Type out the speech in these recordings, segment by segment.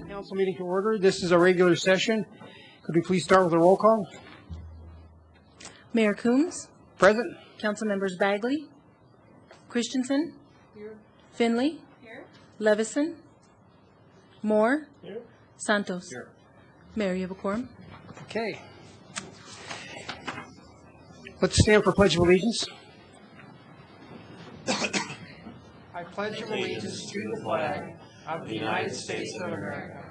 Council meeting to order. This is a regular session. Could we please start with a roll call? Mayor Coombs, Present. Council members Bagley, Christensen, here. Finley, here. Levison, Moore, here. Santos. Here. Mayor, you have a quorum. Okay. Let's stand for Pledge of Allegiance. I pledge allegiance to the flag of the United States of America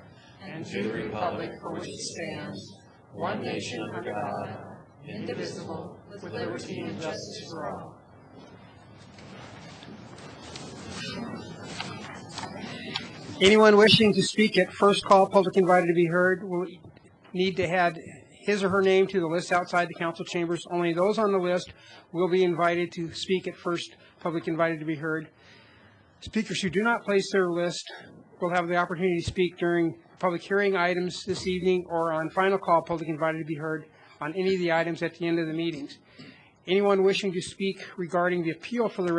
and to the republic for which it stands, one nation under God, indivisible, with liberty and justice for all. Anyone wishing to speak at first call, public invited to be heard, will need to add his or her name to the list outside the council chambers. Only those on the list will be invited to speak at first, public invited to be heard. Speakers who do not place their list will have the opportunity to speak during public hearing items this evening or on final call, public invited to be heard on any of the items at the end of the meetings. Anyone wishing to speak regarding the appeal for the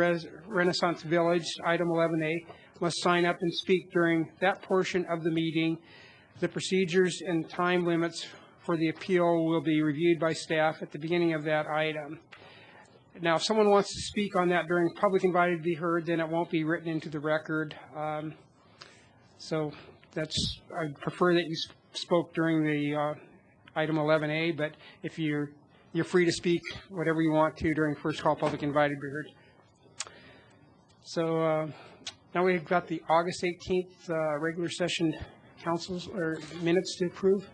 Renaissance Village, item 11A, must sign up and speak during that portion of the meeting. The procedures and time limits for the appeal will be reviewed by staff at the beginning of that item. Now, if someone wants to speak on that during public invited to be heard, then it won't be written into the record. So that's, I prefer that you spoke during the item 11A, but if you're free to speak whatever you want to during first call public invited to be heard. So now we've got the August 18th regular session councils or minutes to approve.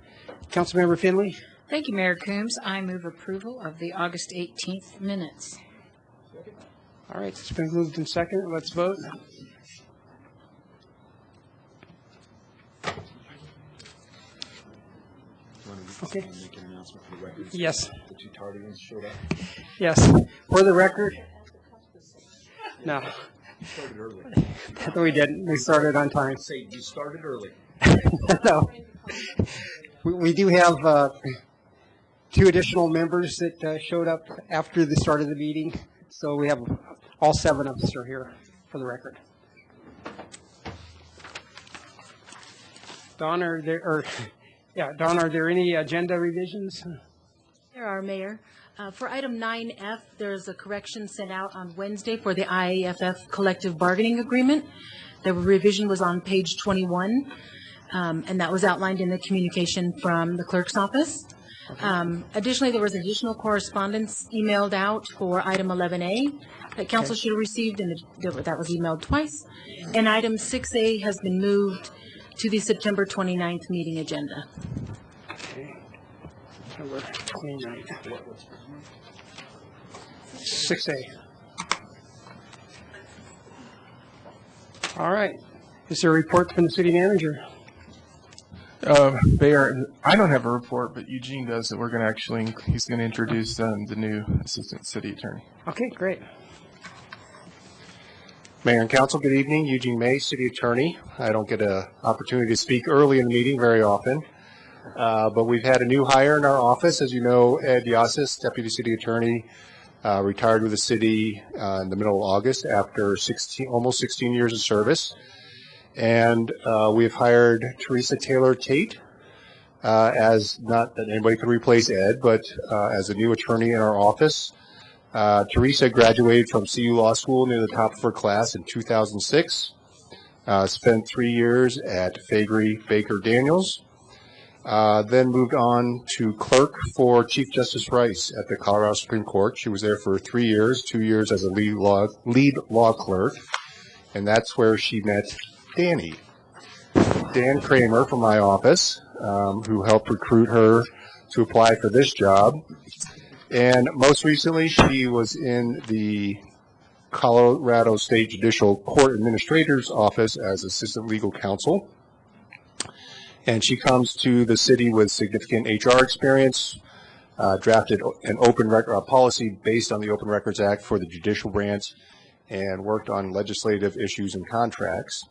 Councilmember Finley. Thank you, Mayor Coombs. I move approval of the August 18th minutes. All right, it's been moved in second. Let's vote. Okay. Yes. The two tardians showed up. Yes. For the record. No. You started early. We didn't. We started on time. Say you started early. No. We do have two additional members that showed up after the start of the meeting. So we have all 7 of us are here for the record. Don, are there any agenda revisions? There are, Mayor. For item 9F, there's a correction sent out on Wednesday for the IAFF collective bargaining agreement. The revision was on page 21, and that was outlined in the communication from the clerk's office. Okay. Additionally, there was additional correspondence emailed out for item 11A that council should have received, and that was emailed twice. And item 6A has been moved to the September 29th meeting agenda. Okay. September 29th. 6A. All right. Is there a report from the city manager? Mayor, I don't have a report, but Eugene does. That he's going to introduce the new assistant city attorney. Okay, great. Mayor and Council, good evening. Eugene May, City Attorney. I don't get an opportunity to speak early in the meeting very often, but we've had a new hire in our office. As you know, Ed Yasis, Deputy City Attorney, retired with the city in the middle of August after almost 16 years of service. And we've hired Teresa Taylor Tate as, not that anybody could replace Ed, but as a new attorney in our office. Teresa graduated from CU Law School near the top of her class in 2006. Spent 3 years at Faegre Baker Daniels. Then moved on to clerk for Chief Justice Rice at the Colorado Supreme Court. She was there for 3 years, 2 years as a lead law clerk. And that's where she met Dan Kramer from my office, who helped recruit her to apply for this job. And most recently, she was in the Colorado State Judicial Court Administrator's Office as Assistant Legal Counsel. And she comes to the city with significant HR experience, drafted an open record policy based on the Open Records Act for the judicial branch, and worked on legislative issues and contracts.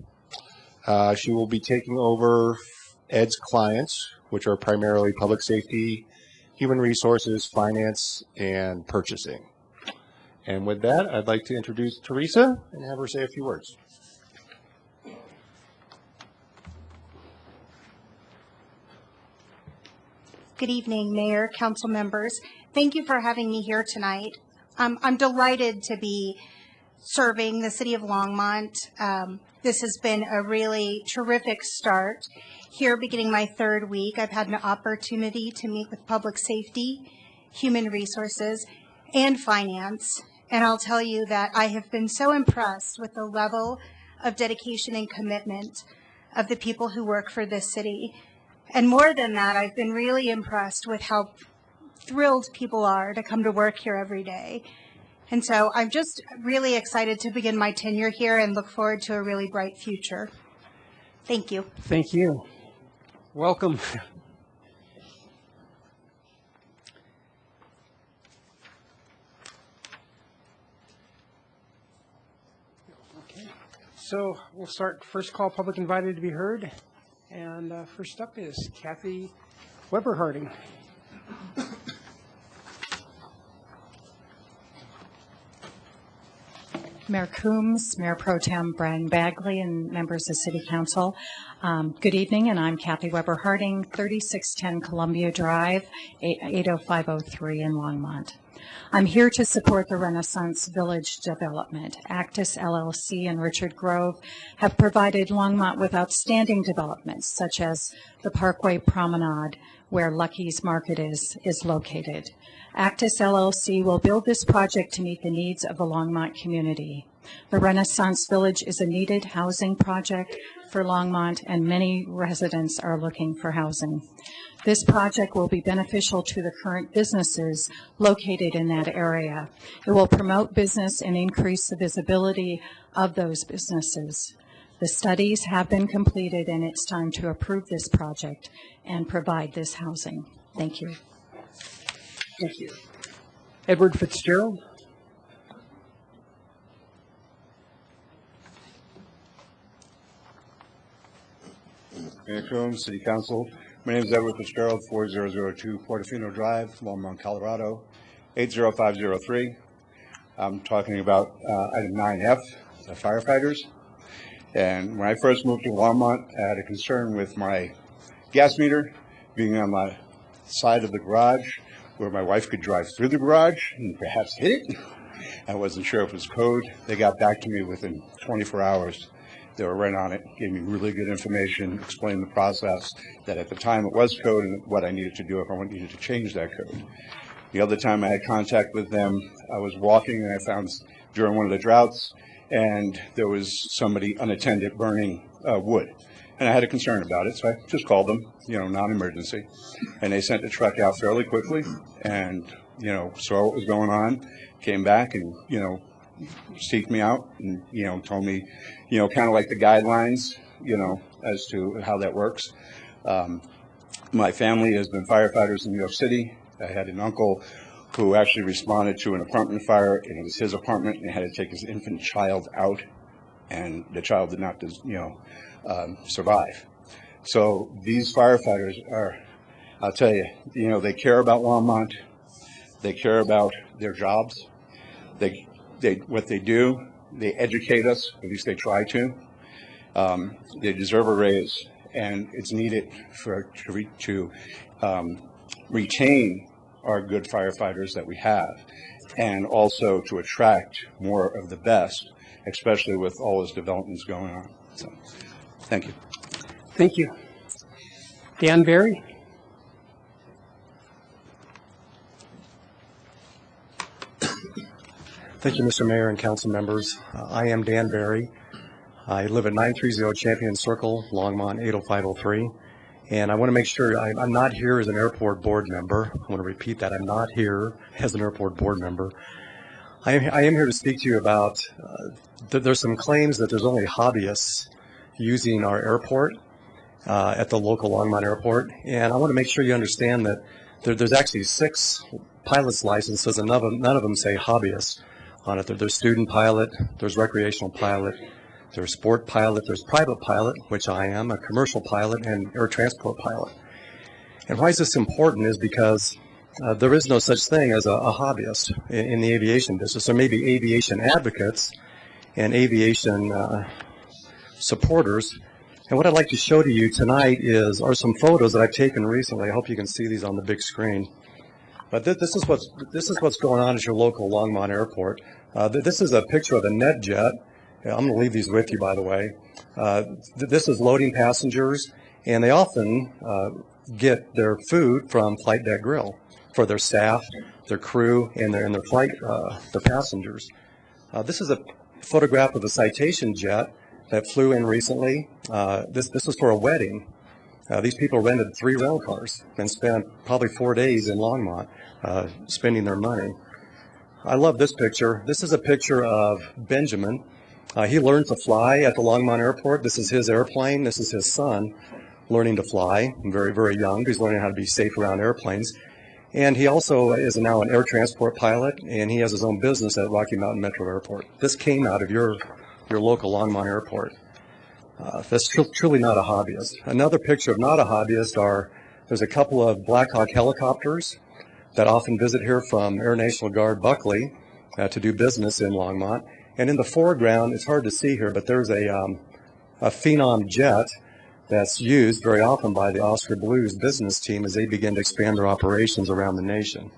She will be taking over Ed's clients, which are primarily public safety, human resources, finance, and purchasing. And with that, I'd like to introduce Teresa and have her say a few words. Good evening, Mayor, Council members. Thank you for having me here tonight. I'm delighted to be serving the City of Longmont. This has been a really terrific start. Here, beginning my 3rd week, I've had an opportunity to meet with public safety, human resources, and finance. And I'll tell you that I have been so impressed with the level of dedication and commitment of the people who work for this city. And more than that, I've been really impressed with how thrilled people are to come to work here every day. And so I'm just really excited to begin my tenure here and look forward to a really bright future. Thank you. Thank you. Welcome. Okay. So we'll start first call, public invited to be heard. And first up is Kathy Weber Harding. Mayor Coombs, Mayor Pro Tem Brian Bagley, and members of City Council. Good evening, and I'm Kathy Weber Harding, 3610 Columbia Drive, 80503 in Longmont. I'm here to support the Renaissance Village development. Actis LLC and Richard Grove have provided Longmont with outstanding developments, such as the Parkway Promenade, where Lucky's Market is located. Actis LLC will build this project to meet the needs of the Longmont community. The Renaissance Village is a needed housing project for Longmont, and many residents are looking for housing. This project will be beneficial to the current businesses located in that area. It will promote business and increase the visibility of those businesses. The studies have been completed, and it's time to approve this project and provide this housing. Thank you. Thank you. Edward Fitzgerald. Mayor Coombs, City Council. My name is Edward Fitzgerald, 4002 Portofino Drive, Longmont, Colorado, 80503. I'm talking about item 9F, the firefighters. And when I first moved to Longmont, I had a concern with my gas meter being on the side of the garage where my wife could drive through the garage and perhaps hit it. I wasn't sure if it was code. They got back to me within 24 hours. They were right on it, gave me really good information, explained the process, that at the time it was code and what I needed to do if I needed to change that code. The other time I had contact with them, I was walking and I found during one of the droughts, and there was somebody unattended burning wood. And I had a concern about it, so I just called them, non-emergency. And they sent a truck out fairly quickly and, saw what was going on, came back and, seeked me out and, told me, kind of like the guidelines, as to how that works. My family has been firefighters in New York City. I had an uncle who actually responded to an apartment fire, and it was his apartment, and had to take his infant child out and the child did not, survive. So these firefighters are, I'll tell you, they care about Longmont. They care about their jobs. What they do, they educate us, at least they try to. They deserve a raise, and it's needed to retain our good firefighters that we have, and also to attract more of the best, especially with all this developments going on. So, thank you. Thank you. Dan Barry? Thank you, Mr. Mayor and council members. I am Dan Barry. I live at 930 Champion Circle, Longmont, 80503. And I want to make sure I'm not here as an airport board member. I want to repeat that. I'm not here as an airport board member. I am here to speak to you about there's some claims that there's only hobbyists using our airport at the local Longmont airport. And I want to make sure you understand that there's actually 6 pilot's licenses, and none of them say hobbyists on it. There's student pilot, there's recreational pilot, there's sport pilot, there's private pilot, which I am, a commercial pilot, and air transport pilot. And why is this important is because there is no such thing as a hobbyist in the aviation business. There may be aviation advocates and aviation supporters. And what I'd like to show to you tonight are some photos that I've taken recently. I hope you can see these on the big screen. But this is what's going on at your local Longmont airport. This is a picture of a NetJet. I'm going to leave these with you, by the way. This is loading passengers, and they often get their food from Flight Deck Grill for their staff, their crew, and their flight, their passengers. This is a photograph of a Citation jet that flew in recently. This was for a wedding. These people rented 3 rental cars and spent probably 4 days in Longmont spending their money. I love this picture. This is a picture of Benjamin. He learned to fly at the Longmont airport. This is his airplane. This is his son learning to fly. Very, very young. He's learning how to be safe around airplanes. And he also is now an air transport pilot, and he has his own business at Rocky Mountain Metro Airport. This came out of your local Longmont airport. That's truly not a hobbyist. Another picture of not a hobbyist there's a couple of Black Hawk helicopters that often visit here from Air National Guard Buckley to do business in Longmont. And in the foreground, it's hard to see here, but there's a Phenom jet that's used very often by the Oscar Blues business team as they begin to expand their operations around the nation.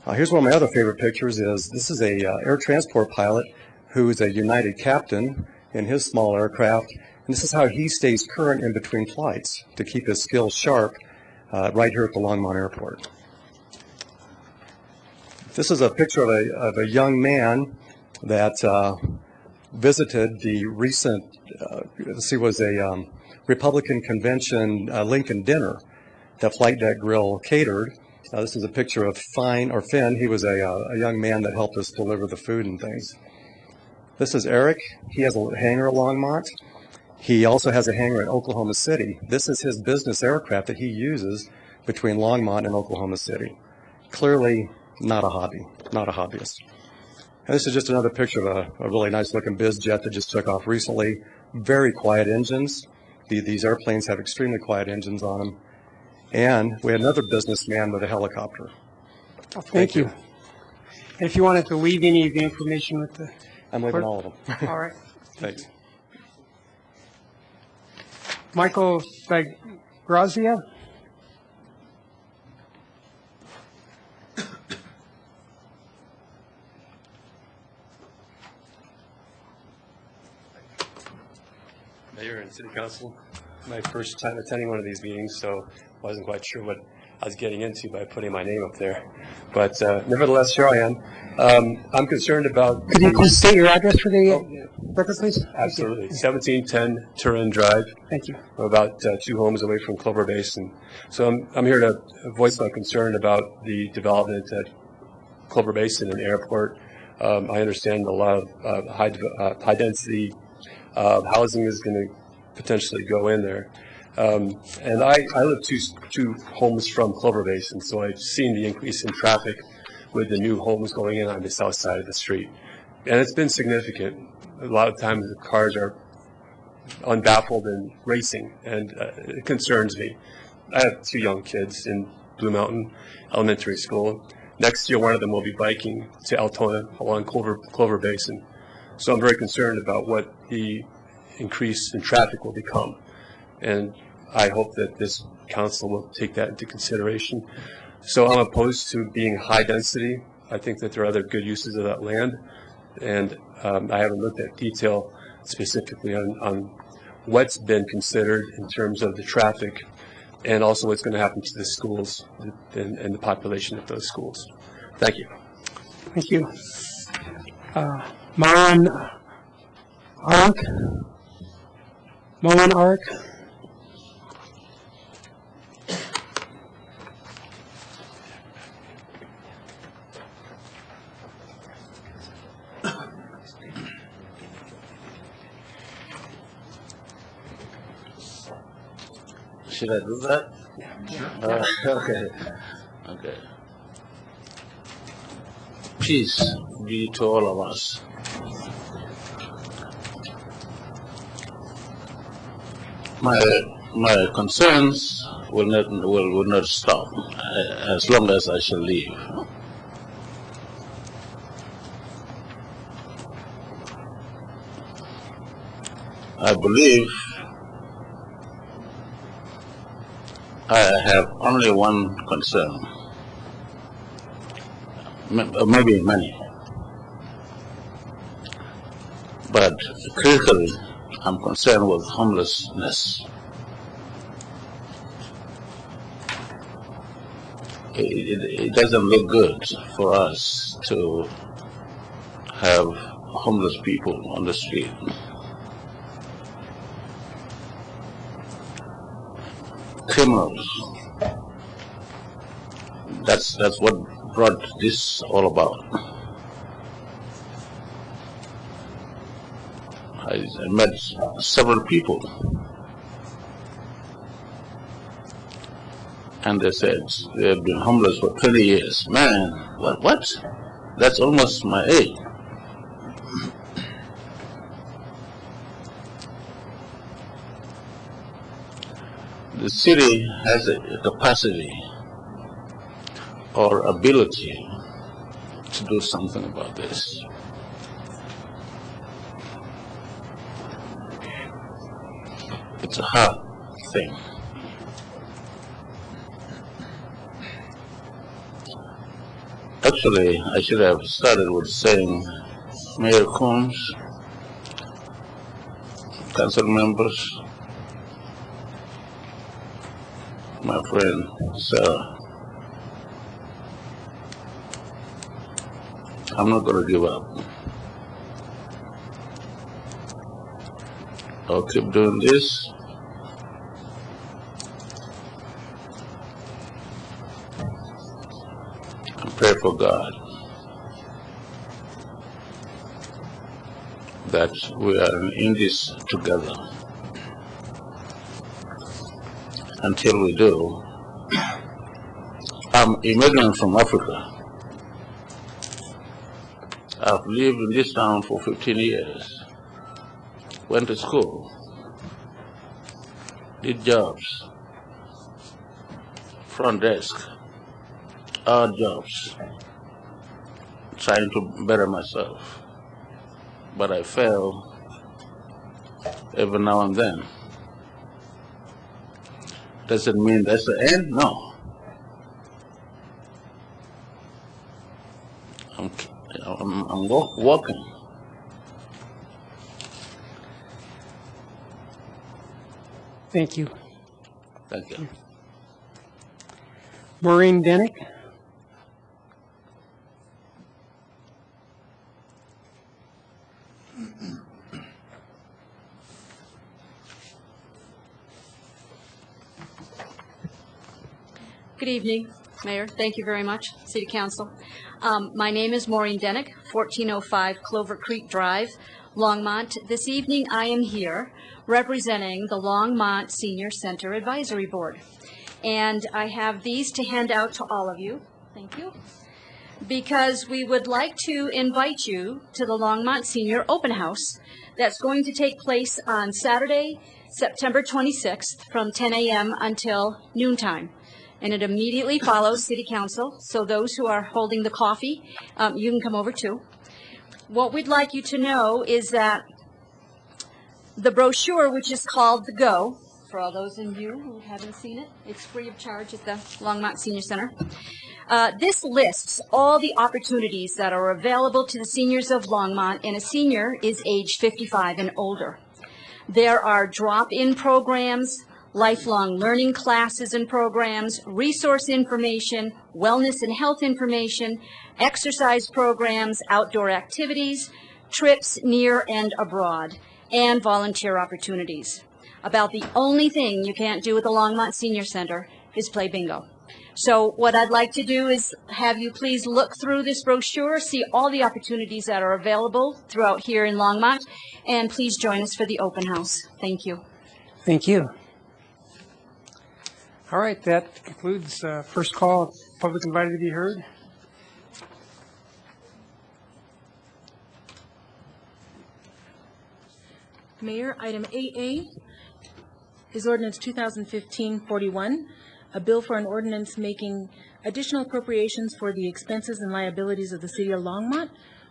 Here's one of my other favorite pictures. This is a air transport pilot who is a United captain in his small aircraft, and this is how he stays current in between flights to keep his skills sharp right here at the Longmont airport. This is a picture of a young man that visited the recent, was a Republican convention Lincoln dinner that Flight Deck Grill catered. This is a picture of Finn. He was a young man that helped us deliver the food and things. This is Eric. He has a hangar at Longmont. He also has a hangar in Oklahoma City. This is his business aircraft that he uses between Longmont and Oklahoma City. Clearly not a hobby, not a hobbyist. And this is just another picture of a really nice looking biz jet that just took off recently. Very quiet engines. These airplanes have extremely quiet engines on them. And we had another businessman with a helicopter. Oh, thank you. If you wanted to leave any of the information with the... I'm leaving all of them. All right. Thanks. Michael Spagrazia? Mayor and City Council, my first time attending one of these meetings, so I wasn't quite sure what I was getting into by putting my name up there. But nevertheless, here I am. I'm concerned about... Could you please state your address for the record, please? Absolutely. 1710 Turin Drive. Thank you. We're about 2 homes away from Clover Basin. So I'm here to voice my concern about the development at Clover Basin and Airport. I understand a lot of high density housing is going to potentially go in there. And I live two homes from Clover Basin, so I've seen the increase in traffic with the new homes going in on the south side of the street. And it's been significant. a lot of times the cars are unbaffled and racing, and it concerns me. I have 2 young kids in Blue Mountain Elementary School. Next year, one of them will be biking to Altona along Clover Basin. So I'm very concerned about what the increase in traffic will become. And I hope that this council will take that into consideration. So I'm opposed to being high density. I think that there are other good uses of that land. And I haven't looked at detail specifically on what's been considered in terms of the traffic and also what's going to happen to the schools and the population of those schools. Thank you. Thank you. Moen Ark. Moen Ark. Should I do that? Okay. Okay. Peace be to all of us. My concerns will not stop as long as I shall live. I believe I have only one concern, maybe many, but critically, I'm concerned with homelessness. It doesn't look good for us to have homeless people on the street. Criminals. That's what brought this all about. I met several people, and they said they have been homeless for 20 years. Man, what? That's almost my age. The city has a capacity or ability to do something about this. It's a hard thing. Actually, I should have started with saying, Mayor Combs, council members, my friend Sarah, I'm not going to give up. I'll keep doing this. And pray for God that we are in this together. Until we do, I'm immigrant from Africa. I've lived in this town for 15 years. Went to school, did jobs, front desk, odd jobs, trying to better myself. But I fail every now and then. Does it mean that's the end? No. I'm walking. Thank you. Thank you. Maureen Denick. Good evening, Mayor. Thank you very much, City Council. My name is Maureen Denick, 1405 Clover Creek Drive, Longmont. This evening I am here representing the Longmont Senior Center Advisory Board. And I have these to hand out to all of you. Thank you. because we would like to invite you to the Longmont Senior Open House that's going to take place on Saturday, September 26th from 10 a.m. until noontime. And it immediately follows City Council, so those who are holding the coffee, you can come over too. What we'd like you to know is that the brochure, which is called The Go, for all those of you who haven't seen it, it's free of charge at the Longmont Senior Center. This lists all the opportunities that are available to the seniors of Longmont, and a senior is age 55 and older. There are drop-in programs, lifelong learning classes and programs, resource information, wellness and health information, exercise programs, outdoor activities, trips near and abroad, and volunteer opportunities. About the only thing you can't do at the Longmont Senior Center is play bingo. So what I'd like to do is have you please look through this brochure, see all the opportunities that are available throughout here in Longmont, and please join us for the open house. Thank you. Thank you. All right, that concludes first call, public invited to be heard. Mayor, item 8A is ordinance 2015-41, a bill for an ordinance making additional appropriations for the expenses and liabilities of the city of Longmont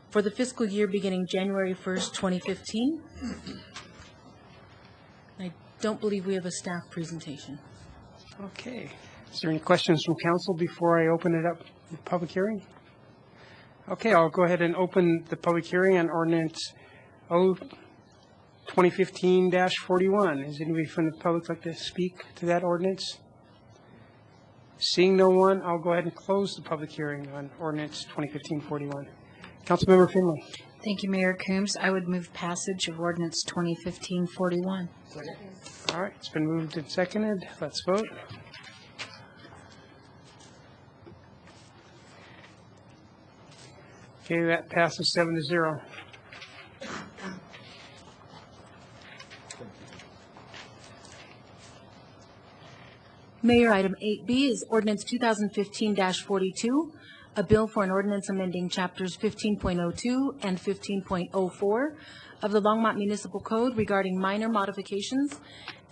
for the fiscal year beginning January 1st, 2015. I don't believe we have a staff presentation. Okay. Is there any questions from council before I open it up for the public hearing? Okay, I'll go ahead and open the public hearing on ordinance 2015-41. Is anybody from the public like to speak to that ordinance? Seeing no one, I'll go ahead and close the public hearing on ordinance 2015-41. Councilmember Finley. Thank you, Mayor Coombs. I would move passage of ordinance 2015-41. All right, it's been moved and seconded. Let's vote. Okay, that passes 7-0. Mayor, item 8B is ordinance 2015-42, a bill for an ordinance amending chapters 15.02 and 15.04 of the Longmont Municipal Code regarding minor modifications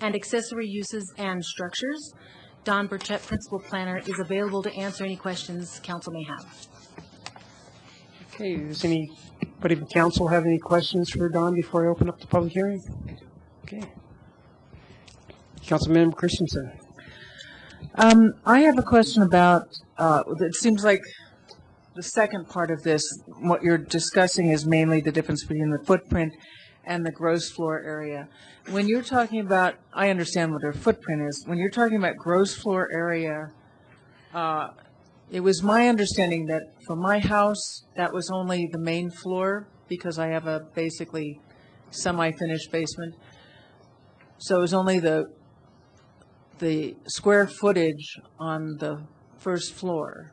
and accessory uses and structures. Don Burchett, Principal Planner, is available to answer any questions council may have. Okay, does anybody from council have any questions for Don before I open up the public hearing? Okay. Councilmember Christensen. I have a question about, it seems like the second part of this, what you're discussing is mainly the difference between the footprint and the gross floor area. When you're talking about, I understand what their footprint is. When you're talking about gross floor area, it was my understanding that for my house, that was only the main floor because I have a basically semi-finished basement. So it was only the square footage on the first floor.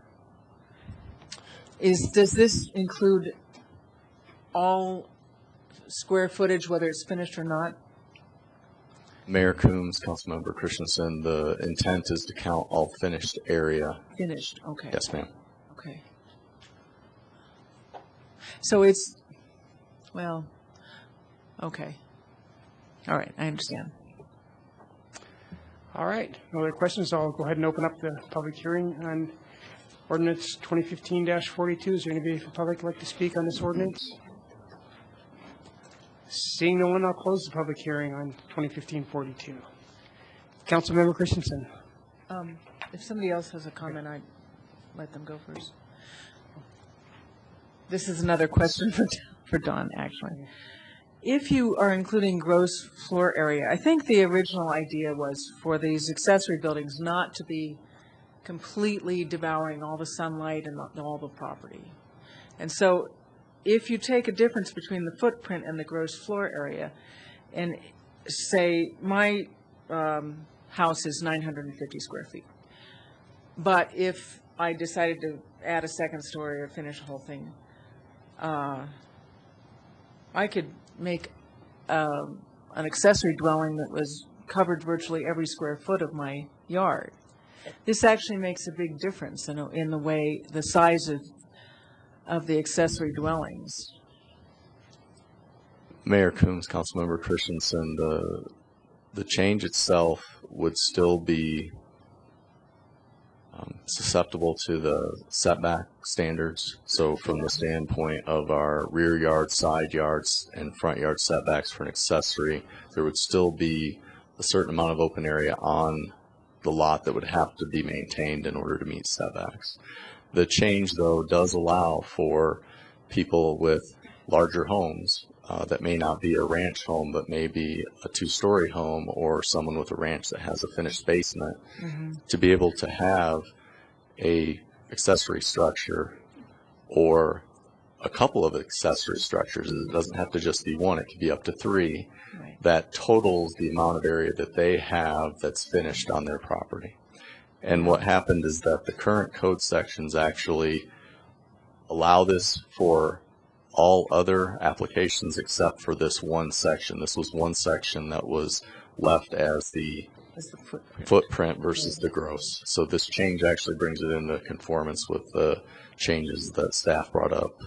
Does this include all square footage, whether it's finished or not? Mayor Coombs, Councilmember Christensen, the intent is to count all finished area. Finished, okay. Yes, ma'am. Okay. So it's, well, okay. All right, I understand. All right, no other questions. I'll go ahead and open up the public hearing on ordinance 2015-42. Is there anybody from the public who'd like to speak on this ordinance? Seeing no one, I'll close the public hearing on 2015-42. Councilmember Christensen. If somebody else has a comment, I'd let them go first. This is another question for Don, actually. If you are including gross floor area, I think the original idea was for these accessory buildings not to be completely devouring all the sunlight and all the property. And so if you take a difference between the footprint and the gross floor area, and say my house is 950 square feet, but if I decided to add a second story or finish the whole thing, I could make an accessory dwelling that was covered virtually every square foot of my yard. This actually makes a big difference in the way the size of the accessory dwellings. Mayor Coombs, Councilmember Christensen, the change itself would still be susceptible to the setback standards. So from the standpoint of our rear yard, side yards, and front yard setbacks for an accessory, there would still be a certain amount of open area on the lot that would have to be maintained in order to meet setbacks. The change, though, does allow for people with larger homes that may not be a ranch home, but maybe a two-story home, or someone with a ranch that has a finished basement, to be able to have a accessory structure or a couple of accessory structures. It doesn't have to just be one, it could be up to three. Right. That totals the amount of area that they have that's finished on their property. And what happened is that the current code sections actually allow this for all other applications except for this one section. This was one section that was left as the footprint versus the gross. So this change actually brings it into conformance with the changes that staff brought up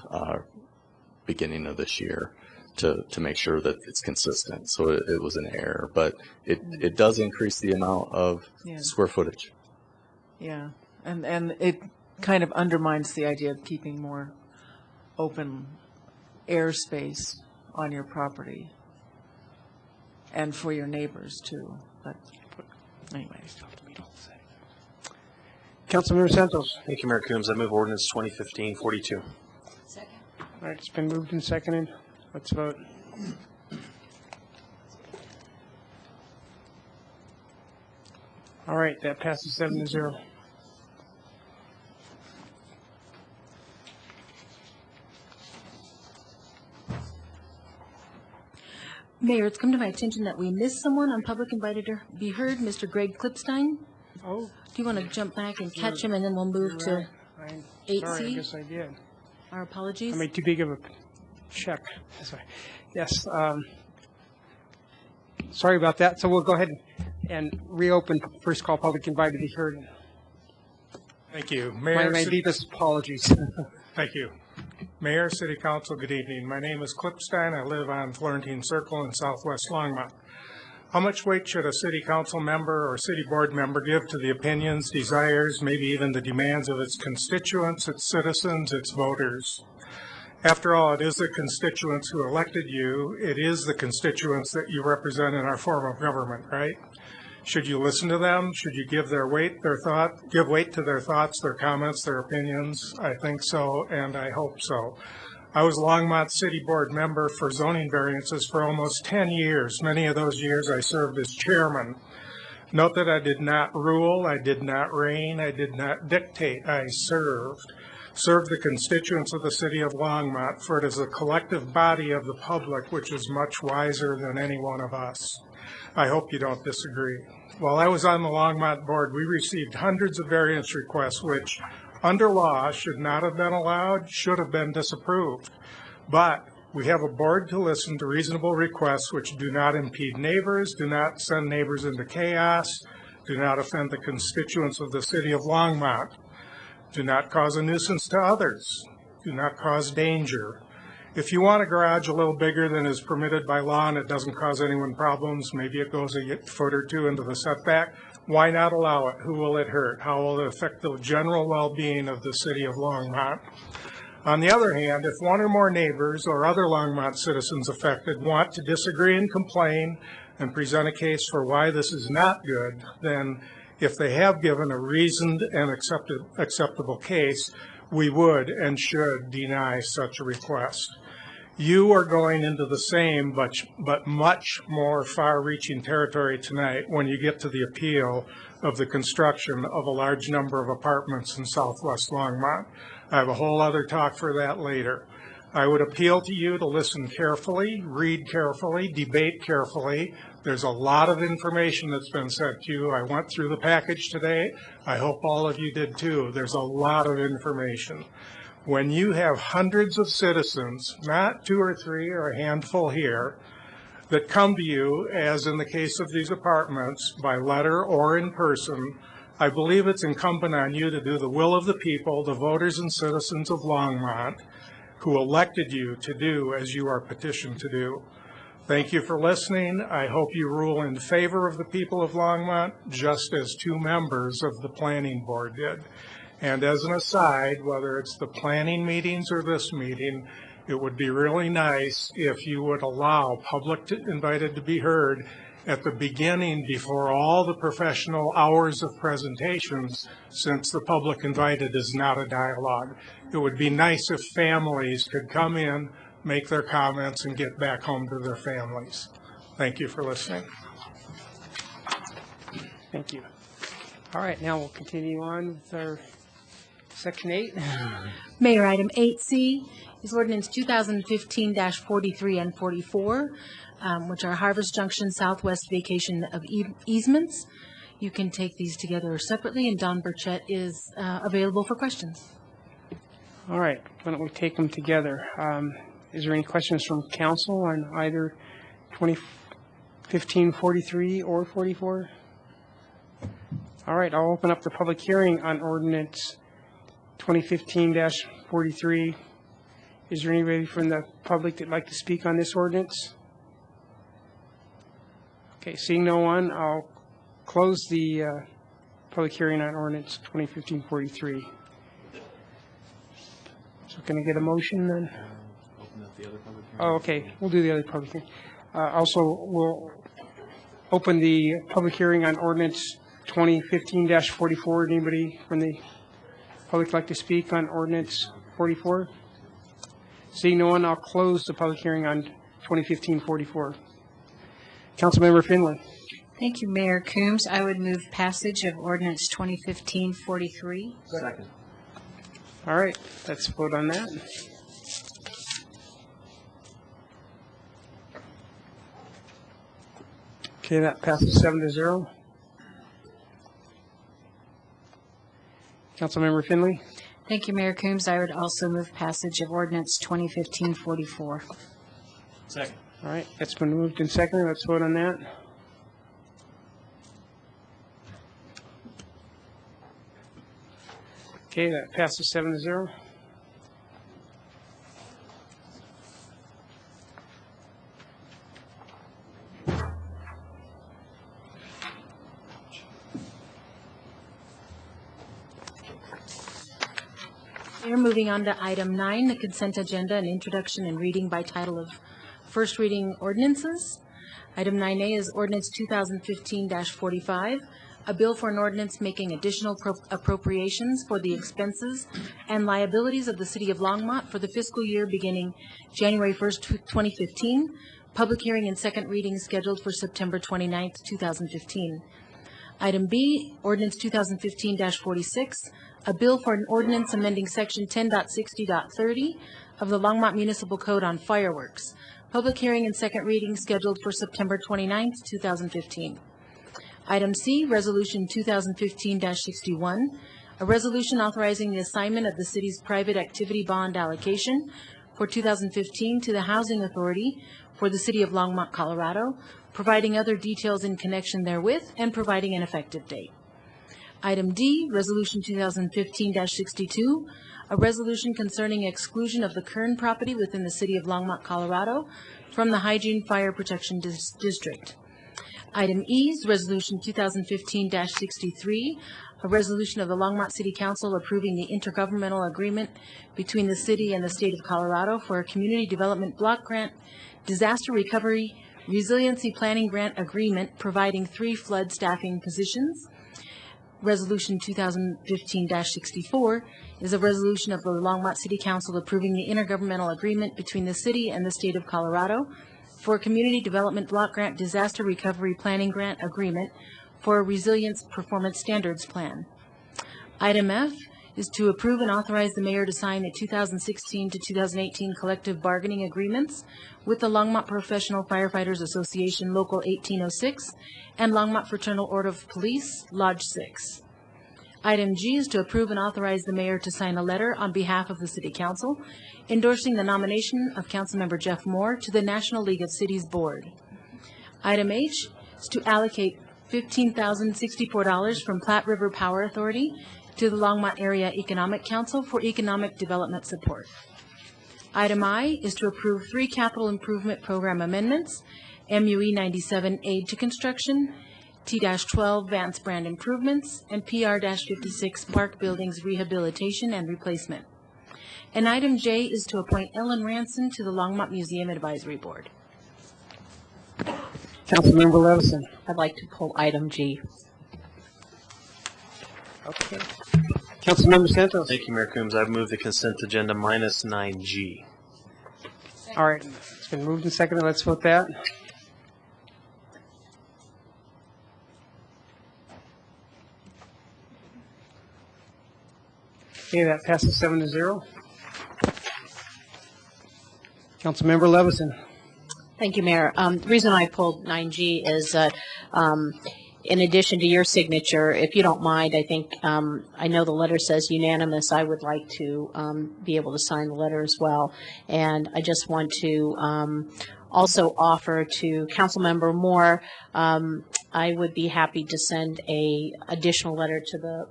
beginning of this year to make sure that it's consistent. So it was an error, but it does increase the amount of square footage. Yeah, and it kind of undermines the idea of keeping more open airspace on your property and for your neighbors too. But anyways. Councilmember Santos. Thank you, Mayor Coombs. I move ordinance 2015-42. Second. All right, it's been moved and seconded. Let's vote. All right, that passes 7-0. Mayor, it's come to my attention that we missed someone on public invited to be heard, Mr. Greg Klipstein. Oh. Do you want to jump back and catch him, and then we'll move to I'm 8C? sorry, I guess I did. Our apologies. I made too big of a check. Sorry. Yes. Sorry about that. So we'll go ahead and reopen first call public invited to be heard. Thank you. Mayor, My deepest apologies. Thank you. Mayor, City Council, good evening. My name is Klipstein. I live on Florentine Circle in southwest Longmont. How much weight should a city council member or city board member give to the opinions, desires, maybe even the demands of its constituents, its citizens, its voters? After all, it is the constituents who elected you. It is the constituents that you represent in our form of government, right? Should you listen to them? Should you give weight to their thoughts, their comments, their opinions? I think so, and I hope so. I was a Longmont City Board member for zoning variances for almost 10 years. Many of those years I served as chairman. Note that I did not rule, I did not reign, I did not dictate, I served the constituents of the city of Longmont, for it is a collective body of the public which is much wiser than any one of us. I hope you don't disagree. While I was on the Longmont board, we received hundreds of variance requests which, under law, should not have been allowed, should have been disapproved. But we have a board to listen to reasonable requests which do not impede neighbors, do not send neighbors into chaos, do not offend the constituents of the city of Longmont, do not cause a nuisance to others, do not cause danger. If you want a garage a little bigger than is permitted by law and it doesn't cause anyone problems, maybe it goes a foot or two into the setback, why not allow it? Who will it hurt? How will it affect the general well-being of the city of Longmont? On the other hand, if one or more neighbors or other Longmont citizens affected want to disagree and complain and present a case for why this is not good, then if they have given a reasoned and acceptable case, we would and should deny such a request. You are going into the same but much more far-reaching territory tonight when you get to the appeal of the construction of a large number of apartments in southwest Longmont. I have a whole other talk for that later. I would appeal to you to listen carefully, read carefully, debate carefully. There's a lot of information that's been sent to you. I went through the package today. I hope all of you did too. There's a lot of information. When you have hundreds of citizens, not two or three or a handful here, that come to you, as in the case of these apartments, by letter or in person, I believe it's incumbent on you to do the will of the people, the voters and citizens of Longmont, who elected you to do as you are petitioned to do. Thank you for listening. I hope you rule in favor of the people of Longmont, just as 2 members of the planning board did. And as an aside, whether it's the planning meetings or this meeting, it would be really nice if you would allow public invited to be heard at the beginning before all the professional hours of presentations, since the public invited is not a dialogue. It would be nice if families could come in, make their comments, and get back home to their families. Thank you for listening. Thank you. All right, now we'll continue on with our Section 8. Mayor, item 8C is ordinance 2015-43 and 44, which are Harvest Junction Southwest vacation of easements. You can take these together separately, and Don Burchett is available for questions. All right, why don't we take them together? Is there any questions from council on either 2015-43 or 44? All right, I'll open up the public hearing on ordinance 2015-43. Is there anybody from the public that'd like to speak on this ordinance? Okay, seeing no one, I'll close the public hearing on ordinance 2015-43. So can I get a motion then? Open up the other public hearing. Oh, okay, we'll do the other public hearing. Also, we'll open the public hearing on ordinance 2015-44. Anybody from the public like to speak on ordinance 44? Seeing no one, I'll close the public hearing on 2015-44. Councilmember Finley. Thank you, Mayor Coombs. I would move passage of ordinance 2015-43. Second. All right, let's vote on that. Okay, that passes 7-0. Councilmember Finley. Thank you, Mayor Coombs. I would also move passage of ordinance 2015-44. Second. All right, that's been moved and seconded. Let's vote on that. Okay, that passes 7-0. We're moving on to item 9, the consent agenda, and introduction and reading by title of first reading ordinances. Item 9A is ordinance 2015-45, a bill for an ordinance making additional appropriations for the expenses and liabilities of the City of Longmont for the fiscal year beginning January 1st, 2015. Public hearing and second reading scheduled for September 29th, 2015. Item B, ordinance 2015-46, a bill for an ordinance amending section 10.60.30 of the Longmont Municipal Code on fireworks. Public hearing and second reading scheduled for September 29th, 2015. Item C, resolution 2015-61, a resolution authorizing the assignment of the city's private activity bond allocation for 2015 to the Housing Authority for the City of Longmont, Colorado, providing other details in connection therewith, and providing an effective date. Item D, Resolution 2015-62, a resolution concerning exclusion of the Kern property within the City of Longmont, Colorado from the Hygiene Fire Protection District. Item E is Resolution 2015-63, a resolution of the Longmont City Council approving the intergovernmental agreement between the city and the state of Colorado for a community development block grant, disaster recovery, resiliency planning grant agreement providing 3 flood staffing positions. Resolution 2015-64 is a resolution of the Longmont City Council approving the intergovernmental agreement between the city and the state of Colorado for a community development block grant disaster recovery planning grant agreement for a resilience performance standards plan. Item F is to approve and authorize the mayor to sign the 2016 to 2018 collective bargaining agreements with the Longmont Professional Firefighters Association Local 1806 and Longmont Fraternal Order of Police Lodge 6. Item G is to approve and authorize the mayor to sign a letter on behalf of the City Council endorsing the nomination of Councilmember Jeff Moore to the National League of Cities Board. Item H is to allocate $15,064 from Platte River Power Authority to the Longmont Area Economic Council for economic development support. Item I is to approve 3 capital improvement program amendments: MUE 97 Aid to Construction, T-12 Vance Brand Improvements, and PR-56 Park Buildings Rehabilitation and Replacement. And item J is to appoint Ellen Ranson to the Longmont Museum Advisory Board. Councilmember Levison. I'd like to pull item G. Okay. Councilmember Santos. Thank you, Mayor Coombs. I've moved the consent agenda minus 9G. All right, it's been moved and seconded. Let's vote that. Okay, that passes 7-0. Councilmember Levison. Thank you, Mayor. The reason I pulled 9G is that in addition to your signature, if you don't mind, I think, I know the letter says unanimous. I would like to be able to sign the letter as well. And I just want to also offer to Councilmember Moore, I would be happy to send a additional letter to the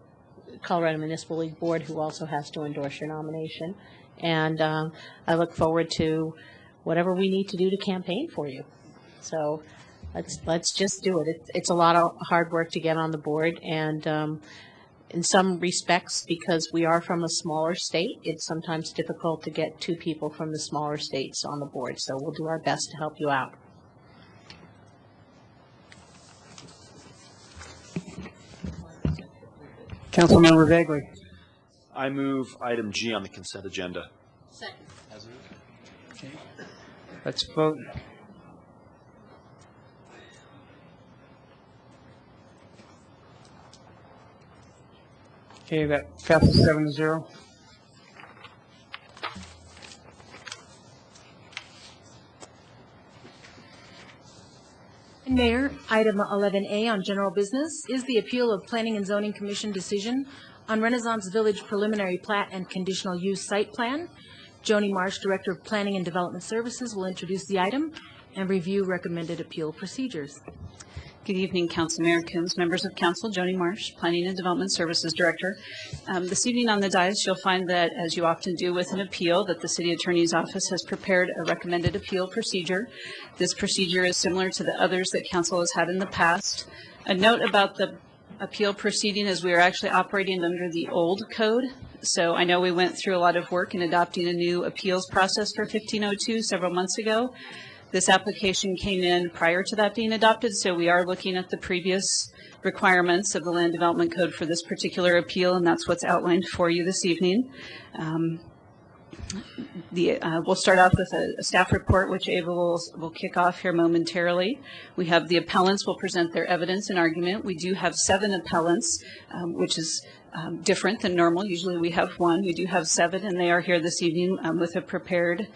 Colorado Municipal League Board, who also has to endorse your nomination. And I look forward to whatever we need to do to campaign for you. So let's just do it. It's a lot of hard work to get on the board, and in some respects, because we are from a smaller state, it's sometimes difficult to get 2 people from the smaller states on the board. So we'll do our best to help you out. Councilmember Bagley. I move item G on the consent agenda. Second. Okay. Let's vote. Okay, that passes 7-0. Mayor, item 11A on general business is the appeal of Planning and Zoning Commission decision on Renaissance Village preliminary plat and conditional use site plan. Joni Marsh, Director of Planning and Development Services, will introduce the item and review recommended appeal procedures. Good evening, Council, Mayor Coombs, members of Council. Joni Marsh, Planning and Development Services Director. This evening on the dais, you'll find that, as you often do with an appeal, that the City Attorney's Office has prepared a recommended appeal procedure. This procedure is similar to the others that Council has had in the past. A note about the appeal proceeding is we are actually operating under the old code. So I know we went through a lot of work in adopting a new appeals process for 1502 several months ago. This application came in prior to that being adopted, so we are looking at the previous requirements of the Land Development Code for this particular appeal, and that's what's outlined for you this evening. We'll start off with a staff report, which Ava will kick off here momentarily. We have the appellants will present their evidence and argument. We do have 7 appellants, which is different than normal. Usually we have 1. We do have 7, and they are here this evening with a prepared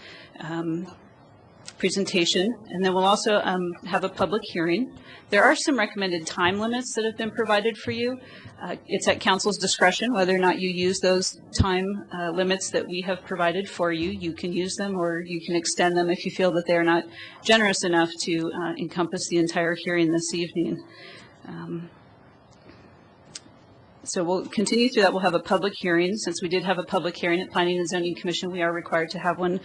presentation, and then we'll also have a public hearing. There are some recommended time limits that have been provided for you. It's at council's discretion whether or not you use those time limits that we have provided for you. You can use them, or you can extend them if you feel that they are not generous enough to encompass the entire hearing this evening. So we'll continue through that. We'll have a public hearing. Since we did have a public hearing at Planning and Zoning Commission, we are required to have one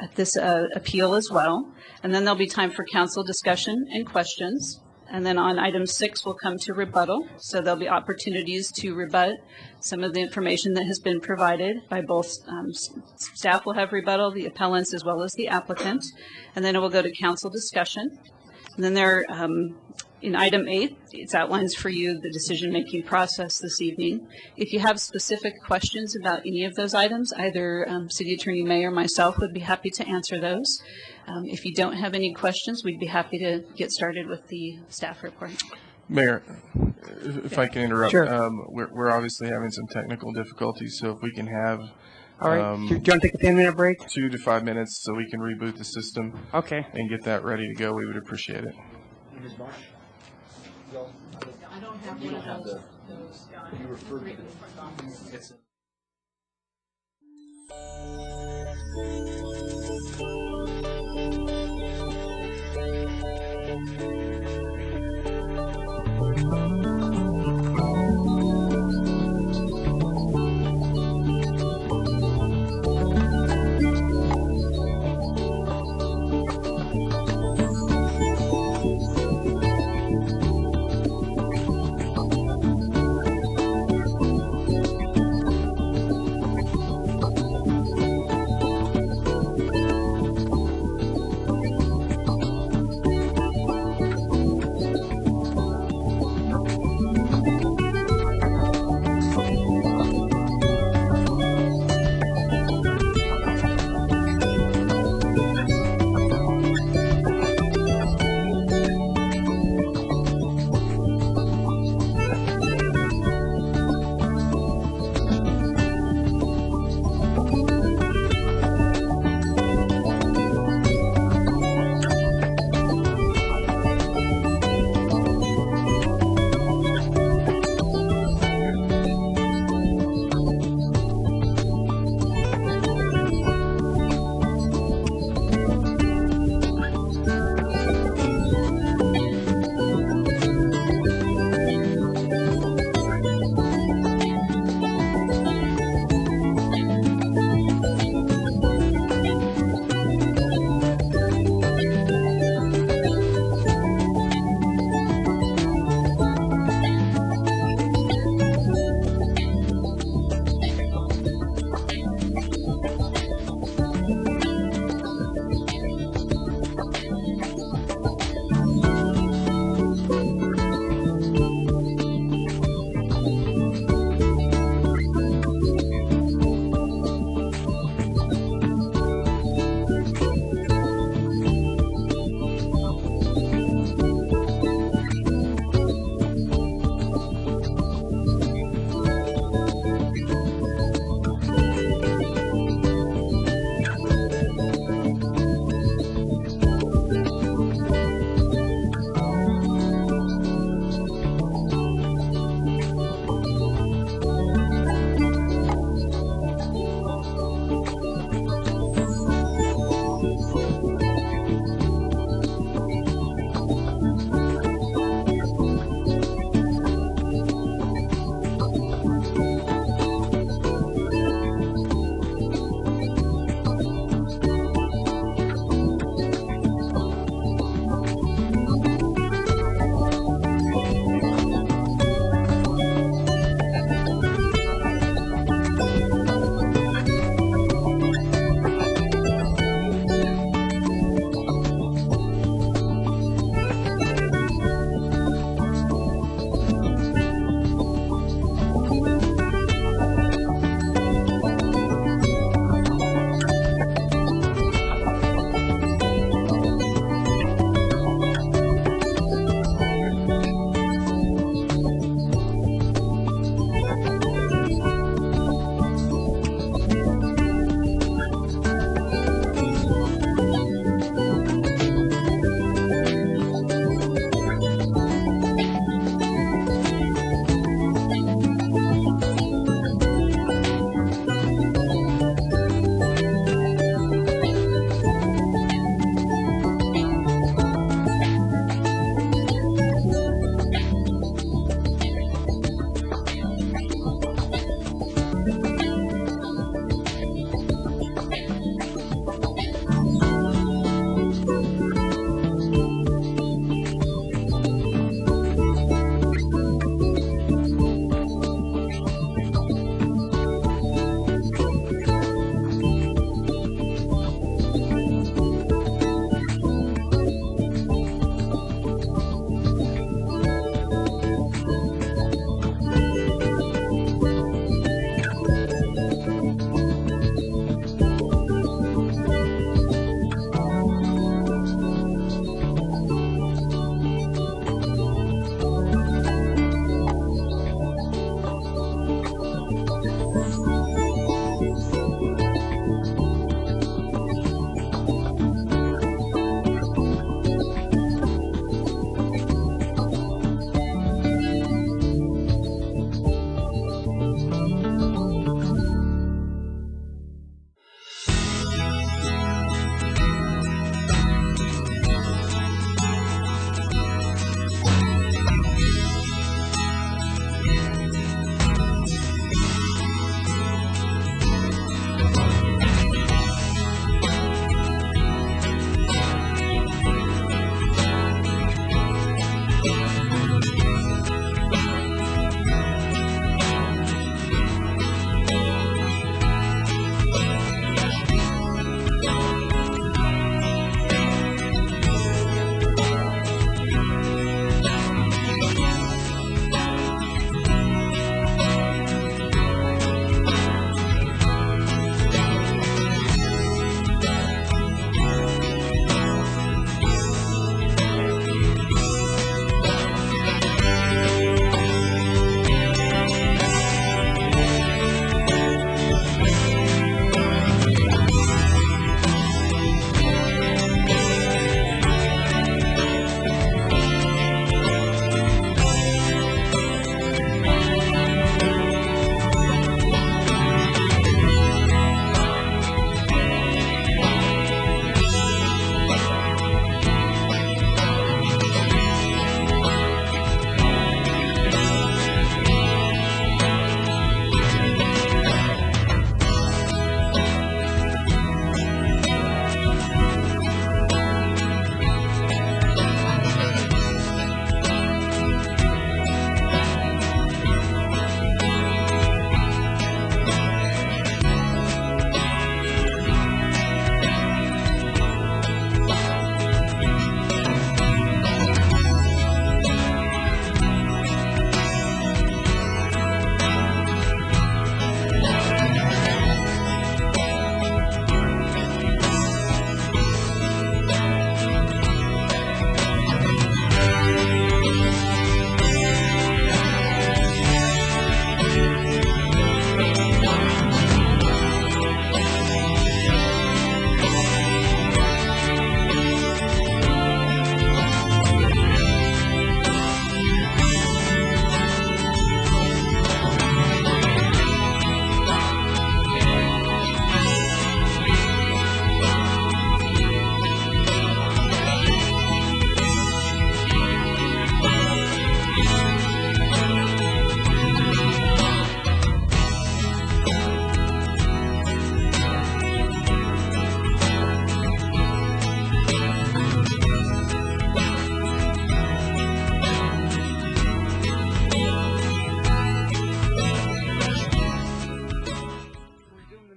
at this appeal as well. And then there'll be time for council discussion and questions. And then on item 6, we'll come to rebuttal. So there'll be opportunities to rebut some of the information that has been provided by both staff will have rebuttal, the appellants as well as the applicant. And then it will go to council discussion. And then there, in item 8, it outlines for you the decision-making process this evening. If you have specific questions about any of those items, either City Attorney May or myself would be happy to answer those. If you don't have any questions, we'd be happy to get started with the staff report. Mayor, if I can interrupt, Sure. We're obviously having some technical difficulties, so if we can have All right. Do you want to take a 10-minute break? 2 to 5 minutes so we can reboot the system. Okay. And get that ready to go, we would appreciate it. Ms. Marsh? I don't have one of those. You referred to it.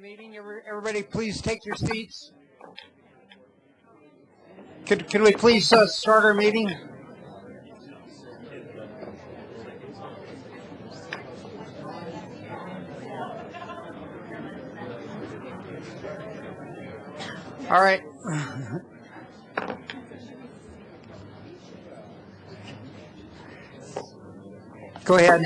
meeting. Everybody, please take your seats. Can we please start our meeting? All right. Go ahead.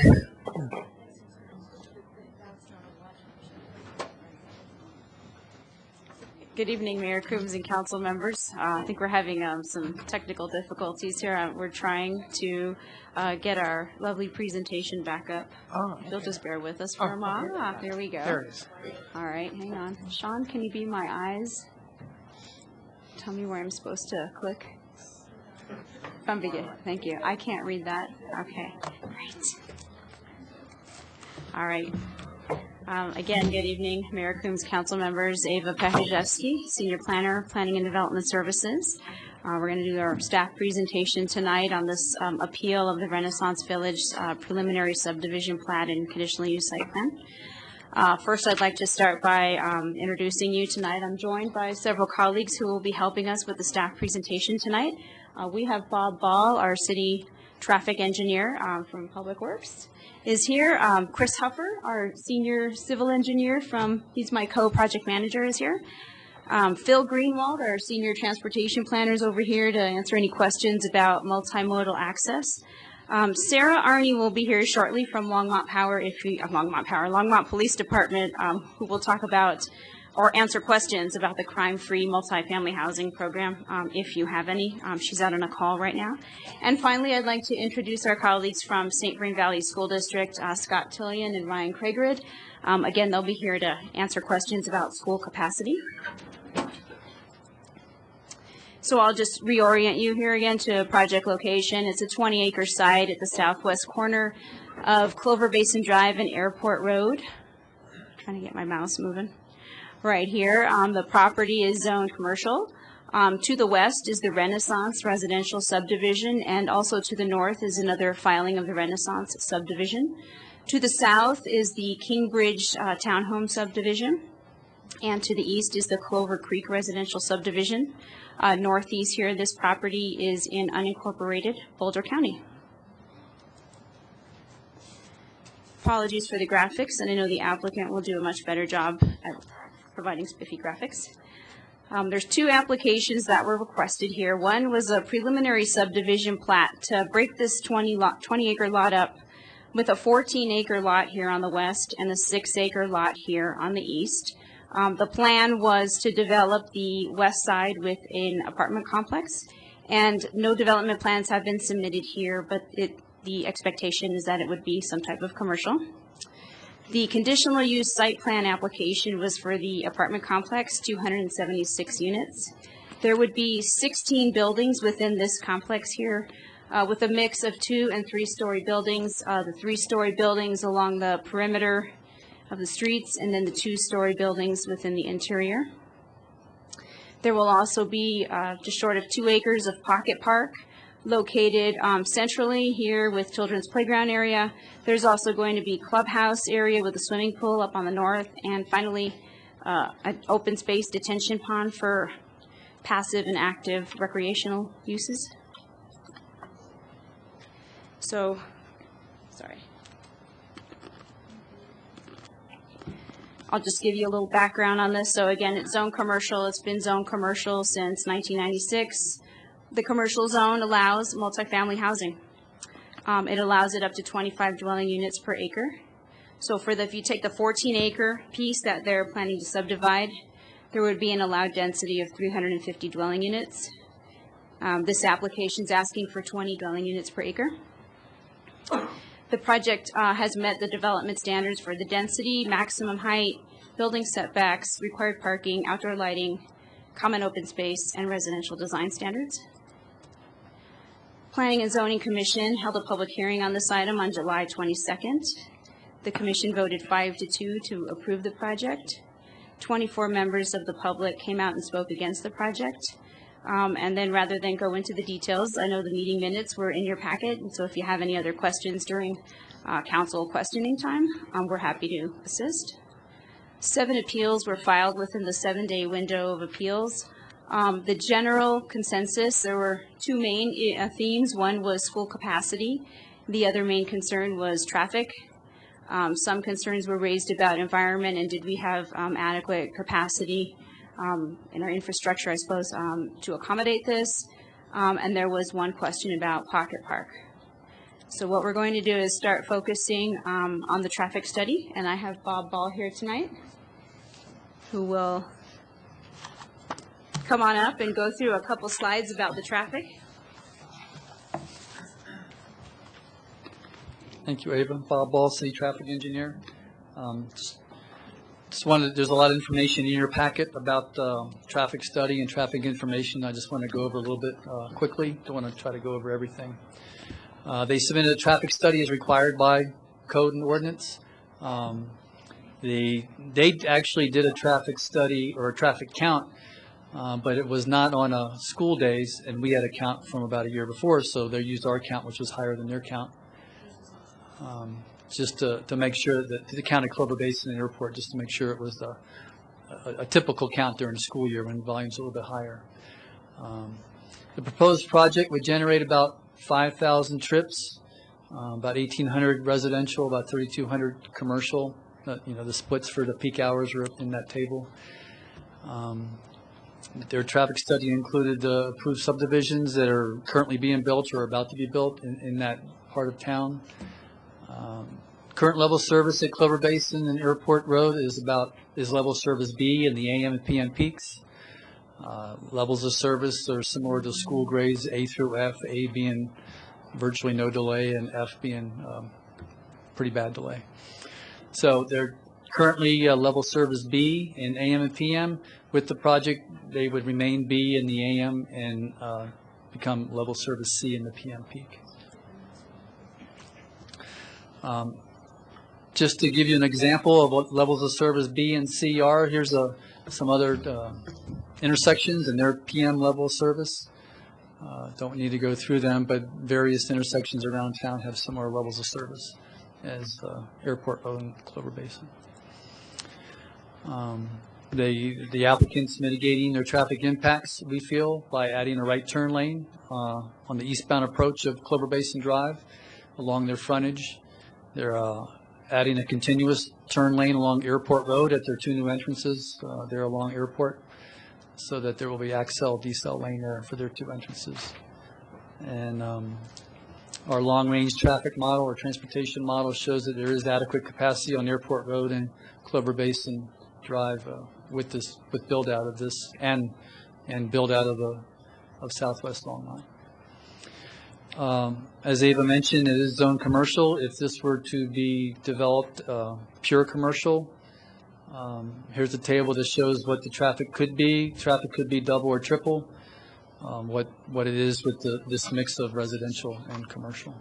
Good evening, Mayor Coombs and council members. I think we're having some technical difficulties here. We're trying to get our lovely presentation back up. Oh, If you'll just bear with us for a moment. There we go. There it is. All right, hang on. Sean, can you be my eyes? Tell me where I'm supposed to click. From begin. Thank you. I can't read that. Okay, great. All right. Again, good evening, Mayor Coombs, council members, Ava Pechajewski, Senior Planner, Planning and Development Services. We're going to do our staff presentation tonight on this appeal of the Renaissance Village preliminary subdivision plat and conditional use site plan. First, I'd like to start by introducing you tonight. I'm joined by several colleagues who will be helping us with the staff presentation tonight. We have Bob Ball, our city traffic engineer from Public Works, is here. Chris Huffer, our senior civil engineer he's my co-project manager, is here. Phil Greenwald, our senior transportation planner, is over here to answer any questions about multimodal access. Sarah Arney will be here shortly from Longmont Police Department, who will talk about or answer questions about the crime-free multifamily housing program, if you have any. She's out on a call right now. And finally, I'd like to introduce our colleagues from St. Vrain Valley School District, Scott Tillian and Ryan Craigrid. Again, they'll be here to answer questions about school capacity. So I'll just reorient you here again to project location. It's a 20-acre site at the southwest corner of Clover Basin Drive and Airport Road. Trying to get my mouse moving. Right here, the property is zoned commercial. To the west is the Renaissance residential subdivision, and also to the north is another filing of the Renaissance subdivision. To the south is the Kingbridge townhome subdivision, and to the east is the Clover Creek residential subdivision. Northeast here, this property is in unincorporated Boulder County. Apologies for the graphics, and I know the applicant will do a much better job at providing spiffy graphics. There's two applications that were requested here. One was a preliminary subdivision plat to break this 20-acre lot up with a 14-acre lot here on the west and a 6-acre lot here on the east. The plan was to develop the west side with an apartment complex, and no development plans have been submitted here, but the expectation is that it would be some type of commercial. The conditional use site plan application was for the apartment complex, 276 units. There would be 16 buildings within this complex here, with a mix of 2- and 3-story buildings. The 3-story buildings along the perimeter of the streets, and then the 2-story buildings within the interior. There will also be just short of 2 acres of pocket park located centrally here with children's playground area. There's also going to be clubhouse area with a swimming pool up on the north, and finally an open space detention pond for passive and active recreational uses. So, sorry. I'll just give you a little background on this. So again, it's zone commercial. It's been zone commercial since 1996. The commercial zone allows multifamily housing. It allows it up to 25 dwelling units per acre. So if you take the 14-acre piece that they're planning to subdivide, there would be an allowed density of 350 dwelling units. This application is asking for 20 dwelling units per acre. The project has met the development standards for the density, maximum height, building setbacks, required parking, outdoor lighting, common open space, and residential design standards. Planning and Zoning Commission held a public hearing on this item on July 22nd. The commission voted 5-2 to approve the project. 24 members of the public came out and spoke against the project. And then rather than go into the details, I know the meeting minutes were in your packet, and so if you have any other questions during council questioning time, we're happy to assist. 7 appeals were filed within the 7-day window of appeals. The general consensus, there were 2 main themes. One was school capacity. The other main concern was traffic. Some concerns were raised about environment and did we have adequate capacity in our infrastructure, I suppose, to accommodate this. And there was one question about Pocket Park. So what we're going to do is start focusing on the traffic study, and I have Bob Ball here tonight, who will come on up and go through a couple slides about the traffic. Thank you, Ava. Bob Ball, City Traffic Engineer. Just wanted, there's a lot of information in your packet about traffic study and traffic information. I just want to go over a little bit quickly. Don't want to try to go over everything. They submitted a traffic study as required by code and ordinance. They actually did a traffic study or a traffic count, but it was not on school days, and we had a count from about a year before, so they used our count, which was higher than their count. Just to make sure that the count of Clover Basin and Airport, just to make sure it was a typical count during the school year when volume's a little bit higher. The proposed project would generate about 5,000 trips, about 1,800 residential, about 3,200 commercial. The splits for the peak hours are in that table. Their traffic study included the approved subdivisions that are currently being built or about to be built in that part of town. Current level service at Clover Basin and Airport Road is level service B in the AM and PM peaks. Levels of service are similar to school grades A through F, A being virtually no delay and F being pretty bad delay. So they're currently level service B in AM and PM. With the project, they would remain B in the AM and become level service C in the PM peak. Just to give you an example of what levels of service B and C are, here's some other intersections and their PM level of service. Don't need to go through them, but various intersections around town have similar levels of service as Airport Road and Clover Basin. The applicant's mitigating their traffic impacts, we feel, by adding a right turn lane on the eastbound approach of Clover Basin Drive along their frontage. They're adding a continuous turn lane along Airport Road at their 2 new entrances there along Airport, so that there will be accel, decel lane there for their 2 entrances. And our long-range traffic model or transportation model shows that there is adequate capacity on Airport Road and Clover Basin Drive with build out of this and build out of Southwest Longmont. As Ava mentioned, it is zone commercial. If this were to be developed pure commercial, here's a table that shows what the traffic could be. Traffic could be double or triple what it is with this mix of residential and commercial.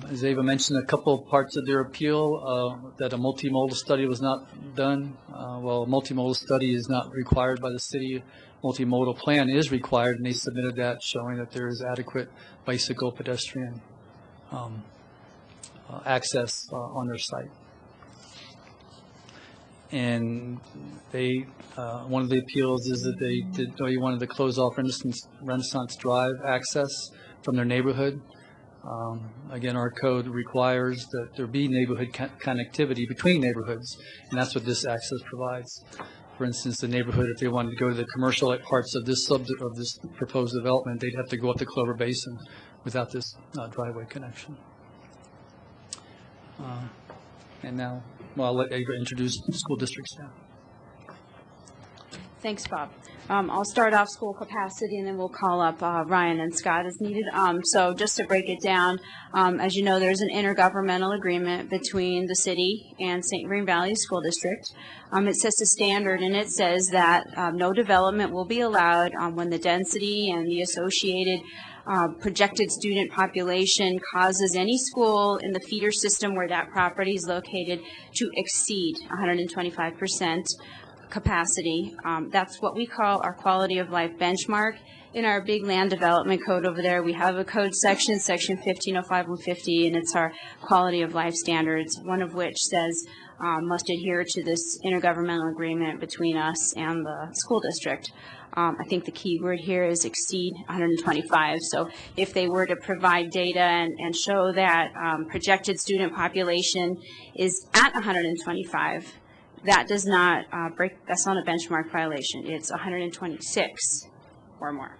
As Ava mentioned, a couple of parts of their appeal that a multimodal study was not done. Well, a multimodal study is not required by the city. Multimodal plan is required, and they submitted that showing that there is adequate bicycle pedestrian access on their site. And they, one of the appeals is that they wanted to close off Renaissance Drive access from their neighborhood. Again, our code requires that there be neighborhood connectivity between neighborhoods, and that's what this access provides. For instance, the neighborhood, if they wanted to go to the commercial parts of this proposed development, they'd have to go up to Clover Basin without this driveway connection. And now, well, I'll let Ava introduce the school district staff. Thanks, Bob. I'll start off school capacity, and then we'll call up Ryan and Scott as needed. So just to break it down, as you know, there's an intergovernmental agreement between the city and St. Green Valley School District. It sets a standard, and it says that no development will be allowed when the density and the associated projected student population causes any school in the feeder system where that property is located to exceed 125% capacity. That's what we call our quality of life benchmark. in our big land development code over there, we have a code section, section 1505-150, and it's our quality of life standards, one of which says must adhere to this intergovernmental agreement between us and the school district. I think the key word here is exceed 125. So if they were to provide data and show that projected student population is at 125, that does not that's not a benchmark violation. It's 126 or more,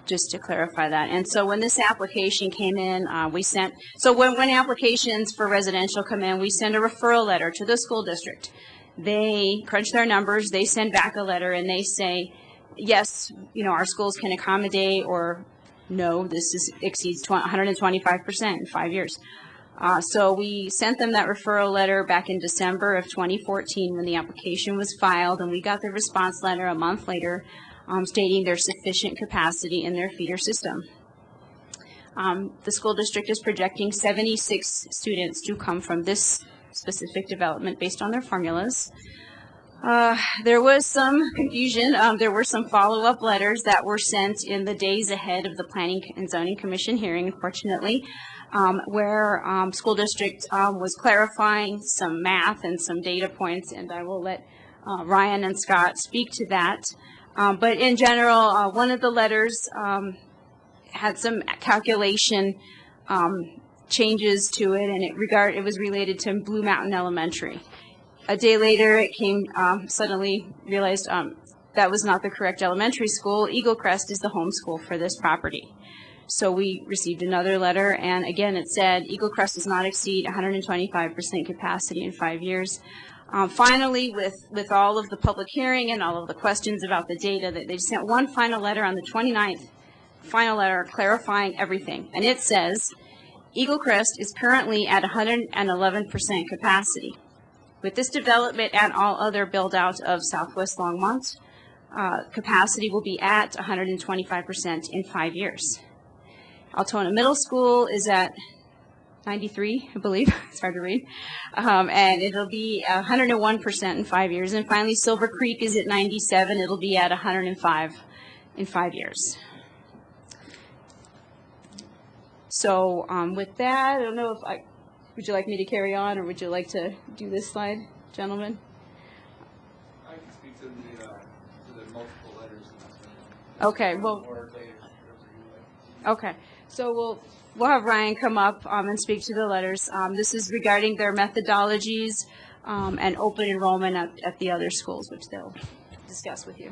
just to clarify that. And so when this application came in, when applications for residential come in, we send a referral letter to the school district. They crunch their numbers, they send back a letter, and they say, yes, our schools can accommodate, or no, exceeds 125% in 5 years. So we sent them that referral letter back in December of 2014 when the application was filed, and we got the response letter a month later stating there's sufficient capacity in their feeder system. The school district is projecting 76 students to come from this specific development based on their formulas. There was some confusion. There were some follow-up letters that were sent in the days ahead of the Planning and Zoning Commission hearing, unfortunately, where school district was clarifying some math and some data points, and I will let Ryan and Scott speak to that. But in general, one of the letters had some calculation changes to it, and it was related to Blue Mountain Elementary. A day later, it came, suddenly realized that was not the correct elementary school. Eagle Crest is the home school for this property. So we received another letter, and again, it said Eagle Crest does not exceed 125% capacity in 5 years. Finally, with all of the public hearing and all of the questions about the data, they sent one final letter on the 29th, final letter clarifying everything. And it says, Eagle Crest is currently at 111% capacity. With this development and all other build-out of Southwest Longmont, capacity will be at 125% in 5 years. Altona Middle School is at 93, I believe. It's hard to read. And it'll be 101% in 5 years. And finally, Silver Creek is at 97. It'll be at 105 in 5 years. So with that, I don't know if would you like me to carry on, or would you like to do this slide, gentlemen? I can speak to the multiple letters. Okay, well, okay. So we'll have Ryan come up and speak to the letters. This is regarding their methodologies and open enrollment at the other schools, which they'll discuss with you.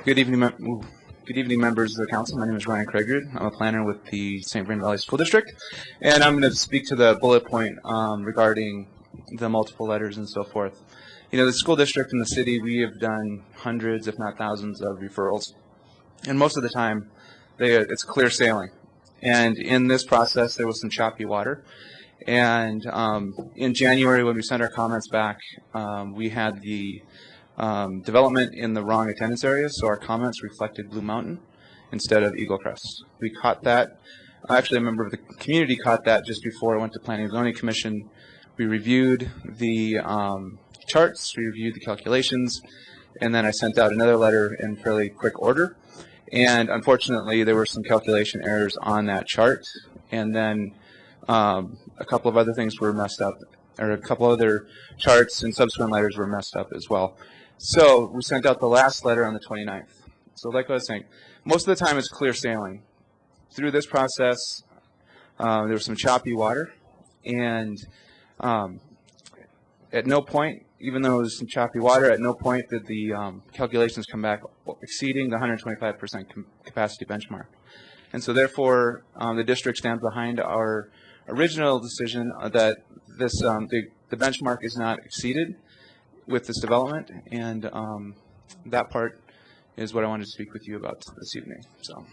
Good evening, members of the council. My name is Ryan Craigwood. I'm a planner with the St. Vrain Valley School District, and I'm going to speak to the bullet point regarding the multiple letters and so forth. The school district and the city, we have done hundreds, if not thousands, of referrals, and most of the time, it's clear sailing. And in this process, there was some choppy water. And in January, when we sent our comments back, we had the development in the wrong attendance area, so our comments reflected Blue Mountain instead of Eagle Crest. We caught that. Actually, a member of the community caught that just before I went to Planning and Zoning Commission. We reviewed the charts, we reviewed the calculations, and then I sent out another letter in fairly quick order. And unfortunately, there were some calculation errors on that chart, and then a couple of other things were messed up, or a couple other charts and subsequent letters were messed up as well. So we sent out the last letter on the 29th. So like I was saying, most of the time it's clear sailing. Through this process, there was some choppy water, and at no point, even though it was some choppy water, at no point did the calculations come back exceeding the 125% capacity benchmark. And so therefore, the district stands behind our original decision that this the benchmark is not exceeded with this development, and that part is what I wanted to speak with you about this evening. So, all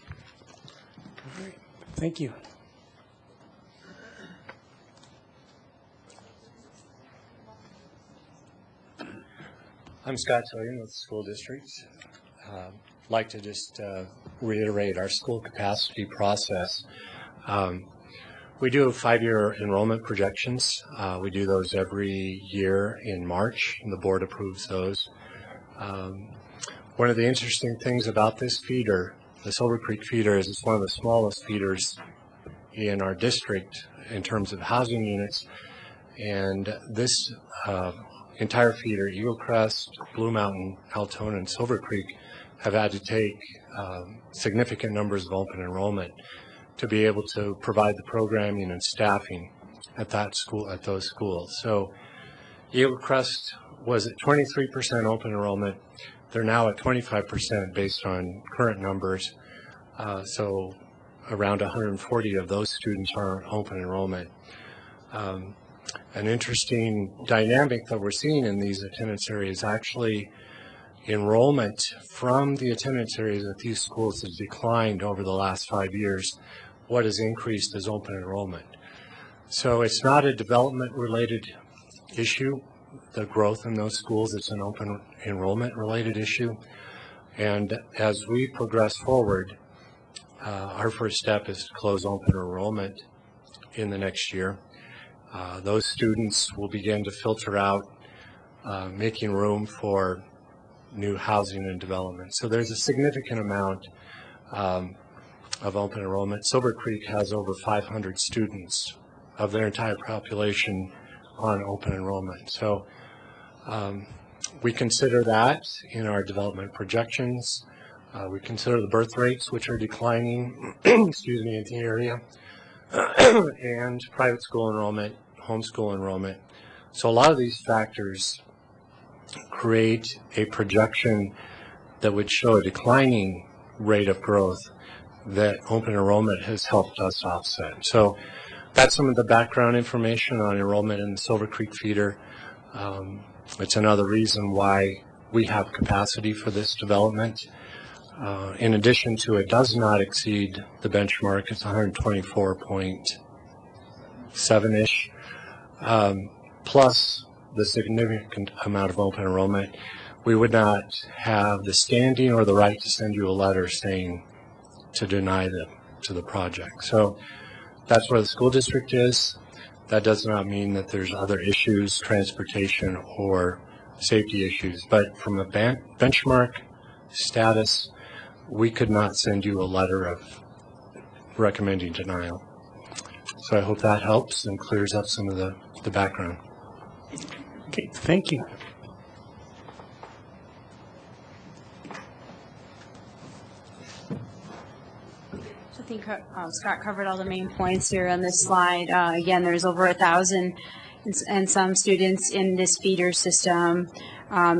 right. Thank you. I'm Scott Tillian with the school district. I'd like to just reiterate our school capacity process. We do 5-year enrollment projections. We do those every year in March, and the board approves those. One of the interesting things about this feeder, the Silver Creek feeder, is it's one of the smallest feeders in our district in terms of housing units. And this entire feeder, Eagle Crest, Blue Mountain, Altona, and Silver Creek, have had to take significant numbers of open enrollment to be able to provide the programming and staffing at those schools. So Eagle Crest was at 23% open enrollment. They're now at 25% based on current numbers. So around 140 of those students are open enrollment. An interesting dynamic that we're seeing in these attendance areas, actually enrollment from the attendance areas at these schools has declined over the last 5 years. What has increased is open enrollment. So it's not a development related issue, the growth in those schools. It's an open enrollment related issue. And as we progress forward, our first step is to close open enrollment in the next year. Those students will begin to filter out, making room for new housing and development. So there's a significant amount of open enrollment. Silver Creek has over 500 students of their entire population on open enrollment. So we consider that in our development projections. We consider the birth rates, which are declining, excuse me, in the area, and private school enrollment, homeschool enrollment. So a lot of these factors create a projection that would show a declining rate of growth that open enrollment has helped us offset. So that's some of the background information on enrollment in the Silver Creek feeder. It's another reason why we have capacity for this development. In addition to it does not exceed the benchmark, it's 124.7-ish, plus the significant amount of open enrollment. We would not have the standing or the right to send you a letter saying to deny them to the project. So that's where the school district is. That does not mean that there's other issues, transportation or safety issues, but from a benchmark status, we could not send you a letter of recommending denial. So I hope that helps and clears up some of the background. Okay, thank you. I think Scott covered all the main points here on this slide. Again, there's over 1,000 and some students in this feeder system.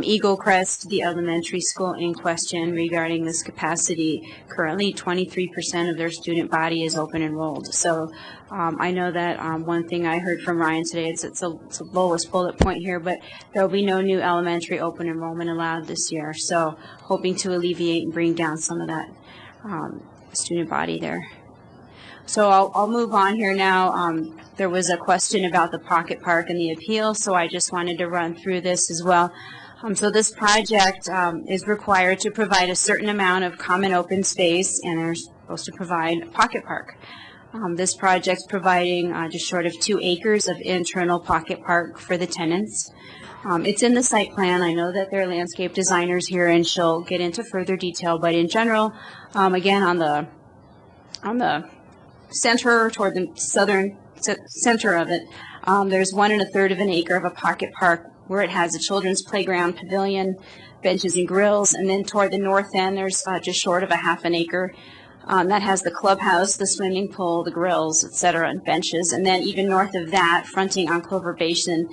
Eagle Crest, the elementary school in question regarding this capacity, currently 23% of their student body is open enrolled. So I know that one thing I heard from Ryan today, it's the lowest bullet point here, but there will be no new elementary open enrollment allowed this year. So hoping to alleviate and bring down some of that student body there. So I'll move on here now. There was a question about the pocket park and the appeal, so I just wanted to run through this as well. So this project is required to provide a certain amount of common open space, and they're supposed to provide a pocket park. This project's providing just short of 2 acres of internal pocket park for the tenants. It's in the site plan. I know that there are landscape designers here, and she'll get into further detail, but in general, again, on the center toward the southern center of it, there's 1 1/3 of an acre of a pocket park where it has a children's playground, pavilion, benches and grills, and then toward the north end there's just short of a 1/2 acre that has the clubhouse, the swimming pool, the grills, etc., and benches. And then even north of that, fronting on Clover Basin,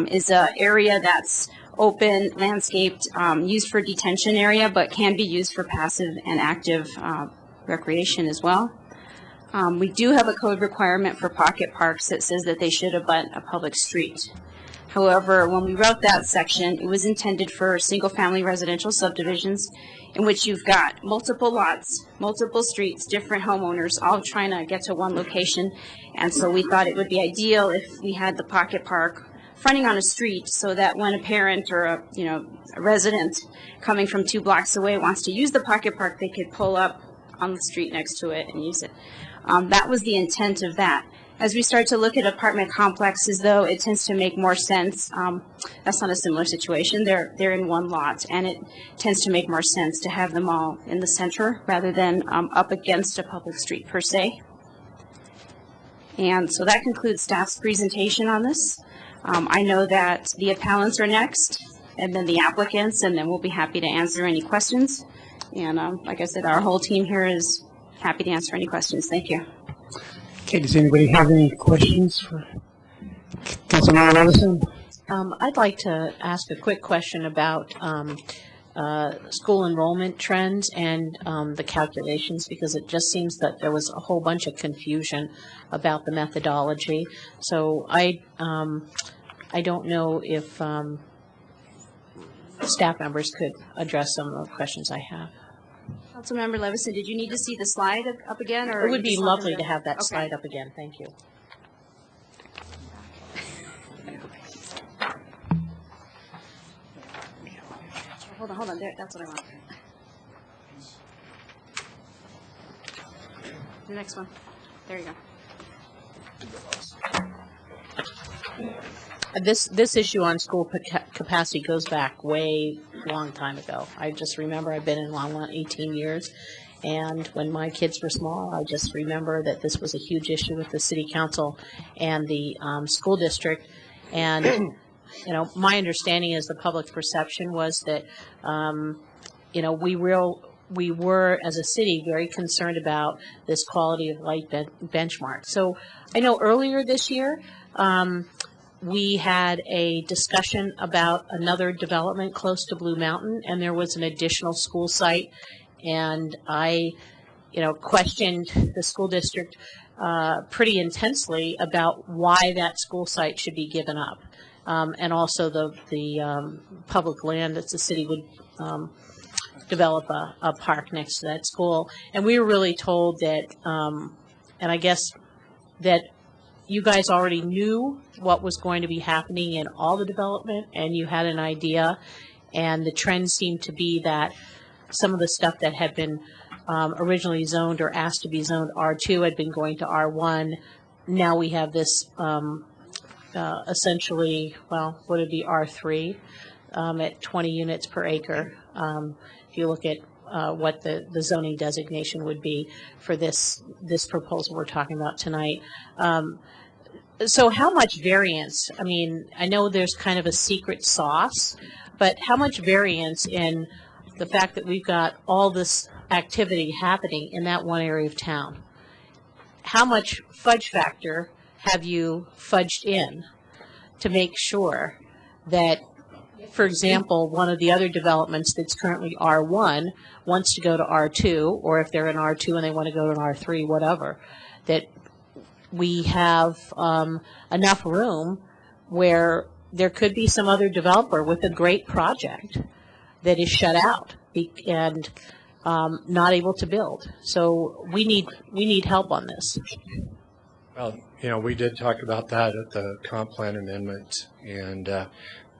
is an area that's open, landscaped, used for detention area, but can be used for passive and active recreation as well. We do have a code requirement for pocket parks that says that they should abut a public street. However, when we wrote that section, it was intended for single-family residential subdivisions in which you've got multiple lots, multiple streets, different homeowners, all trying to get to one location. And so we thought it would be ideal if we had the pocket park fronting on a street so that when a parent or a resident coming from 2 blocks away wants to use the pocket park, they could pull up on the street next to it and use it. That was the intent of that. As we start to look at apartment complexes, though, it tends to make more sense. That's not a similar situation. They're in one lot, and it tends to make more sense to have them all in the center rather than up against a public street per se. And so that concludes staff's presentation on this. I know that the appellants are next, and then the applicants, and then we'll be happy to answer any questions. And like I said, our whole team here is happy to answer any questions. Thank you. Okay, does anybody have any questions for Councilmember Levison? I'd like to ask a quick question about school enrollment trends and the calculations, because it just seems that there was a whole bunch of confusion about the methodology. So I don't know if staff members could address some of the questions I have. Councilmember Levison, did you need to see the slide up again? Or It would be you just want lovely them to have that Okay. slide up again. Thank you. Hold on. There, that's what I want. The next one. There you go. This issue on school capacity goes back way long time ago. I just remember I've been in Longmont 18 years, and when my kids were small, I just remember that this was a huge issue with the city council and the school district. And you know, my understanding is the public perception was that you know, we were as a city very concerned about this quality of life benchmark. So I know earlier this year, we had a discussion about another development close to Blue Mountain, and there was an additional school site. And I, you know, questioned the school district pretty intensely about why that school site should be given up, and also the public land that the city would develop a park next to that school. And we were really told that, and I guess that you guys already knew what was going to be happening in all the development, and you had an idea, and the trend seemed to be that some of the stuff that had been originally zoned or asked to be zoned R2 had been going to R1. Now we have this essentially, well, would it be R3 at 20 units per acre? If you look at what the zoning designation would be for this proposal we're talking about tonight. So how much variance? I mean, I know there's kind of a secret sauce, but how much variance in the fact that we've got all this activity happening in that one area of town? How much fudge factor have you fudged in to make sure that, for example, one of the other developments that's currently R1 wants to go to R2, or if they're in R2 and they want to go to an R3, whatever, that we have enough room where there could be some other developer with a great project that is shut out and not able to build. So we need help on this. Well, you know, we did talk about that at the comp plan amendment, and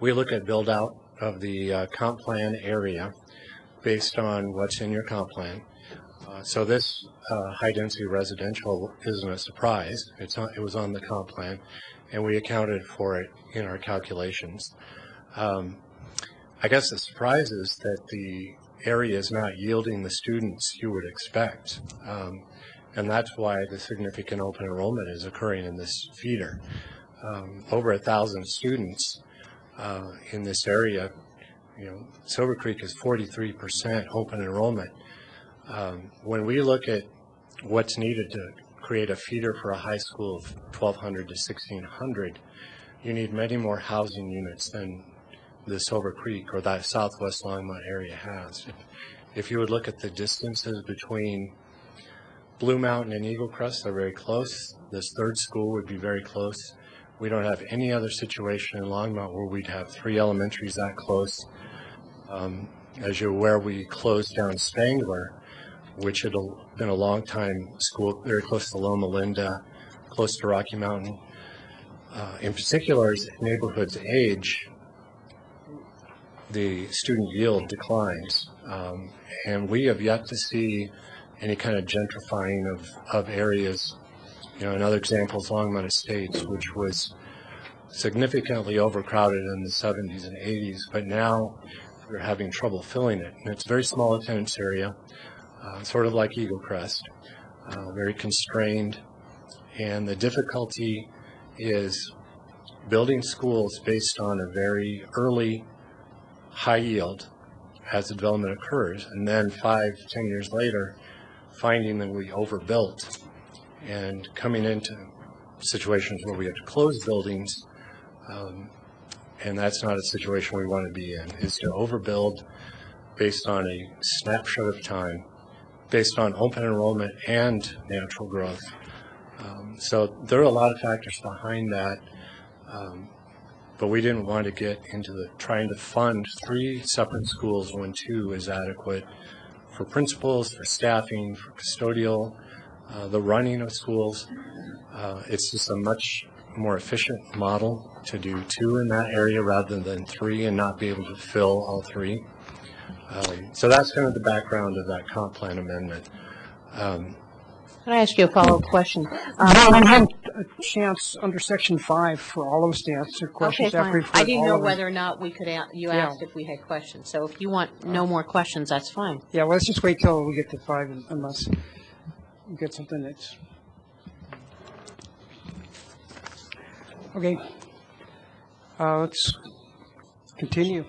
we look at build out of the comp plan area based on what's in your comp plan. So this high-density residential isn't a surprise. It was on the comp plan, and we accounted for it in our calculations. I guess the surprise is that the area is not yielding the students you would expect, and that's why the significant open enrollment is occurring in this feeder. Over 1,000 students in this area. You know, Silver Creek is 43% open enrollment. When we look at what's needed to create a feeder for a high school of 1,200 to 1,600, you need many more housing units than the Silver Creek or that southwest Longmont area has. If you would look at the distances between Blue Mountain and Eagle Crest, they're very close. This third school would be very close. We don't have any other situation in Longmont where we'd have 3 elementaries that close. As you're aware, we closed down Spangler, which had been a long time school, very close to Loma Linda, close to Rocky Mountain. In particular, as neighborhoods age, the student yield declines. And we have yet to see any kind of gentrifying of areas Another example is Longmont Estates, which was significantly overcrowded in the 70s and 80s, but now we're having trouble filling it. And it's a very small attendance area, sort of like Eagle Crest, very constrained. And the difficulty is building schools based on a very early high yield as the development occurs, and then 5-10 years later, finding that we overbuilt and coming into situations where we have to close buildings, and that's not a situation we want to be in, is to overbuild based on a snapshot of time, based on open enrollment and natural growth. So there are a lot of factors behind that, but we didn't want to get into trying to fund 3 separate schools when 2 is adequate for principals, for staffing, for custodial, the running of schools. It's just a much more efficient model to do 2 in that area rather than 3 and not be able to fill all 3. So that's kind of the background of that comp plan amendment. Can I ask you a follow-up question? I have a chance under Section 5 for all of us to answer questions. Okay, fine. after we've I heard didn't all know of them. whether or not we could, you asked if we had questions. So if you want no more questions, that's fine. Yeah, well, let's just wait till we get to 5 unless we get something that's... Okay. Let's continue.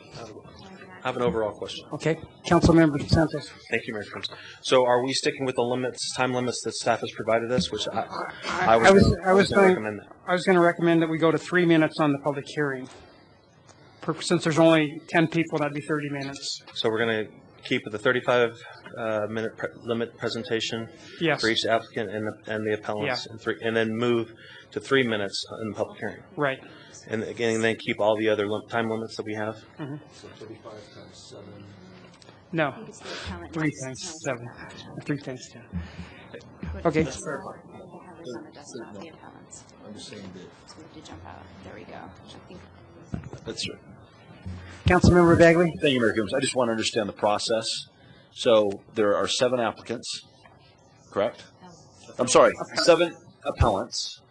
I have an overall question. Okay. Councilmember Santos. Thank you, Mayor Cruz. So are we sticking with the time limits that staff has provided us, which I was going to recommend that. I was going to recommend that we go to 3 minutes on the public hearing. Since there's only 10 people, that'd be 30 minutes. So we're going to keep with the 35-minute limit presentation Yes. for each applicant and the appellants, and then move to 3 minutes in the public hearing. Right. And again, then keep all the other time limits that we have. Mm-hmm. So 35 times 7. No. 3 times 7. 3 times 10. Okay. I'm just saying that. There we go. That's right. Councilmember Bagley. Thank you, Mayor Coombs. I just want to understand the process. So there are 7 applicants, correct? I'm sorry, 7 appellants,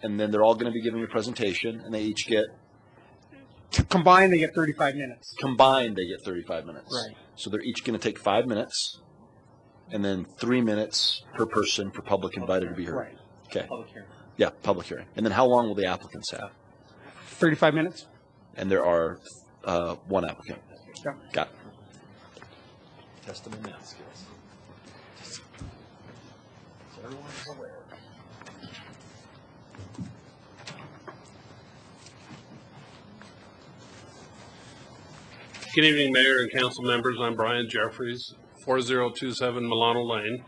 and then they're all going to be giving a presentation, and they each get... Combined, they get 35 minutes. Combined, they get 35 minutes. Right. So they're each going to take 5 minutes, and then 3 minutes per person for public invited to be heard. Right. Okay. Public hearing. Yeah, public hearing. And then how long will the applicants have? 35 minutes. And there are 1 applicant. Yeah. Got it. Test them in math skills. So everyone's aware. Good evening, Mayor and Council members. I'm Brian Jeffries, 4027 Milano Lane.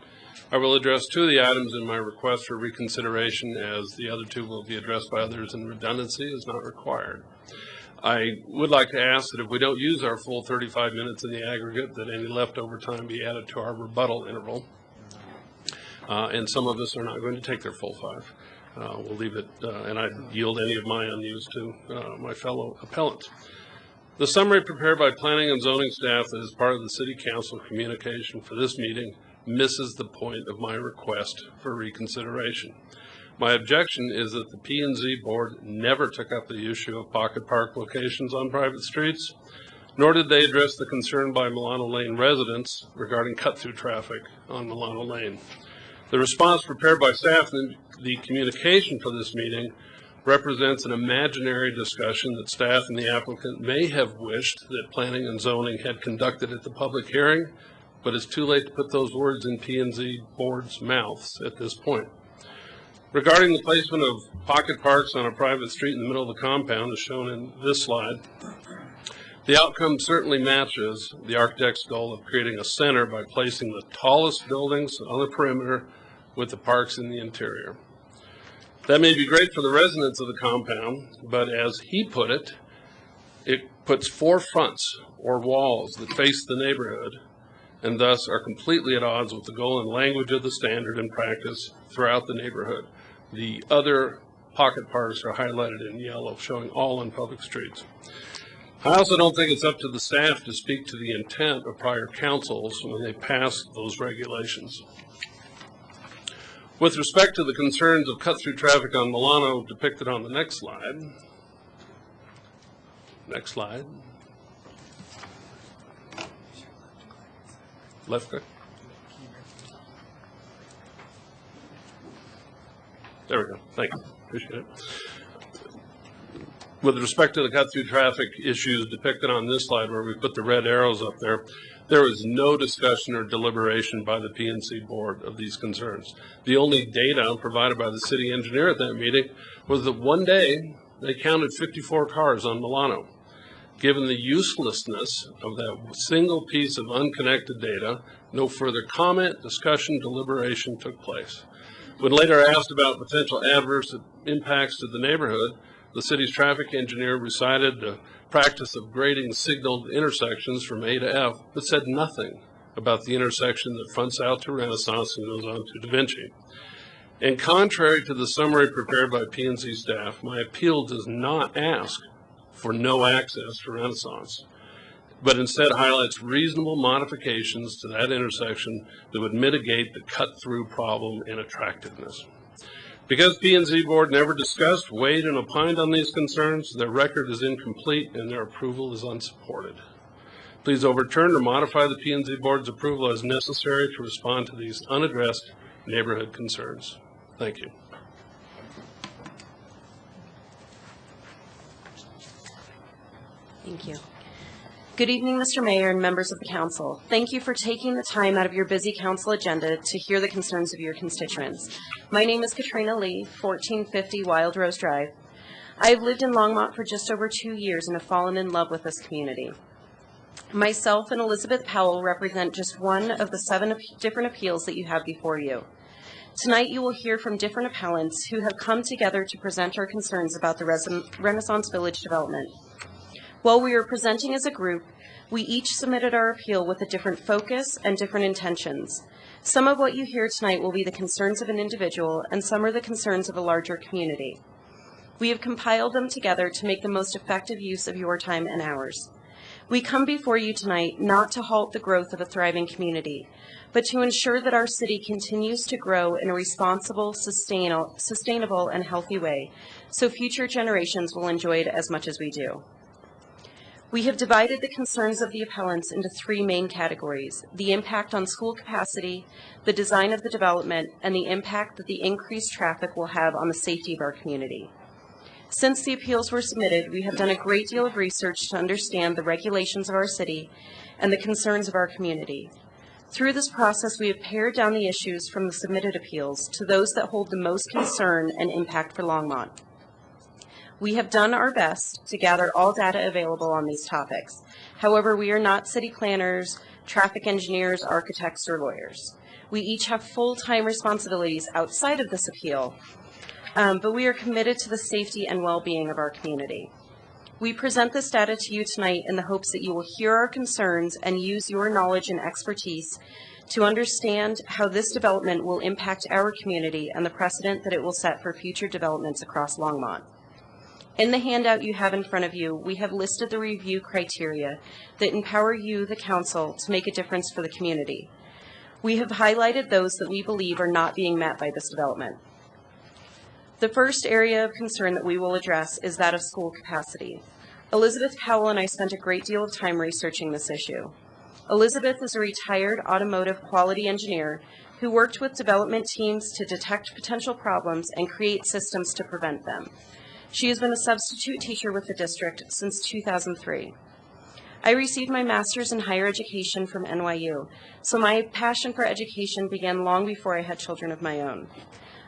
I will address 2 of the items in my request for reconsideration, as the other 2 will be addressed by others and redundancy is not required. I would like to ask that if we don't use our full 35 minutes in the aggregate, that any leftover time be added to our rebuttal interval. And some of us are not going to take their full 5. We'll leave it, and I yield any of my unused to my fellow appellants. The summary prepared by Planning and Zoning staff that is part of the City Council communication for this meeting misses the point of my request for reconsideration. My objection is that the P&Z board never took up the issue of pocket park locations on private streets, nor did they address the concern by Milano Lane residents regarding cut-through traffic on Milano Lane. The response prepared by staff in the communication for this meeting represents an imaginary discussion that staff and the applicant may have wished that Planning and Zoning had conducted at the public hearing, but it's too late to put those words in P&Z board's mouths at this point. Regarding the placement of pocket parks on a private street in the middle of the compound, as shown in this slide, the outcome certainly matches the architect's goal of creating a center by placing the tallest buildings on the perimeter with the parks in the interior. That may be great for the residents of the compound, but as he put it, it puts 4 fronts or walls that face the neighborhood and thus are completely at odds with the goal and language of the standard and practice throughout the neighborhood. The other pocket parks are highlighted in yellow, showing all on public streets. I also don't think it's up to the staff to speak to the intent of prior councils when they passed those regulations. With respect to the concerns of cut-through traffic on Milano depicted on the next slide. Next slide. Left click. There we go. Thank you. Appreciate it. With respect to the cut-through traffic issues depicted on this slide where we put the red arrows up there, there was no discussion or deliberation by the P&C board of these concerns. The only data provided by the city engineer at that meeting was that one day they counted 54 cars on Milano. Given the uselessness of that single piece of unconnected data, no further comment, discussion, deliberation took place. When later asked about potential adverse impacts to the neighborhood, the city's traffic engineer recited the practice of grading signaled intersections from A to F, but said nothing about the intersection that fronts out to Renaissance and goes on to Da Vinci. And contrary to the summary prepared by P&C staff, my appeal does not ask for no access to Renaissance, but instead highlights reasonable modifications to that intersection that would mitigate the cut-through problem and attractiveness. Because P&Z board never discussed, weighed, and opined on these concerns, their record is incomplete and their approval is unsupported. Please overturn or modify the P&Z board's approval as necessary to respond to these unaddressed neighborhood concerns. Thank you. Thank you. Good evening, Mr. Mayor and members of the council. Thank you for taking the time out of your busy council agenda to hear the concerns of your constituents. My name is Katrina Lee, 1450 Wild Rose Drive. I've lived in Longmont for just over 2 years and have fallen in love with this community. Myself and Elizabeth Powell represent just one of the 7 different appeals that you have before you. Tonight you will hear from different appellants who have come together to present our concerns about the Renaissance Village development. While we are presenting as a group, we each submitted our appeal with a different focus and different intentions. Some of what you hear tonight will be the concerns of an individual, and some are the concerns of a larger community. We have compiled them together to make the most effective use of your time and ours. We come before you tonight not to halt the growth of a thriving community, but to ensure that our city continues to grow in a responsible, sustainable, and healthy way, so future generations will enjoy it as much as we do. We have divided the concerns of the appellants into 3 main categories: the impact on school capacity, the design of the development, and the impact that the increased traffic will have on the safety of our community. Since the appeals were submitted, we have done a great deal of research to understand the regulations of our city and the concerns of our community. Through this process, we have pared down the issues from the submitted appeals to those that hold the most concern and impact for Longmont. We have done our best to gather all data available on these topics. However, we are not city planners, traffic engineers, architects, or lawyers. We each have full-time responsibilities outside of this appeal, but we are committed to the safety and well-being of our community. We present this data to you tonight in the hopes that you will hear our concerns and use your knowledge and expertise to understand how this development will impact our community and the precedent that it will set for future developments across Longmont. In the handout you have in front of you, we have listed the review criteria that empower you, the council, to make a difference for the community. We have highlighted those that we believe are not being met by this development. The first area of concern that we will address is that of school capacity. Elizabeth Powell and I spent a great deal of time researching this issue. Elizabeth is a retired automotive quality engineer who worked with development teams to detect potential problems and create systems to prevent them. She has been a substitute teacher with the district since 2003. I received my master's in higher education from NYU, so my passion for education began long before I had children of my own.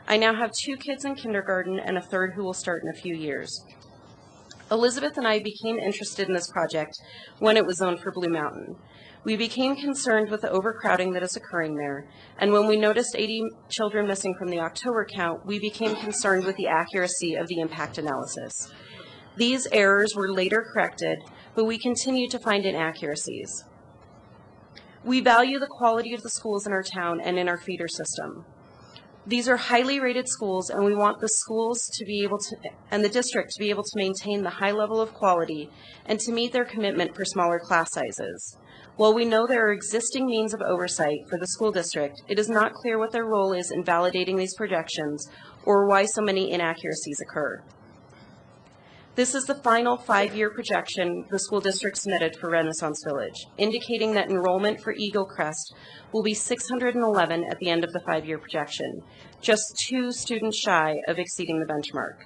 I now have 2 kids in kindergarten and a third who will start in a few years. Elizabeth and I became interested in this project when it was zoned for Blue Mountain. We became concerned with the overcrowding that is occurring there, and when we noticed 80 children missing from the October count, we became concerned with the accuracy of the impact analysis. These errors were later corrected, but we continue to find inaccuracies. We value the quality of the schools in our town and in our feeder system. These are highly rated schools, and we want the schools to be able to, and the district to be able to maintain the high level of quality and to meet their commitment for smaller class sizes. While we know there are existing means of oversight for the school district, it is not clear what their role is in validating these projections or why so many inaccuracies occur. This is the final 5-year projection the school district submitted for Renaissance Village, indicating that enrollment for Eagle Crest will be 611 at the end of the 5-year projection, just 2 students shy of exceeding the benchmark.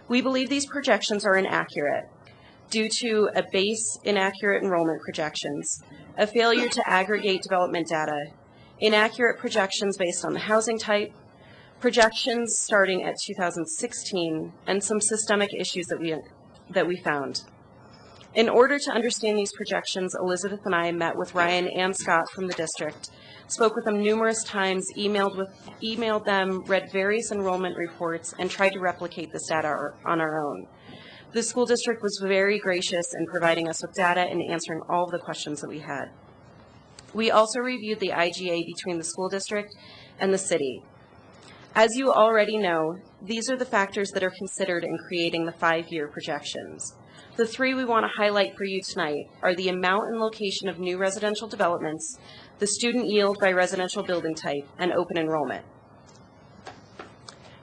We believe these projections are inaccurate due to a base inaccurate enrollment projections, a failure to aggregate development data, inaccurate projections based on the housing type, projections starting at 2016, and some systemic issues that we found. In order to understand these projections, Elizabeth and I met with Ryan and Scott from the district, spoke with them numerous times, emailed them, read various enrollment reports, and tried to replicate this data on our own. The school district was very gracious in providing us with data and answering all of the questions that we had. We also reviewed the IGA between the school district and the city. As you already know, these are the factors that are considered in creating the 5-year projections. The 3 we want to highlight for you tonight are the amount and location of new residential developments, the student yield by residential building type, and open enrollment.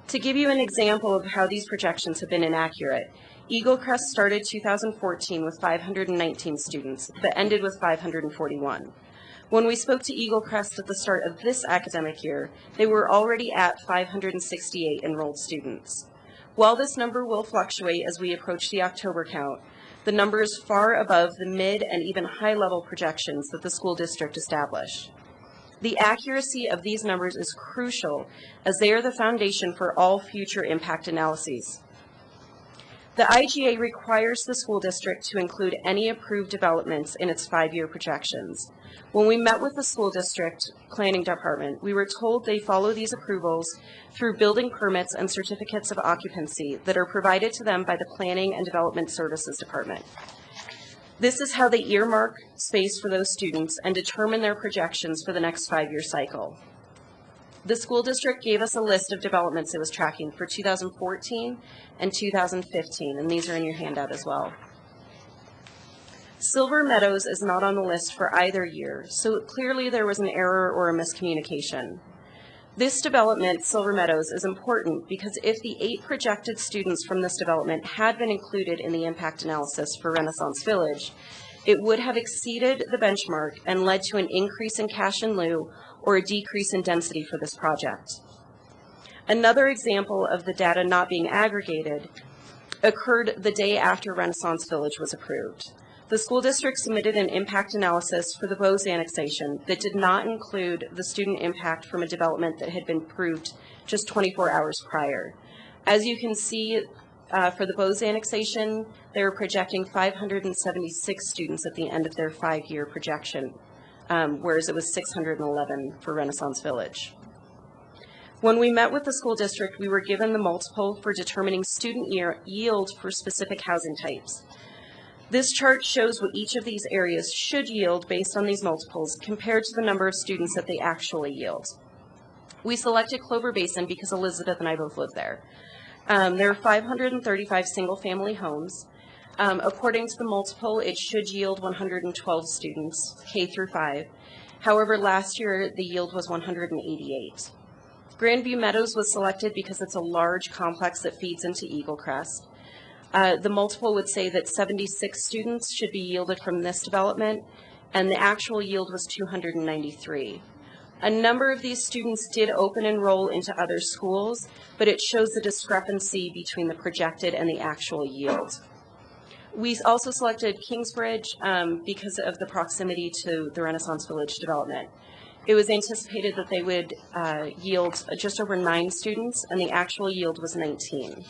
To give you an example of how these projections have been inaccurate, Eagle Crest started 2014 with 519 students, but ended with 541. When we spoke to Eagle Crest at the start of this academic year, they were already at 568 enrolled students. While this number will fluctuate as we approach the October count, the number is far above the mid and even high-level projections that the school district established. The accuracy of these numbers is crucial as they are the foundation for all future impact analyses. The IGA requires the school district to include any approved developments in its 5-year projections. When we met with the school district planning department, we were told they follow these approvals through building permits and certificates of occupancy that are provided to them by the Planning and Development Services Department. This is how they earmark space for those students and determine their projections for the next 5-year cycle. The school district gave us a list of developments it was tracking for 2014 and 2015, and these are in your handout as well. Silver Meadows is not on the list for either year, so clearly there was an error or a miscommunication. This development, Silver Meadows, is important because if the 8 projected students from this development had been included in the impact analysis for Renaissance Village, it would have exceeded the benchmark and led to an increase in cash in lieu or a decrease in density for this project. Another example of the data not being aggregated occurred the day after Renaissance Village was approved. The school district submitted an impact analysis for the Bose annexation that did not include the student impact from a development that had been approved just 24 hours prior. As you can see, for the Bose annexation, they were projecting 576 students at the end of their 5-year projection, whereas it was 611 for Renaissance Village. When we met with the school district, we were given the multiple for determining student yield for specific housing types. This chart shows what each of these areas should yield based on these multiples compared to the number of students that they actually yield. We selected Clover Basin because Elizabeth and I both live there. There are 535 single-family homes. According to the multiple, it should yield 112 students, K through 5. However, last year, the yield was 188. Grandview Meadows was selected because it's a large complex that feeds into Eagle Crest. The multiple would say that 76 students should be yielded from this development, and the actual yield was 293. A number of these students did open enroll into other schools, but it shows the discrepancy between the projected and the actual yield. We also selected Kingsbridge because of the proximity to the Renaissance Village development. It was anticipated that they would yield just over 9 students, and the actual yield was 19.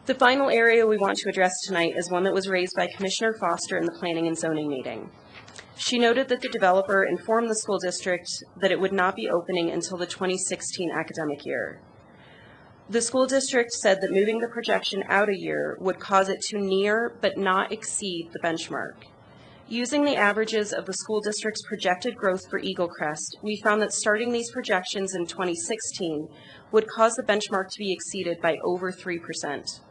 The final area we want to address tonight is one that was raised by Commissioner Foster in the Planning and Zoning meeting. She noted that the developer informed the school district that it would not be opening until the 2016 academic year. The school district said that moving the projection out a year would cause it to near but not exceed the benchmark. Using the averages of the school district's projected growth for Eagle Crest, we found that starting these projections in 2016 would cause the benchmark to be exceeded by over 3%.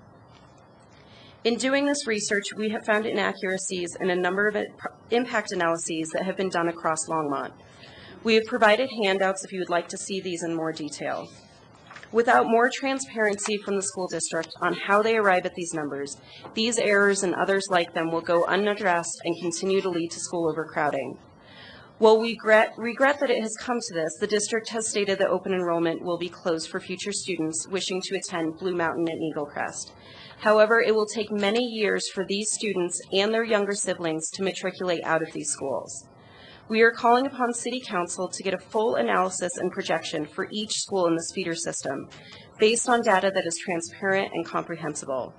In doing this research, we have found inaccuracies in a number of impact analyses that have been done across Longmont. We have provided handouts if you would like to see these in more detail. Without more transparency from the school district on how they arrive at these numbers, these errors and others like them will go unaddressed and continue to lead to school overcrowding. While we regret that it has come to this, the district has stated that open enrollment will be closed for future students wishing to attend Blue Mountain and Eagle Crest. However, it will take many years for these students and their younger siblings to matriculate out of these schools. We are calling upon City Council to get a full analysis and projection for each school in this feeder system based on data that is transparent and comprehensible.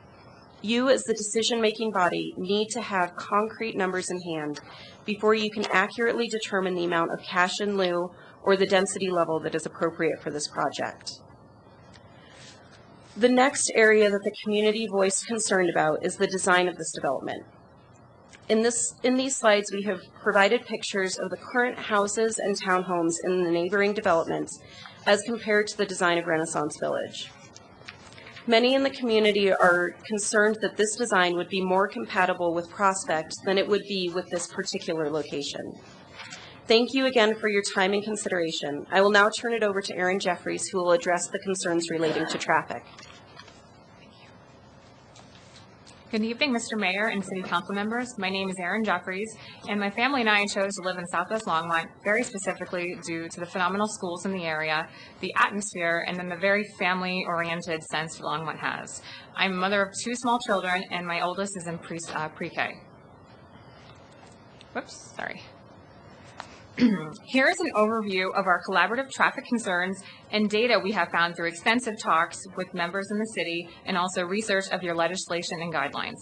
You, as the decision-making body, need to have concrete numbers in hand before you can accurately determine the amount of cash in lieu or the density level that is appropriate for this project. The next area that the community voiced concern about is the design of this development. In these slides, we have provided pictures of the current houses and townhomes in the neighboring developments as compared to the design of Renaissance Village. Many in the community are concerned that this design would be more compatible with Prospect than it would be with this particular location. Thank you again for your time and consideration. I will now turn it over to Aaron Jeffries, who will address the concerns relating to traffic. Good evening, Mr. Mayor and City Council members. My name is Erin Jeffries, and my family and I chose to live in Southwest Longmont very specifically due to the phenomenal schools in the area, the atmosphere, and then the very family-oriented sense Longmont has. I'm a mother of 2 small children, and my oldest is in pre-K. Whoops, sorry. Here is an overview of our collaborative traffic concerns and data we have found through extensive talks with members in the city and also research of your legislation and guidelines.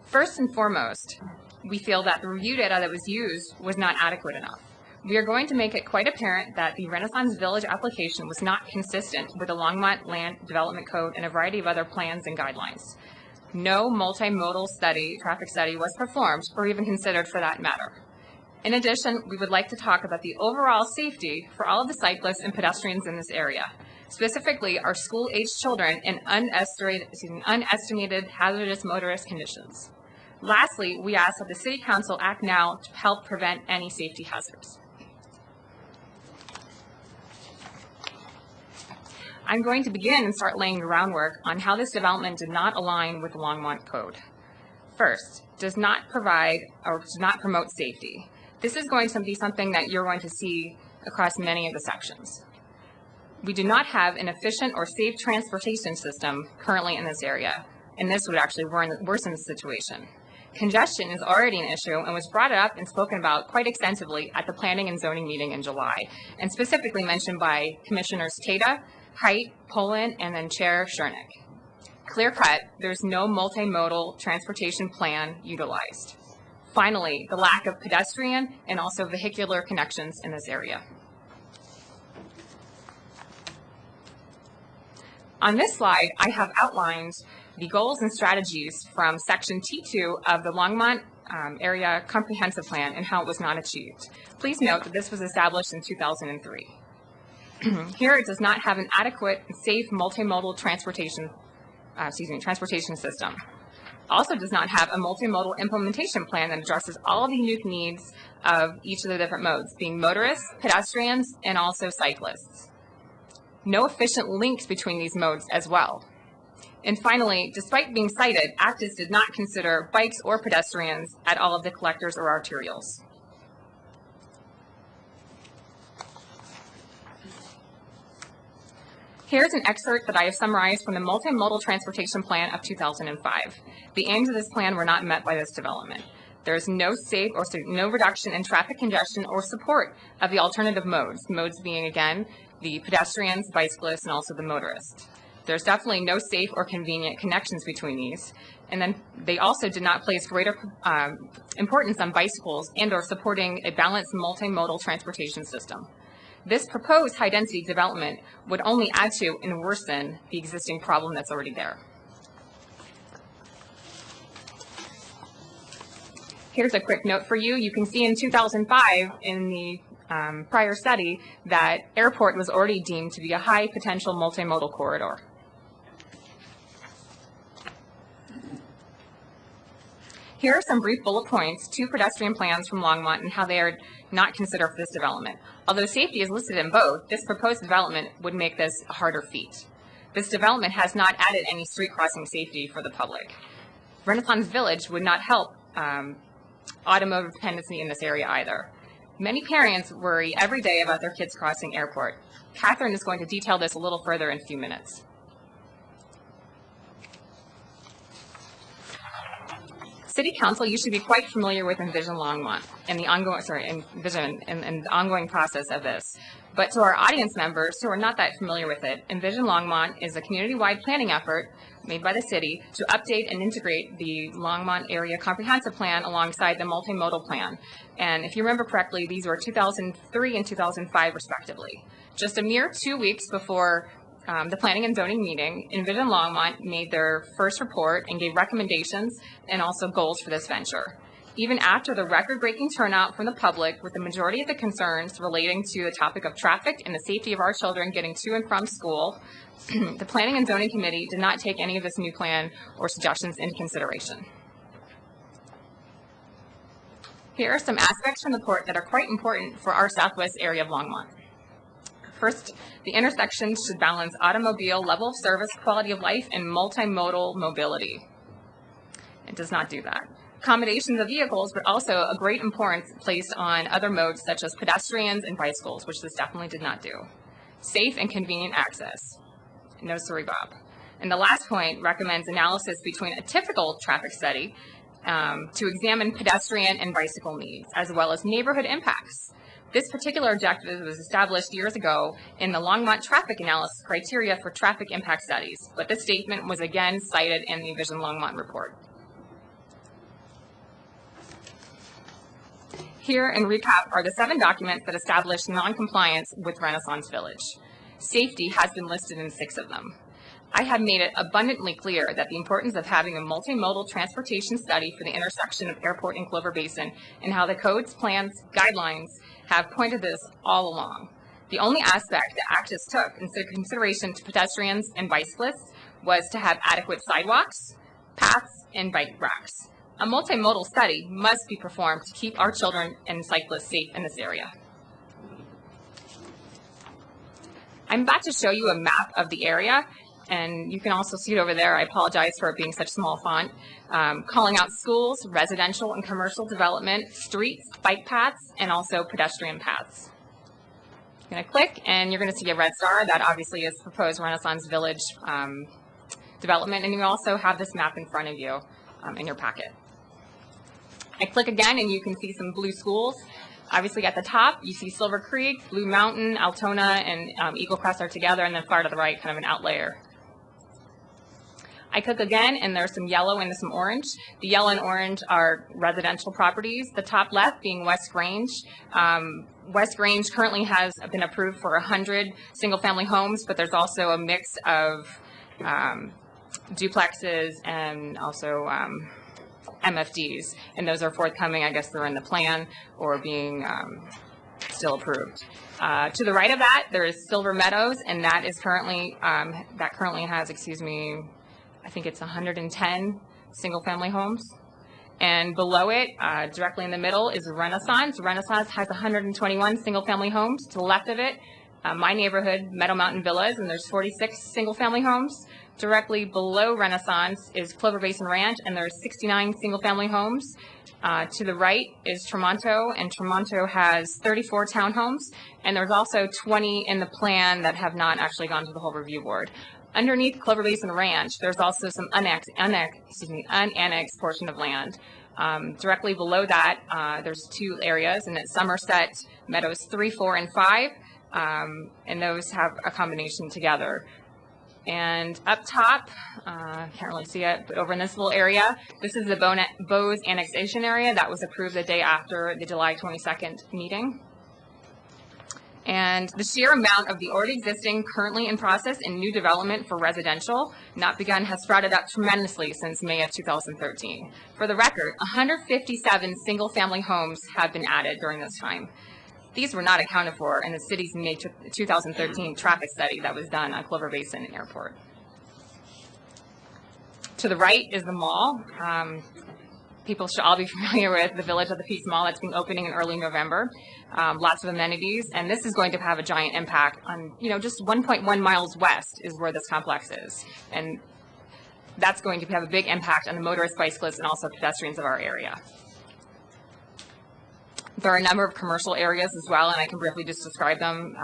First and foremost, we feel that the review data that was used was not adequate enough. We are going to make it quite apparent that the Renaissance Village application was not consistent with the Longmont Land Development Code and a variety of other plans and guidelines. No multimodal traffic study was performed or even considered for that matter. In addition, we would like to talk about the overall safety for all of the cyclists and pedestrians in this area, specifically our school-aged children in unestimated hazardous motorist conditions. Lastly, we ask that the City Council act now to help prevent any safety hazards. I'm going to begin and start laying the groundwork on how this development did not align with the Longmont Code. First, does not provide or does not promote safety. This is going to be something that you're going to see across many of the sections. We do not have an efficient or safe transportation system currently in this area, and this would actually worsen the situation. Congestion is already an issue and was brought up and spoken about quite extensively at the Planning and Zoning meeting in July, and specifically mentioned by Commissioners Tata, Height, Poland, and then Chair Schernick. Clear cut, there's no multimodal transportation plan utilized. Finally, the lack of pedestrian and also vehicular connections in this area. On this slide, I have outlined the goals and strategies from Section T2 of the Longmont Area Comprehensive Plan and how it was not achieved. Please note that this was established in 2003. Here, it does not have an adequate and safe multimodal transportation system. Also does not have a multimodal implementation plan that addresses all the unique needs of each of the different modes, being motorists, pedestrians, and also cyclists. No efficient links between these modes as well. And finally, despite being cited, ACTIS did not consider bikes or pedestrians at all of the collectors or arterials. Here's an excerpt that I have summarized from the Multimodal Transportation Plan of 2005. The aims of this plan were not met by this development. There is no no reduction in traffic congestion or support of the alternative modes, modes being, again, the pedestrians, bicyclists, and also the motorists. There's definitely no safe or convenient connections between these. And then they also did not place greater importance on bicycles and or supporting a balanced multimodal transportation system. This proposed high-density development would only add to and worsen the existing problem that's already there. Here's a quick note for you. You can see in 2005 in the prior study that airport was already deemed to be a high potential multimodal corridor. Here are some brief bullet points, 2 pedestrian plans from Longmont and how they are not considered for this development. Although safety is listed in both, this proposed development would make this a harder feat. This development has not added any street crossing safety for the public. Renaissance Village would not help automotive dependency in this area either. Many parents worry every day about their kids crossing airport. Catherine is going to detail this a little further in a few minutes. City Council, you should be quite familiar with Envision Longmont and the ongoing process of this. But to our audience members who are not that familiar with it, Envision Longmont is a community-wide planning effort made by the city to update and integrate the Longmont Area Comprehensive Plan alongside the multimodal plan. And if you remember correctly, these were 2003 and 2005 respectively. Just a mere 2 weeks before the Planning and Zoning meeting, Envision Longmont made their first report and gave recommendations and also goals for this venture. Even after the record-breaking turnout from the public, with the majority of the concerns relating to the topic of traffic and the safety of our children getting to and from school, the Planning and Zoning Committee did not take any of this new plan or suggestions into consideration. Here are some aspects from the report that are quite important for our southwest area of Longmont. First, the intersections should balance automobile level of service, quality of life, and multimodal mobility. It does not do that. Accommodations of vehicles, but also a great importance placed on other modes such as pedestrians and bicycles, which this definitely did not do. Safe and convenient access. No sorry, Bob. And the last point recommends analysis between a typical traffic study to examine pedestrian and bicycle needs, as well as neighborhood impacts. This particular objective was established years ago in the Longmont traffic analysis criteria for traffic impact studies, but this statement was again cited in the Envision Longmont report. Here in recap are the 7 documents that establish noncompliance with Renaissance Village. Safety has been listed in 6 of them. I have made it abundantly clear that the importance of having a multimodal transportation study for the intersection of Airport and Clover Basin and how the codes, plans, guidelines have pointed this all along. The only aspect that ACTIS took into consideration to pedestrians and bicyclists was to have adequate sidewalks, paths, and bike racks. A multimodal study must be performed to keep our children and cyclists safe in this area. I'm about to show you a map of the area, and you can also see it over there. I apologize for it being such small font. Calling out schools, residential and commercial development, streets, bike paths, and also pedestrian paths. I'm going to click, and you're going to see a red star. That obviously is proposed Renaissance Village development, and you also have this map in front of you in your packet. I click again, and you can see some blue schools. Obviously at the top, you see Silver Creek, Blue Mountain, Altona, and Eagle Crest are together, and then far to the right, kind of an outlier. I click again, and there's some yellow and some orange. The yellow and orange are residential properties. The top left being West Grange. West Grange currently has been approved for 100 single-family homes, but there's also a mix of duplexes and also MFDs, and those are forthcoming. I guess they're in the plan or being still approved. To the right of that, there is Silver Meadows, and that is currently has, I think it's 110 single-family homes. And below it, directly in the middle, is Renaissance. Renaissance has 121 single-family homes. To the left of it, my neighborhood, Meadow Mountain Villas, and there's 46 single-family homes. Directly below Renaissance is Clover Basin Ranch, and there's 69 single-family homes. To the right is Tremonto, and Tremonto has 34 townhomes, and there's also 20 in the plan that have not actually gone to the whole review board. Underneath Clover Basin Ranch, there's also some unannexed portion of land. Directly below that, there's 2 areas, and it's Somerset Meadows 3, 4, and 5, and those have a combination together. And up top, can't really see it, but over in this little area, this is the Bose annexation area that was approved the day after the July 22nd meeting. And the sheer amount of the already existing, currently in process, and new development for residential not begun has sprouted up tremendously since May of 2013. For the record, 157 single-family homes have been added during this time. These were not accounted for in the city's May 2013 traffic study that was done on Clover Basin Airport. To the right is the mall. people should all be familiar with the Village of the Peaks Mall that's being opening in early November. Lots of amenities, and this is going to have a giant impact on, just 1.1 miles west is where this complex is. And that's going to have a big impact on the motorists, bicyclists, and also pedestrians of our area. There are a number of commercial areas as well, and I can briefly just describe them.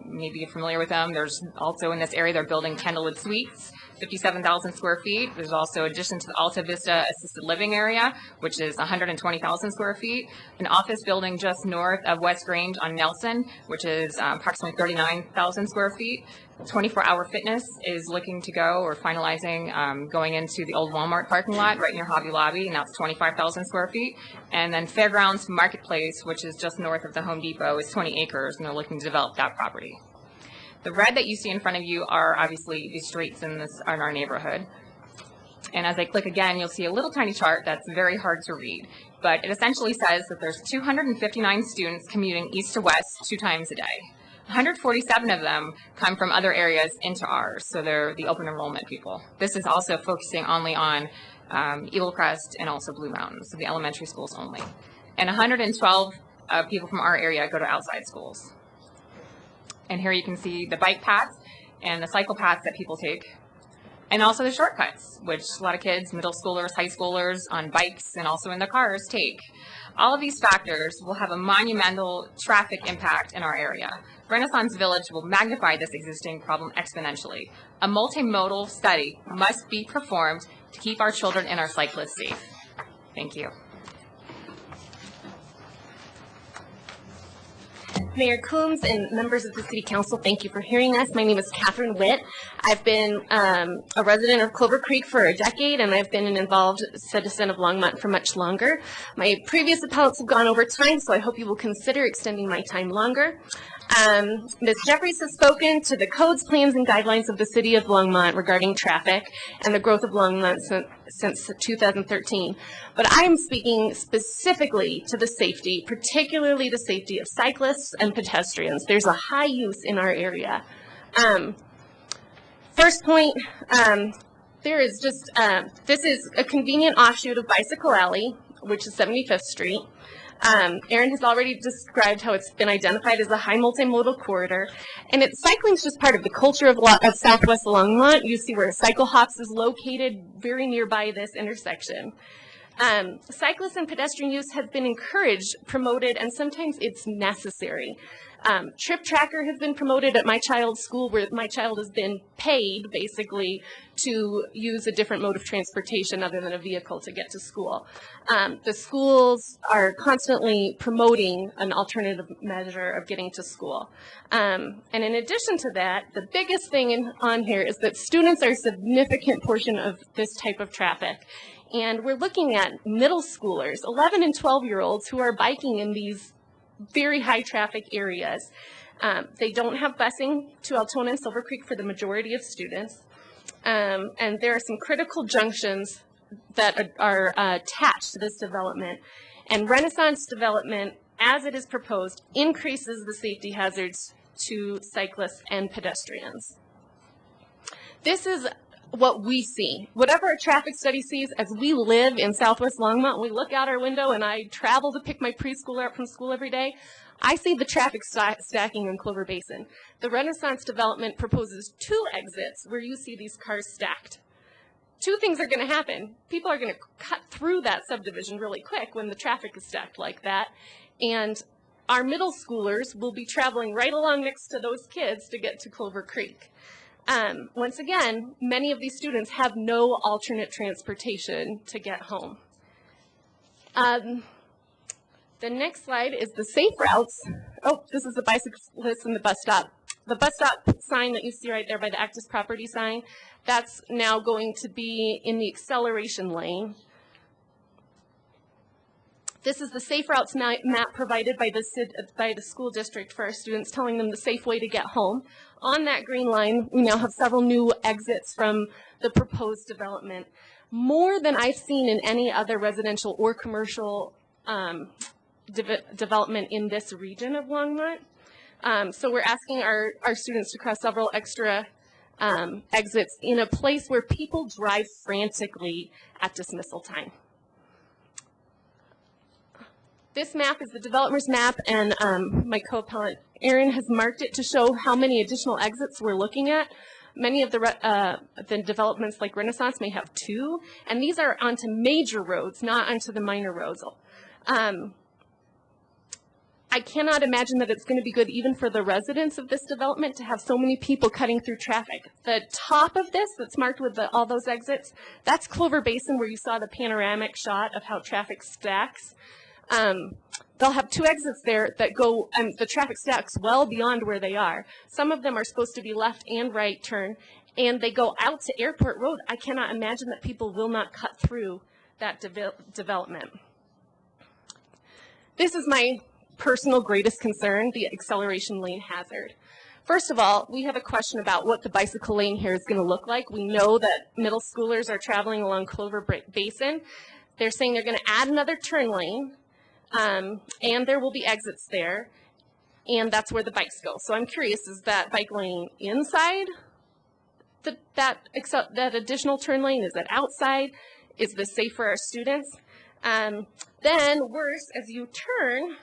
Maybe you're familiar with them. There's also in this area, they're building Candlewood Suites, 57,000 square feet. There's also addition to the Alta Vista Assisted Living area, which is 120,000 square feet. An office building just north of West Grange on Nelson, which is approximately 39,000 square feet. 24-hour Fitness is looking to go or finalizing going into the old Walmart parking lot right near Hobby Lobby, and that's 25,000 square feet. And then Fairgrounds Marketplace, which is just north of the Home Depot, is 20 acres, and they're looking to develop that property. The red that you see in front of you are obviously the streets in our neighborhood. And as I click again, you'll see a little tiny chart that's very hard to read. But it essentially says that there's 259 students commuting east to west 2 times a day. 147 of them come from other areas into ours, so they're the open enrollment people. This is also focusing only on Eagle Crest and also Blue Mountain, so the elementary schools only. And 112 people from our area go to outside schools. And here you can see the bike paths and the cycle paths that people take, and also the shortcuts, which a lot of kids, middle schoolers, high schoolers on bikes and also in their cars take. All of these factors will have a monumental traffic impact in our area. Renaissance Village will magnify this existing problem exponentially. A multimodal study must be performed to keep our children and our cyclists safe. Thank you. Mayor Coombs and members of the City Council, thank you for hearing us. My name is Catherine Witt. I've been a resident of Clover Creek for a decade, and I've been an involved citizen of Longmont for much longer. My previous appellants have gone over time, so I hope you will consider extending my time longer. Ms. Jeffries has spoken to the codes, plans, and guidelines of the City of Longmont regarding traffic and the growth of Longmont since 2013. But I am speaking specifically to the safety, particularly the safety of cyclists and pedestrians. There's a high use in our area. First point, there is just, this is a convenient offshoot of Bicycle Alley, which is 75th Street. Aaron has already described how it's been identified as a high multimodal corridor, and cycling is just part of the culture of Southwest Longmont. You see where Cycle Hops is located very nearby this intersection. Cyclist and pedestrian use has been encouraged, promoted, and sometimes it's necessary. Trip Tracker has been promoted at my child's school, where my child has been paid, basically, to use a different mode of transportation other than a vehicle to get to school. The schools are constantly promoting an alternative measure of getting to school. And in addition to that, the biggest thing on here is that students are a significant portion of this type of traffic. And we're looking at middle schoolers, 11 and 12-year-olds who are biking in these very high traffic areas. They don't have busing to Altona and Silver Creek for the majority of students. And there are some critical junctions that are attached to this development. And Renaissance development, as it is proposed, increases the safety hazards to cyclists and pedestrians. This is what we see. Whatever a traffic study sees, as we live in Southwest Longmont, we look out our window, and I travel to pick my preschooler up from school every day, I see the traffic stacking in Clover Basin. The Renaissance development proposes 2 exits where you see these cars stacked. 2 things are going to happen. People are going to cut through that subdivision really quick when the traffic is stacked like that, and our middle schoolers will be traveling right along next to those kids to get to Clover Creek. Once again, many of these students have no alternate transportation to get home. The next slide is the safe routes. Oh, this is the bicyclists and the bus stop. The bus stop sign that you see right there by the Actus property sign, that's now going to be in the acceleration lane. This is the safe routes map provided by the school district for our students, telling them the safe way to get home. On that green line, we now have several new exits from the proposed development, more than I've seen in any other residential or commercial development in this region of Longmont. So we're asking our students to cross several extra exits in a place where people drive frantically at dismissal time. This map is the developer's map, and my co-appellant Aaron has marked it to show how many additional exits we're looking at. Many of the developments like Renaissance may have 2, and these are onto major roads, not onto the minor roads. I cannot imagine that it's going to be good even for the residents of this development to have so many people cutting through traffic. The top of this that's marked with all those exits, that's Clover Basin, where you saw the panoramic shot of how traffic stacks. They'll have 2 exits there that go, and the traffic stacks well beyond where they are. Some of them are supposed to be left and right turn, and they go out to Airport Road. I cannot imagine that people will not cut through that development. This is my personal greatest concern, the acceleration lane hazard. First of all, we have a question about what the bicycle lane here is going to look like. We know that middle schoolers are traveling along Clover Basin. They're saying they're going to add another turn lane, and there will be exits there, and that's where the bikes go. So I'm curious, is that bike lane inside that additional turn lane? Is it outside? Is this safe for our students? Then worse, as you turn,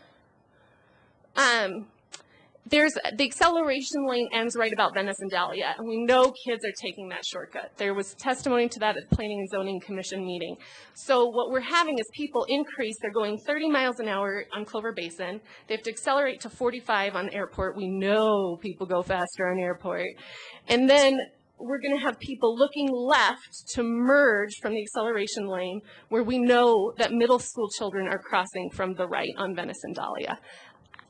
there's the acceleration lane ends right about Venice and Dahlia, and we know kids are taking that shortcut. There was testimony to that at the Planning and Zoning Commission meeting. So what we're having is people increase. They're going 30 miles an hour on Clover Basin. They have to accelerate to 45 on Airport. We know people go faster on Airport. And then we're going to have people looking left to merge from the acceleration lane where we know that middle school children are crossing from the right on Venice and Dahlia.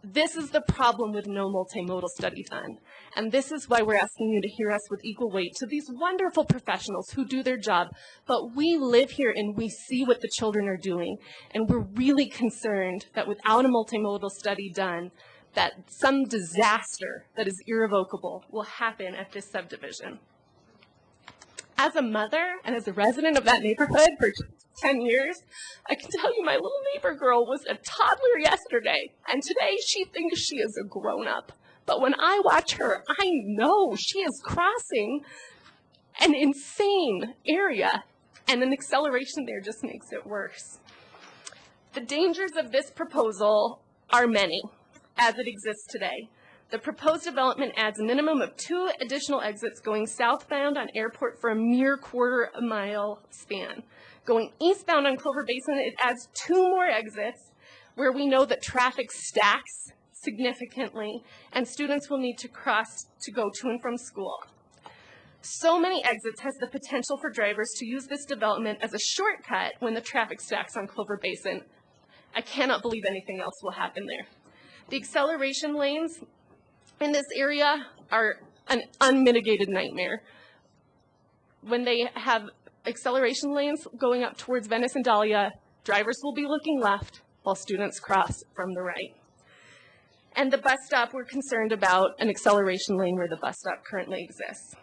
This is the problem with no multimodal study done. And this is why we're asking you to hear us with equal weight to these wonderful professionals who do their job. But we live here and we see what the children are doing. And we're really concerned that without a multimodal study done, that some disaster that is irrevocable will happen at this subdivision. As a mother and as a resident of that neighborhood for 10 years, I can tell you my little neighbor girl was a toddler yesterday, and today she thinks she is a grown-up. But when I watch her, I know she is crossing an insane area, and an acceleration there just makes it worse. The dangers of this proposal are many, as it exists today. The proposed development adds a minimum of 2 additional exits going southbound on Airport for a mere quarter-mile span. Going eastbound on Clover Basin, it adds 2 more exits where we know that traffic stacks significantly and students will need to cross to go to and from school. So many exits has the potential for drivers to use this development as a shortcut when the traffic stacks on Clover Basin. I cannot believe anything else will happen there. The acceleration lanes in this area are an unmitigated nightmare. When they have acceleration lanes going up towards Venice and Dahlia, drivers will be looking left while students cross from the right. And the bus stop, we're concerned about an acceleration lane where the bus stop currently exists.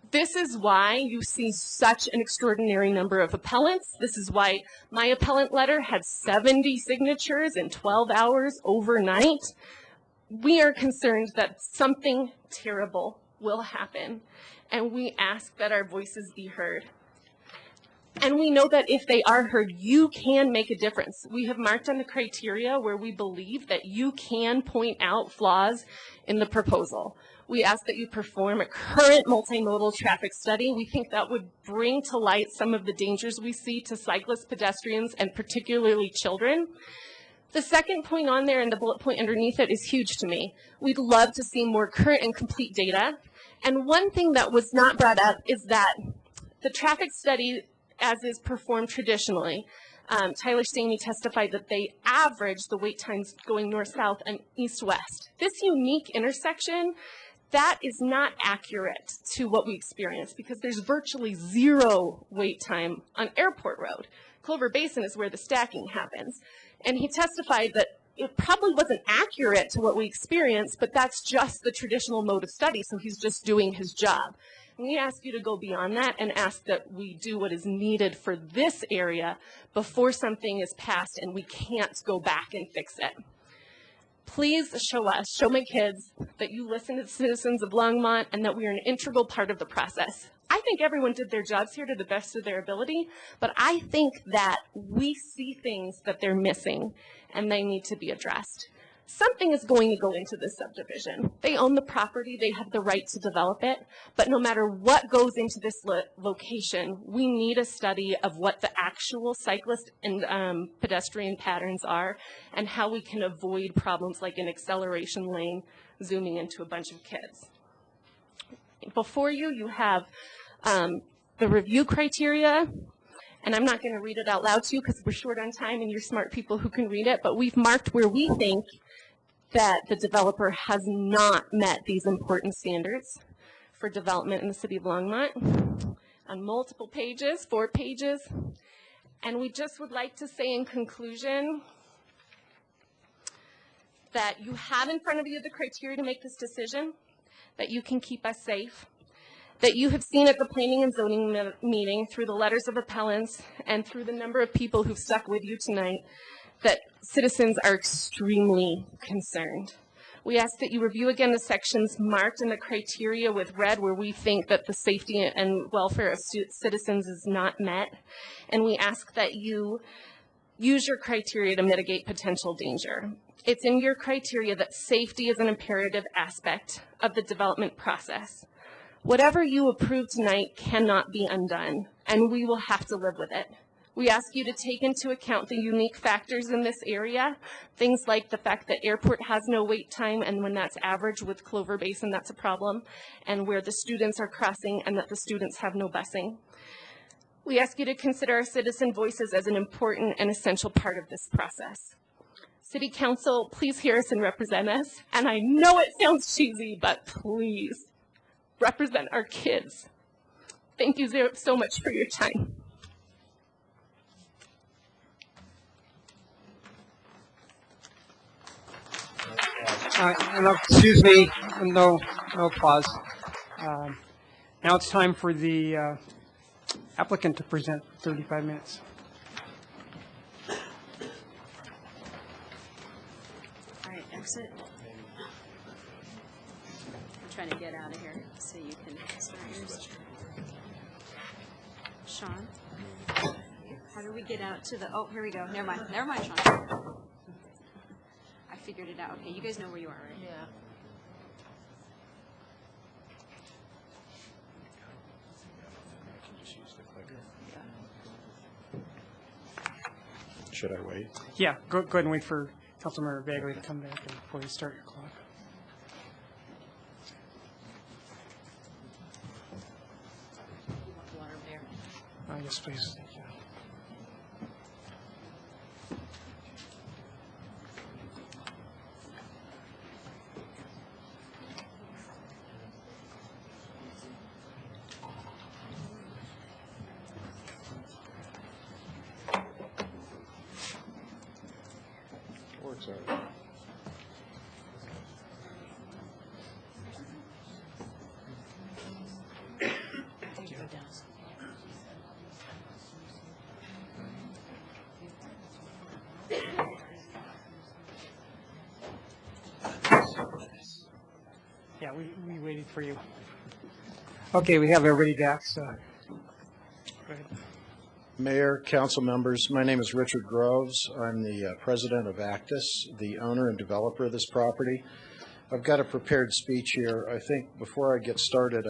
This is why you see such an extraordinary number of appellants. This is why my appellant letter had 70 signatures in 12 hours overnight. We are concerned that something terrible will happen, and we ask that our voices be heard. And we know that if they are heard, you can make a difference. We have marked on the criteria where we believe that you can point out flaws in the proposal. We ask that you perform a current multimodal traffic study. We think that would bring to light some of the dangers we see to cyclists, pedestrians, and particularly children. The second point on there and the bullet point underneath it is huge to me. We'd love to see more current and complete data. And one thing that was not brought up is that the traffic study, as is performed traditionally, Tyler Staney testified that they average the wait times going north-south and east-west. This unique intersection, that is not accurate to what we experience because there's virtually 0 wait time on Airport Road. Clover Basin is where the stacking happens. And he testified that it probably wasn't accurate to what we experienced, but that's just the traditional mode of study, so he's just doing his job. And we ask you to go beyond that and ask that we do what is needed for this area before something is passed and we can't go back and fix it. Please show us, show my kids, that you listen to the citizens of Longmont and that we are an integral part of the process. I I think everyone did their jobs here to the best of their ability, but I think that we see things that they're missing and they need to be addressed. Something is going to go into this subdivision. They own the property, they have the right to develop it, but no matter what goes into this location, we need a study of what the actual cyclist and pedestrian patterns are and how we can avoid problems like an acceleration lane zooming into a bunch of kids. Before you, you have the review criteria, and I'm not going to read it out loud to you because we're short on time and you're smart people who can read it, but we've marked where we think that the developer has not met these important standards for development in the city of Longmont on multiple pages, 4 pages. And we just would like to say in conclusion that you have in front of you the criteria to make this decision, that you can keep us safe, that you have seen at the planning and zoning meeting through the letters of appellants and through the number of people who've stuck with you tonight that citizens are extremely concerned. We ask that you review again the sections marked in the criteria with red where we think that the safety and welfare of citizens is not met. And we ask that you use your criteria to mitigate potential danger. It's in your criteria that safety is an imperative aspect of the development process. Whatever you approve tonight cannot be undone, and we will have to live with it. We ask you to take into account the unique factors in this area, things like the fact that airport has no wait time, and when that's average with Clover Basin, that's a problem, and where the students are crossing and that the students have no busing. We ask you to consider our citizen voices as an important and essential part of this process. City Council, please hear us and represent us. And I know it sounds cheesy, but please represent our kids. Thank you so much for your time. Excuse me, no applause. Now it's time for the applicant to present 35 minutes. All right, exit. I'm trying to get out of here so you can start yours. Sean, how do we get out to the, oh, here we go. Never mind, Sean. I figured it out. Okay, you guys know where you are, right? Yeah. Should I wait? Yeah, go ahead and wait for Councilmember Bagley to come back before you start your clock. Water there. Yes, please. Works all right. Yeah, we waited for you. Okay, we have everybody back, so go ahead. Mayor, council members, my name is Richard Groves. I'm the president of Actus, the owner and developer of this property. I've got a prepared speech here. I think before I get started,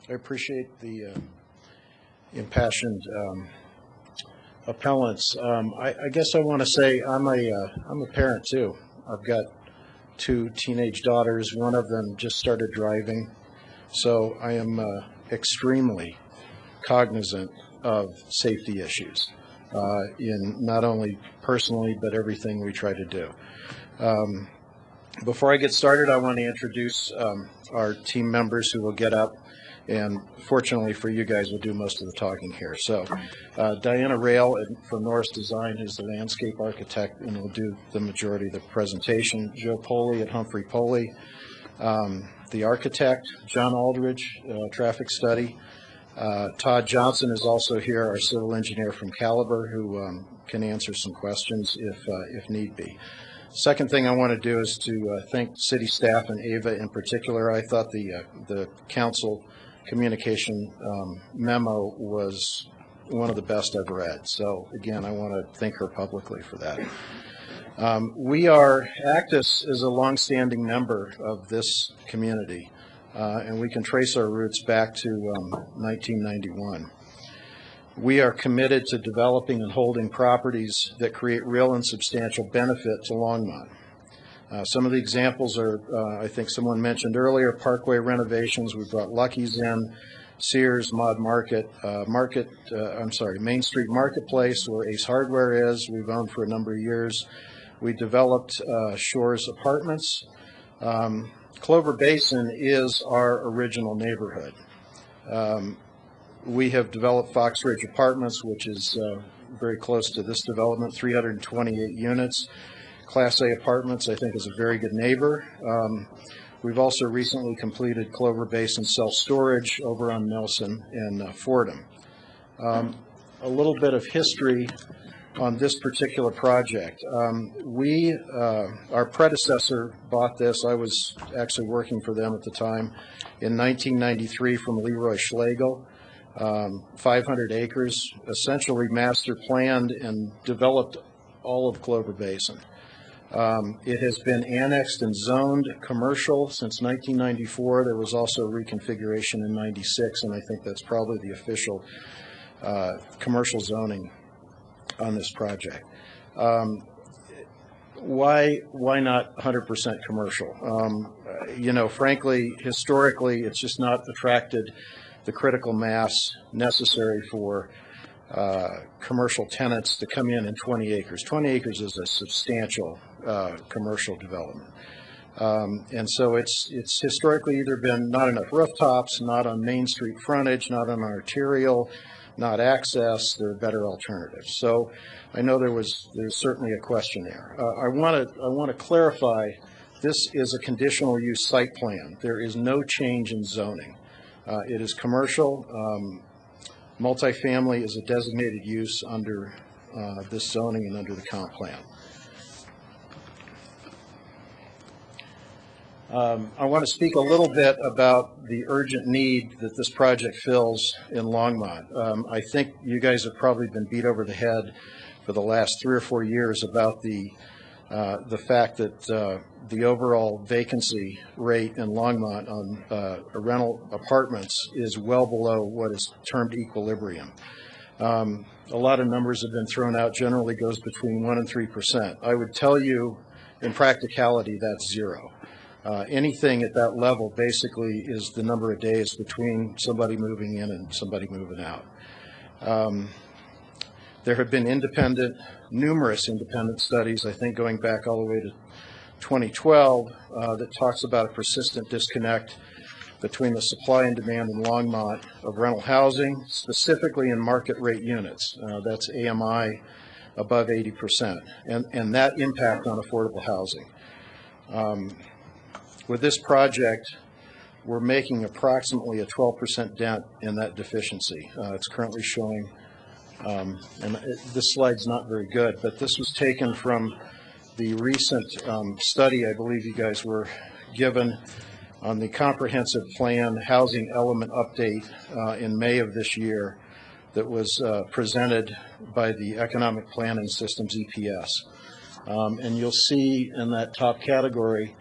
I appreciate the impassioned appellants. I guess I want to say I'm a parent too. I've got 2 teenage daughters. One of them just started driving, so I am extremely cognizant of safety issues in not only personally but everything we try to do. Before I get started, I want to introduce our team members who will get up, and fortunately for you guys, will do most of the talking here. So Diana Rail from Norris Design, who's the landscape architect, and will do the majority of the presentation. Joe Poley at Humphrey Poley, the architect. John Aldridge, traffic study. Todd Johnson is also here, our civil engineer from Caliber, who can answer some questions if need be. Second thing I want to do is to thank city staff and Ava in particular. I thought the council communication memo was one of the best I've read. So again, I want to thank her publicly for that. Actus is a longstanding member of this community, and we can trace our roots back to 1991. We are committed to developing and holding properties that create real and substantial benefit to Longmont. Some of the examples are, I think someone mentioned earlier, Parkway renovations. We brought Lucky's in, Sears, Mod Market, Main Street Marketplace, where Ace Hardware is. We've owned for a number of years. We developed Shores Apartments. Clover Basin is our original neighborhood. We have developed Fox Ridge Apartments, which is very close to this development, 328 units. Class A Apartments, I think, is a very good neighbor. We've also recently completed Clover Basin self-storage over on Nelson and Fordham. A little bit of history on this particular project. Our predecessor bought this. I was actually working for them at the time in 1993 from Leroy Schlegel. 500 acres, essentially master planned and developed all of Clover Basin. It has been annexed and zoned commercial since 1994. There was also a reconfiguration in 96, and I think that's probably the official commercial zoning on this project. Why not 100% commercial? Frankly, historically, it's just not attracted the critical mass necessary for commercial tenants to come in 20 acres. 20 acres is a substantial commercial development. And so it's historically either been not enough rooftops, not on Main Street frontage, not on arterial, not access. There are better alternatives. So I know there's certainly a question there. I want to clarify, this is a conditional use site plan. There is no change in zoning. It is commercial. Multifamily is a designated use under this zoning and under the comp plan. I want to speak a little bit about the urgent need that this project fills in Longmont. I think you guys have probably been beat over the head for the last 3 or 4 years about the fact that the overall vacancy rate in Longmont on rental apartments is well below what is termed equilibrium. A lot of numbers have been thrown out, generally goes between 1% and 3%. I would tell you, in practicality, that's zero. Anything at that level basically is the number of days between somebody moving in and somebody moving out. There have been numerous independent studies, I think going back all the way to 2012, that talks about a persistent disconnect between the supply and demand in Longmont of rental housing, specifically in market rate units. That's AMI above 80%, and that impact on affordable housing. With this project, we're making approximately a 12% dent in that deficiency. It's currently showing, this slide's not very good, but this was taken from the recent study I believe you guys were given on the comprehensive plan housing element update in May of this year that was presented by the Economic Planning Systems, EPS. And you'll see in that top category,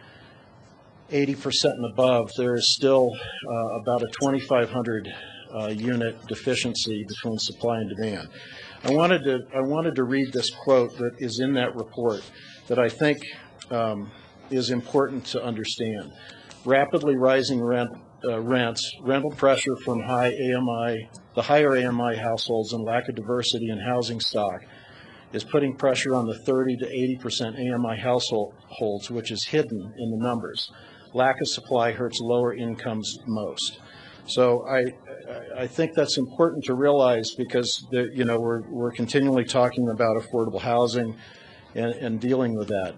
80% and above, there is still about a 2,500 unit deficiency between supply and demand. I wanted to read this quote that is in that report that I think is important to understand. Rapidly rising rents, rental pressure from the higher AMI households, and lack of diversity in housing stock is putting pressure on the 30 to 80% AMI households, which is hidden in the numbers. Lack of supply hurts lower incomes most. So I think that's important to realize, because we're continually talking about affordable housing and dealing with that.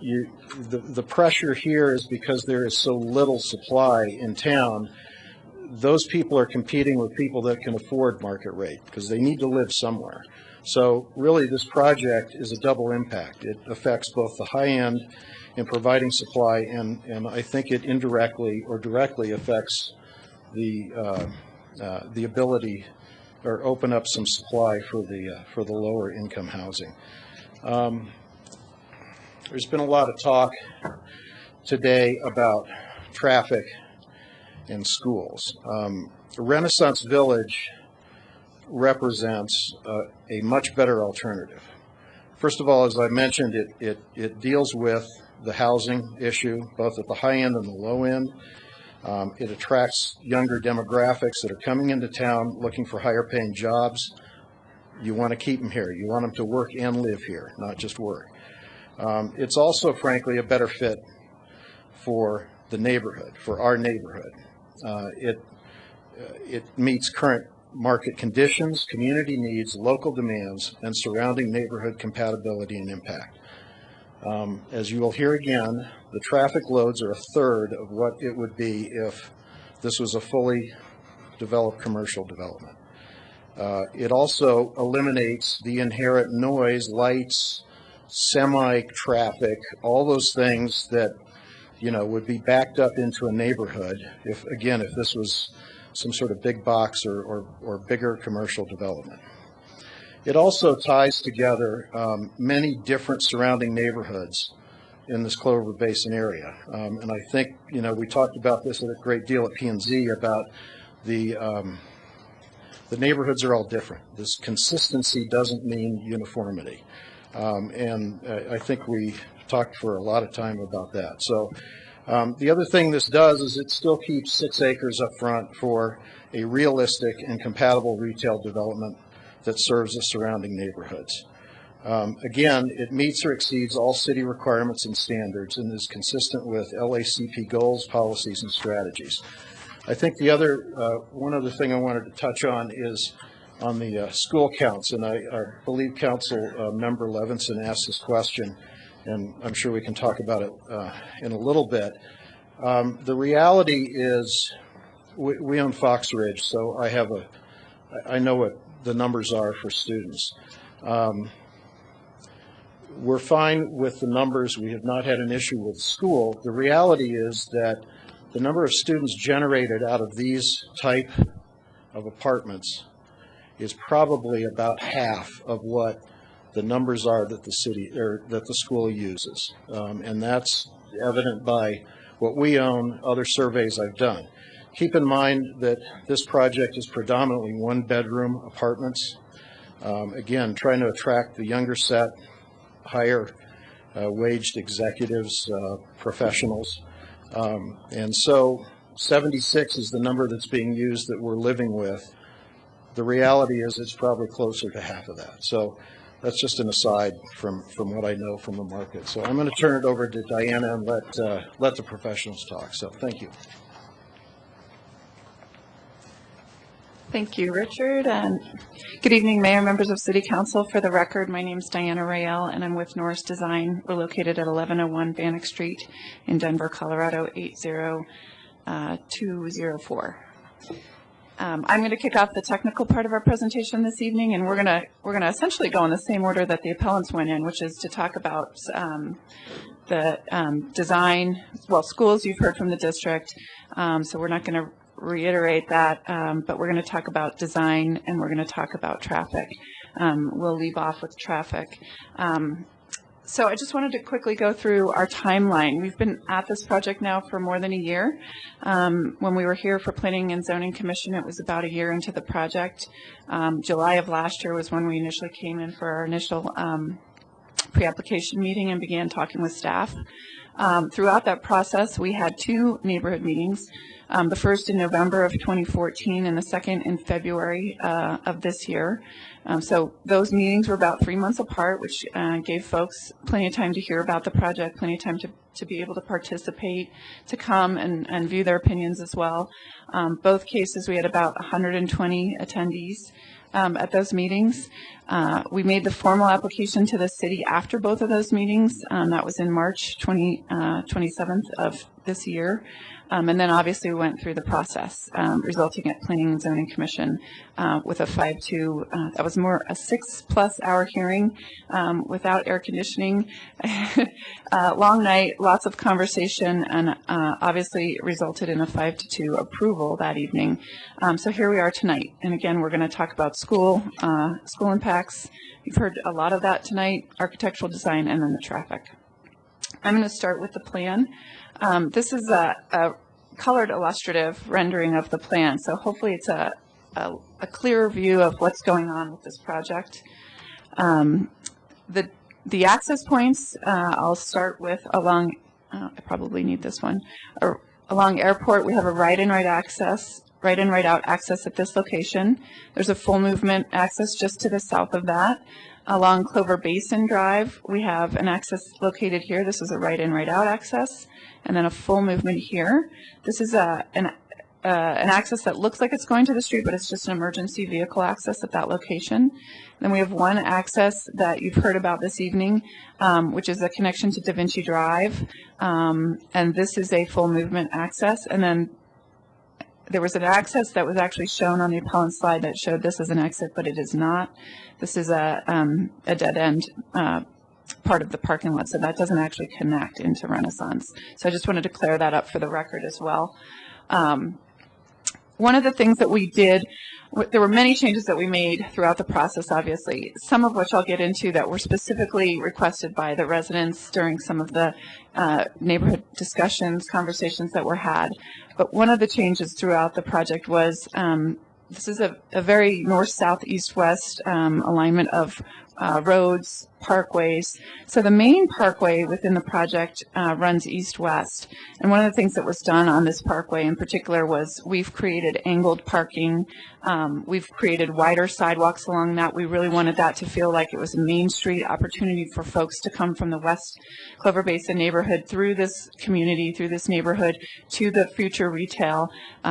The pressure here is because there is so little supply in town. Those people are competing with people that can afford market rate because they need to live somewhere. So really this project is a double impact. It affects both the high end in providing supply, and I think it indirectly or directly affects the the ability or open up some supply for the lower income housing. There's been a lot of talk today about traffic in schools. Renaissance Village represents a much better alternative. First of all, as I mentioned, it deals with the housing issue, both at the high end and the low end. It attracts younger demographics that are coming into town looking for higher paying jobs. You want to keep them here. You want them to work and live here, not just work. It's also, frankly, a better fit for the neighborhood, for our neighborhood. It meets current market conditions, community needs, local demands, and surrounding neighborhood compatibility and impact. As you will hear again, the traffic loads are a third of what it would be if this was a fully developed commercial development. It also eliminates the inherent noise, lights, semi-traffic, all those things that, would be backed up into a neighborhood if this was some sort of big box or bigger commercial development. It also ties together many different surrounding neighborhoods in this Clover Basin area. And I think, we talked about this a great deal at P&Z about the neighborhoods are all different. This consistency doesn't mean uniformity. And I think we talked for a lot of time about that. So the other thing this does is it still keeps 6 acres up front for a realistic and compatible retail development that serves the surrounding neighborhoods. Again, it meets or exceeds all city requirements and standards and is consistent with LACP goals, policies, and strategies. I think the other, one other thing I wanted to touch on is on the school counts, and I believe Council Member Levinson asked this question, and I'm sure we can talk about it in a little bit. The reality is we own Fox Ridge, so I know what the numbers are for students. We're fine with the numbers. We have not had an issue with school. The reality is that the number of students generated out of these type of apartments is probably about half of what the numbers are that the city or that the school uses. And that's evident by what we own, other surveys I've done. Keep in mind that this project is predominantly 1-bedroom apartments. Again, trying to attract the younger set, higher waged executives, professionals. And so 76 is the number that's being used that we're living with. The reality is it's probably closer to half of that. So that's just an aside from what I know from the market. So I'm going to turn it over to Diana and let the professionals talk. So thank you. Thank you, Richard. And good evening, Mayor, members of City Council. For the record, my name is Diana Rael, and I'm with Norris Design. We're located at 1101 Bannock Street in Denver, Colorado, 80204. I'm going to kick off the technical part of our presentation this evening, and we're going to essentially go in the same order that the appellants went in, which is to talk about the design. Well, schools you've heard from the district, so we're not going to reiterate that, but we're going to talk about design and we're going to talk about traffic. We'll leave off with traffic. So I just wanted to quickly go through our timeline. We've been at this project now for more than a year. When we were here for Planning and Zoning Commission, it was about a year into the project. July of last year was when we initially came in for our initial pre-application meeting and began talking with staff. Throughout that process, we had 2 neighborhood meetings. The first in November of 2014 and the second in February of this year. So those meetings were about 3 months apart, which gave folks plenty of time to hear about the project, plenty of time to be able to participate, to come and view their opinions as well. Both cases, we had about 120 attendees at those meetings. We made the formal application to the city after both of those meetings. That was in March 27th of this year. And then obviously we went through the process, resulting at Planning and Zoning Commission with a 5-2, that was more a 6+ hour hearing without air conditioning. Long night, lots of conversation, and obviously resulted in a 5-2 approval that evening. So here we are tonight. And again, we're going to talk about school impacts. You've heard a lot of that tonight, architectural design, and then the traffic. I'm going to start with the plan. This is a colored illustrative rendering of the plan, so hopefully it's a clearer view of what's going on with this project. The access points, I'll start with along, I probably need this one, along Airport. We have a right-in, right-out access at this location. There's a full movement access just to the south of that. Along Clover Basin Drive, we have an access located here. This is a right-in, right-out access, and then a full movement here. This is an access that looks like it's going to the street, but it's just an emergency vehicle access at that location. Then we have one access that you've heard about this evening, which is a connection to Da Vinci Drive, and this is a full movement access. And then there was an access that was actually shown on the appellant slide that showed this as an exit, but it is not. This is a dead end part of the parking lot, so that doesn't actually connect into Renaissance. So I just wanted to clear that up for the record as well. One of the things that we did, there were many changes that we made throughout the process, obviously, some of which I'll get into that were specifically requested by the residents during some of the neighborhood discussions, conversations that were had. But one of the changes throughout the project was this is a very north, south, east, west alignment of roads, parkways. So the main parkway within the project runs east-west. And one of the things that was done on this parkway in particular was we've created angled parking. We've created wider sidewalks along that. We really wanted that to feel like it was a Main Street opportunity for folks to come from the West Clover Basin neighborhood through this community, through this neighborhood to the future retail,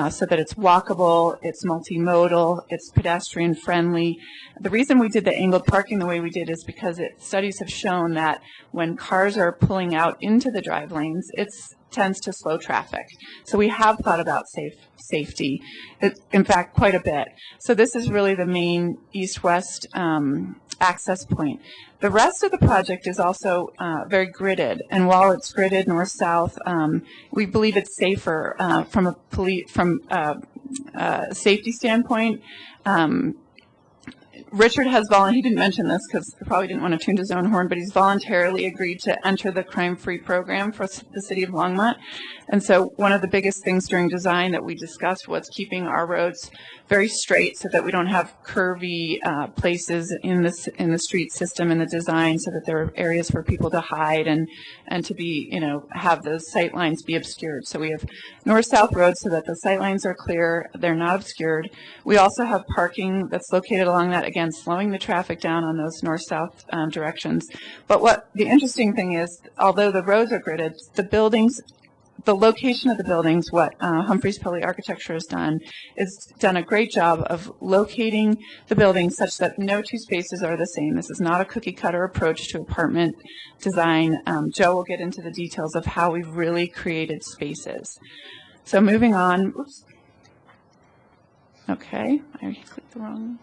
so that it's walkable, it's multimodal, it's pedestrian friendly. The reason we did the angled parking the way we did is because studies have shown that when cars are pulling out into the drive lanes, it tends to slow traffic. So we have thought about safety, in fact, quite a bit. So this is really the main east-west access point. The rest of the project is also very gridded, and while it's gridded north-south, we believe it's safer from a safety standpoint. Richard has he didn't mention this because he probably didn't want to tune his own horn, but he's voluntarily agreed to enter the crime-free program for the city of Longmont. And so one of the biggest things during design that we discussed was keeping our roads very straight so that we don't have curvy places in the street system in the design, so that there are areas for people to hide and to be, have those sight lines be obscured. So we have north-south roads so that the sight lines are clear, they're not obscured. We also have parking that's located along that, again, slowing the traffic down on those north-south directions. But what the interesting thing is, although the roads are gridded, the location of the buildings, what Humphreys Pilley Architecture has done, is done a great job of locating the buildings such that no two spaces are the same. This is not a cookie cutter approach to apartment design. Joe will get into the details of how we've really created spaces. So moving on. Oops. Okay, I clicked the wrong.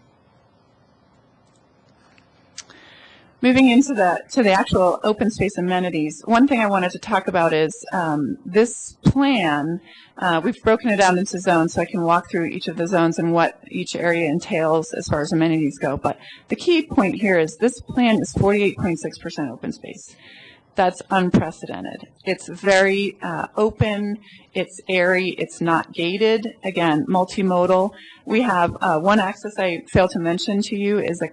Moving into the actual open space amenities, one thing I wanted to talk about is this plan. We've broken it down into zones, so I can walk through each of the zones and what each area entails as far as amenities go. But the key point here is this plan is 48.6% open space. That's unprecedented. It's very open, it's airy, it's not gated. Again, multimodal. We have one access I failed to mention to you is a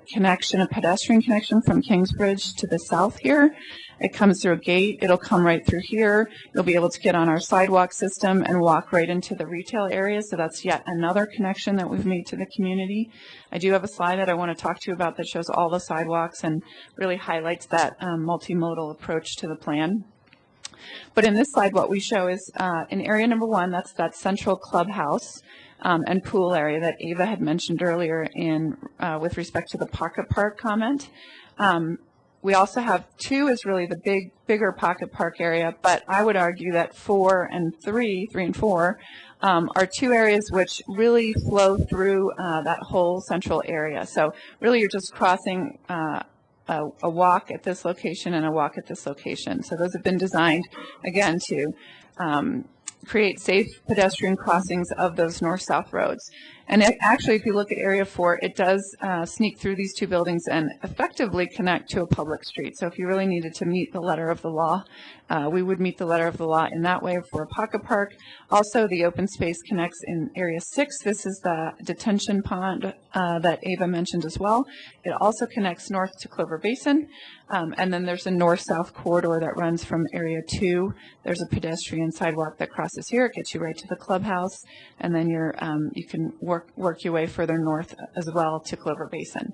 pedestrian connection from Kingsbridge to the south here. It comes through a gate. It'll come right through here. You'll be able to get on our sidewalk system and walk right into the retail area. So that's yet another connection that we've made to the community. I do have a slide that I want to talk to you about that shows all the sidewalks and really highlights that multimodal approach to the plan. But in this slide, what we show is in area number 1, that's that central clubhouse and pool area that Ava had mentioned earlier with respect to the pocket park comment. We also have 2 is really the bigger pocket park area, but I would argue that 4 and 3 and 4, are 2 areas which really flow through that whole central area. So really you're just crossing a walk at this location and a walk at this location. So those have been designed, again, to create safe pedestrian crossings of those north-south roads. And actually, if you look at Area 4, it does sneak through these 2 buildings and effectively connect to a public street. So if you really needed to meet the letter of the law, we would meet the letter of the law in that way for a pocket park. Also, the open space connects in Area 6. This is the detention pond that Ava mentioned as well. It also connects north to Clover Basin. And then there's a north-south corridor that runs from Area 2. There's a pedestrian sidewalk that crosses here. It gets you right to the clubhouse. And then you can work your way further north as well to Clover Basin.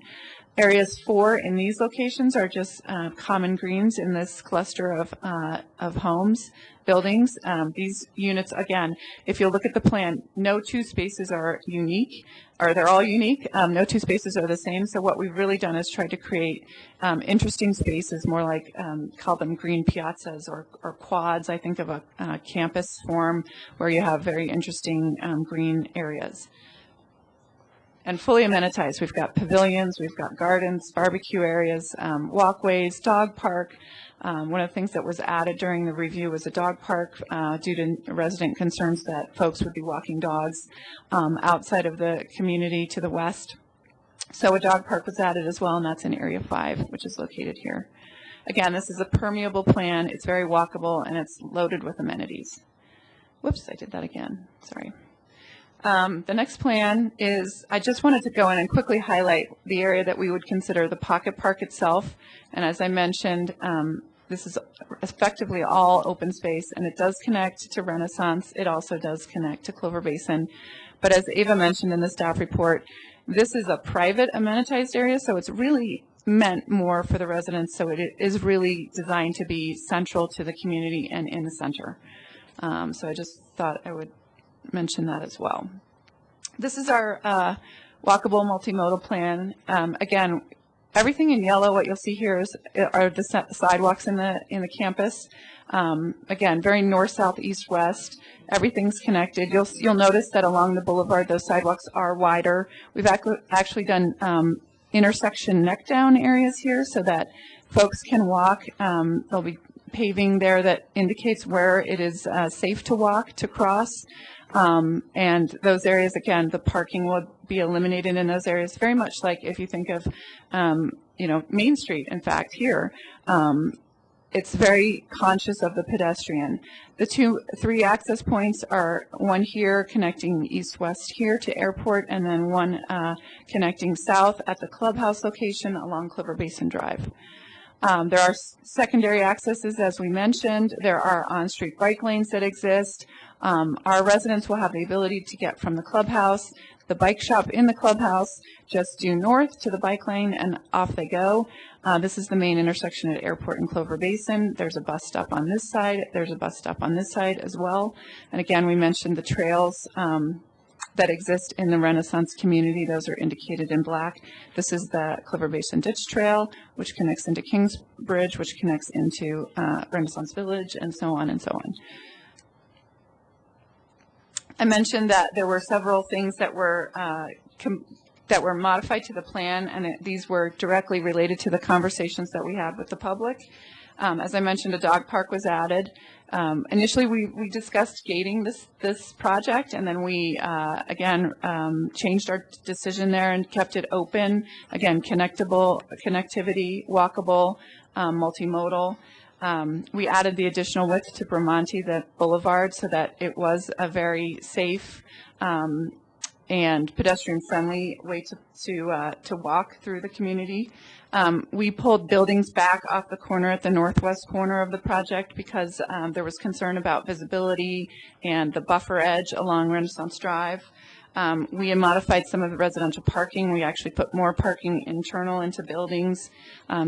Areas 4 in these locations are just common greens in this cluster of homes, buildings. These units, again, if you look at the plan, no 2 spaces are unique, or they're all unique. No 2 spaces are the same. So what we've really done is try to create interesting spaces, more like call them green piazzas or quads. I think of a campus form where you have very interesting green areas. And fully amenitized. We've got pavilions, we've got gardens, barbecue areas, walkways, dog park. One of the things that was added during the review was a dog park due to resident concerns that folks would be walking dogs outside of the community to the west. So a dog park was added as well, and that's in Area 5, which is located here. Again, this is a permeable plan. It's very walkable, and it's loaded with amenities. Whoops, I did that again. Sorry. The next plan is, I just wanted to go in and quickly highlight the area that we would consider the pocket park itself. And as I mentioned, this is effectively all open space, and it does connect to Renaissance. It also does connect to Clover Basin. But as Ava mentioned in the staff report, this is a private amenitized area, so it's really meant more for the residents. So it is really designed to be central to the community and in the center. So I just thought I would mention that as well. This is our walkable multimodal plan. Again, everything in yellow, what you'll see here are the sidewalks in the campus. Again, very north, south, east, west. Everything's connected. You'll notice that along the boulevard, those sidewalks are wider. We've actually done intersection neck down areas here so that folks can walk. There'll be paving there that indicates where it is safe to walk, to cross. And those areas, again, the parking will be eliminated in those areas, very much like if you think of, Main Street, in fact, here. It's very conscious of the pedestrian. The 3 access points are one here connecting east-west here to airport, and then one connecting south at the clubhouse location along Clover Basin Drive. There are secondary accesses, as we mentioned. There are on-street bike lanes that exist. Our residents will have the ability to get from the clubhouse, the bike shop in the clubhouse, just due north to the bike lane, and off they go. This is the main intersection at Airport and Clover Basin. There's a bus stop on this side. There's a bus stop on this side as well. And again, we mentioned the trails that exist in the Renaissance community. Those are indicated in black. This is the Clover Basin Ditch Trail, which connects into Kingsbridge, which connects into Renaissance Village, and so on and so on. I mentioned that there were several things that were modified to the plan, and these were directly related to the conversations that we had with the public. As I mentioned, a dog park was added. Initially, we discussed gating this project, and then we, again, changed our decision there and kept it open. Again, connectivity, walkable, multimodal. We added the additional width to Bramante, the boulevard, so that it was a very safe and pedestrian-friendly way to walk through the community. We pulled buildings back off the corner at the northwest corner of the project because there was concern about visibility and the buffer edge along Renaissance Drive. We modified some of the residential parking. We actually put more parking internal into buildings.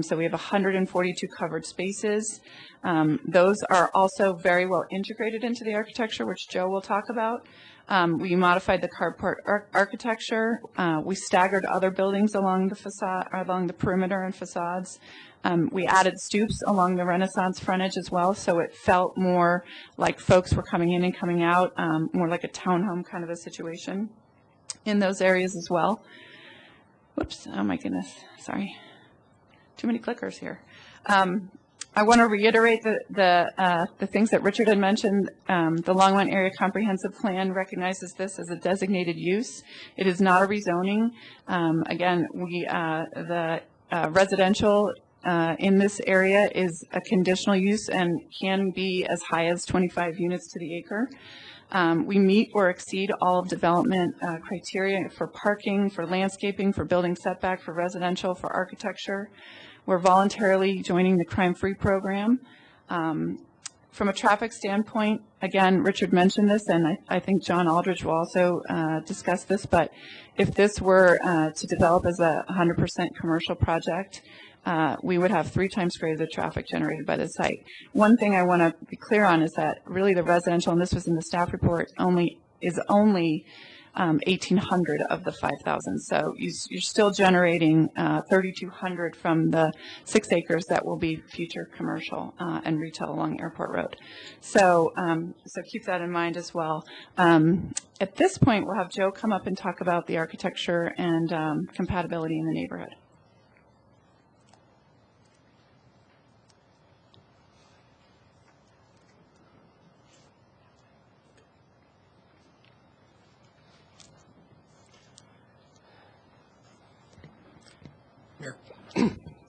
So we have 142 covered spaces. Those are also very well integrated into the architecture, which Joe will talk about. We modified the carport architecture. We staggered other buildings along the facade, along the perimeter and facades. We added stoops along the Renaissance frontage as well, so it felt more like folks were coming in and coming out, more like a townhome kind of a situation in those areas as well. Whoops, oh my goodness, sorry. Too many clickers here. I want to reiterate the things that Richard had mentioned. The Longmont Area Comprehensive Plan recognizes this as a designated use. It is not a rezoning. Again, the residential in this area is a conditional use and can be as high as 25 units to the acre. We meet or exceed all of development criteria for parking, for landscaping, for building setback, for residential, for architecture. We're voluntarily joining the crime-free program. From a traffic standpoint, again, Richard mentioned this, and I think John Aldridge will also discuss this, but if this were to develop as a 100% commercial project, we would have 3 times greater the traffic generated by the site. One thing I want to be clear on is that really the residential, and this was in the staff report, is only 1,800 of the 5,000. So you're still generating 3,200 from the 6 acres that will be future commercial and retail along Airport Road. So keep that in mind as well. At this point, we'll have Joe come up and talk about the architecture and compatibility in the neighborhood.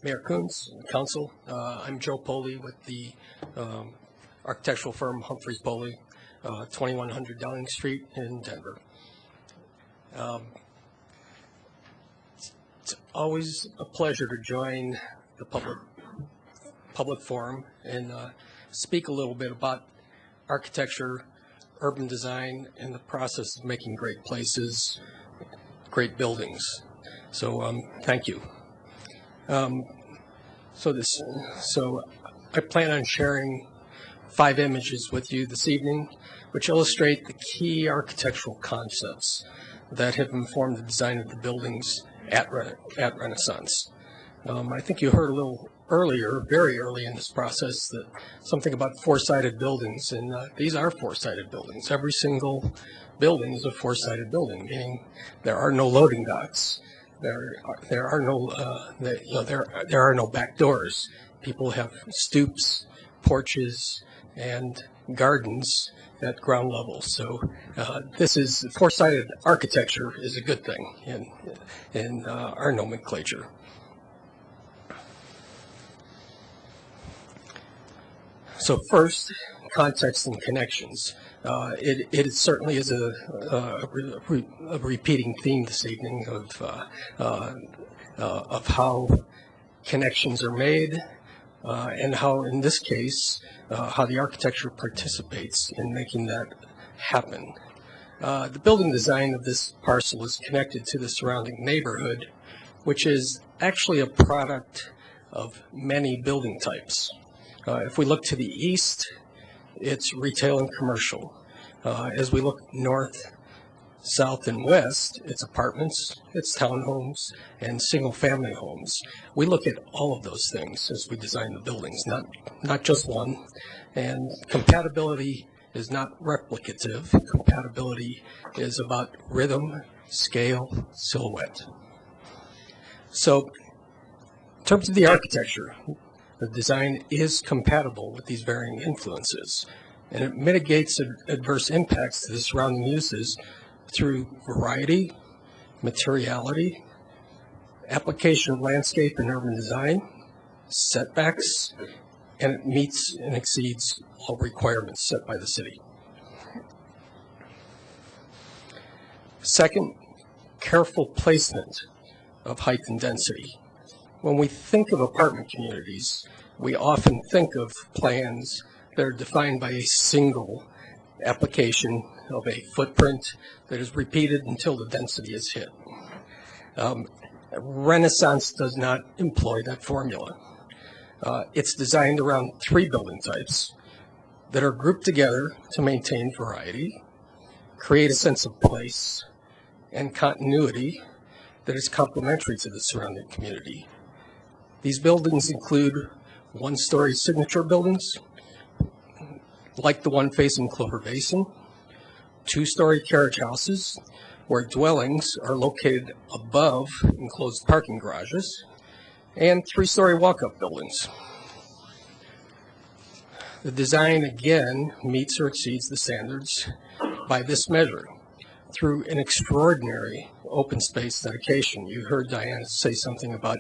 Mayor Coons, Council, I'm Joe Poley with the architectural firm Humphreys Poley, 2100 Downing Street in Denver. It's always a pleasure to join the public forum and speak a little bit about architecture, urban design, and the process of making great places, great buildings. So thank you. So I plan on sharing 5 images with you this evening, which illustrate the key architectural concepts that have informed the design of the buildings at Renaissance. I think you heard a little earlier, very early in this process, that something about 4-sided buildings, and these are 4-sided buildings. Every single building is a 4-sided building, meaning there are no loading docks. There are no back doors. People have stoops, porches, and gardens at ground level. So this is 4-sided architecture is a good thing in our nomenclature. So first, context and connections. It certainly is a repeating theme this evening of how connections are made and how, in this case, how the architecture participates in making that happen. The building design of this parcel is connected to the surrounding neighborhood, which is actually a product of many building types. If we look to the east, it's retail and commercial. As we look north, south, and west, it's apartments, it's townhomes, and single-family homes. We look at all of those things as we design the buildings, not just one. And compatibility is not replicative. Compatibility is about rhythm, scale, silhouette. So, in terms of the architecture, the design is compatible with these varying influences, and it mitigates adverse impacts to the surrounding uses through variety, materiality, application of landscape and urban design, setbacks, and it meets and exceeds all requirements set by the city. Second, careful placement of height and density. When we think of apartment communities, we often think of plans that are defined by a single application of a footprint that is repeated until the density is hit. Renaissance does not employ that formula. It's designed around 3 building types that are grouped together to maintain variety, create a sense of place, and continuity that is complementary to the surrounding community. These buildings include one-story signature buildings, like the one facing Clover Basin, two-story carriage houses, where dwellings are located above enclosed parking garages, and three-story walk-up buildings. The design, again, meets or exceeds the standards by this measure through an extraordinary open space dedication. You heard Diana say something about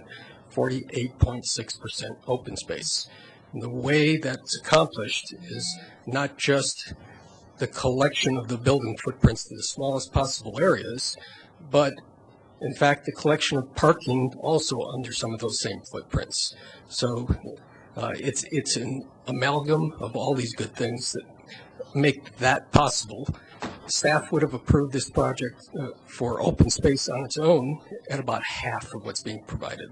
48.6% open space. And the way that's accomplished is not just the collection of the building footprints to the smallest possible areas, but in fact the collection of parking also under some of those same footprints. So it's an amalgam of all these good things that make that possible. Staff would have approved this project for open space on its own at about half of what's being provided.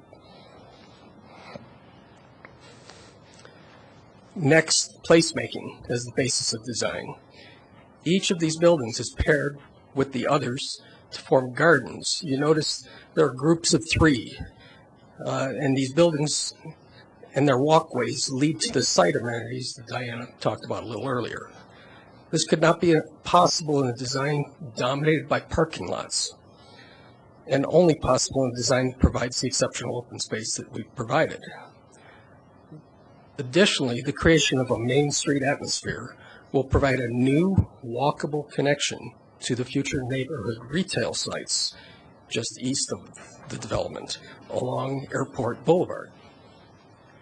Next, placemaking as the basis of design. Each of these buildings is paired with the others to form gardens. You notice there are groups of three, and these buildings and their walkways lead to the site amenities that Diana talked about a little earlier. This could not be possible in a design dominated by parking lots, and only possible in a design that provides the exceptional open space that we've provided. Additionally, the creation of a Main Street atmosphere will provide a new walkable connection to the future neighborhood retail sites just east of the development along Airport Boulevard.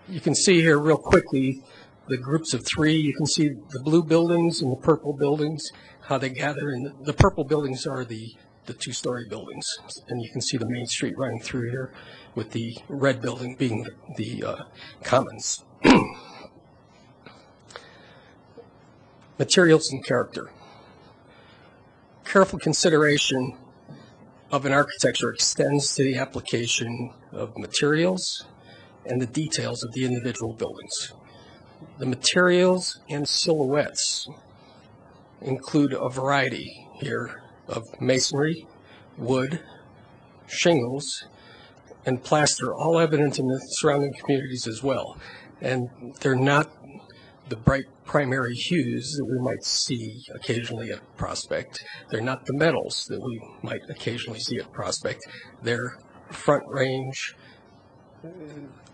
You can see here real quickly the groups of three. You can see the blue buildings and the purple buildings, how they gather. And the purple buildings are the two-story buildings. And you can see the Main Street running through here with the red building being the commons. Materials and character. Careful consideration of an architecture extends to the application of materials and the details of the individual buildings. The materials and silhouettes include a variety here of masonry, wood, shingles, and plaster, all evident in the surrounding communities as well. And they're not the bright primary hues that we might see occasionally at Prospect. They're not the metals that we might occasionally see at Prospect. They're front range,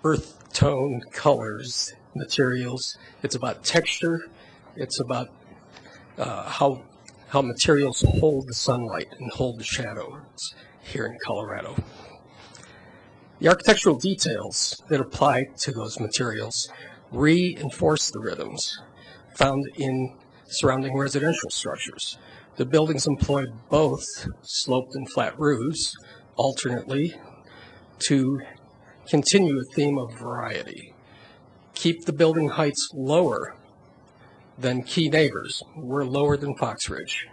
earth tone colors, materials. It's about texture. It's about how materials hold the sunlight and hold the shadows here in Colorado. The architectural details that apply to those materials reinforce the rhythms found in surrounding residential structures. The buildings employ both sloped and flat roofs alternately to continue a theme of variety. Keep the building heights lower than key neighbors. We're lower than Fox Ridge.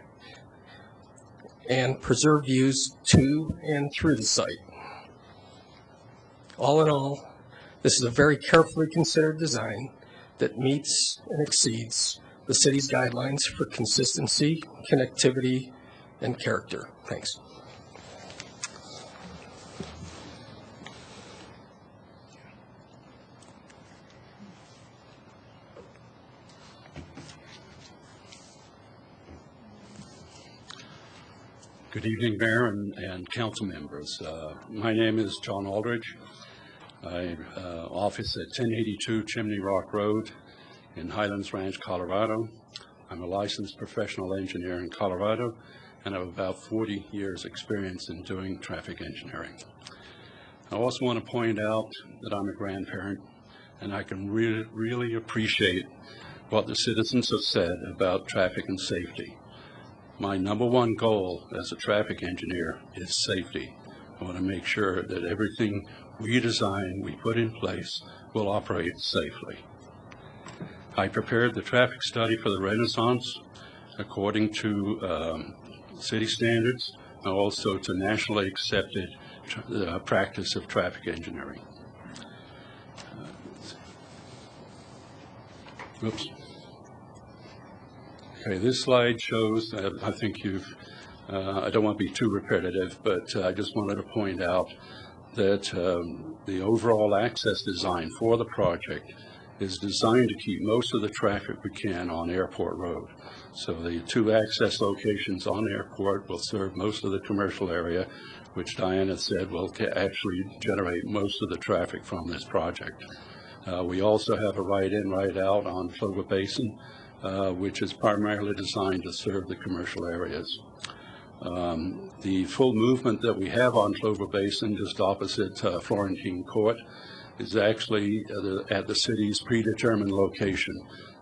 And preserve views to and through the site. All in all, this is a very carefully considered design that meets and exceeds the city's guidelines for consistency, connectivity, and character. Thanks. Good evening, Mayor and council members. My name is John Aldridge. I office at 1082 Chimney Rock Road in Highlands Ranch, Colorado. I'm a licensed professional engineer in Colorado and have about 40 years experience in doing traffic engineering. I also want to point out that I'm a grandparent and I can really appreciate what the citizens have said about traffic and safety. My number one goal as a traffic engineer is safety. I want to make sure that everything we design, we put in place, will operate safely. I prepared the traffic study for the Renaissance according to city standards and also to nationally accepted practice of traffic engineering. Oops. Okay, this slide shows, I think you've, I don't want to be too repetitive, but I just wanted to point out that the overall access design for the project is designed to keep most of the traffic we can on Airport Road. So the two access locations on Airport will serve most of the commercial area, which Diana said will actually generate most of the traffic from this project. We also have a right-in, right-out on Clover Basin, which is primarily designed to serve the commercial areas. The full movement that we have on Clover Basin, just opposite Florentine Court, is actually at the city's predetermined location.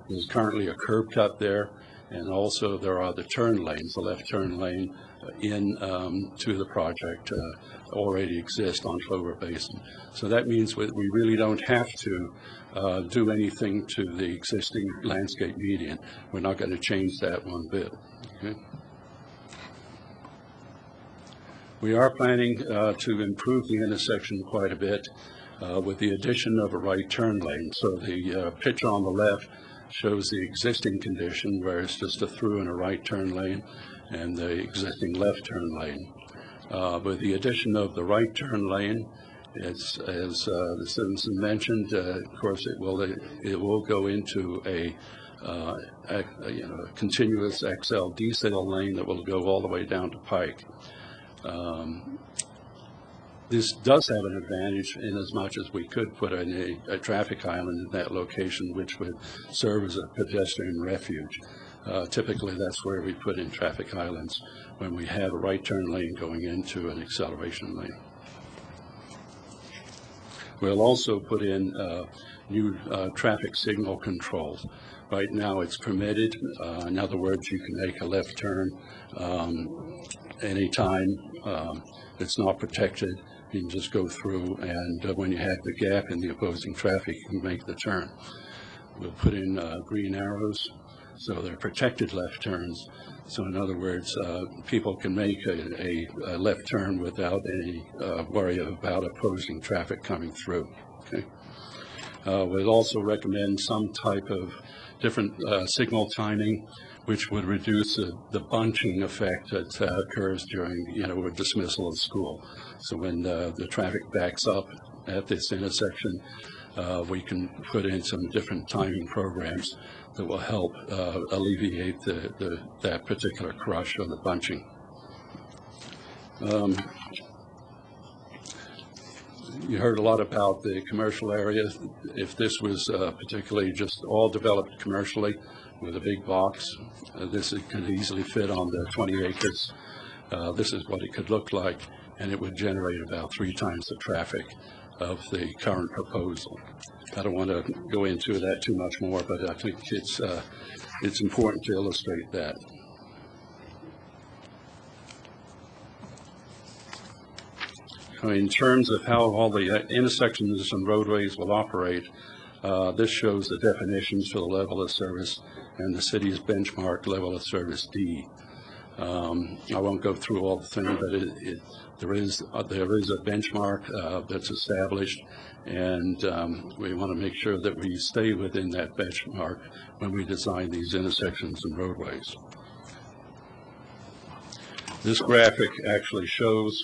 There's currently a curb cut there, and also there are the turn lanes, the left turn lane to the project already exist on Clover Basin. So that means we really don't have to do anything to the existing landscape median. We're not going to change that one bit. Okay? We are planning to improve the intersection quite a bit with the addition of a right turn lane. So the picture on the left shows the existing condition where it's just a through and a right turn lane and the existing left turn lane. With the addition of the right turn lane, as the citizen mentioned, of course it will go into a continuous XL decel lane that will go all the way down to Pike. This does have an advantage in as much as we could put in a traffic island in that location, which would serve as a pedestrian refuge. Typically, that's where we put in traffic islands when we have a right turn lane going into an acceleration lane. We'll also put in new traffic signal controls. Right now, it's permitted. In other words, you can make a left turn anytime it's not protected. You can just go through, and when you have the gap in the opposing traffic, you can make the turn. We'll put in green arrows, so they're protected left turns. So in other words, people can make a left turn without any worry about opposing traffic coming through. Okay. We'll also recommend some type of different signal timing, which would reduce the bunching effect that occurs during, with dismissal of school. So when the traffic backs up at this intersection, we can put in some different timing programs that will help alleviate that particular crush or the bunching. You heard a lot about the commercial area. If this was particularly just all developed commercially with a big box, this could easily fit on the 20 acres. This is what it could look like, and it would generate about 3 times the traffic of the current proposal. I don't want to go into that too much more, but I think it's important to illustrate that. In terms of how all the intersections and roadways will operate, this shows the definitions for the level of service and the city's benchmark level of service D. I won't go through all the things, but there is a benchmark that's established, and we want to make sure that we stay within that benchmark when we design these intersections and roadways. This graphic actually shows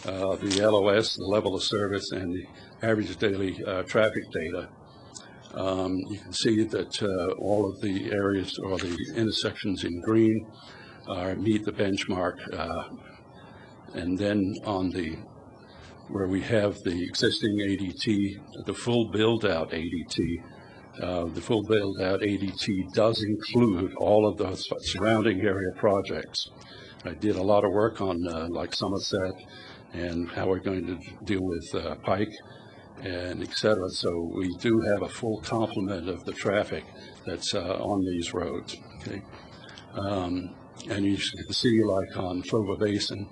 the LOS, the level of service, and the average daily traffic data. You can see that all of the areas or the intersections in green meet the benchmark, and then on where we have the existing ADT, the full build-out ADT, the full build-out ADT does include all of those surrounding area projects. I did a lot of work on like Somerset and how we're going to deal with Pike and et cetera. So we do have a full complement of the traffic that's on these roads. Okay. And you can see, like on Clover Basin,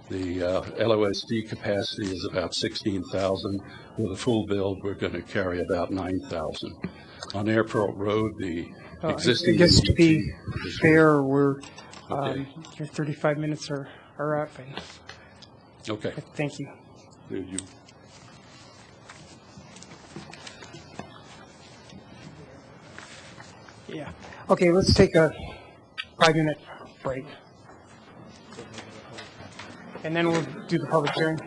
the LOSD capacity is about 16,000. With a full build, we're going to carry about 9,000. On Airport Road, the existing I guess to be fair, we're your 35 minutes are up. Okay. Thank you. Yeah. Okay, let's take a 5-minute break. And then we'll do the public hearing.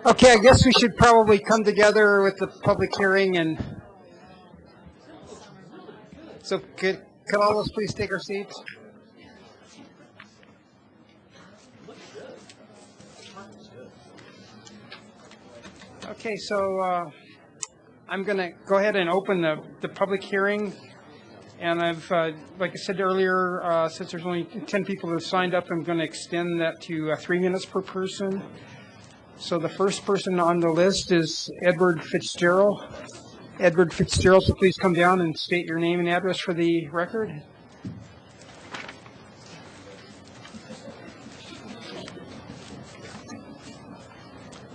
Okay, I guess we should probably come together with the public hearing, and so could all of us please take our seats? Okay, so I'm going to go ahead and open the public hearing. And I've, like I said earlier, since there's only 10 people that have signed up, I'm going to extend that to 3 minutes per person. So the first person on the list is Edward Fitzgerald. Edward Fitzgerald, so please come down and state your name and address for the record.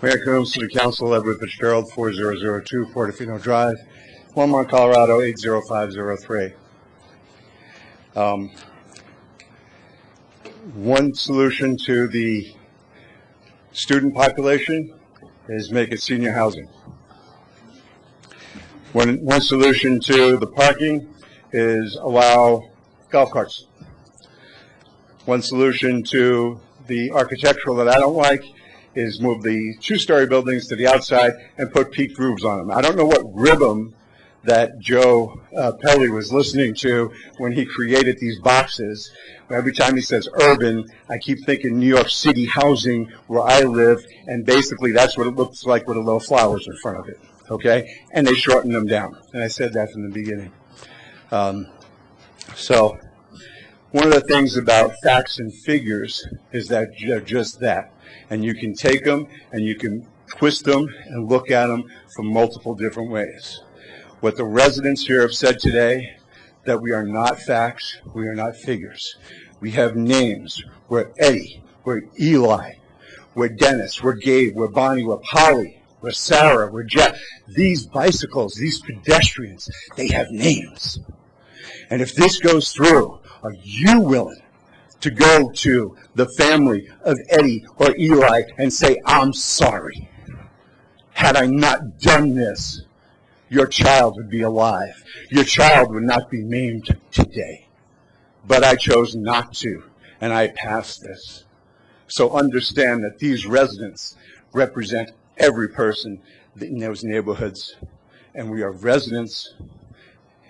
Mayor Coombs, City Council, Edward Fitzgerald, 4002 Portofino Drive, Longmont, Colorado, 80503. One solution to the student population is make it senior housing. One solution to the parking is allow golf carts. One solution to the architectural that I don't like is move the two-story buildings to the outside and put peaked roofs on them. I don't know what rhythm that Joe Pelly was listening to when he created these boxes. Every time he says urban, I keep thinking New York City housing where I live, and basically that's what it looks like with the little flowers in front of it, okay? And they shorten them down, and I said that from the beginning. So one of the things about facts and figures is that they're just that. And you can take them and you can twist them and look at them from multiple different ways. What the residents here have said today, that we are not facts, we are not figures. We have names. We're Eddie, we're Eli, we're Dennis, we're Gabe, we're Bonnie, we're Polly, we're Sarah, we're Jeff. These bicycles, these pedestrians, they have names. And if this goes through, are you willing to go to the family of Eddie or Eli and say, I'm sorry. Had I not done this, your child would be alive. Your child would not be maimed today. But I chose not to, and I passed this. So understand that these residents represent every person in those neighborhoods, and we are residents,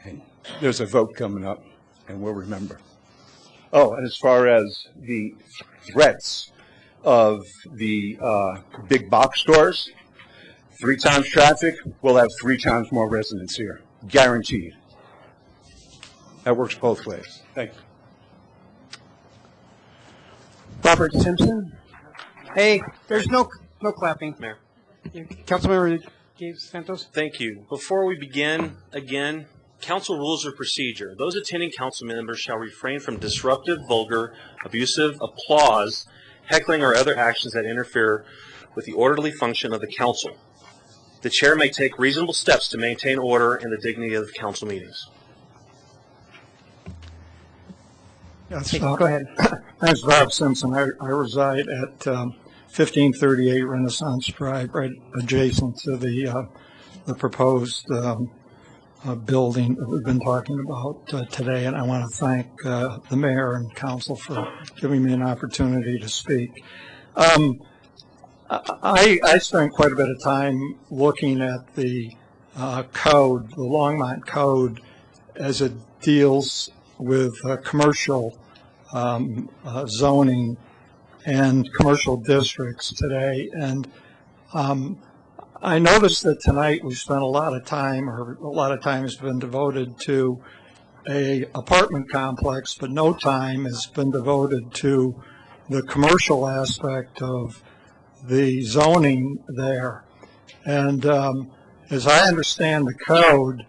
and there's a vote coming up, and we'll remember. Oh, and as far as the threats of the big box stores, 3 times traffic, we'll have 3 times more residents here. Guaranteed. That works both ways. Thank you. Robert Simpson. Hey, there's no clapping. Mayor. Councilmember Gabe Santos. Thank you. Before we begin, again, council rules of procedure. Those attending council members shall refrain from disruptive, vulgar, abusive applause, heckling, or other actions that interfere with the orderly function of the council. The chair may take reasonable steps to maintain order and the dignity of council meetings. Yes, Go ahead. That's Bob Simpson. I reside at 1538 Renaissance Drive, right adjacent to the proposed building that we've been talking about today, and I want to thank the mayor and council for giving me an opportunity to speak. I spent quite a bit of time looking at the code, the Longmont code, as it deals with commercial zoning and commercial districts today, and I noticed that tonight we spent a lot of time, or a lot of time has been devoted to a apartment complex, but no time has been devoted to the commercial aspect of the zoning there. And as I understand the code,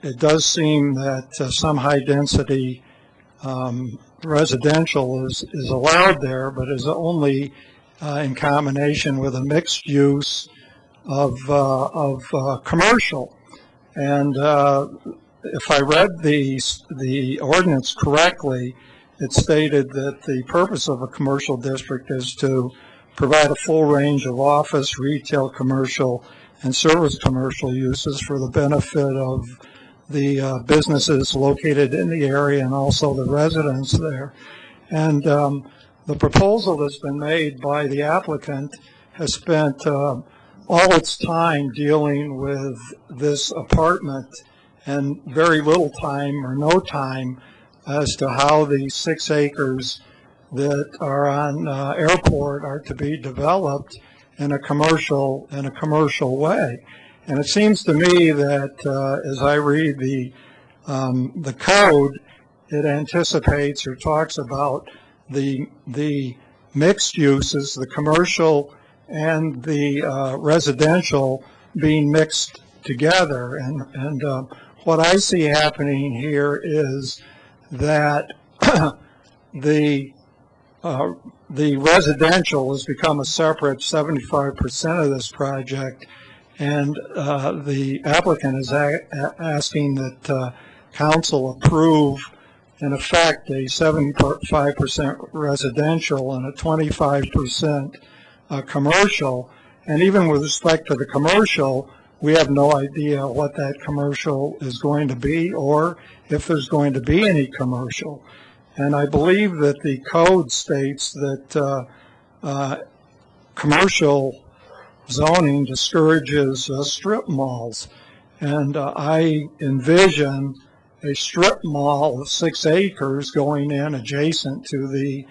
it does seem that some high density residential is allowed there, but is only in combination with a mixed use of commercial. And if I read the ordinance correctly, it stated that the purpose of a commercial district is to provide a full range of office, retail, commercial, and service commercial uses for the benefit of the businesses located in the area and also the residents there. And the proposal that's been made by the applicant has spent all its time dealing with this apartment and very little time or no time as to how the 6 acres that are on Airport are to be developed in a commercial way. And it seems to me that as I read the code, it anticipates or talks about the mixed uses, the commercial and the residential being mixed together. And what I see happening here is that the residential has become a separate 75% of this project, and the applicant is asking that council approve, in effect, a 75% residential and a 25% commercial. And even with respect to the commercial, we have no idea what that commercial is going to be or if there's going to be any commercial. And I believe that the code states that commercial zoning discourages strip malls. And I envision a strip mall of 6 acres going in adjacent to the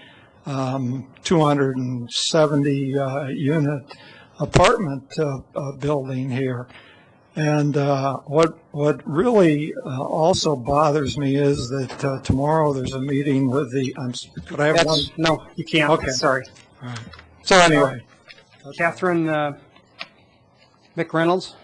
270 unit apartment building here. And what really also bothers me is that tomorrow there's a meeting with the. Could I have one? No, you can't. Okay. Sorry. All right. So anyway, Catherine McReynolds.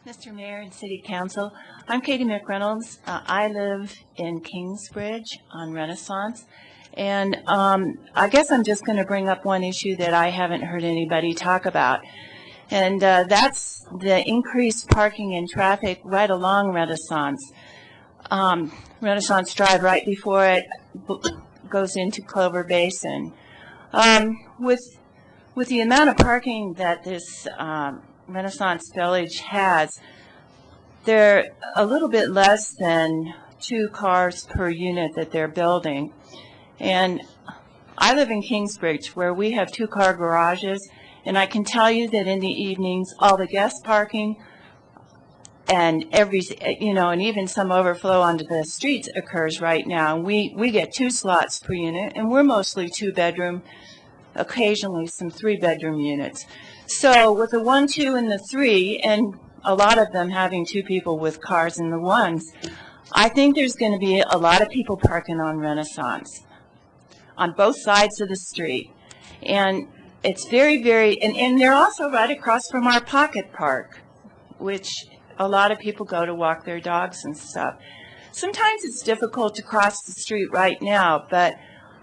Mr. Mayor and City Council, I'm Katie McReynolds. I live in Kingsbridge on Renaissance. And I guess I'm just going to bring up one issue that I haven't heard anybody talk about. And that's the increased parking and traffic right along Renaissance. Renaissance Drive right before it goes into Clover Basin. With the amount of parking that this Renaissance Village has, they're a little bit less than 2 cars per unit that they're building. And I live in Kingsbridge, where we have 2-car garages, and I can tell you that in the evenings, all the guest parking and and even some overflow onto the streets occurs right now. We get 2 slots per unit, and we're mostly 2-bedroom, occasionally some 3-bedroom units. So with the 1, 2, and the 3, and a lot of them having 2 people with cars in the 1s, I think there's going to be a lot of people parking on Renaissance on both sides of the street. And it's very, very, and they're also right across from our pocket park, which a lot of people go to walk their dogs and stuff. Sometimes it's difficult to cross the street right now, but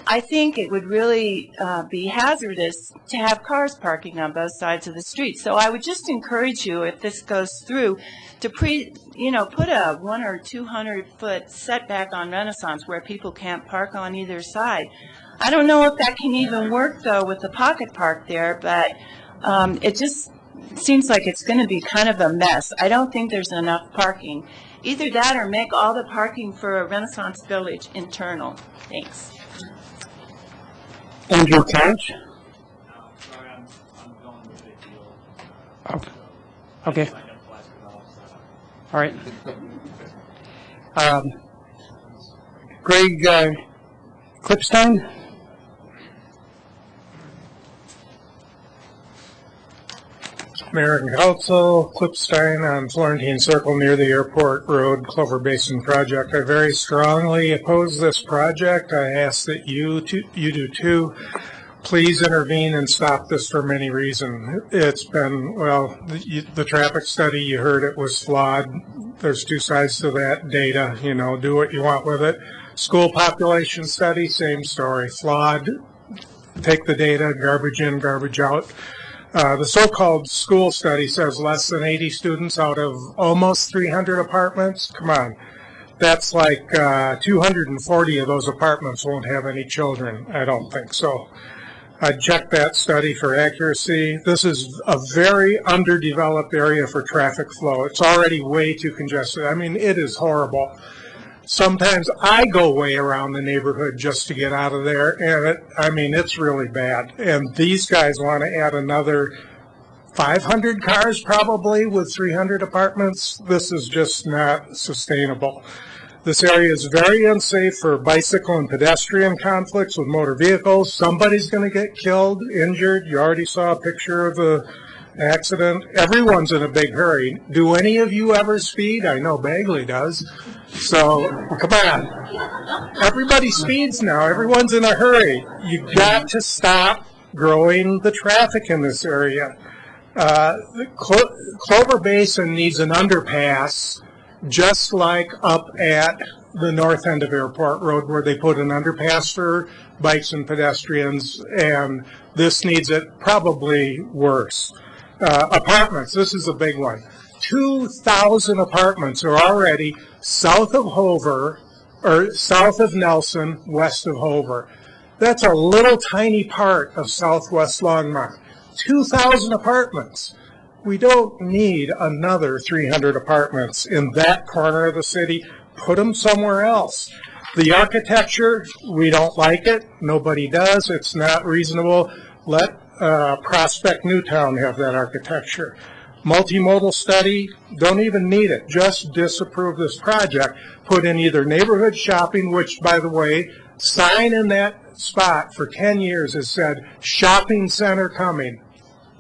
I think it would really be hazardous to have cars parking on both sides of the street. So I would just encourage you, if this goes through, to put a 100 or 200 foot setback on Renaissance where people can't park on either side. I don't know if that can even work though with the pocket park there, but it just seems like it's going to be kind of a mess. I don't think there's enough parking. Either that or make all the parking for a Renaissance Village internal. Thanks. Andrew Couch. Okay. All right. Greg Clipstein. Mayor and Council, Clipstein on Florentine Circle near the Airport Road Clover Basin project. I very strongly oppose this project. I ask that you do too. Please intervene and stop this for many reasons. It's been, well, the traffic study, you heard it was flawed. There's 2 sides to that data, do what you want with it. School population study, same story, flawed. Take the data, garbage in, garbage out. The so-called school study says less than 80 students out of almost 300 apartments. Come on. That's like 240 of those apartments won't have any children, I don't think. So I checked that study for accuracy. This is a very underdeveloped area for traffic flow. It's already way too congested. I mean, it is horrible. Sometimes I go way around the neighborhood just to get out of there, and it's really bad. And these guys want to add another 500 cars probably with 300 apartments. This is just not sustainable. This area is very unsafe for bicycle and pedestrian conflicts with motor vehicles. Somebody's going to get killed, injured. You already saw a picture of the accident. Everyone's in a big hurry. Do any of you ever speed? I know Bagley does. So, come on. Everybody speeds now. Everyone's in a hurry. You've got to stop growing the traffic in this area. Clover Basin needs an underpass, just like up at the north end of Airport Road where they put an underpass for bikes and pedestrians, and this needs it probably worse. Apartments, this is a big one. 2,000 apartments are already south of Hover, or south of Nelson, west of Hover. That's a little tiny part of southwest Longmont. 2,000 apartments. We don't need another 300 apartments in that corner of the city. Put them somewhere else. The architecture, we don't like it. Nobody does. It's not reasonable. Let Prospect Newtown have that architecture. Multimodal study, don't even need it. Just disapprove this project. Put in either neighborhood shopping, which, by the way, sign in that spot for 10 years has said, shopping center coming.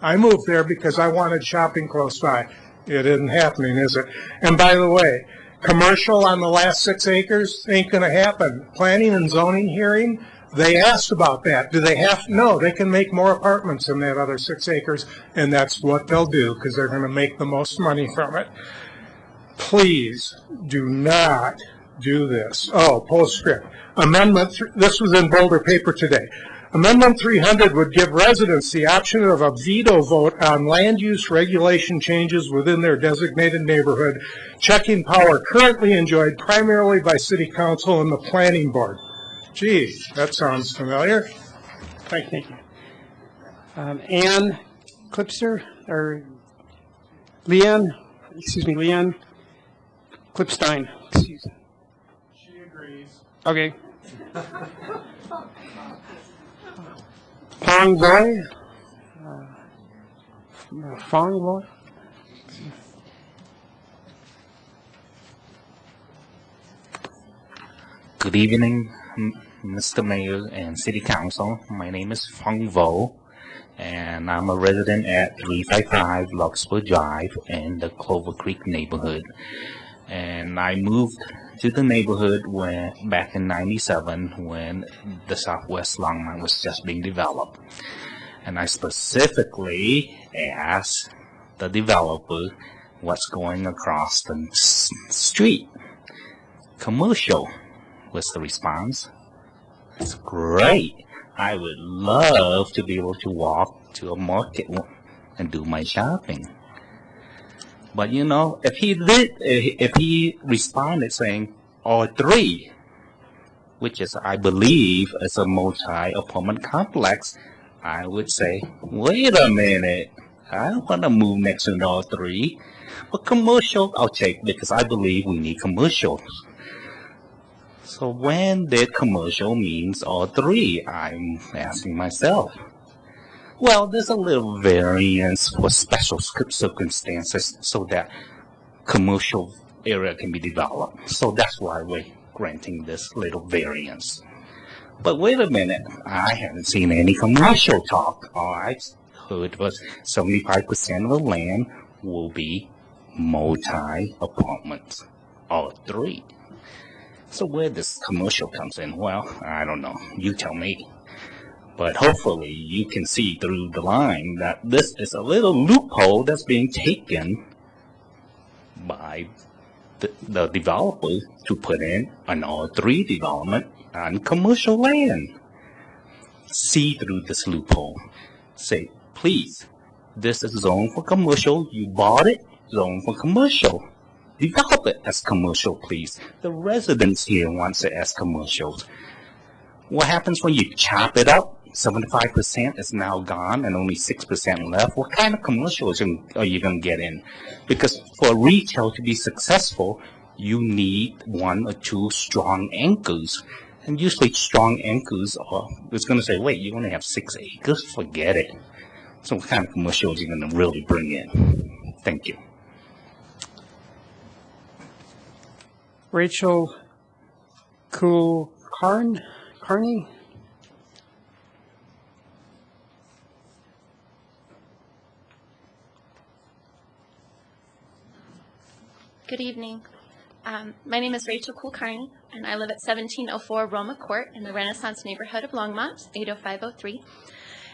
I moved there because I wanted shopping close by. It isn't happening, is it? And by the way, commercial on the last 6 acres ain't going to happen. Planning and zoning hearing, they asked about that. Do they have? No, they can make more apartments in that other 6 acres, and that's what they'll do because they're going to make the most money from it. Please do not do this. Oh, postscript. Amendment, this was in Boulder paper today. Amendment 300 would give residents the option of a veto vote on land use regulation changes within their designated neighborhood, checking power currently enjoyed primarily by City Council and the Planning Board. Gee, that sounds familiar. Thank you. Ann Klipster, or Leanne Klipstein. Excuse me. She agrees. Okay. Fong Boy? Fong Boy? Good evening, Mr. Mayor and City Council. My name is Fong Vo, and I'm a resident at 355 Larkspur Drive in the Clover Creek neighborhood. And I moved to the neighborhood back in '97 when the Southwest Longmont was just being developed. And I specifically asked the developer what's going across the street. Commercial was the response. It's great. I would love to be able to walk to a market and do my shopping. But you know, if he responded saying R3, which is, I believe, is a multi-apartment complex, I would say, wait a minute, I don't want to move next to an R3. But commercial, I'll take, because I believe we need commercials. So when did commercial means R3? I'm asking myself. Well, there's a little variance for special circumstances so that commercial area can be developed. So that's why we're granting this little variance. But wait a minute, I haven't seen any commercial talk. All I heard was 75% of the land will be multi-apartments, R3. So where this commercial comes in, well, I don't know. You tell me. But hopefully you can see through the line that this is a little loophole that's being taken by the developer to put in an R3 development on commercial land. See through this loophole. Say, please, this is zoned for commercial. You bought it, zoned for commercial. Develop it as commercial, please. The residents here wants it as commercials. What happens when you chop it up? 75% is now gone and only 6% left. What kind of commercials are you going to get in? Because for retail to be successful, you need 1 or 2 strong anchors. And usually strong anchors are, it's going to say, wait, you only have 6 acres? Forget it. So what kind of commercials are you going to really bring in? Thank you. Rachel Carney? Good evening. My name is Rachel Kulkarni, and I live at 1704 Roma Court in the Renaissance neighborhood of Longmont, 80503.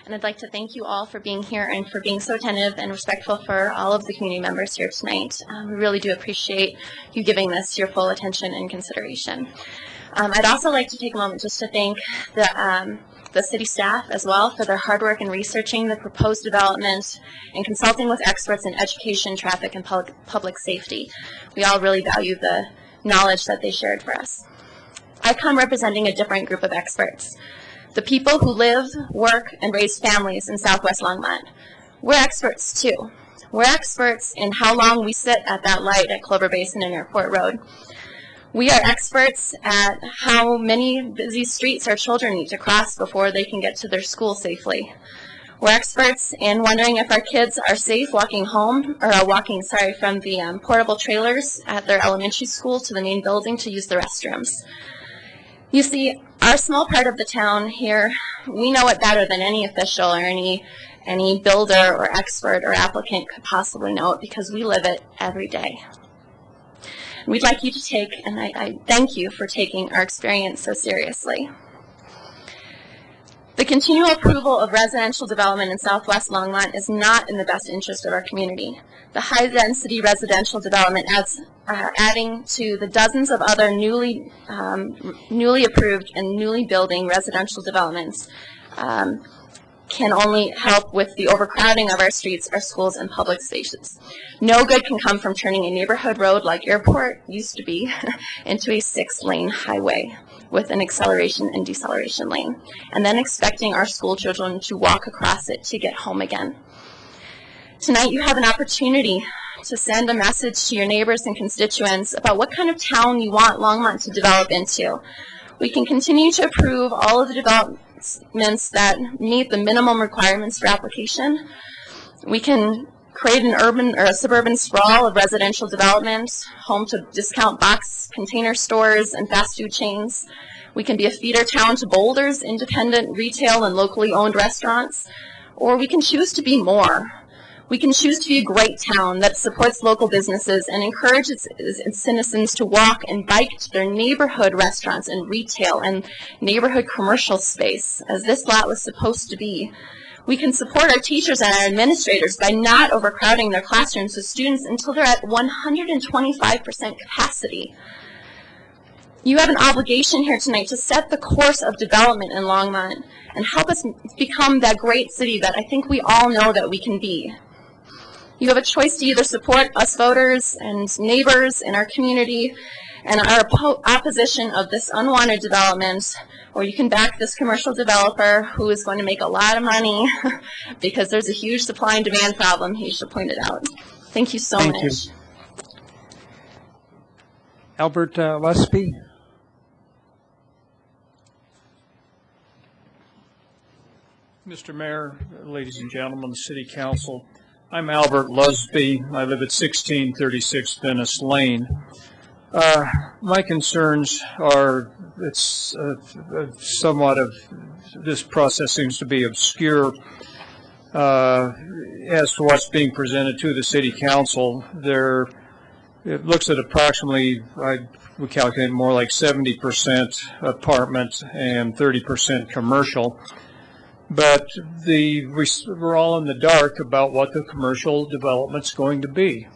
And I'd like to thank you all for being here and for being so attentive and respectful for all of the community members here tonight. We really do appreciate you giving this your full attention and consideration. I'd also like to take a moment just to thank the city staff as well for their hard work in researching the proposed development and consulting with experts in education, traffic, and public safety. We all really value the knowledge that they shared for us. I come representing a different group of experts, the people who live, work, and raise families in Southwest Longmont. We're experts too. We're experts in how long we sit at that light at Clover Basin and Airport Road. We are experts at how many busy streets our children need to cross before they can get to their school safely. We're experts in wondering if our kids are safe walking home, or walking from the portable trailers at their elementary school to the main building to use the restrooms. You see, our small part of the town here, we know it better than any official or any builder or expert or applicant could possibly know it, because we live it every day. We'd like you to take, and I thank you for taking our experience so seriously. The continual approval of residential development in Southwest Longmont is not in the best interest of our community. The high-density residential development adding to the dozens of other newly approved and newly building residential developments can only help with the overcrowding of our streets, our schools, and public spaces. No good can come from turning a neighborhood road like Airport used to be into a 6-lane highway with an acceleration and deceleration lane, and then expecting our school children to walk across it to get home again. Tonight you have an opportunity to send a message to your neighbors and constituents about what kind of town you want Longmont to develop into. We can continue to approve all of the developments that meet the minimum requirements for application. We can create an urban or a suburban sprawl of residential development, home to discount box container stores and fast food chains. We can be a feeder town to Boulder's independent retail and locally owned restaurants, or we can choose to be more. We can choose to be a great town that supports local businesses and encourages its citizens to walk and bike to their neighborhood restaurants and retail and neighborhood commercial space, as this lot was supposed to be. We can support our teachers and our administrators by not overcrowding their classrooms with students until they're at 125% capacity. You have an obligation here tonight to set the course of development in Longmont and help us become that great city that I think we all know that we can be. You have a choice to either support us voters and neighbors in our community and our opposition of this unwanted development, or you can back this commercial developer who is going to make a lot of money because there's a huge supply and demand problem, he should point it out. Thank you so much. Thank you. Albert Lusby. Mr. Mayor, ladies and gentlemen of the City Council, I'm Albert Lusby. I live at 1636 Venice Lane. My concerns are, it's somewhat of, this process seems to be obscure as to what's being presented to the City Council. It looks at approximately, we calculate more like 70% apartment and 30% commercial. But we're all in the dark about what the commercial development's going to be.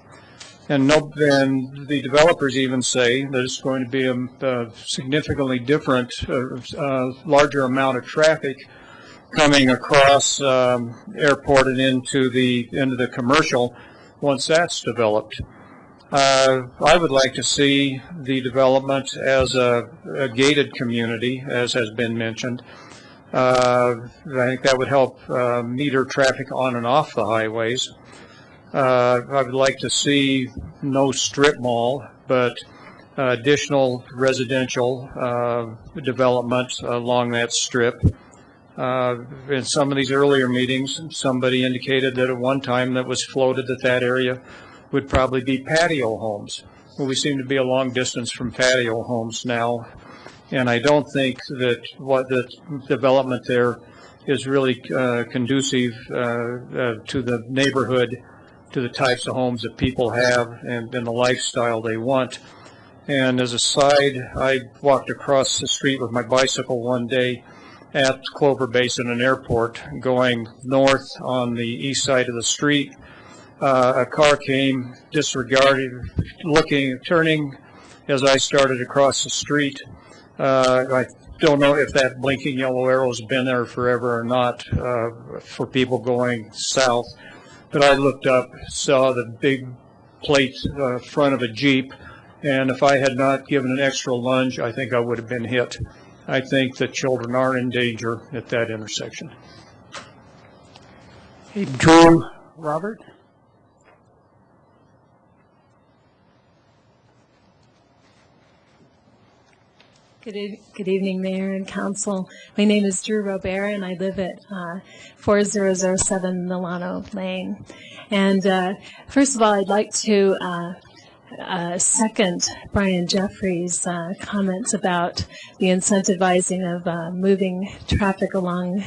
And the developers even say that it's going to be a significantly different, larger amount of traffic coming across airport and into the commercial once that's developed. I would like to see the development as a gated community, as has been mentioned. I think that would help meter traffic on and off the highways. I would like to see no strip mall, but additional residential development along that strip. In some of these earlier meetings, somebody indicated that at one time that was floated that area would probably be patio homes. Well, we seem to be a long distance from patio homes now, and I don't think that what the development there is really conducive to the neighborhood, to the types of homes that people have and the lifestyle they want. And as a side, I walked across the street with my bicycle one day at Clover Basin and Airport, going north on the east side of the street. A car came, disregarded, turning as I started across the street. I don't know if that blinking yellow arrow's been there forever or not for people going south, but I looked up, saw the big plate front of a Jeep, and if I had not given an extra lunge, I think I would have been hit. I think that children are in danger at that intersection. Hey, Drew, Robert? Good evening, Mayor and Council. My name is Drew Robert, and I live at 4007 Milano Lane. And first of all, I'd like to second Brian Jeffries' comments about the incentivizing of moving traffic along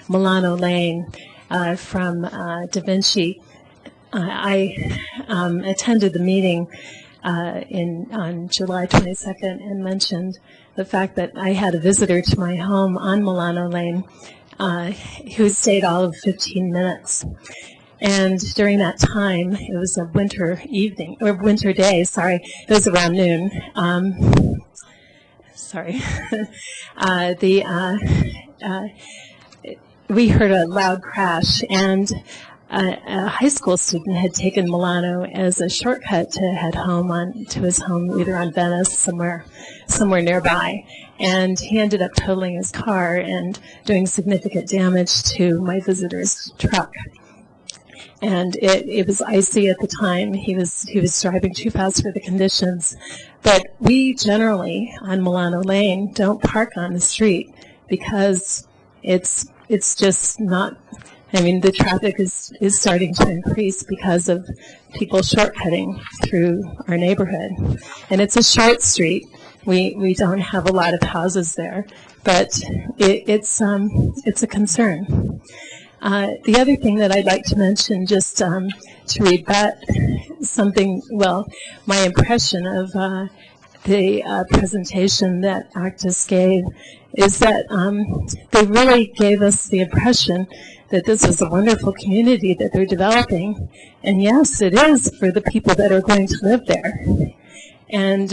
Milano Lane from Da Vinci. I attended the meeting on July 22nd and mentioned the fact that I had a visitor to my home on Milano Lane who stayed all of 15 minutes. And during that time, it was a winter evening, or winter day, sorry, it was around noon. We heard a loud crash, and a high school student had taken Milano as a shortcut to head home to his home, either on Venice, somewhere nearby. And he ended up totaling his car and doing significant damage to my visitor's truck. And it was icy at the time. He was driving too fast for the conditions. But we generally on Milano Lane don't park on the street because it's just not. I mean, the traffic is starting to increase because of people shortcutting through our neighborhood. And it's a short street. We don't have a lot of houses there, but it's a concern. The other thing that I'd like to mention, just to rebut something, well, my impression of the presentation that Actus gave is that they really gave us the impression that this is a wonderful community that they're developing. And yes, it is for the people that are going to live there. And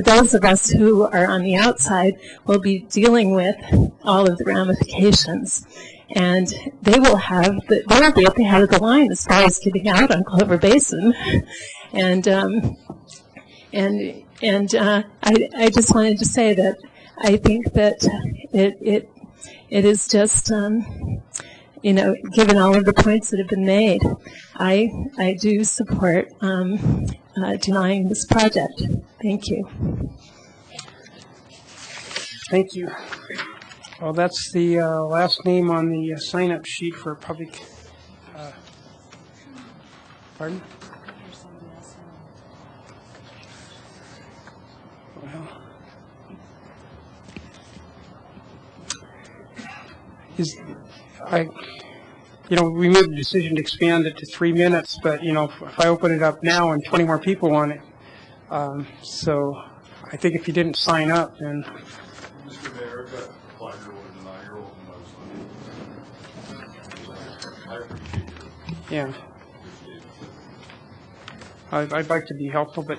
those of us who are on the outside will be dealing with all of the ramifications. And they will be at the head of the line as far as getting out on Clover Basin. And I just wanted to say that I think that it is just, given all of the points that have been made, I do support denying this project. Thank you. Thank you. Well, that's the last name on the sign-up sheet for public. Pardon? Well, we made the decision to expand it to 3 minutes, but if I open it up now and 20 more people want it, so I think if you didn't sign up, then. Mr. Mayor, I've got a 5-year-old and a 9-year-old in my son. I appreciate it. Yeah. I'd like to be helpful, but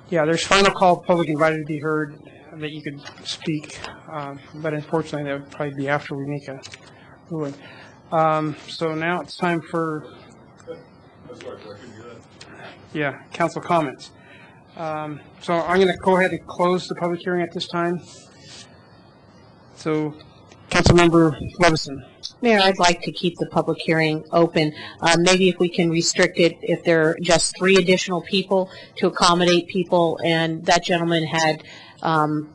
yeah, there's final call, public invited to be heard, that you could speak, but unfortunately that would probably be after we make a ruling. So now it's time for council comments. So I'm going to go ahead and close the public hearing at this time. So, Councilmember Levison. Mayor, I'd like to keep the public hearing open. Maybe if we can restrict it, if there are just 3 additional people to accommodate people, and that gentleman had, I'm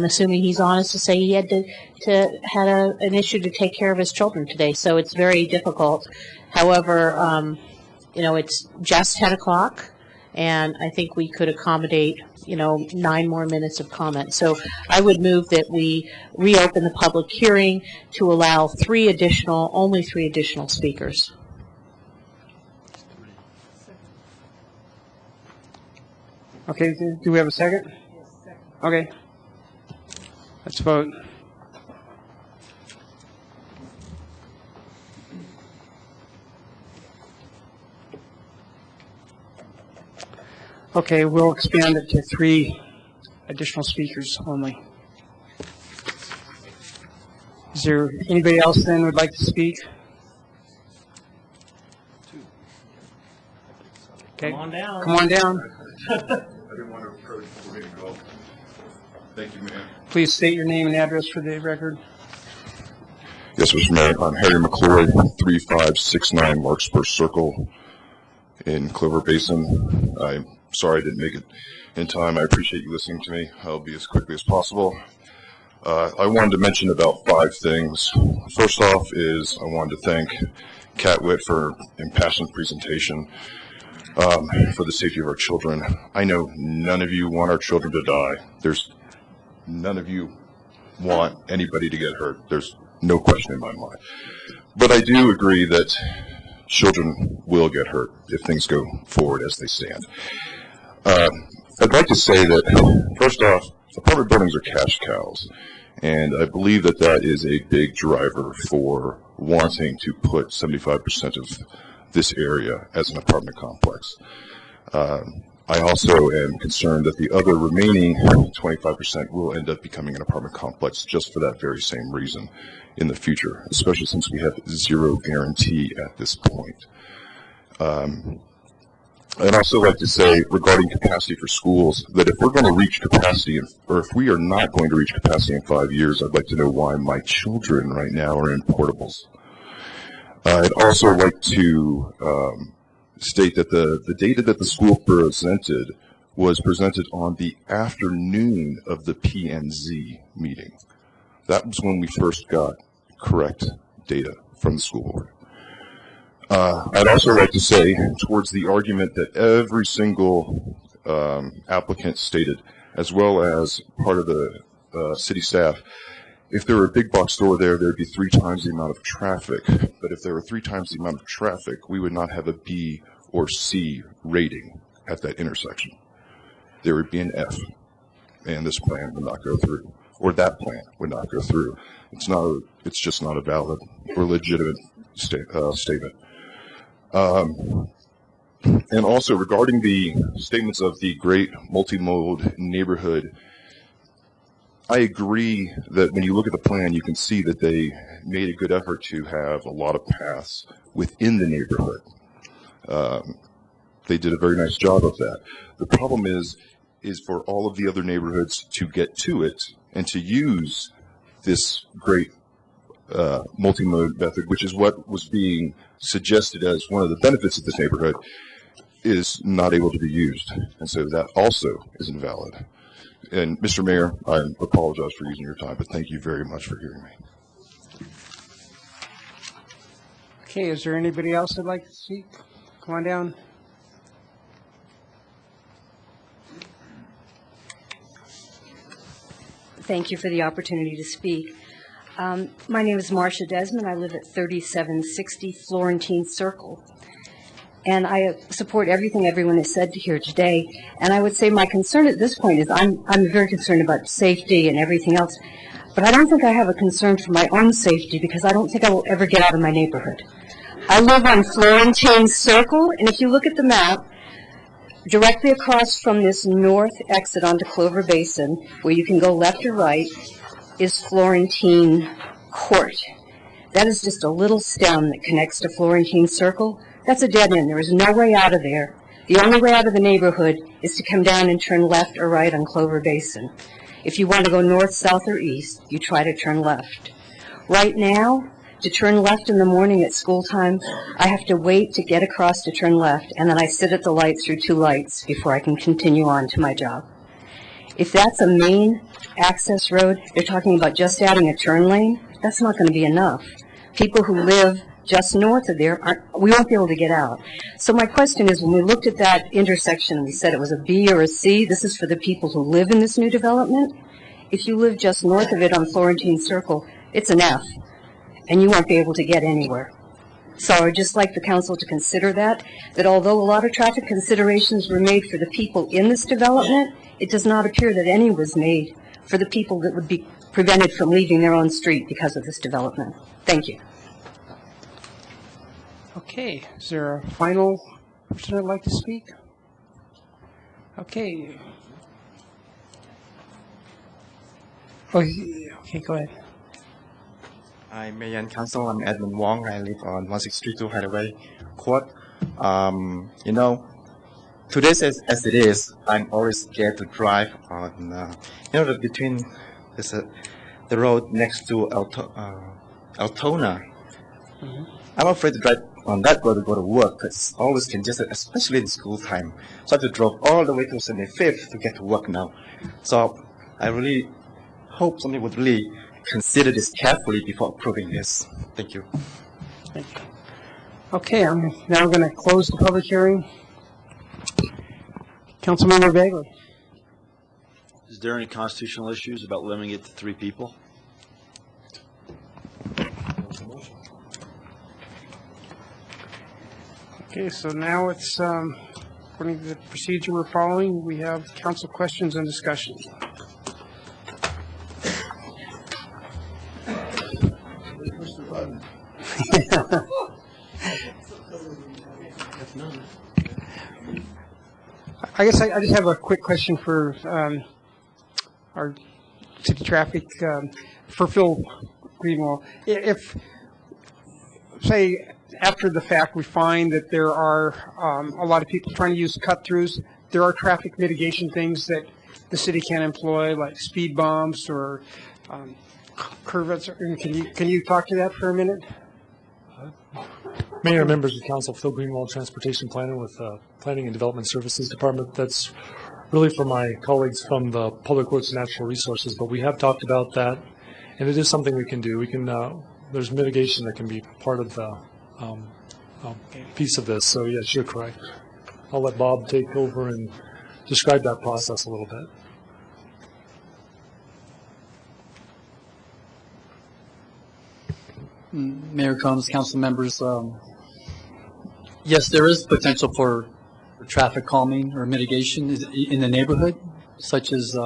assuming he's honest to say he had an issue to take care of his children today, so it's very difficult. However, it's just 10 o'clock, and I think we could accommodate 9 more minutes of comment. So I would move that we reopen the public hearing to allow only three additional speakers. Okay, do we have a second? Okay. Let's vote. Okay, we'll expand it to 3 additional speakers only. Is there anybody else then would like to speak? Okay. Come on down. Come on down. I didn't want to approach before we go. Thank you, Mayor. Please state your name and address for the record. Yes, Mr. Mayor. I'm Harry McCloy, 3569 Larkspur Circle in Clover Basin. I'm sorry I didn't make it in time. I appreciate you listening to me. I'll be as quickly as possible. I wanted to mention about 5 things. First off is I wanted to thank Cat Witt for an impassioned presentation for the safety of our children. I know none of you want our children to die. None of you want anybody to get hurt. There's no question in my mind. But I do agree that children will get hurt if things go forward as they stand. I'd like to say that, first off, apartment buildings are cash cows, and I believe that that is a big driver for wanting to put 75% of this area as an apartment complex. I also am concerned that the other remaining 25% will end up becoming an apartment complex just for that very same reason in the future, especially since we have zero guarantee at this point. I'd also like to say regarding capacity for schools that if we're going to reach capacity, or if we are not going to reach capacity in 5 years, I'd like to know why my children right now are in portables. I'd also like to state that the data that the school presented was presented on the afternoon of the P&Z meeting. That was when we first got correct data from the school board. I'd also like to say, towards the argument that every single applicant stated, as well as part of the city staff, if there were a big box store there, there'd be 3 times the amount of traffic. But if there were 3 times the amount of traffic, we would not have a B or C rating at that intersection. There would be an F, and this plan would not go through, or that plan would not go through. It's just not a valid or legitimate statement. And also regarding the statements of the great multi-mode neighborhood, I agree that when you look at the plan, you can see that they made a good effort to have a lot of paths within the neighborhood. They did a very nice job of that. The problem is for all of the other neighborhoods to get to it and to use this great multi-mode method, which is what was being suggested as one of the benefits of this neighborhood, is not able to be used. And so that also is invalid. And Mr. Mayor, I apologize for using your time, but thank you very much for hearing me. Okay, is there anybody else that'd like to speak? Come on down. Thank you for the opportunity to speak. My name is Marcia Desmond. I live at 3760 Florentine Circle. And I support everything everyone has said here today. And I would say my concern at this point is I'm very concerned about safety and everything else. But I don't think I have a concern for my own safety because I don't think I will ever get out of my neighborhood. I live on Florentine Circle, and if you look at the map, directly across from this north exit onto Clover Basin, where you can go left or right, is Florentine Court. That is just a little stem that connects to Florentine Circle. That's a dead end. There is no way out of there. The only way out of the neighborhood is to come down and turn left or right on Clover Basin. If you want to go north, south, or east, you try to turn left. Right now, to turn left in the morning at school time, I have to wait to get across to turn left, and then I sit at the light through 2 lights before I can continue on to my job. If that's a main access road, they're talking about just adding a turn lane. That's not going to be enough. People who live just north of there, we won't be able to get out. So my question is, when we looked at that intersection, we said it was a B or a C. This is for the people who live in this new development. If you live just north of it on Florentine Circle, it's an F, and you won't be able to get anywhere. So I'd just like the council to consider that although a lot of traffic considerations were made for the people in this development, it does not appear that any was made for the people that would be prevented from leaving their own street because of this development. Thank you. Okay, is there a final person that'd like to speak? Okay. Oh, okay, go ahead. Hi, Mayor and Council. I'm Edmund Wong. I live on 1632 Hideaway Court. Today as it is, I'm always scared to drive on, between the road next to Altona. Mm-hmm. I'm afraid to drive on that road to go to work because it's always congested, especially in school time. So I have to drive all the way to 75th to get to work now. So I really hope somebody would really consider this carefully before approving this. Thank you. Thank you. Okay, I'm now going to close the public hearing. Councilmember Bagley. Is there any constitutional issues about limiting it to 3 people? Okay, so now it's, according to the procedure we're following, we have council questions and discussion. I guess I just have a quick question for our city traffic, for Phil Greenwald. If, say, after the fact we find that there are a lot of people trying to use cut-throughs, there are traffic mitigation things that the city can employ, like speed bumps or curves. Can you talk to that for a minute? Mayor, members of council, Phil Greenwald, Transportation Planner with Planning and Development Services Department. That's really for my colleagues from the Public Works and Natural Resources, but we have talked about that, and it is something we can do. We can, there's mitigation that can be part of the piece of this, so yes, you're correct. I'll let Bob take over and describe that process a little bit. Mayor Combs, council members, yes, there is potential for traffic calming or mitigation in the neighborhood, such as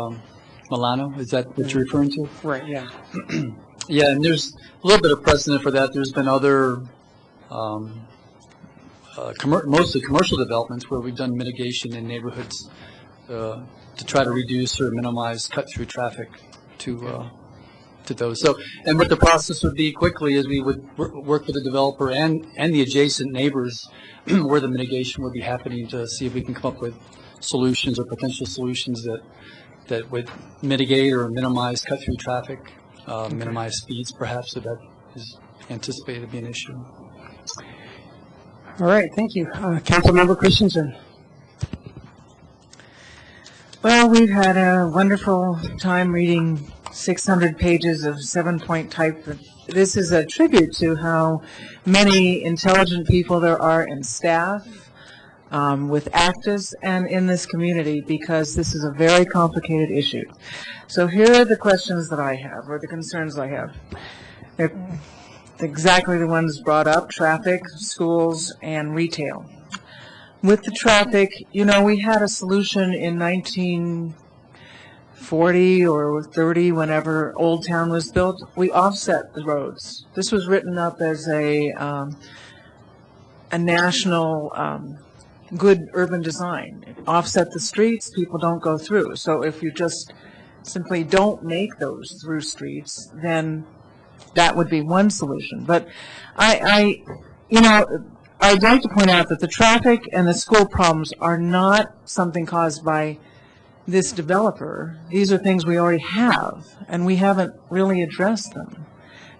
Milano. Is that what you're referring to? Right, yeah. Yeah, and there's a little bit of precedent for that. There's been other, mostly commercial developments where we've done mitigation in neighborhoods to try to reduce or minimize cut-through traffic to those. So, and what the process would be quickly is we would work with the developer and the adjacent neighbors where the mitigation would be happening to see if we can come up with solutions or potential solutions that would mitigate or minimize cut-through traffic, minimize speeds perhaps, so that is anticipated to be an issue. All right, thank you. Councilmember Christensen. Well, we've had a wonderful time reading 600 pages of 7-point type. This is a tribute to how many intelligent people there are in staff, with actives, and in this community, because this is a very complicated issue. So here are the questions that I have, or the concerns I have. They're exactly the ones brought up: traffic, schools, and retail. With the traffic, we had a solution in 1940 or 30, whenever Old Town was built. We offset the roads. This was written up as a national good urban design. Offset the streets, people don't go through. So if you just simply don't make those through streets, then that would be one solution. But I'd like to point out that the traffic and the school problems are not something caused by this developer. These are things we already have, and we haven't really addressed them.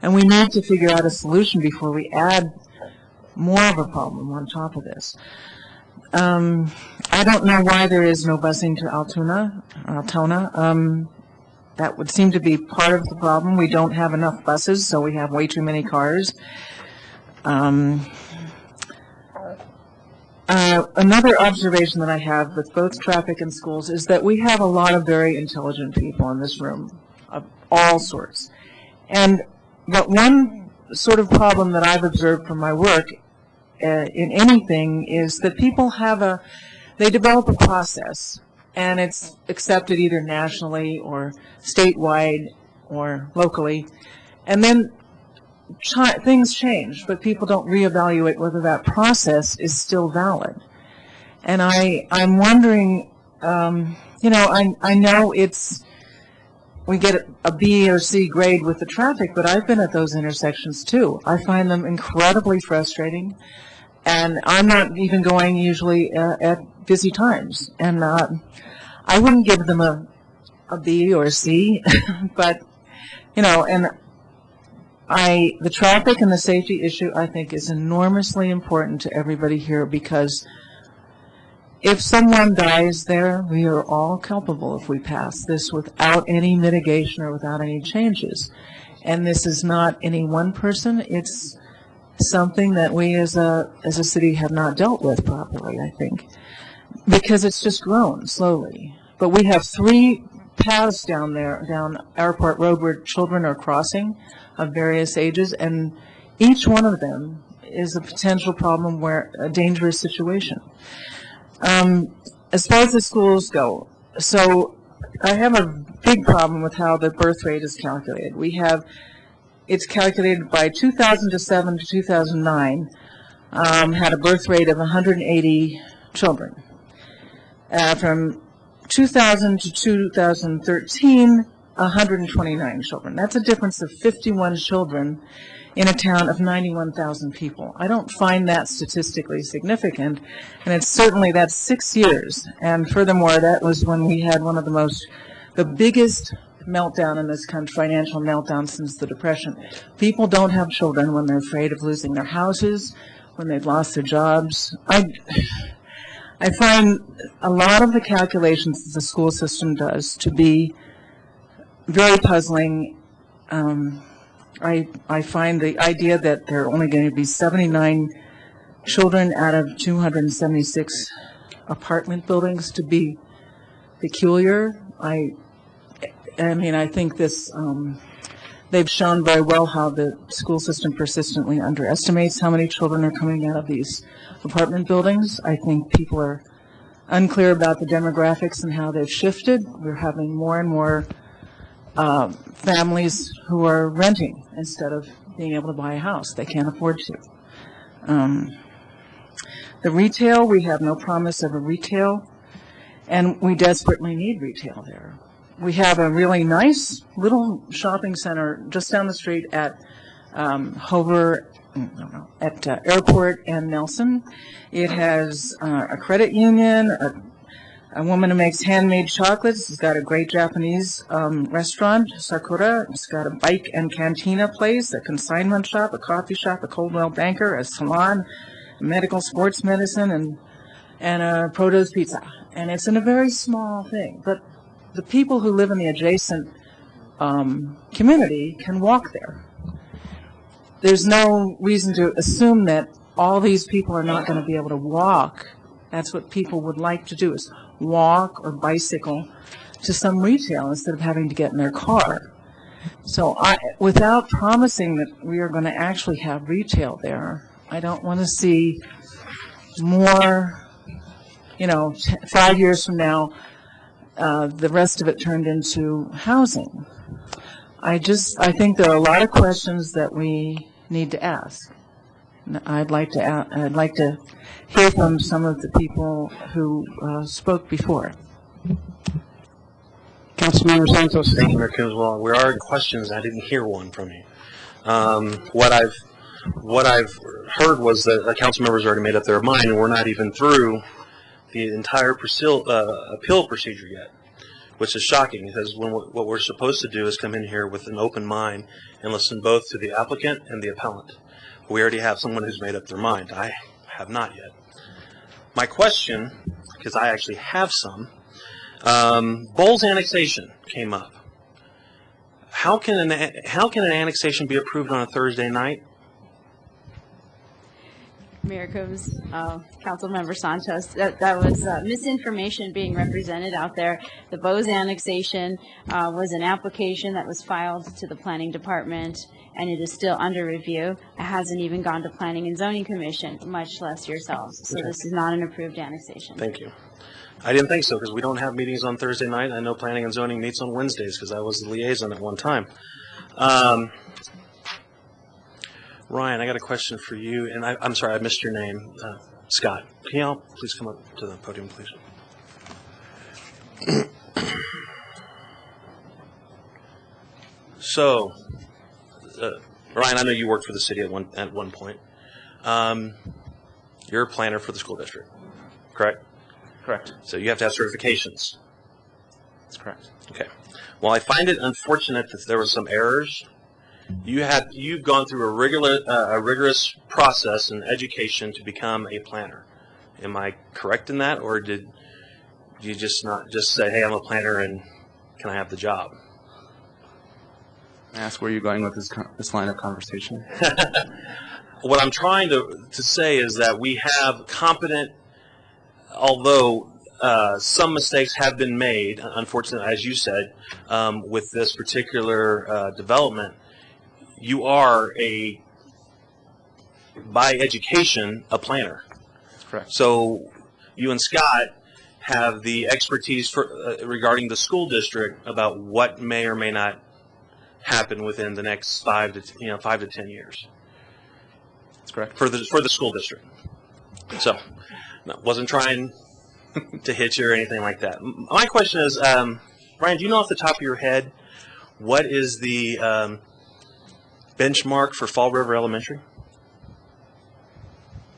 And we need to figure out a solution before we add more of a problem on top of this. I don't know why there is no busing to Altona. That would seem to be part of the problem. We don't have enough buses, so we have way too many cars. Another observation that I have with both traffic and schools is that we have a lot of very intelligent people in this room of all sorts. But one sort of problem that I've observed from my work in anything is that people they develop a process, and it's accepted either nationally or statewide or locally, and then things change, but people don't reevaluate whether that process is still valid. And I'm wondering, I know we get a B or C grade with the traffic, but I've been at those intersections too. I find them incredibly frustrating, and I'm not even going usually at busy times. And I wouldn't give them a B or a C, but, the traffic and the safety issue, I think, is enormously important to everybody here, because if someone dies there, we are all culpable if we pass this without any mitigation or without any changes. And this is not any one person. It's something that we as a city have not dealt with properly, I think, because it's just grown slowly. But we have 3 paths down Airport Road where children are crossing of various ages, and each one of them is a potential problem, where a dangerous situation. As far as the schools go, so I have a big problem with how the birth rate is calculated. It's calculated by 2007 to 2009, had a birth rate of 180 children. From 2000 to 2013, 129 children. That's a difference of 51 children in a town of 91,000 people. I don't find that statistically significant, and that's 6 years. And furthermore, that was when we had the biggest meltdown in this country, financial meltdown since the Depression. People don't have children when they're afraid of losing their houses, when they've lost their jobs. I find a lot of the calculations that the school system does to be very puzzling. I find the idea that there are only going to be 79 children out of 276 apartment buildings to be peculiar. I think this, they've shown very well how the school system persistently underestimates how many children are coming out of these apartment buildings. I think people are unclear about the demographics and how they've shifted. We're having more and more families who are renting instead of being able to buy a house. They can't afford to. The retail, we have no promise of a retail, and we desperately need retail there. We have a really nice little shopping center just down the street at Airport and Nelson. It has a credit union, a woman who makes handmade chocolates. It's got a great Japanese restaurant, Sakura. It's got a bike and cantina place, a consignment shop, a coffee shop, a Coldwell Banker, a salon, medical sports medicine, and a produce pizza. And it's in a very small thing. But the people who live in the adjacent community can walk there. There's no reason to assume that all these people are not going to be able to walk. That's what people would like to do, is walk or bicycle to some retail instead of having to get in their car. So without promising that we are going to actually have retail there, I don't want to see more, 5 years from now, the rest of it turned into housing. I think there are a lot of questions that we need to ask. I'd like to hear from some of the people who spoke before. Councilmember Santos. Thank you, Mayor Kinswell. There are questions. I didn't hear one from you. What I've heard was that the council members already made up their mind, and we're not even through the entire appeal procedure yet. which is shocking because what we're supposed to do is come in here with an open mind and listen both to the applicant and the appellant. We already have someone who's made up their mind. I have not yet. My question, because I actually have some, Bowles annexation came up. How can an annexation be approved on a Thursday night? Mayor Combs, Councilmember Santos, that was misinformation being represented out there. The Bowes annexation was an application that was filed to the Planning Department, and it is still under review. It hasn't even gone to Planning and Zoning Commission, much less yourselves. So this is not an approved annexation. Thank you. I didn't think so because we don't have meetings on Thursday night. I know Planning and Zoning meets on Wednesdays because I was the liaison at one time. Ryan, I got a question for you, and I'm sorry, I missed your name. Scott, can you all please come up to the podium, please? So, Ryan, I know you worked for the city at one point. You're a planner for the school district, correct? Correct. So you have to have certifications. That's correct. Okay. Well, I find it unfortunate that there were some errors. You've gone through a rigorous process and education to become a planner. Am I correct in that, or did you just not just say, "Hey, I'm a planner, and can I have the job"? May I ask where you're going with this line of conversation? What I'm trying to say is that we have competent, although some mistakes have been made, unfortunately, as you said, with this particular development. You are by education, a planner. That's correct. So you and Scott have the expertise regarding the school district about what may or may not happen within the next 5 to 10 years. That's correct. For the school district. So, no, wasn't trying to hit you or anything like that. My question is, Ryan, do you know off the top of your head what is the benchmark for Fall River Elementary?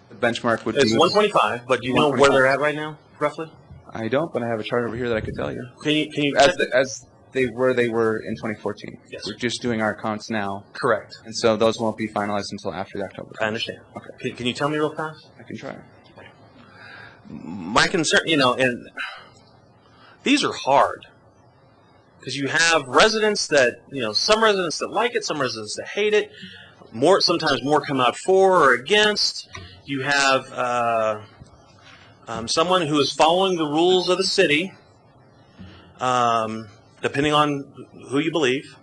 The benchmark would It's be 125, but do you know where they're at right now, roughly? I don't, but I have a chart over here that I could tell you. Can you as they were in 2014. Yes. We're just doing our accounts now. Correct. And so those won't be finalized until after the October. I understand. Okay. Can you tell me real fast? I can try. My concern, and these are hard because you have residents that, some residents that like it, some residents that hate it. Sometimes more come out for or against. You have someone who is following the rules of the city, depending on who you believe,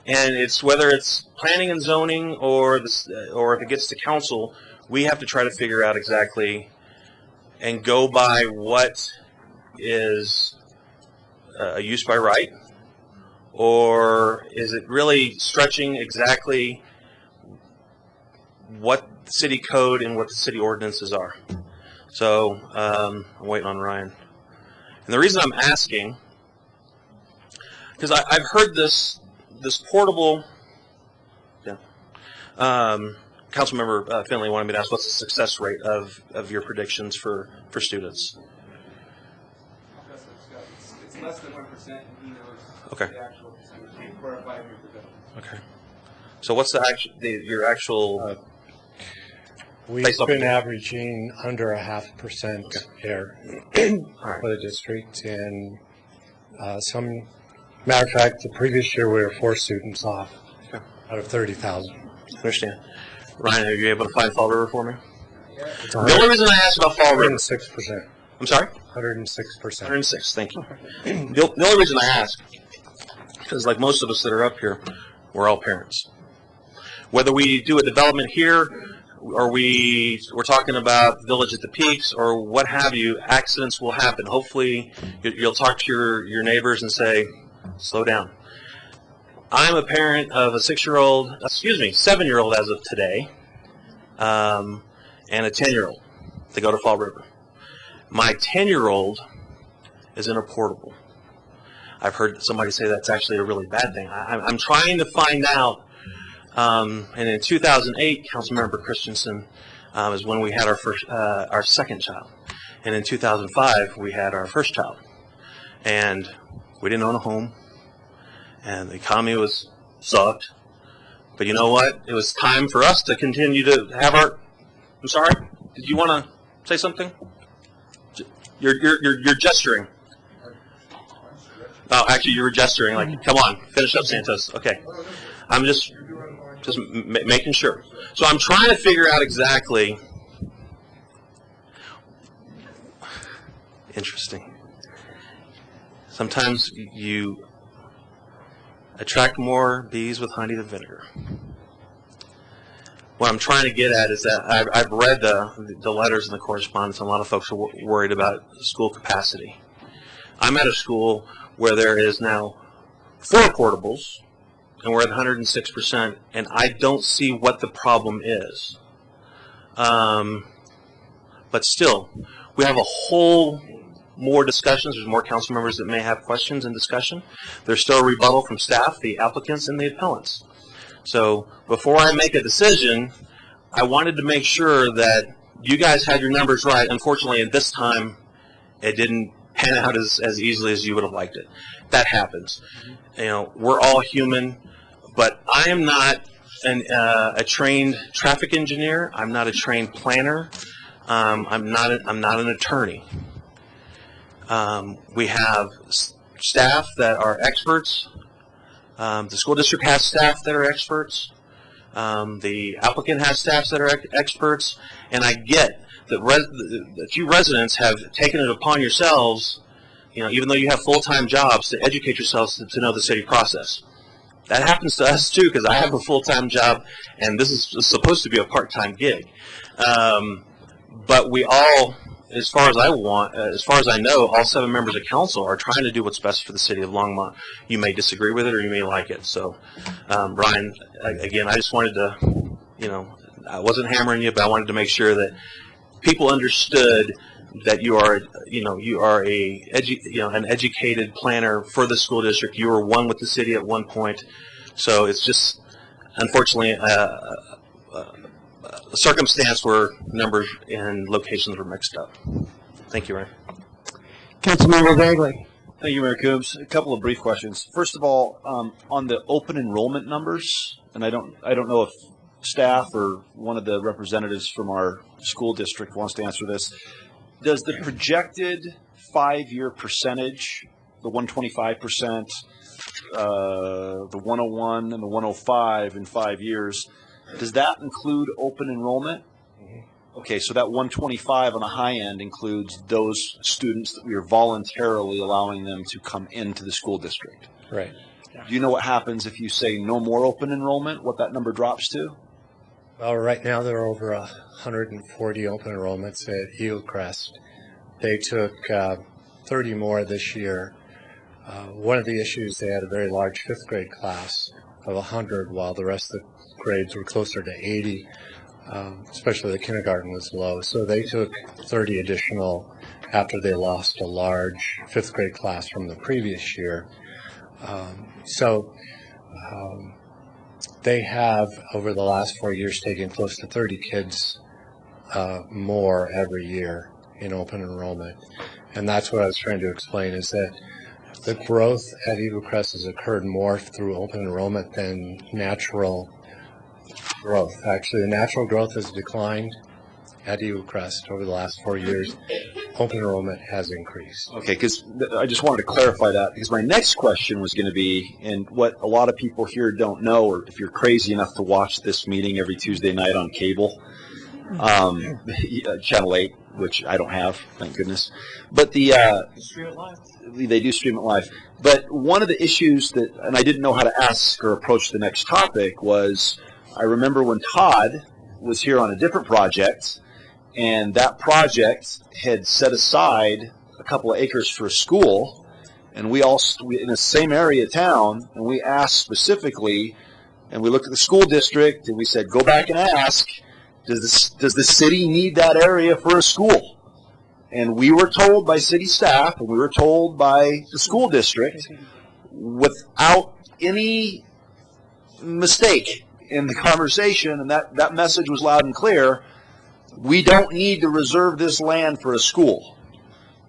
and it's whether it's planning and zoning or if it gets to council, we have to try to figure out exactly and go by what is a use by right, or is it really stretching exactly what the city code and what the city ordinances are? So I'm waiting on Ryan. And the reason I'm asking, because I've heard this portable, Councilmember Finley wanted me to ask, what's the success rate of your predictions for students? It's less than 1%, and he knows Okay. the actual percentage for a 5-year development. Okay. So what's your actual? We've based off been of- averaging under 0.5% error for the district, and matter of fact, the previous year we were 4 students off out of 30,000. Understand. Ryan, are you able to find Fall River for me? The only reason I asked about Fall River. 106%. I'm sorry? 106%. 106, thank you. The only reason I ask, because like most of us that are up here, we're all parents. Whether we do a development here, or we're talking about Village at the Peaks, or what have you, accidents will happen. Hopefully, you'll talk to your neighbors and say, slow down. I'm a parent of a 7-year-old as of today, and a 10-year-old. They go to Fall River. My 10-year-old is in a portable. I've heard somebody say that's actually a really bad thing. I'm trying to find out. And in 2008, Councilmember Christensen is when we had our second child, and in 2005 we had our first child. And We didn't own a home, and the economy was sucked. But you know what? It was time for us to continue to have our. I'm sorry. Did you want to say something? You're gesturing. Oh, actually, you were gesturing. Like, come on, finish up, Santos. Okay, I'm just making sure. So I'm trying to figure out exactly. Interesting. Sometimes you attract more bees with honey than vinegar. What I'm trying to get at is that I've read the letters and the correspondence, and a lot of folks are worried about school capacity. I'm at a school where there is now 4 portables, and we're at 106%, and I don't see what the problem is. But still, we have a whole more discussions. There's more council members that may have questions and discussion. There's still a rebuttal from staff, the applicants, and the appellants. So before I make a decision, I wanted to make sure that you guys had your numbers right. Unfortunately, at this time, it didn't pan out as easily as you would have liked it. That happens. You know, we're all human, but I am not a trained traffic engineer. I'm not a trained planner. I'm not an attorney. We have staff that are experts. The school district has staff that are experts. The applicant has staff that are experts. And I get that you residents have taken it upon yourselves, you know, even though you have full-time jobs, to educate yourselves to know the city process. That happens to us too, because I have a full-time job, and this is supposed to be a part-time gig. But we all, as far as I know, all 7 members of council are trying to do what's best for the city of Longmont. You may disagree with it, or you may like it. So, Brian, again, I just wanted to, you know, I wasn't hammering you, but I wanted to make sure that people understood that you are, you know, an educated planner for the school district. You were one with the city at one point. So it's just, unfortunately, a circumstance where numbers and locations were mixed up. Thank you, Ryan. Councilmember Bagley. Thank you, Mayor Coombs. A couple of brief questions. First of all, on the open enrollment numbers, and I don't know if staff or one of the representatives from our school district wants to answer this. Does the projected 5-year percentage, the 125%, the 101 and the 105 in 5 years, does that include open enrollment? Okay, so that 125 on the high end includes those students that we are voluntarily allowing them to come into the school district. Right. Do you know what happens if you say no more open enrollment, what that number drops to? Well, right now there are over 140 open enrollments at Eagle Crest. They took 30 more this year. One of the issues, they had a very large 5th grade class of 100, while the rest of the grades were closer to 80, especially the kindergarten was low. So they took 30 additional after they lost a large 5th grade class from the previous year. They have, over the last 4 years, taken close to 30 kids more every year in open enrollment. And that's what I was trying to explain, is that the growth at Eagle Crest has occurred more through open enrollment than natural growth. Actually, the natural growth has declined at Eagle Crest over the last 4 years. Open enrollment has increased. Okay, because I just wanted to clarify that, because my next question was going to be, and what a lot of people here don't know, or if you're crazy enough to watch this meeting every Tuesday night on cable, Channel 8, which I don't have, thank goodness. But they do stream it live. But one of the issues that, and I didn't know how to ask or approach the next topic, was I remember when Todd was here on a different project, and that project had set aside a couple of acres for a school, and we in the same area of town, and we asked specifically, and we looked at the school district, and we said, go back and ask, does the city need that area for a school? And we were told by city staff, and we were told by the school district, without any mistake in the conversation, and that message was loud and clear, we don't need to reserve this land for a school.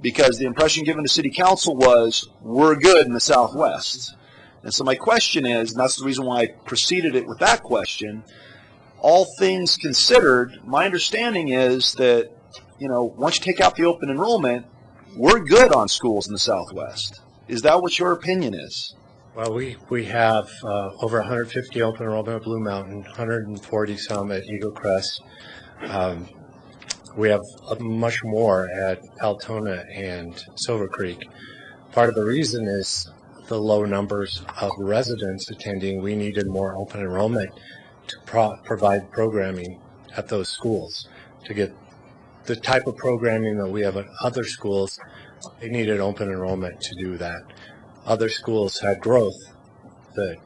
because the impression given to City Council was, we're good in the Southwest. And so my question is, and that's the reason why I preceded it with that question, all things considered, my understanding is that, once you take out the open enrollment, we're good on schools in the Southwest. Is that what your opinion is? Well, we have over 150 open enrollment at Blue Mountain, 140 some at Eagle Crest. We have much more at Altona and Silver Creek. Part of the reason is the low numbers of residents attending. We needed more open enrollment to provide programming at those schools. To get the type of programming that we have at other schools, they needed open enrollment to do that. Other schools had growth that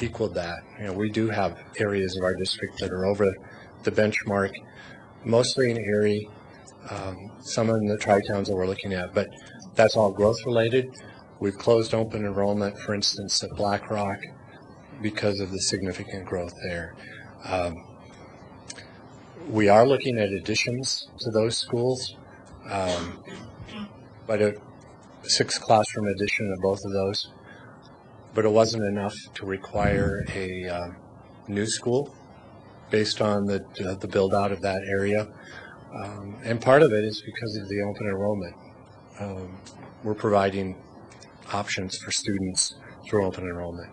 equaled that. We do have areas of our district that are over the benchmark, mostly in Erie, some in the tri-towns that we're looking at, but that's all growth related. We've closed open enrollment, for instance, at Black Rock because of the significant growth there. We are looking at additions to those schools, but a 6 classroom addition of both of those, but it wasn't enough to require a new school based on the build out of that area. And part of it is because of the open enrollment. We're providing options for students through open enrollment.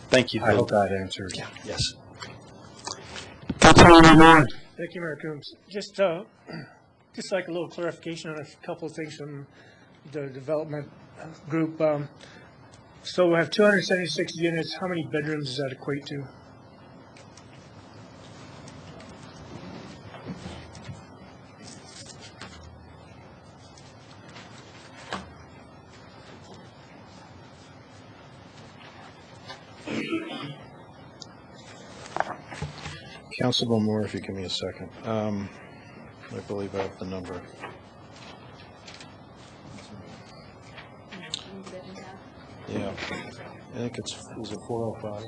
Thank you. I hope that answers. Yeah. Yes. Thank you, Mayor Coombs. Just like a little clarification on a couple of things from the development group. So we have 276 units. How many bedrooms does that equate to? Councilman Moore, if you give me a second. I believe I have the number. Yeah, I think is it 405?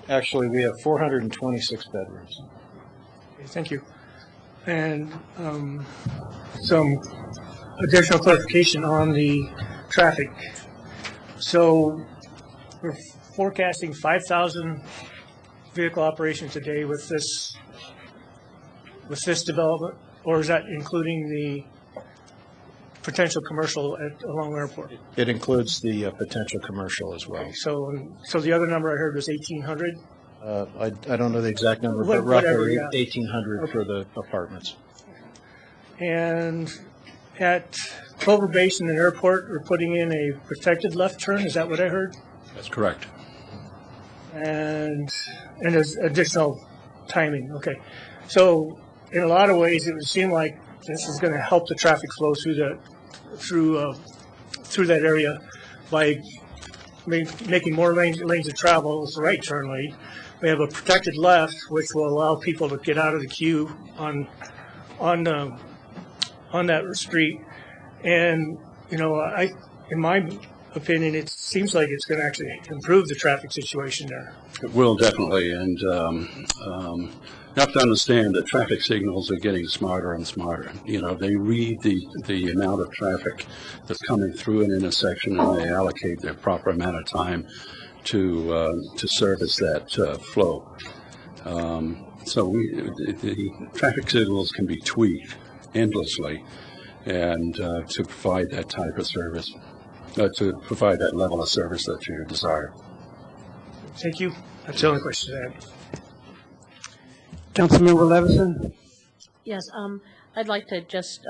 Actually, we have 426 bedrooms. Okay, thank you. And some additional clarification on the traffic. So we're forecasting 5,000 vehicle operations a day with this development, or is that including the potential commercial along the airport? It includes the potential commercial as well. Okay, so the other number I heard was 1,800? I don't know the exact number, but roughly 1,800 for the apartments. And at Clover Basin and Airport, we're putting in a protected left turn, is that what I heard? That's correct. And there's additional timing, okay. So in a lot of ways, it would seem like this is going to help the traffic flow through that area by making more lanes of travel as the right turn lane. We have a protected left, which will allow people to get out of the queue on that street. And in my opinion, it seems like it's going to actually improve the traffic situation there. It will definitely, and you have to understand that traffic signals are getting smarter and smarter. They read the amount of traffic that's coming through an intersection, and they allocate their proper amount of time to service that flow. So the traffic signals can be tweaked endlessly, and to provide that type of service, to provide that level of service that you desire. Thank you. That's the only question I have. Councilmember Levison? Yes, I'd like to just,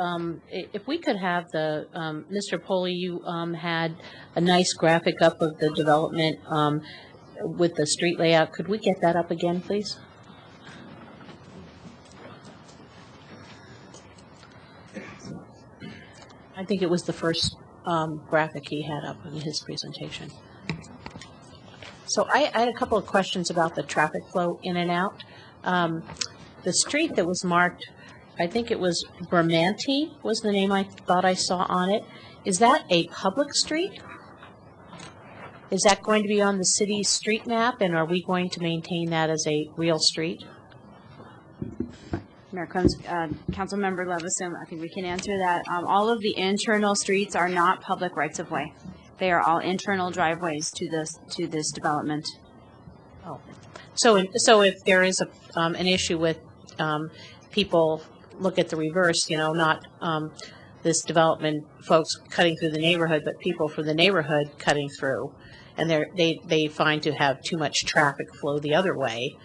if we could have the, Mr. Poley, you had a nice graphic up of the development with the street layout. Could we get that up again, please? I think it was the first graphic he had up in his presentation. So I had a couple of questions about the traffic flow in and out. The street that was marked, I think it was Bramante was the name I thought I saw on it. Is that a public street? Is that going to be on the city's street map, and are we going to maintain that as a real street? Mayor Combs, Councilmember Levison, I think we can answer that. All of the internal streets are not public rights-of-way. They are all internal driveways to this development. Oh, so if there is an issue with people look at the reverse, not this development folks cutting through the neighborhood, but people from the neighborhood cutting through, and they find to have too much traffic flow the other way,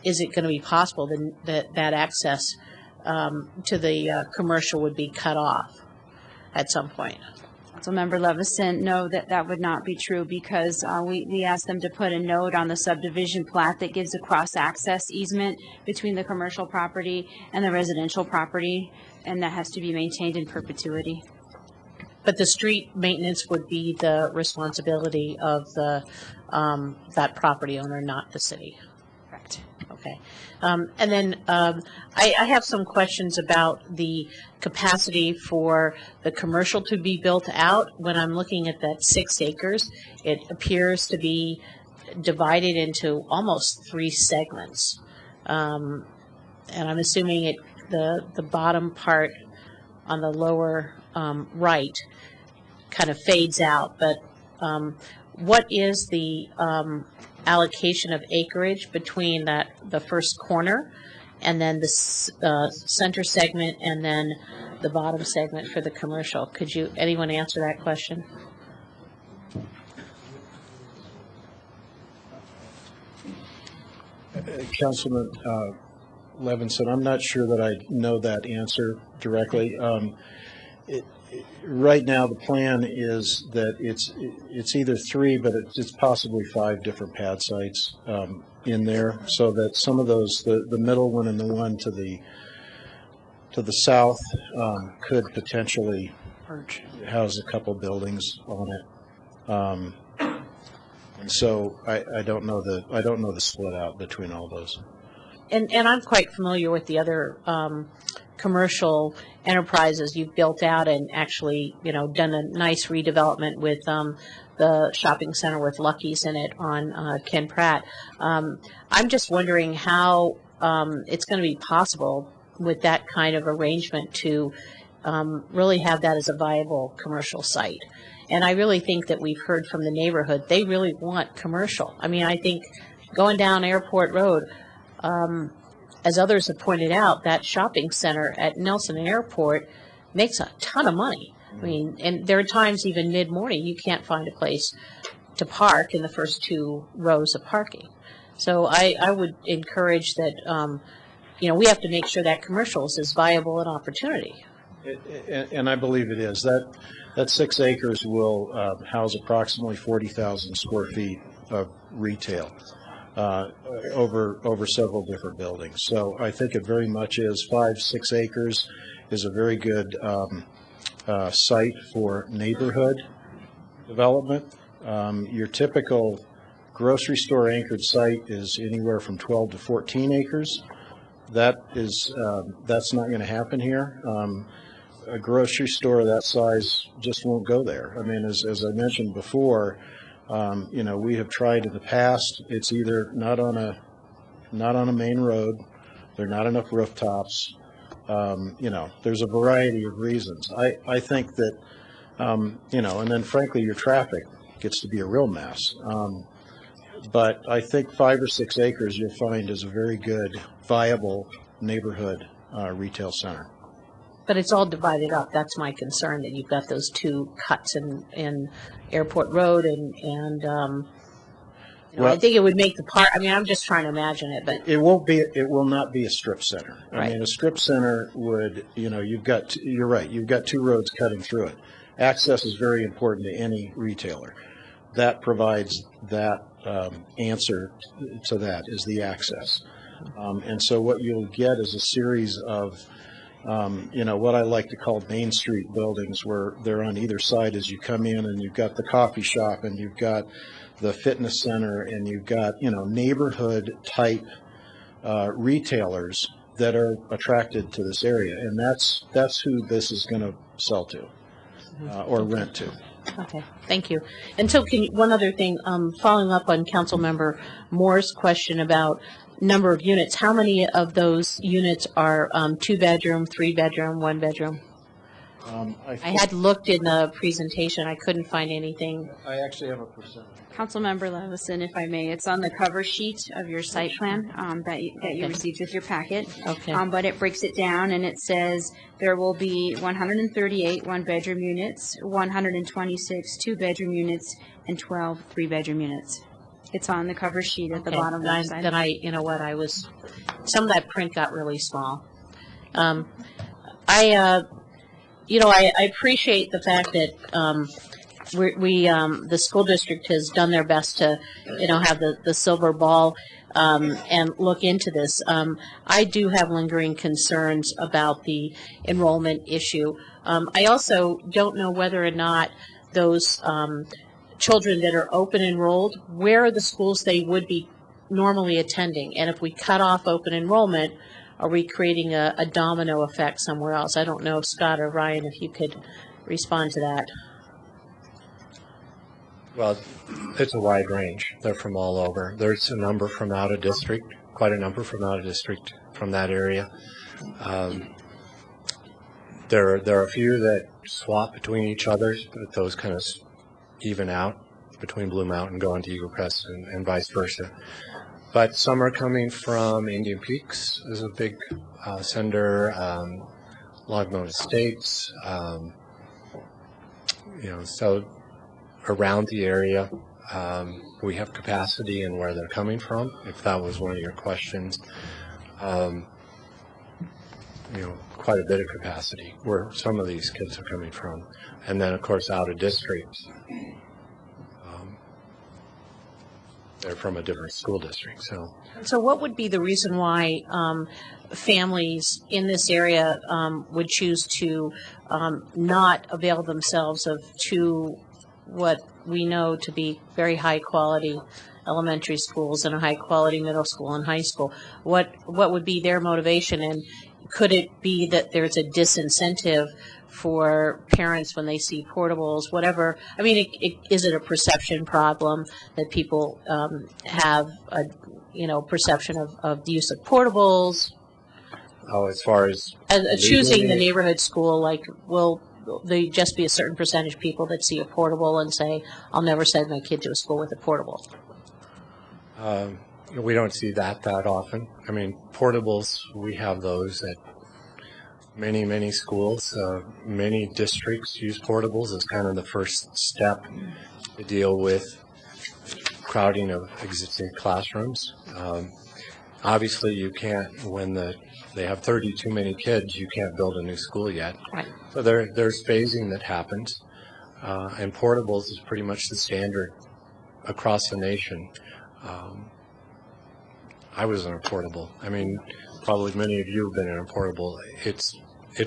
is it going to be possible that access to the commercial would be cut off at some point? Councilmember Levison, no, that would not be true, because we asked them to put a note on the subdivision plat that gives a cross-access easement between the commercial property and the residential property, and that has to be maintained in perpetuity. But the street maintenance would be the responsibility of the that property owner, not the city. Correct. Okay. And then I have some questions about the capacity for the commercial to be built out. When I'm looking at that 6 acres, it appears to be divided into almost 3 segments. And I'm assuming the bottom part on the lower right kind of fades out. But what is the allocation of acreage between the first corner and then the center segment and then the bottom segment for the commercial? Could anyone answer that question? Councilman Levinson, I'm not sure that I know that answer directly. Right now, the plan is that it's either 3, but it's possibly 5 different pad sites in there, so that some of those, the middle one and the one to the south, could potentially house a couple buildings on it. And so I don't know the split out between all those. And I'm quite familiar with the other commercial enterprises you've built out and actually, done a nice redevelopment with the shopping center with Lucky's in it on Ken Pratt. I'm just wondering how it's going to be possible with that kind of arrangement to really have that as a viable commercial site. And I really think that we've heard from the neighborhood, they really want commercial. I mean, I think going down Airport Road, as others have pointed out, that shopping center at Nelson Airport makes a ton of money. I mean, and there are times even mid-morning you can't find a place to park in the first 2 rows of parking. So I would encourage that, we have to make sure that commercial is as viable an opportunity. And I believe it is. That 6 acres will house approximately 40,000 square feet of retail. Over several different buildings. So I think it very much is 5-6 acres is a very good site for neighborhood development. Your typical grocery store anchored site is anywhere from 12 to 14 acres. That's not going to happen here. A grocery store that size just won't go there. I mean, as I mentioned before, we have tried in the past. It's either not on a main road. There are not enough rooftops. There's a variety of reasons. I think that, and then frankly, your traffic gets to be a real mess. But I think 5 or 6 acres you'll find is a very good, viable neighborhood retail center. But it's all divided up. That's my concern, that you've got those 2 cuts in Airport Road and Well, I think it would make the part. I mean, I'm just trying to imagine it, but it will not be a strip center. I Right. mean, a strip center would, you're right, you've got 2 roads cutting through it. Access is very important to any retailer. That provides that answer to that is the access. And so what you'll get is a series of what I like to call Main Street buildings, where they're on either side as you come in, and you've got the coffee shop, and you've got the fitness center, and you've got, neighborhood type retailers that are attracted to this area. And that's who this is going to sell to or rent to. Okay, thank you. And so one other thing, following up on Councilmember Moore's question about number of units, how many of those units are 2-bedroom, 3-bedroom, 1-bedroom? I had looked in the presentation, I couldn't find anything. I actually have a percentage. Councilmember Levison, if I may, it's on the cover sheet of your site plan that you received with your packet. Okay. But it breaks it down, and it says there will be 138 one-bedroom units, 126 two-bedroom units, and 12 three-bedroom units. It's on the cover sheet at the bottom left side. Then you know what, some of that print got really small. I appreciate the fact that the school district has done their best to, have the silver ball and look into this. I do have lingering concerns about the enrollment issue. I also don't know whether or not those children that are open enrolled, where are the schools they would be normally attending? And if we cut off open enrollment, are we creating a domino effect somewhere else? I don't know, Scott or Ryan, if you could respond to that. Well, it's a wide range. They're from all over. There's a number from out of district, quite a number from out of district from that area. There are a few that swap between each other, but those kind of even out between Blue Mountain going to Eagle Crest and vice versa. But some are coming from Indian Peaks. There's a big sender, Longmont Estates, so around the area, we have capacity in where they're coming from, if that was one of your questions. Quite a bit of capacity where some of these kids are coming from. And then, of course, out of district, they're from a different school district. So what would be the reason why families in this area would choose to not avail themselves of two what we know to be very high quality elementary schools and a high quality middle school and high school? What would be their motivation, and could it be that there's a disincentive for parents when they see portables, whatever? I mean, is it a perception problem that people have a perception of the use of portables? Oh, as far as choosing the neighborhood school, like, will there just be a certain percentage of people that see a portable and say, I'll never send my kid to a school with a portable? We don't see that often. I mean, portables, we have those at many schools. Many districts use portables as kind of the first step to deal with crowding of existing classrooms. Obviously, you can't, when they have 30 too many kids, you can't build a new school yet. Right. So there's phasing that happens, and portables is pretty much the standard across the nation. I was in a portable. I mean, probably many of you have been in a portable. It's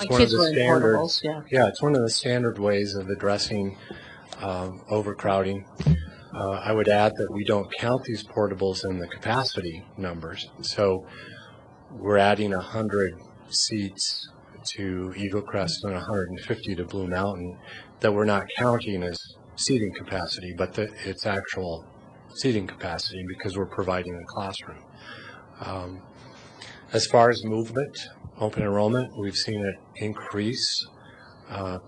one of the standards. Yeah, it's one of the standard ways of addressing overcrowding. I would add that we don't count these portables in the capacity numbers. So we're adding 100 seats to Eagle Crest and 150 to Blue Mountain that we're not counting as seating capacity, but it's actual seating capacity because we're providing a classroom. As far as movement, open enrollment, we've seen it increase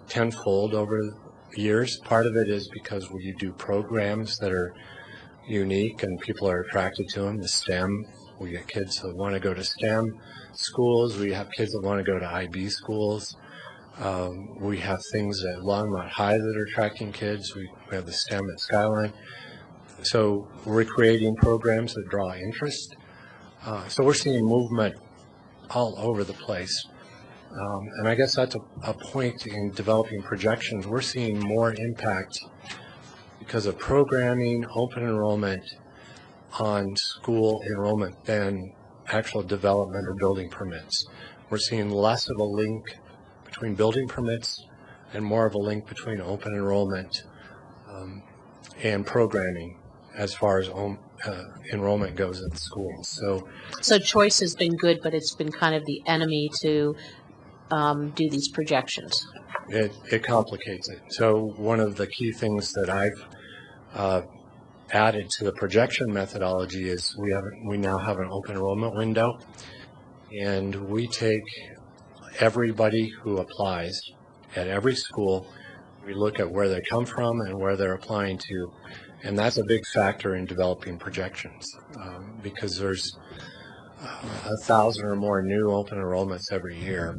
tenfold over the years. Part of it is because we do programs that are unique and people are attracted to them. The STEM, we get kids that want to go to STEM schools. We have kids that want to go to IB schools. We have things at Longmont High that are attracting kids. We have the STEM at Skyline. So we're creating programs that draw interest. So we're seeing movement all over the place. And I guess that's a point in developing projections. We're seeing more impact because of programming, open enrollment on school enrollment than actual development or building permits. We're seeing less of a link between building permits and more of a link between open enrollment and programming as far as enrollment goes in schools. So choice has been good, but it's been kind of the enemy to do these projections. it complicates it. So one of the key things that I've added to the projection methodology is we now have an open enrollment window, and we take everybody who applies at every school. We look at where they come from and where they're applying to, and that's a big factor in developing projections because there's 1,000 or more new open enrollments every year,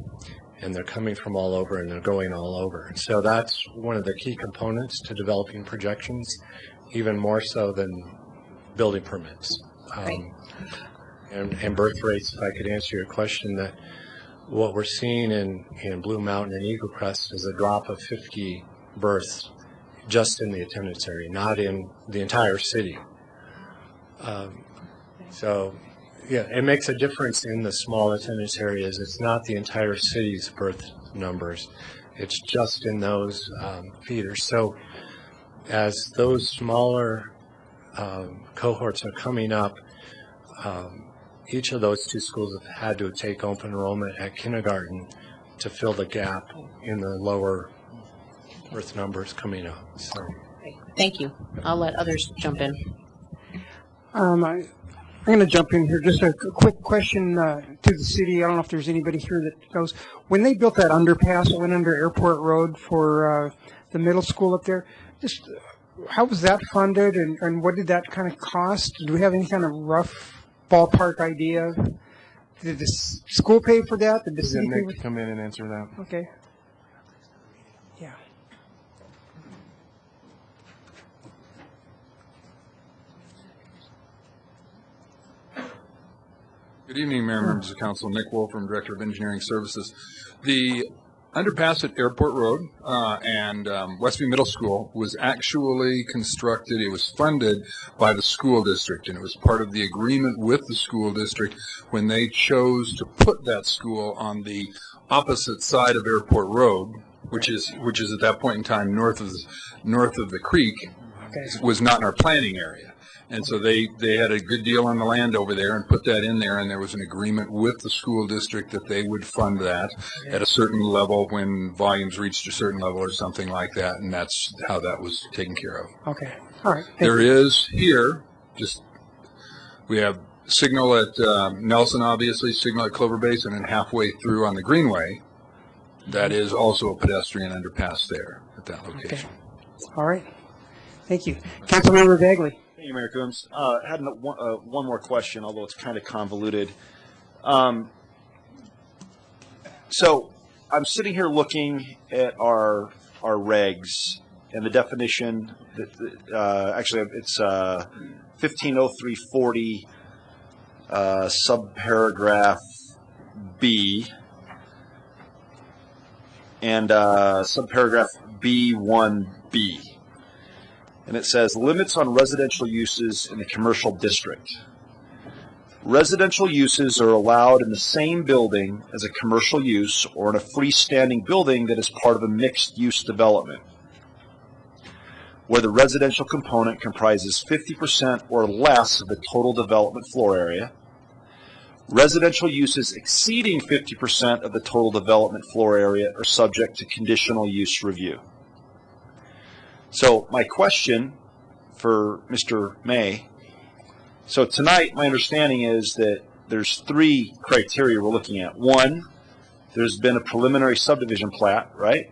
and they're coming from all over and they're going all over. So that's one of the key components to developing projections, even more so than building permits. And birth rates, if I could answer your question, that what we're seeing in Blue Mountain and Eagle Crest is a drop of 50 births just in the attendance area, not in the entire city. So yeah, it makes a difference in the small attendance areas. It's not the entire city's birth numbers. It's just in those feeders. So as those smaller cohorts are coming up, each of those two schools have had to take open enrollment at kindergarten to fill the gap in the lower birth numbers coming up. So. Thank you. I'll let others jump in. I'm going to jump in here. Just a quick question to the city. I don't know if there's anybody here that knows. When they built that underpass that went under Airport Road for the middle school up there, just how was that funded and what did that kind of cost? Do we have any kind of rough ballpark idea? Did the school pay for that? Did the city pay for Nick come in and answer that? Okay. Yeah. Good evening, Mayor, members of council. Nick Wolfram, Director of Engineering Services. The underpass at Airport Road and Westview Middle School was actually constructed. It was funded by the school district, and it was part of the agreement with the school district when they chose to put that school on the opposite side of Airport Road, which is at that point in time north of the creek. Was not in our planning area. And so they had a good deal on the land over there and put that in there, and there was an agreement with the school district that they would fund that at a certain level when volumes reached a certain level or something like that, and that's how that was taken care of. Okay. All right. There is here, we have signal at Nelson, obviously, signal at Clover Basin, and halfway through on the Greenway, that is also a pedestrian underpass there at that location. Okay. All right. Thank you. Councilmember Bagley. Thank you, Mayor Coombs. Had one more question, although it's kind of convoluted. So I'm sitting here looking at our regs and the definition. Actually, it's 150340 subparagraph B and subparagraph B1B. And it says, limits on residential uses in the commercial district. Residential uses are allowed in the same building as a commercial use or in a freestanding building that is part of a mixed-use development, where the residential component comprises 50% or less of the total development floor area. Residential uses exceeding 50% of the total development floor area are subject to conditional use review. So my question for Mr. May, so tonight my understanding is that there's three criteria we're looking at. One, there's been a preliminary subdivision plat, right?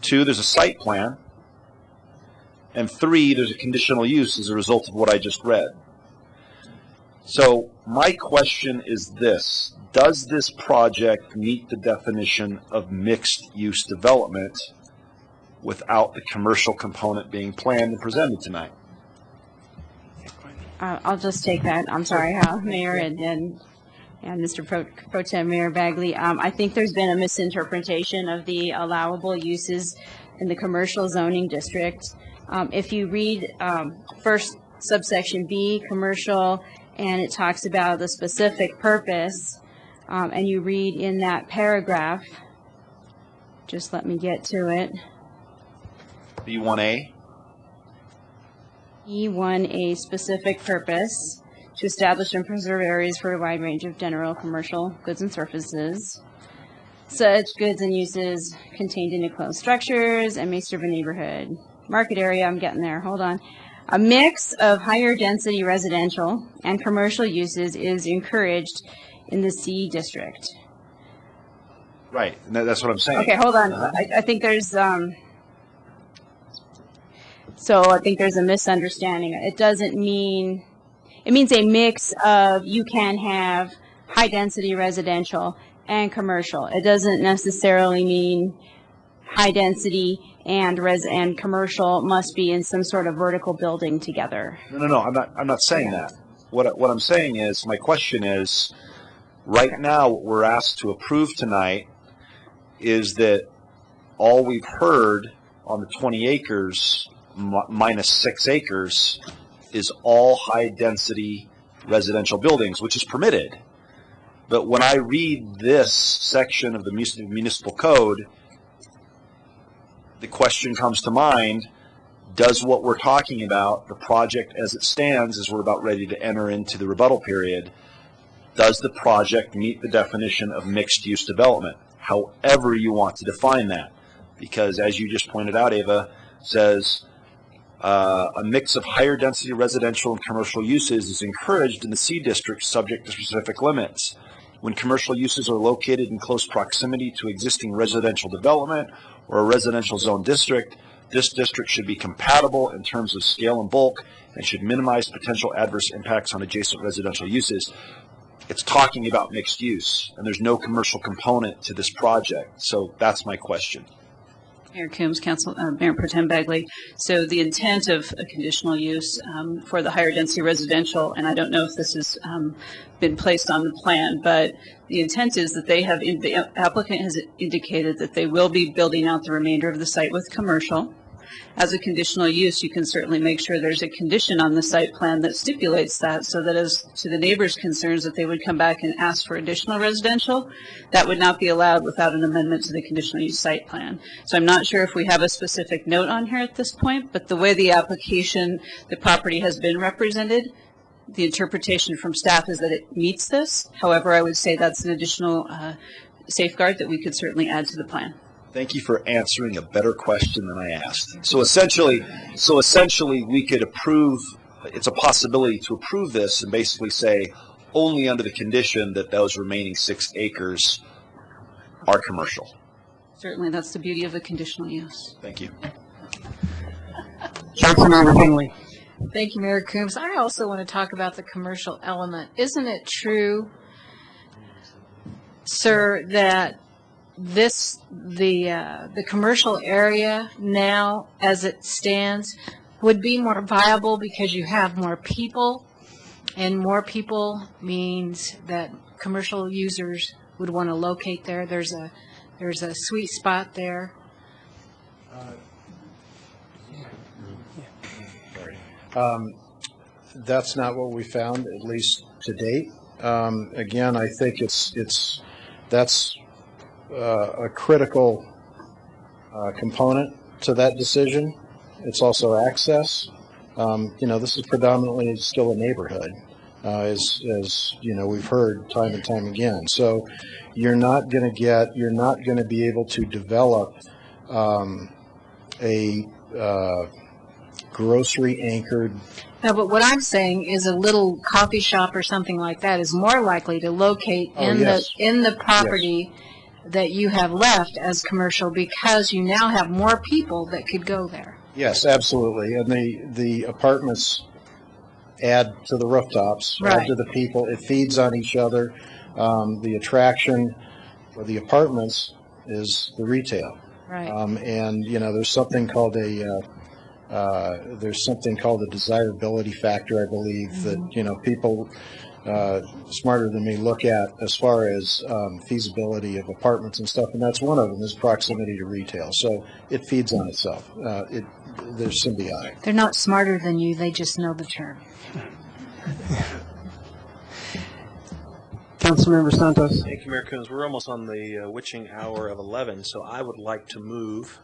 Two, there's a site plan. And three, there's a conditional use as a result of what I just read. So my question is this: does this project meet the definition of mixed-use development without the commercial component being planned and presented tonight? I'll just take that. I'm sorry, Mayor and Mr. Pro Tem Mayor Bagley. I think there's been a misinterpretation of the allowable uses in the commercial zoning district. If you read first subsection B, commercial, and it talks about the specific purpose, and you read in that paragraph, just let me get to it. B1A? E1A, specific purpose, to establish and preserve areas for a wide range of general commercial goods and services. such goods and uses contained in enclosed structures and may serve a neighborhood. Market area, I'm getting there, hold on. A mix of higher density residential and commercial uses is encouraged in the C district. Right, and that's what I'm saying. Okay, hold on. I think there's, so I think there's a misunderstanding. It doesn't mean, it means a mix of, you can have high density residential and commercial. It doesn't necessarily mean high density and commercial must be in some sort of vertical building together. No, I'm not saying that. What I'm saying is, my question is, right now, what we're asked to approve tonight is that all we've heard on the 20 acres minus 6 acres is all high-density residential buildings, which is permitted. But when I read this section of the municipal code, the question comes to mind, does what we're talking about, the project as it stands, as we're about ready to enter into the rebuttal period, does the project meet the definition of mixed-use development? However you want to define that. Because as you just pointed out, Ava, says a mix of higher density residential and commercial uses is encouraged in the C district subject to specific limits. When commercial uses are located in close proximity to existing residential development or a residential zone district, this district should be compatible in terms of scale and bulk and should minimize potential adverse impacts on adjacent residential uses. It's talking about mixed use, and there's no commercial component to this project. So that's my question. Mayor Coombs, Mayor Pro Tem Bagley. So the intent of a conditional use for the higher density residential, and I don't know if this has been placed on the plan, but the intent is that the applicant has indicated that they will be building out the remainder of the site with commercial. As a conditional use, you can certainly make sure there's a condition on the site plan that stipulates that, so that as to the neighbors' concerns that they would come back and ask for additional residential, that would not be allowed without an amendment to the conditional use site plan. So I'm not sure if we have a specific note on here at this point, but the way the application, the property has been represented, the interpretation from staff is that it meets this. However, I would say that's an additional safeguard that we could certainly add to the plan. Thank you for answering a better question than I asked. So essentially, we could approve, it's a possibility to approve this and basically say only under the condition that those remaining 6 acres are commercial. Certainly, that's the beauty of a conditional use. Thank you. Councilmember Finley. Thank you, Mayor Coombs. I also want to talk about the commercial element. Isn't it true, sir, that the commercial area now, as it stands, would be more viable because you have more people, and more people means that commercial users would want to locate there. There's a sweet spot there. That's not what we found, at least to date. Again, I think that's a critical component to that decision. It's also access. This is predominantly still a neighborhood, as we've heard time and time again. So you're not going to be able to develop a grocery anchored. No, but what I'm saying is a little coffee shop or something like that is more likely to locate in the property that you have left as commercial, because you now have more people that could go there. Yes, absolutely. And the apartments add to the rooftops, add to the people. It feeds on each other. The attraction for the apartments is the retail. Right. And there's something called a desirability factor, I believe, that people smarter than me look at as far as feasibility of apartments and stuff, and that's one of them is proximity to retail. So it feeds on itself. They're symbiotic. They're not smarter than you, they just know the term. Councilmember Santos. Thank you, Mayor Coombs. We're almost on the witching hour of 11, so I would like to move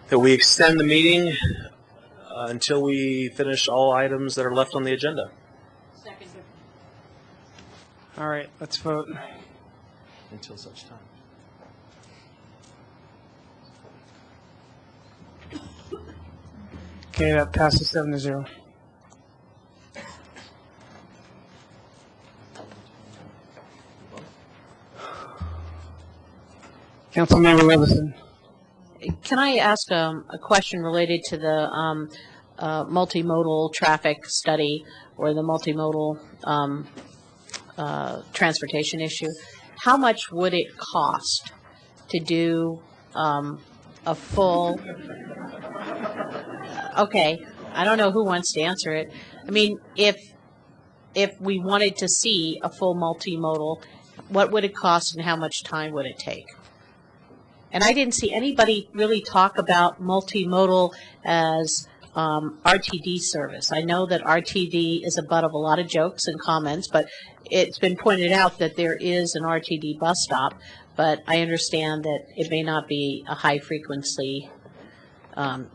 that we extend the meeting until we finish all items that are left on the agenda. All right, let's vote. Until such time. Okay, that passes 7-0. Councilmember Levison. Can I ask a question related to the multimodal traffic study or the multimodal transportation issue? How much would it cost to do a full? Okay, I don't know who wants to answer it. I mean, if we wanted to see a full multimodal, what would it cost and how much time would it take? And I didn't see anybody really talk about multimodal as RTD service. I know that RTD is a butt of a lot of jokes and comments, but it's been pointed out that there is an RTD bus stop, but I understand that it may not be a high frequency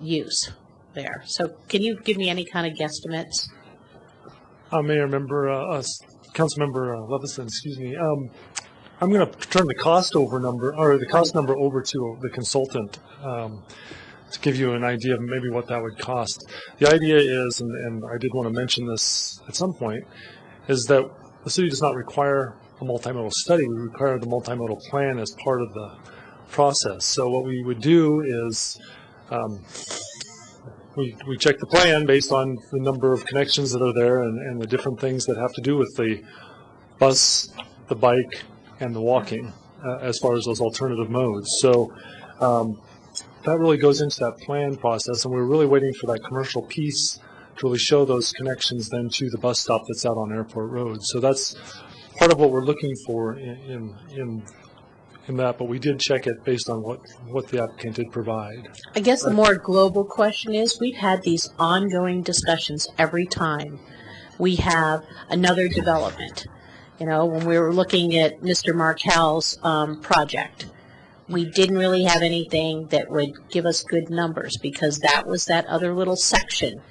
use there. So can you give me any kind of guesstimates? Mayor, Councilmember Levison, excuse me. I'm going to turn the cost number over to the consultant to give you an idea of maybe what that would cost. The idea is, and I did want to mention this at some point, is that the city does not require a multimodal study. We require the multimodal plan as part of the process. So what we would do is we check the plan based on the number of connections that are there and the different things that have to do with the bus, the bike, and the walking as far as those alternative modes. So that really goes into that plan process, and we're really waiting for that commercial piece to really show those connections then to the bus stop that's out on Airport Road. So that's part of what we're looking for in that, but we did check it based on what the applicant did provide. I guess the more global question is, we've had these ongoing discussions every time we have another development. You know, when we were looking at Mr. Markel's project, we didn't really have anything that would give us good numbers because that was that other little section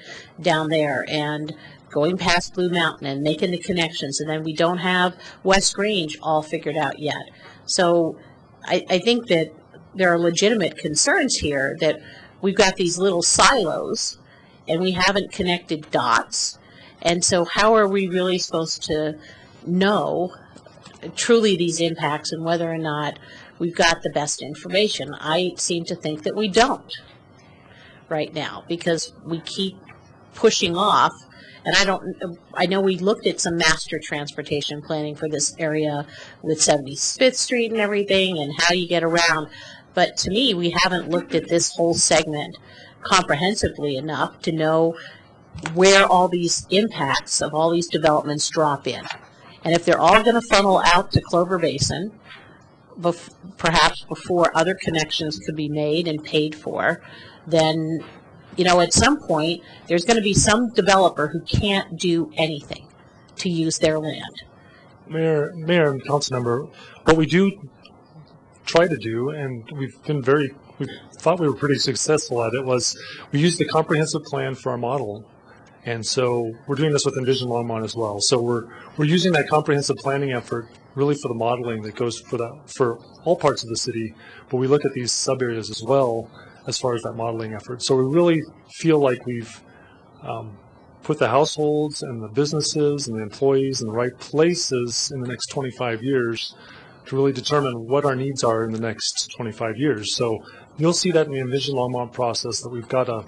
down there and going past Blue Mountain and making the connections, and then we don't have West Range all figured out yet. So I think that there are legitimate concerns here that we've got these little silos and we haven't connected dots. And so how are we really supposed to know truly these impacts and whether or not we've got the best information? I seem to think that we don't right now because we keep pushing off. And I know we looked at some master transportation planning for this area with 75th Street and everything and how you get around. But to me, we haven't looked at this whole segment comprehensively enough to know where all these impacts of all these developments drop in. And if they're all going to funnel out to Clover Basin, perhaps before other connections could be made and paid for, then, you know, at some point, there's going to be some developer who can't do anything to use their land. Mayor and council member, what we do try to do, and we thought we were pretty successful at it, was we used the comprehensive plan for our model. And so we're doing this with Envision Longmont as well. So we're using that comprehensive planning effort really for the modeling that goes for all parts of the city, but we look at these sub areas as well as far as that modeling effort. So we really feel like we've put the households and the businesses and the employees in the right places in the next 25 years to really determine what our needs are in the next 25 years. So you'll see that in the Envision Longmont process that we've got a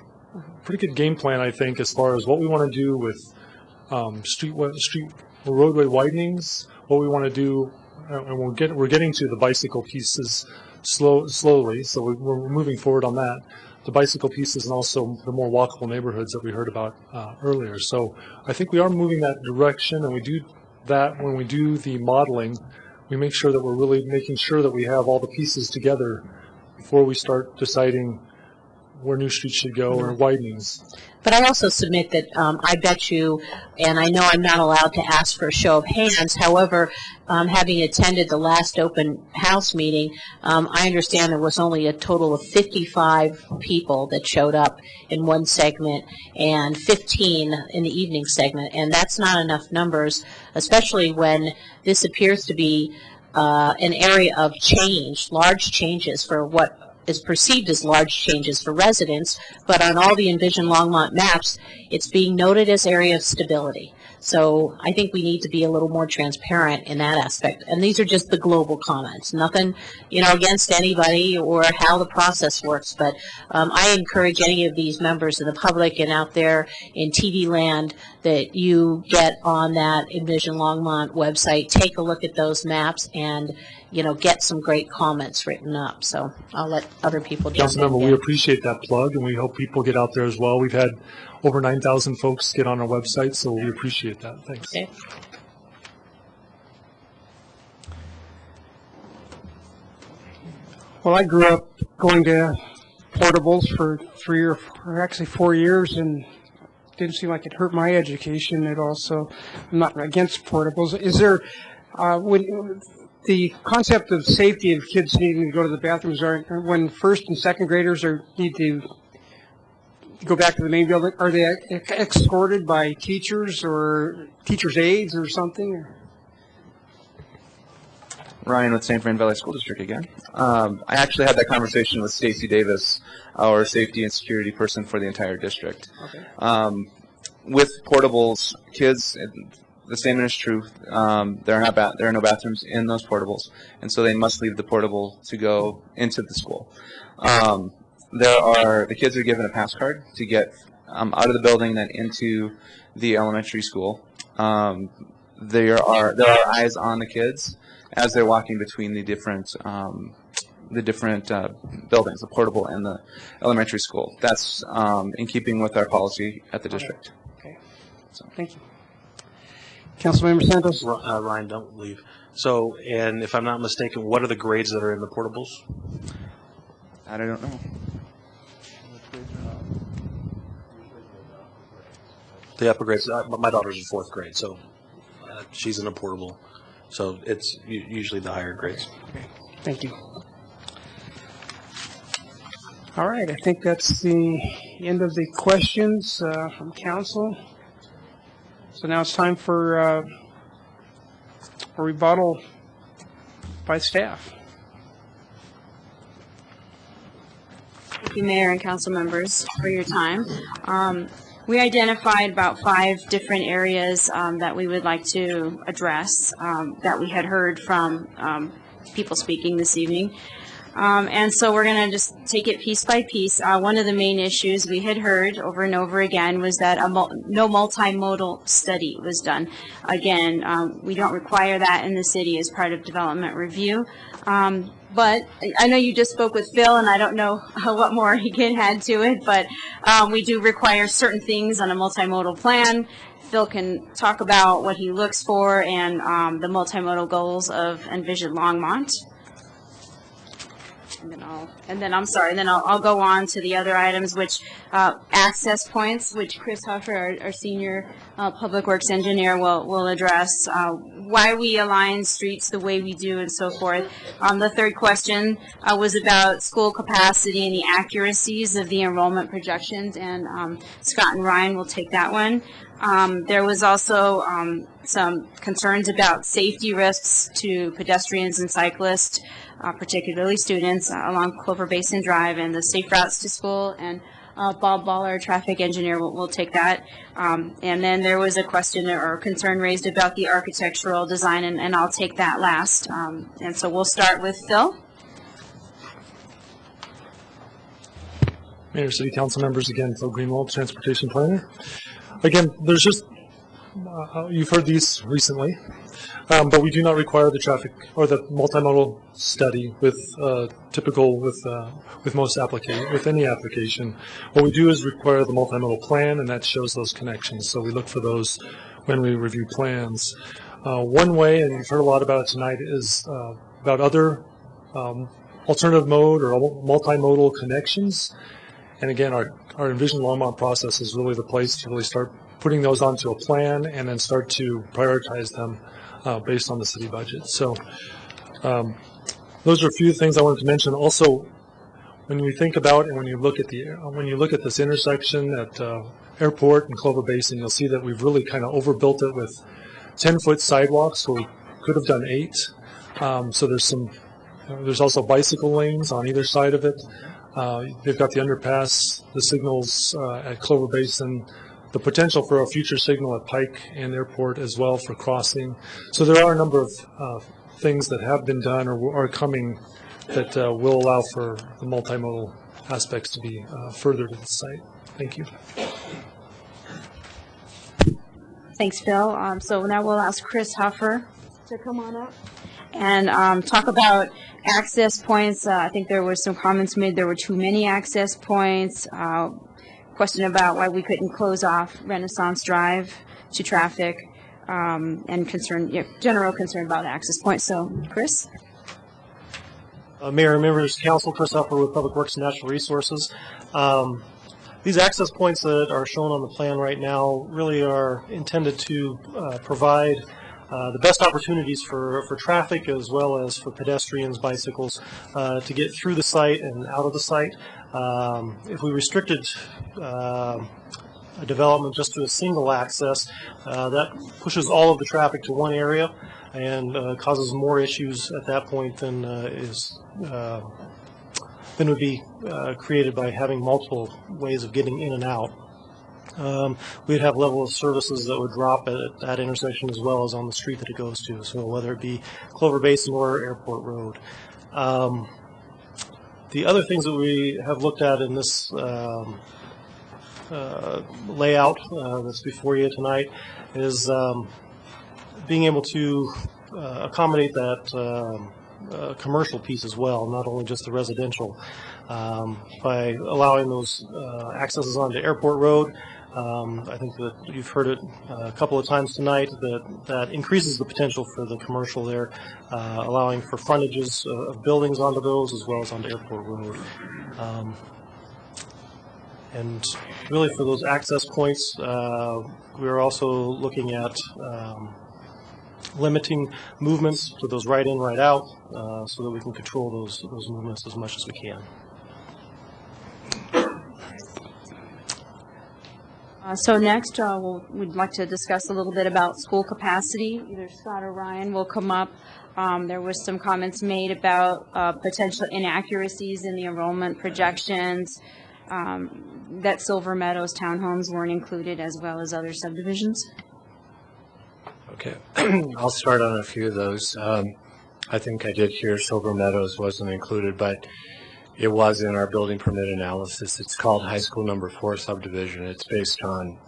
pretty good game plan, I think, as far as what we want to do with street roadway widenings, what we want to do, and we're getting to the bicycle pieces slowly, so we're moving forward on that. The bicycle pieces and also the more walkable neighborhoods that we heard about earlier. So I think we are moving that direction, and we do that when we do the modeling. We make sure that we're really making sure that we have all the pieces together before we start deciding where new streets should go or widenings. But I also submit that I bet you, and I know I'm not allowed to ask for a show of hands, however, having attended the last open house meeting, I understand there was only a total of 55 people that showed up in one segment and 15 in the evening segment, and that's not enough numbers, especially when this appears to be an area of change, large changes for what is perceived as large changes for residents, but on all the Envision Longmont maps, it's being noted as area of stability. So I think we need to be a little more transparent in that aspect. And these are just the global comments, nothing, against anybody or how the process works. But I encourage any of these members of the public and out there in TV land that you get on that Envision Longmont website, take a look at those maps, and get some great comments written up. So I'll let other people jump in. Councilmember, we appreciate that plug, and we hope people get out there as well. We've had over 9,000 folks get on our website, so we appreciate that. Thanks. Okay. Well, I grew up going to portables for 4 years, and didn't seem like it hurt my education at all. So I'm not against portables. Is there, when the concept of safety of kids needing to go to the bathrooms, when first and second graders need to go back to the main building, are they escorted by teachers or teachers' aides or something? Ryan with St. Fran Valley School District again. I actually had that conversation with Stacy Davis, our safety and security person for the entire district. Okay. With portables, kids, the same is true. There are no bathrooms in those portables, and so they must leave the portable to go into the school. The kids are given a pass card to get out of the building and into the elementary school. There are eyes on the kids as they're walking between the different buildings, the portable and the elementary school. That's in keeping with our policy at the district. Okay. So, thank you. Councilmember Santos? Ryan, don't leave. So, and if I'm not mistaken, what are the grades that are in the portables? I don't know. The upper grades. My daughter's in 4th grade, so she's in a portable. So it's usually the higher grades. Okay. Thank you. All right. I think that's the end of the questions from council. So now it's time for a rebuttal by staff. Thank you, Mayor and council members, for your time. We identified about 5 different areas that we would like to address that we had heard from people speaking this evening. And so we're going to just take it piece by piece. One of the main issues we had heard over and over again was that no multimodal study was done. Again, we don't require that in the city as part of development review. But I know you just spoke with Phil, and I don't know what more he can add to it, but we do require certain things on a multimodal plan. Phil can talk about what he looks for and the multimodal goals of Envision Longmont. And then I'll go on to the other items, which access points, which Chris Huffer, our senior public works engineer, will address. Why we align streets the way we do and so forth. The third question was about school capacity and the accuracies of the enrollment projections, and Scott and Ryan will take that one. There was also some concerns about safety risks to pedestrians and cyclists, particularly students, along Clover Basin Drive and the safe routes to school. And Bob Ball, our traffic engineer, will take that. And then there was a question or concern raised about the architectural design, and I'll take that last. And so we'll start with Phil. Mayor, City Council members, again, Phil Greenwald, Transportation Planner. Again, there's just, you've heard these recently, but we do not require the traffic or the multimodal study with with any application. What we do is require the multimodal plan, and that shows those connections. So we look for those when we review plans. One way, and you've heard a lot about it tonight, is about other alternative mode or multimodal connections. And again, our Envision Longmont process is really the place to really start putting those onto a plan and then start to prioritize them based on the city budget. So those are a few things I wanted to mention. Also, when we think about and when you look at this intersection at Airport and Clover Basin, you'll see that we've really kind of overbuilt it with 10-foot sidewalks, where we could have done 8. So there's some There's also bicycle lanes on either side of it. They've got the underpass, the signals at Clover Basin, the potential for a future signal at Pike and Airport as well for crossing. So there are a number of things that have been done or are coming that will allow for the multimodal aspects to be further to the site. Thank you. Thanks, Phil. So now we'll ask Chris Huffer to come on up and talk about access points. I think there were some comments made there were too many access points. Question about why we couldn't close off Renaissance Drive to traffic, and concern, general concern about access points. So, Chris? Mayor and members, Council, Chris Huffer with Public Works and Natural Resources. These access points that are shown on the plan right now really are intended to provide the best opportunities for traffic as well as for pedestrians, bicycles, to get through the site and out of the site. If we restricted a development just to a single access, that pushes all of the traffic to one area and causes more issues at that point than would be created by having multiple ways of getting in and out. We'd have level of services that would drop at that intersection as well as on the street that it goes to, so whether it be Clover Basin or Airport Road. The other things that we have looked at in this layout that's before you tonight is being able to accommodate that commercial piece as well, not only just the residential, by allowing those accesses onto Airport Road. I think that you've heard it a couple of times tonight, that increases the potential for the commercial there, allowing for frontages of buildings onto those as well as onto Airport Road. And really for those access points, we're also looking at limiting movements to those right in, right out, so that we can control those movements as much as we can. So next, we'd like to discuss a little bit about school capacity. Either Scott or Ryan will come up. There was some comments made about potential inaccuracies in the enrollment projections, that Silver Meadows townhomes weren't included, as well as other subdivisions. Okay, I'll start on a few of those. I think I did hear Silver Meadows wasn't included, but it was in our building permit analysis. It's called High School Number 4 subdivision. It's based on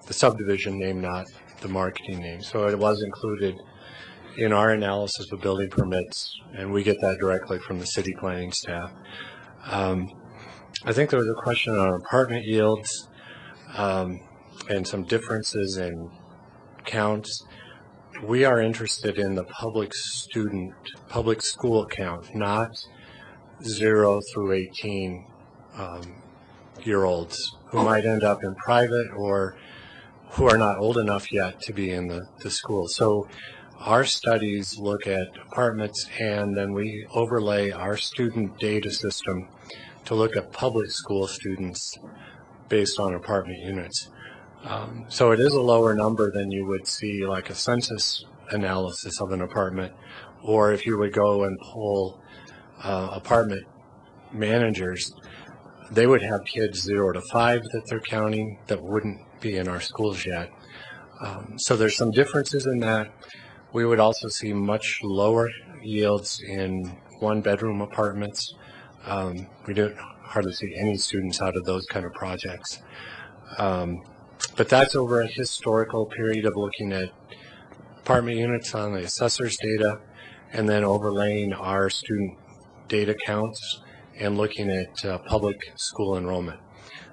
the subdivision name, not the marketing name. So it was included in our analysis of building permits, and we get that directly from the city planning staff. I think there was a question on apartment yields and some differences in counts. We are interested in the public school count, not 0 through 18 year olds who might end up in private or who are not old enough yet to be in the school. So our studies look at apartments, and then we overlay our student data system to look at public school students based on apartment units. So it is a lower number than you would see like a census analysis of an apartment, or if you would go and poll apartment managers, they would have kids 0 to 5 that they're counting that wouldn't be in our schools yet. So there's some differences in that. We would also see much lower yields in one-bedroom apartments. We don't hardly see any students out of those kind of projects. But that's over a historical period of looking at apartment units on the assessor's data and then overlaying our student data counts and looking at public school enrollment.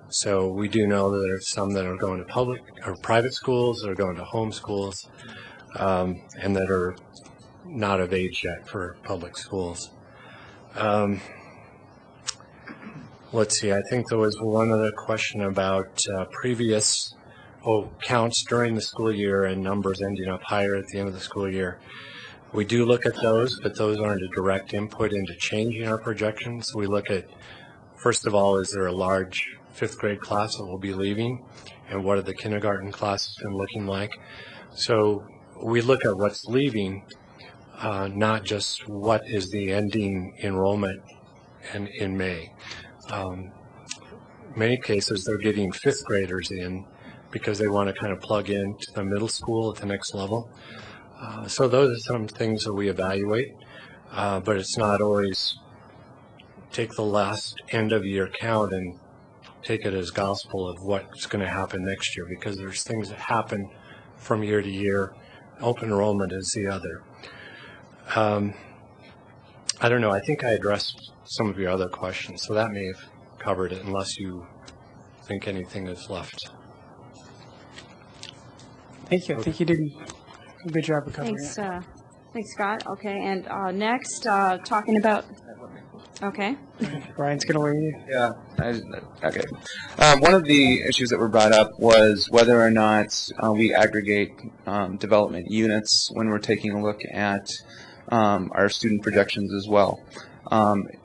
So we do know that there's some that are going to public or private schools, that are going to home schools, and that are not of age yet for public schools. Let's see, I think there was one other question about previous counts during the school year and numbers ending up higher at the end of the school year. We do look at those, but those aren't a direct input into changing our projections. We look at, first of all, is there a large 5th grade class that will be leaving, and what are the kindergarten classes been looking like? So we look at what's leaving, not just what is the ending enrollment in May. Many cases, they're getting fifth graders in because they want to kind of plug into the middle school at the next level. So those are some things that we evaluate, but it's not always take the last end of year count and take it as gospel of what's going to happen next year, because there's things that happen from year to year. Open enrollment is the other. I don't know. I think I addressed some of your other questions, so that may have covered it, unless you think anything is left. Thank you. I think you did a good job of covering Thanks, it. thanks, Scott. Okay, and next, talking about, okay. Brian's going to weigh in. Yeah. Okay. One of the issues that were brought up was whether or not we aggregate development units when we're taking a look at our student projections as well.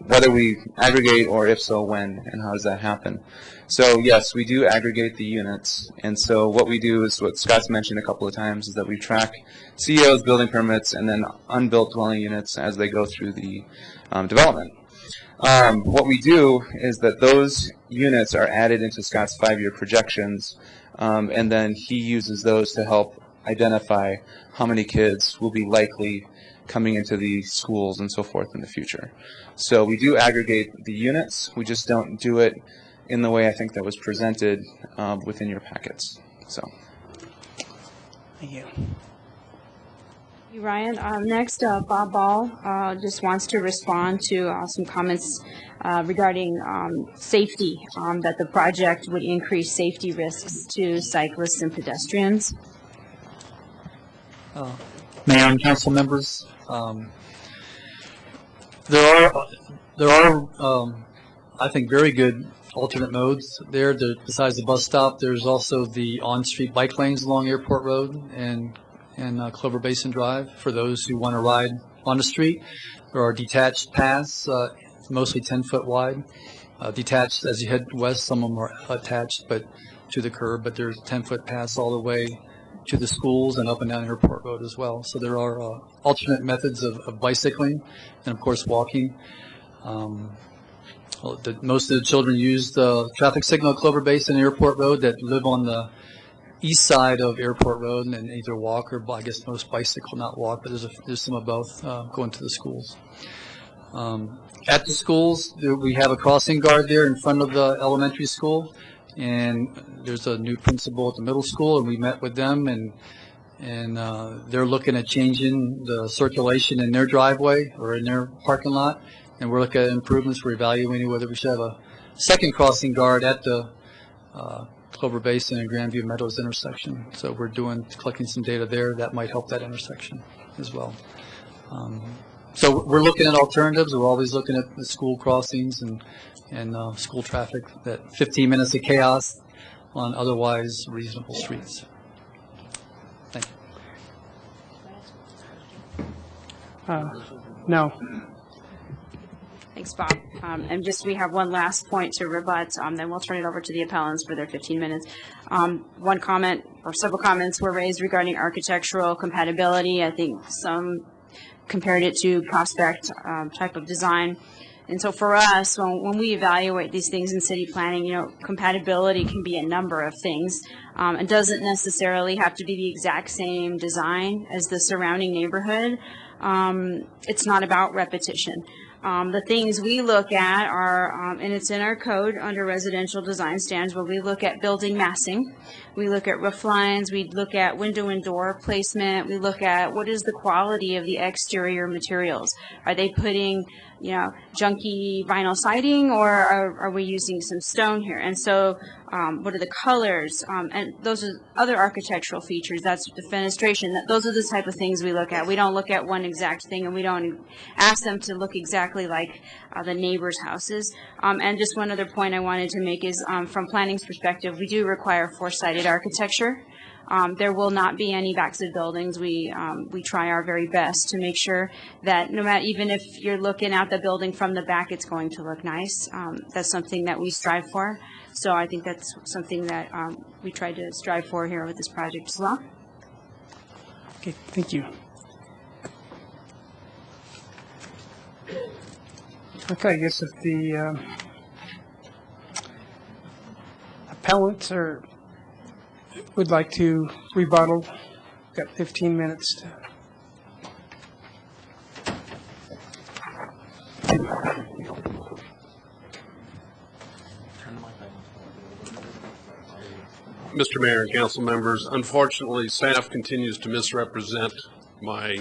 Whether we aggregate, or if so, when, and how does that happen? So yes, we do aggregate the units, and so what we do is what Scott's mentioned a couple of times, is that we track COs, building permits, and then unbuilt dwelling units as they go through the development. What we do is that those units are added into Scott's 5-year projections, and then he uses those to help identify how many kids will be likely coming into the schools and so forth in the future. So we do aggregate the units, we just don't do it in the way I think that was presented within your packets. So. Thank you. You, Ryan. Next, Bob Ball just wants to respond to some comments regarding safety, that the project would increase safety risks to cyclists and pedestrians. Mayor and council members, there are I think very good alternate modes there. Besides the bus stop, there's also the on-street bike lanes along Airport Road and Clover Basin Drive for those who want to ride on the street. There are detached paths, mostly 10-foot wide. Detached as you head west, some of them are attached but to the curb, but there's 10-foot paths all the way to the schools and up and down Airport Road as well. So there are alternate methods of bicycling and, of course, walking. Most of the children use the traffic signal at Clover Basin and Airport Road that live on the east side of Airport Road, and either walk or, I guess most bicycle, not walk, but there's some of both going to the schools. At the schools, we have a crossing guard there in front of the elementary school, and there's a new principal at the middle school, and we met with them, and they're looking at changing the circulation in their driveway or in their parking lot, and we're looking at improvements. We're evaluating whether we should have a second crossing guard at the Clover Basin and Grandview Meadows intersection. So we're collecting some data there that might help that intersection as well. So we're looking at alternatives. We're always looking at the school crossings and school traffic, that 15 minutes of chaos on otherwise reasonable streets. Thank you. No. Thanks, Bob. And just, we have one last point to rebut, then we'll turn it over to the appellants for their 15 minutes. One comment, or several comments, were raised regarding architectural compatibility. I think some compared it to prospect type of design. And so for us, when we evaluate these things in city planning, compatibility can be a number of things. It doesn't necessarily have to be the exact same design as the surrounding neighborhood. It's not about repetition. The things we look at are, and it's in our code under residential design standards, where we look at building massing, we look at roof lines, we look at window and door placement, we look at what is the quality of the exterior materials. Are they putting, junky vinyl siding, or are we using some stone here? And so what are the colors? And those are other architectural features. That's the fenestration. Those are the type of things we look at. We don't look at one exact thing, and we don't ask them to look exactly like the neighbors' houses. And just one other point I wanted to make is, from planning's perspective, we do require four-sided architecture. There will not be any backside buildings. We try our very best to make sure that no matter, even if you're looking at the building from the back, it's going to look nice. That's something that we strive for. So I think that's something that we try to strive for here with this project as well. Okay, thank you. Okay, I guess if the appellants would like to rebuttal, got 15 minutes to. Mr. Mayor and council members, unfortunately, staff continues to misrepresent my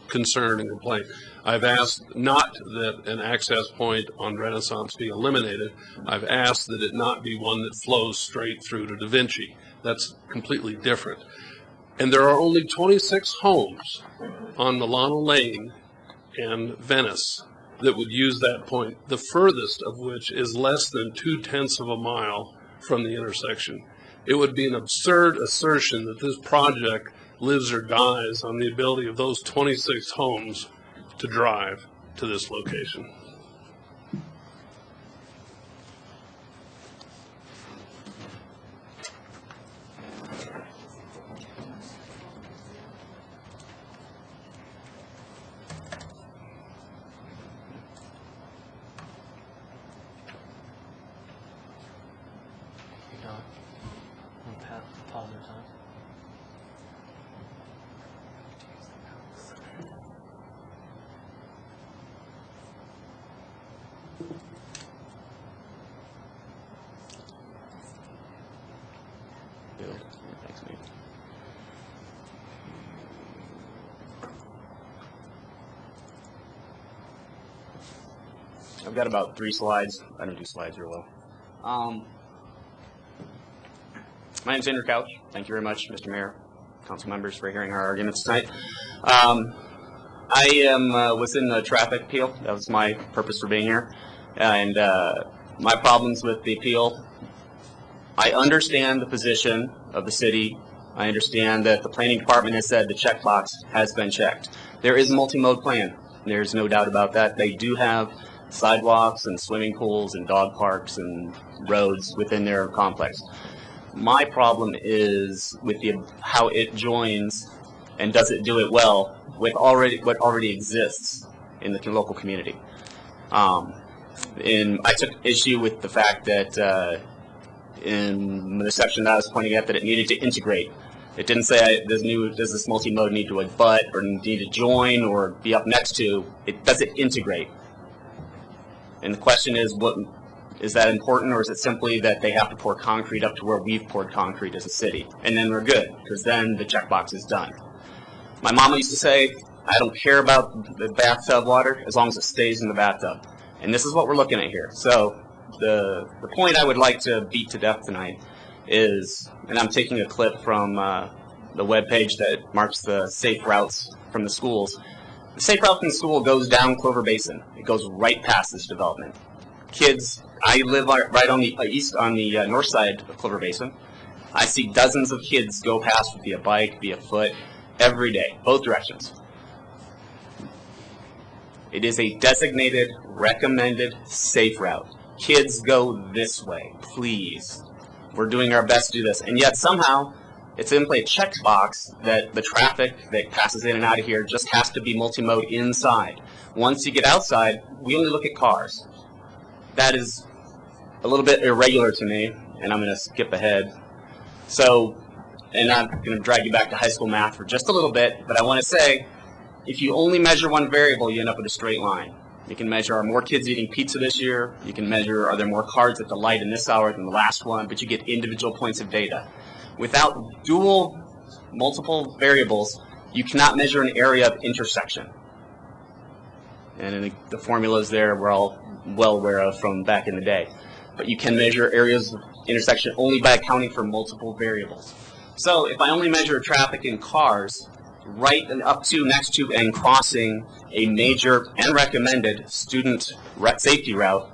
concern and complaint. I've asked not that an access point on Renaissance be eliminated. I've asked that it not be one that flows straight through to Da Vinci. That's completely different. And there are only 26 homes on Milano Lane and Venice that would use that point, the furthest of which is less than 0.2 of a mile from the intersection. It would be an absurd assertion that this project lives or dies on the ability of those 26 homes to drive to this location. I've got about 3 slides. I don't do slides real well. My name's Andrew Couch. Thank you very much, Mr. Mayor, council members, for hearing our arguments tonight. I am within the traffic appeal. That was my purpose for being here. And my problems with the appeal, I understand the position of the city. I understand that the planning department has said the checkbox has been checked. There is a multi-mode plan. There's no doubt about that. They do have sidewalks and swimming pools and dog parks and roads within their complex. My problem is with how it joins and does it do it well with what already exists in the local community. And I took issue with the fact that in the section that I was pointing at that it needed to integrate. It didn't say does this multi-mode need to abut or need to join or be up next to. Does it integrate? And the question is, is that important, or is it simply that they have to pour concrete up to where we've poured concrete as a city? And then we're good, because then the checkbox is done. My mama used to say, I don't care about the bathtub water as long as it stays in the bathtub. And this is what we're looking at here. So the point I would like to beat to death tonight is, and I'm taking a clip from the webpage that marks the safe routes from the schools. The safe route from the school goes down Clover Basin. It goes right past this development. Kids, I live right on the north side of Clover Basin. I see dozens of kids go past via bike, via foot, every day, both directions. It is a designated, recommended, safe route. Kids go this way, please. We're doing our best to do this. And yet somehow, it's simply a checkbox that the traffic that passes in and out of here just has to be multi-mode inside. Once you get outside, we only look at cars. That is a little bit irregular to me, and I'm going to skip ahead. So, and I'm going to drag you back to high school math for just a little bit, but I want to say, if you only measure one variable, you end up with a straight line. You can measure, are more kids eating pizza this year? You can measure, are there more cars at the light in this hour than the last one? But you get individual points of data. Without multiple variables, you cannot measure an area of intersection. And the formulas there we're all well aware of from back in the day. But you can measure areas of intersection only by accounting for multiple variables. So if I only measure traffic in cars, right and up to, next to, and crossing a major and recommended student safety route,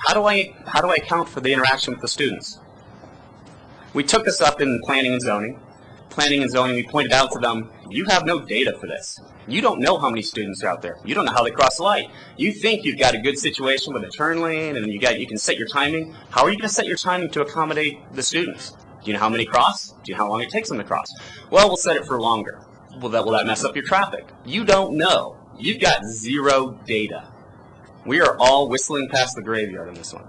how do I account for the interaction with the students? We took this up in planning and zoning. Planning and zoning, we pointed out to them, you have no data for this. You don't know how many students are out there. You don't know how they cross the light. You think you've got a good situation with a turn lane and you can set your timing. How are you going to set your timing to accommodate the students? Do you know how many cross? Do you know how long it takes them to cross? Well, we'll set it for longer. Will that mess up your traffic? You don't know. You've got zero data. We are all whistling past the graveyard on this one.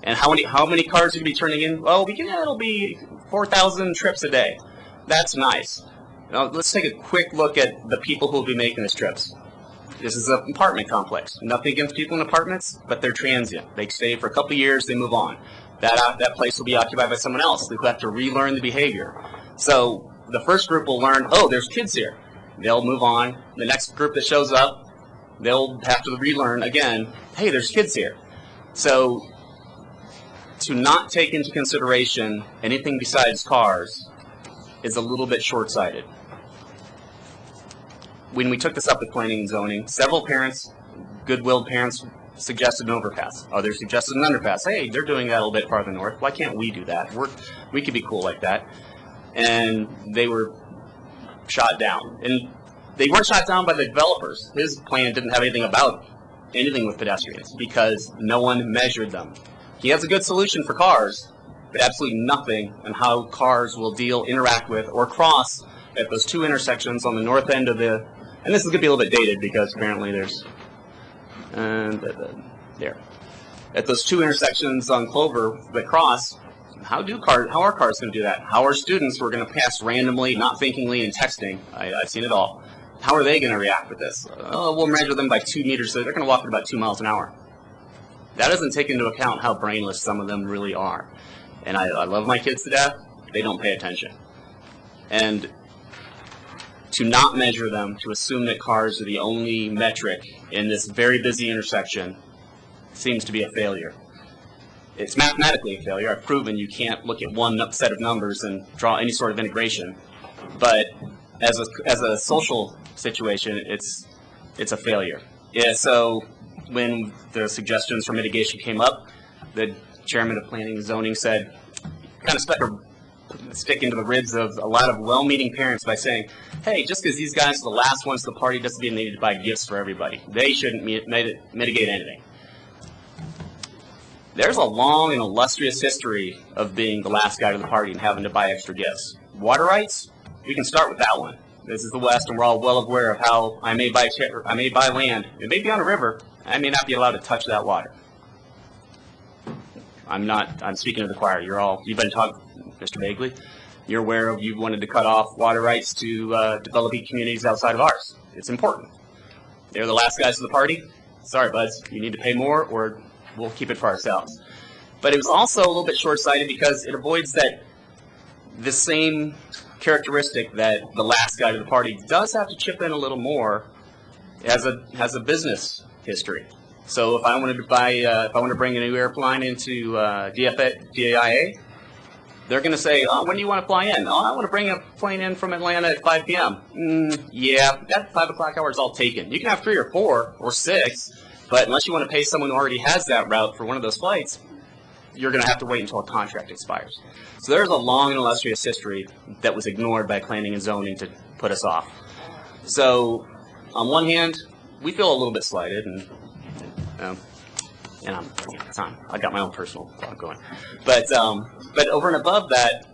And how many cars are going to be turning in? Well, it'll be 4,000 trips a day. That's nice. Now, let's take a quick look at the people who will be making these trips. This is an apartment complex. Nothing against people in apartments, but they're transient. They stay for a couple of years, they move on. That place will be occupied by someone else who have to relearn the behavior. So the first group will learn, oh, there's kids here. They'll move on. The next group that shows up, they'll have to relearn again, hey, there's kids here. So to not take into consideration anything besides cars is a little bit short-sighted. When we took this up with planning and zoning, several parents, good-willed parents, suggested an overpass. Others suggested an underpass. Hey, they're doing that a little bit farther north. Why can't we do that? We could be cool like that. And they were shot down. And they weren't shot down by the developers. His plan didn't have anything with pedestrians because no one measured them. He has a good solution for cars, but absolutely nothing on how cars will interact with, or cross at those two intersections on the north end of the, and this is going to be a little bit dated because apparently there's, there. At those two intersections on Clover that cross, how are cars going to do that? How are students who are going to pass randomly, not thinkingly, and texting? I've seen it all. How are they going to react with this? We'll measure them by 2 meters, so they're going to walk at about 2 miles an hour. That doesn't take into account how brainless some of them really are. And I love my kids to death. They don't pay attention. And to not measure them, to assume that cars are the only metric in this very busy intersection seems to be a failure. It's mathematically a failure. I've proven you can't look at one set of numbers and draw any sort of integration. But as a social situation, it's a failure. Yeah, so when the suggestions for mitigation came up, the chairman of planning and zoning said, kind of stick into the ribs of a lot of well-meaning parents by saying, hey, just because these guys are the last ones to the party doesn't mean they need to buy gifts for everybody. They shouldn't mitigate anything. There's a long and illustrious history of being the last guy to the party and having to buy extra gifts. Water rights, we can start with that one. This is the West, and we're all well aware of how I may buy land. It may be on a river. I may not be allowed to touch that water. I'm speaking to the choir. You've been talking, Mr. Bagley. You're aware of, you've wanted to cut off water rights to developing communities outside of ours. It's important. They're the last guys to the party. Sorry, buds. You need to pay more, or we'll keep it for ourselves. But it was also a little bit short-sighted because it avoids the same characteristic that the last guy to the party does have to chip in a little more has a business history. So if I wanted to bring a new airplane into DIA, they're going to say, oh, when do you want to fly in? Oh, I want to bring a plane in from Atlanta at 5 p.m. Yeah, that 5 o'clock hour is all taken. You can have 3 or 4 or 6, but unless you want to pay someone who already has that route for one of those flights, you're going to have to wait until a contract expires. So there's a long and illustrious history that was ignored by planning and zoning to put us off. So on one hand, we feel a little bit slighted, and I got my own personal thought going. But over and above that,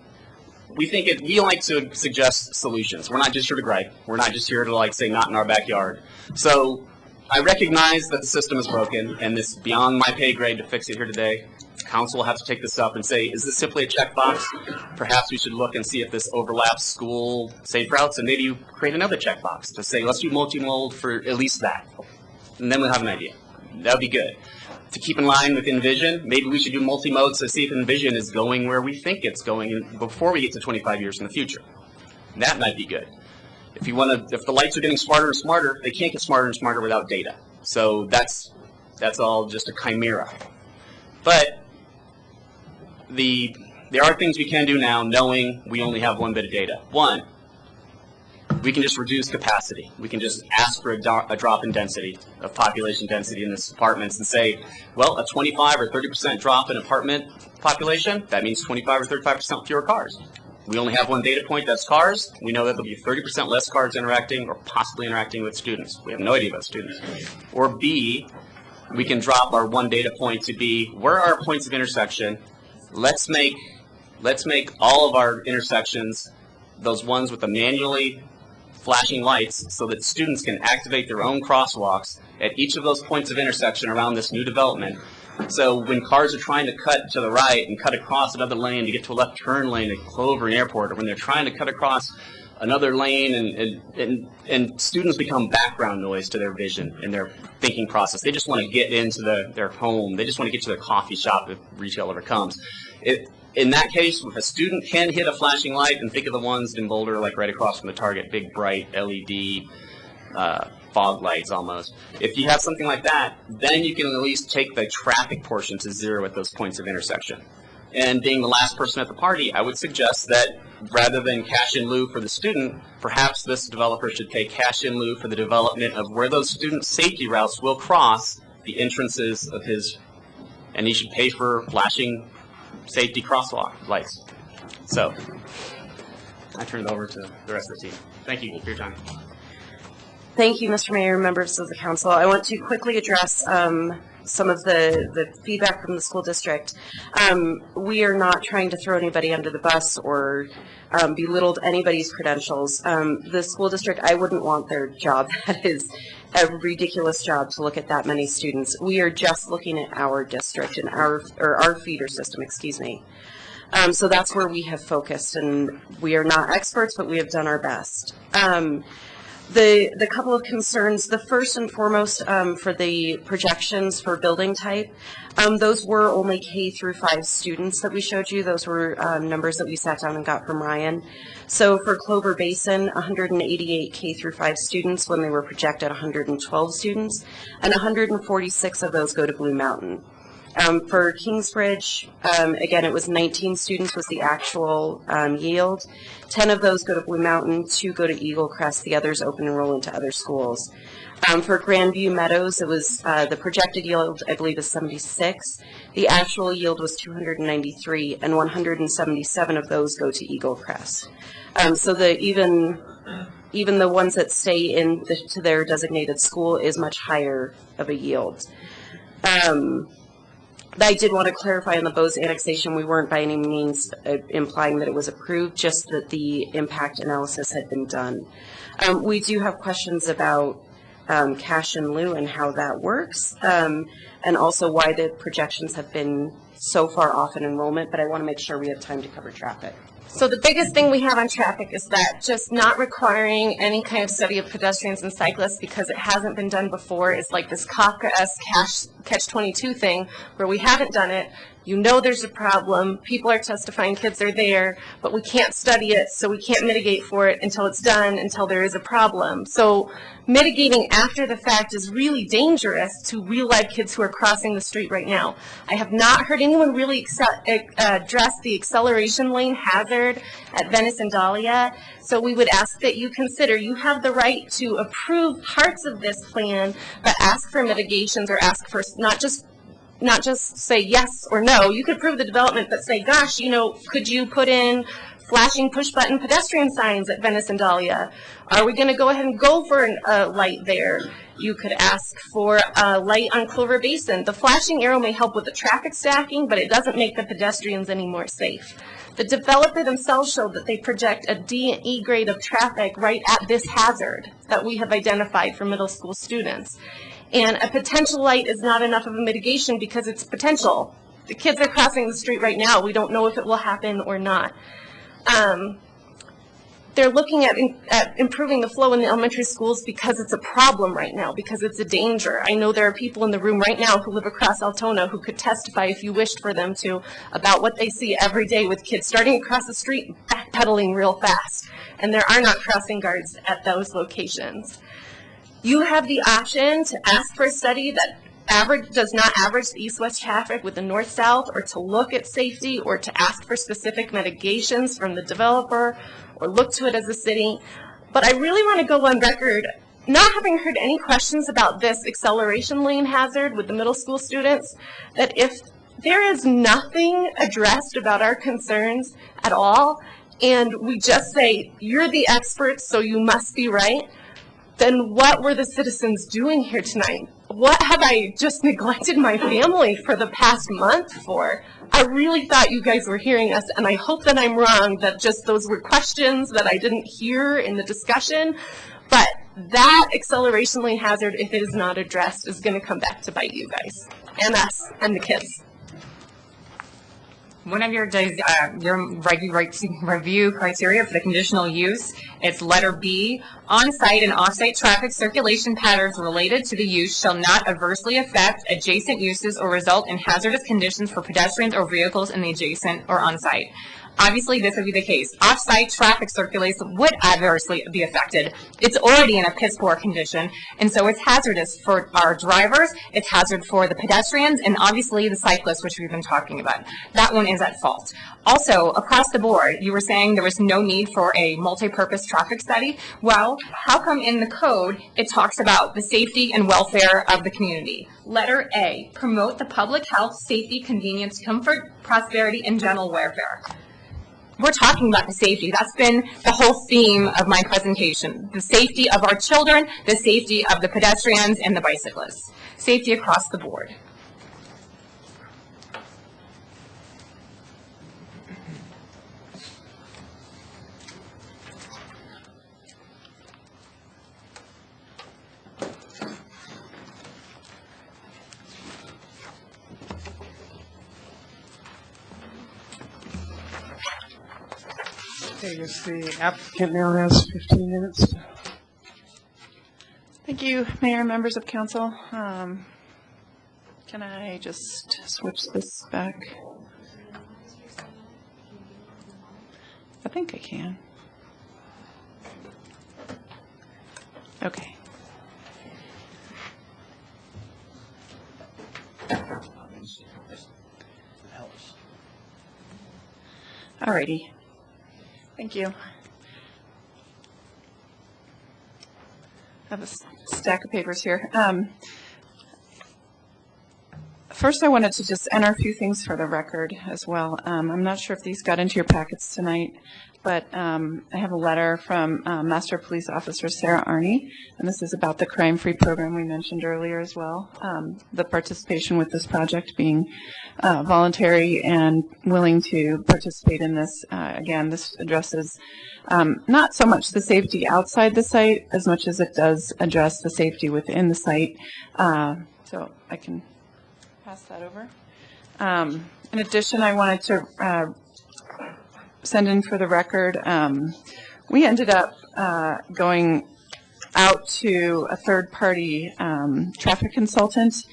we like to suggest solutions. We're not just here to gripe. We're not just here to say not in our backyard. So I recognize that the system is broken, and it's beyond my pay grade to fix it here today. Council will have to take this up and say, is this simply a checkbox? Perhaps we should look and see if this overlaps school safe routes, and maybe you create another checkbox to say, let's do multimodal for at least that. And then we'll have an idea. That would be good. To keep in line with Envision, maybe we should do multi-modes to see if Envision is going where we think it's going before we get to 25 years in the future. That might be good. If the lights are getting smarter and smarter, they can't get smarter and smarter without data. So that's all just a chimera. But there are things we can do now knowing we only have one bit of data. One, we can just reduce capacity. We can just ask for a drop in density, of population density in this apartments, and say, well, a 25 or 30% drop in apartment population, that means 25 or 35% fewer cars. We only have one data point, that's cars. We know that there'll be 30% less cars interacting or possibly interacting with students. We have no idea about students. Or B, we can drop our one data point to be, where are our points of intersection? Let's make all of our intersections those ones with the manually flashing lights so that students can activate their own crosswalks at each of those points of intersection around this new development. So when cars are trying to cut to the right and cut across another lane to get to a left turn lane at Clover and Airport, or when they're trying to cut across another lane and students become background noise to their vision and their thinking process. They just want to get into their home. They just want to get to their coffee shop if retail ever comes. In that case, if a student can hit a flashing light, and think of the ones in Boulder, like right across from the Target, big bright LED fog lights almost. If you have something like that, then you can at least take the traffic portion to zero at those points of intersection. And being the last person at the party, I would suggest that rather than cash in lieu for the student, perhaps this developer should pay cash in lieu for the development of where those student safety routes will cross the entrances of his, and he should pay for flashing safety crosswalk lights. So I turn it over to the rest of the team. Thank you for your time. Thank you, Mr. Mayor, members of the council. I want to quickly address some of the feedback from the school district. We are not trying to throw anybody under the bus or belittle anybody's credentials. The school district, I wouldn't want their job. That is a ridiculous job to look at that many students. We are just looking at our district and our feeder system, excuse me. So that's where we have focused, and we are not experts, but we have done our best. The couple of concerns, the first and foremost for the projections for building type, those were only K through 5 students that we showed you. Those were numbers that we sat down and got from Ryan. So for Clover Basin, 188 K through 5 students when they were projected 112 students, and 146 of those go to Blue Mountain. For Kingsbridge, again, it was 19 students was the actual yield. 10 of those go to Blue Mountain, 2 go to Eagle Crest, the others open enroll into other schools. For Grandview Meadows, it was the projected yield, I believe, is 76. The actual yield was 293, and 177 of those go to Eagle Crest. So even the ones that stay to their designated school is much higher of a yield. I did want to clarify on the Bose annexation, we weren't by any means implying that it was approved, just that the impact analysis had been done. We do have questions about cash in lieu and how that works, and also why the projections have been so far off in enrollment, but I want to make sure we have time to cover traffic. So the biggest thing we have on traffic is that just not requiring any kind of study of pedestrians and cyclists because it hasn't been done before is like this Kafka-esque catch-22 thing where we haven't done it. You know there's a problem. People are testifying, kids are there, but we can't study it, so we can't mitigate for it until it's done, until there is a problem. So mitigating after the fact is really dangerous to real-life kids who are crossing the street right now. I have not heard anyone really address the acceleration lane hazard at Venice and Dahlia. So we would ask that you consider, you have the right to approve parts of this plan, but ask for mitigations or ask for not just say yes or no. You could approve the development, but say, gosh, could you put in flashing push-button pedestrian signs at Venice and Dahlia? Are we going to go ahead and go for a light there? You could ask for a light on Clover Basin. The flashing arrow may help with the traffic stacking, but it doesn't make the pedestrians any more safe. The developer themselves showed that they project a D and E grade of traffic right at this hazard that we have identified for middle school students. And a potential light is not enough of a mitigation because it's potential. The kids are crossing the street right now. We don't know if it will happen or not. They're looking at improving the flow in the elementary schools because it's a problem right now, because it's a danger. I know there are people in the room right now who live across Altona who could testify if you wished for them to about what they see every day with kids starting across the street, backpedaling real fast. And there are not crossing guards at those locations. You have the option to ask for a study that does not average the east-west traffic with the north-south, or to look at safety, or to ask for specific mitigations from the developer, or look to it as a city. But I really want to go on record not having heard any questions about this acceleration lane hazard with the middle school students, that if there is nothing addressed about our concerns at all, and we just say, you're the experts, so you must be right, then what were the citizens doing here tonight? what have I just neglected my family for the past month for? I really thought you guys were hearing us, and I hope that I'm wrong, that just those were questions that I didn't hear in the discussion. But that acceleration lane hazard, if it is not addressed, is going to come back to bite you guys and us and the kids. One of your review criteria for the conditional use, it's letter B. On-site and off-site traffic circulation patterns related to the use shall not adversely affect adjacent uses or result in hazardous conditions for pedestrians or vehicles in the adjacent or on-site. Obviously, this would be the case. Off-site traffic circulation would adversely be affected. It's already in a piss poor condition, and so it's hazardous for our drivers, it's hazard for the pedestrians, and obviously the cyclists, which we've been talking about. That one is at fault. Also, across the board, you were saying there was no need for a multi-purpose traffic study. Well, how come in the code it talks about the safety and welfare of the community? Letter A, promote the public health, safety, convenience, comfort, prosperity, and general welfare. We're talking about the safety. That's been the whole theme of my presentation. The safety of our children, the safety of the pedestrians and the bicyclists. Safety across the board. Okay, I guess the applicant now has 15 minutes. Thank you, Mayor and members of council. Can I just switch this back? I think I can. Okay. Alrighty. Thank you. I have a stack of papers here. First, I wanted to just enter a few things for the record as well. I'm not sure if these got into your packets tonight, but I have a letter from Master Police Officer Sarah Arney, and this is about the crime-free program we mentioned earlier as well. The participation with this project being voluntary and willing to participate in this. Again, this addresses not so much the safety outside the site as much as it does address the safety within the site. So I can pass that over. In addition, I wanted to send in for the record, we ended up going out to a third-party traffic consultant,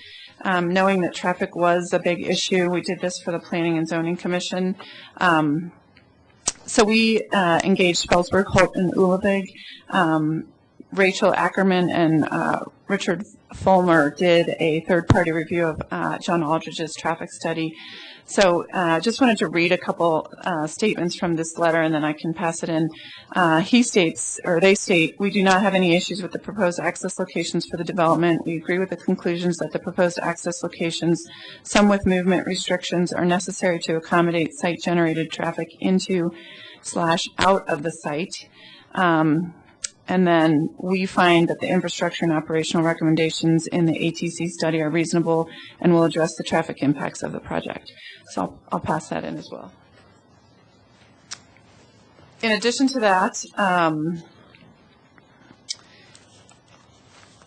knowing that traffic was a big issue. We did this for the Planning and Zoning Commission. So we engaged Felsberg, Holt, and Ullevig. Rachel Ackerman and Richard Fulmer did a third-party review of John Aldridge's traffic study. So I just wanted to read a couple statements from this letter, and then I can pass it in. He states, or they state, we do not have any issues with the proposed access locations for the development. We agree with the conclusions that the proposed access locations, some with movement restrictions, are necessary to accommodate site-generated traffic into/out of the site. And then we find that the infrastructure and operational recommendations in the ATC study are reasonable and will address the traffic impacts of the project. So I'll pass that in as well. In addition to that,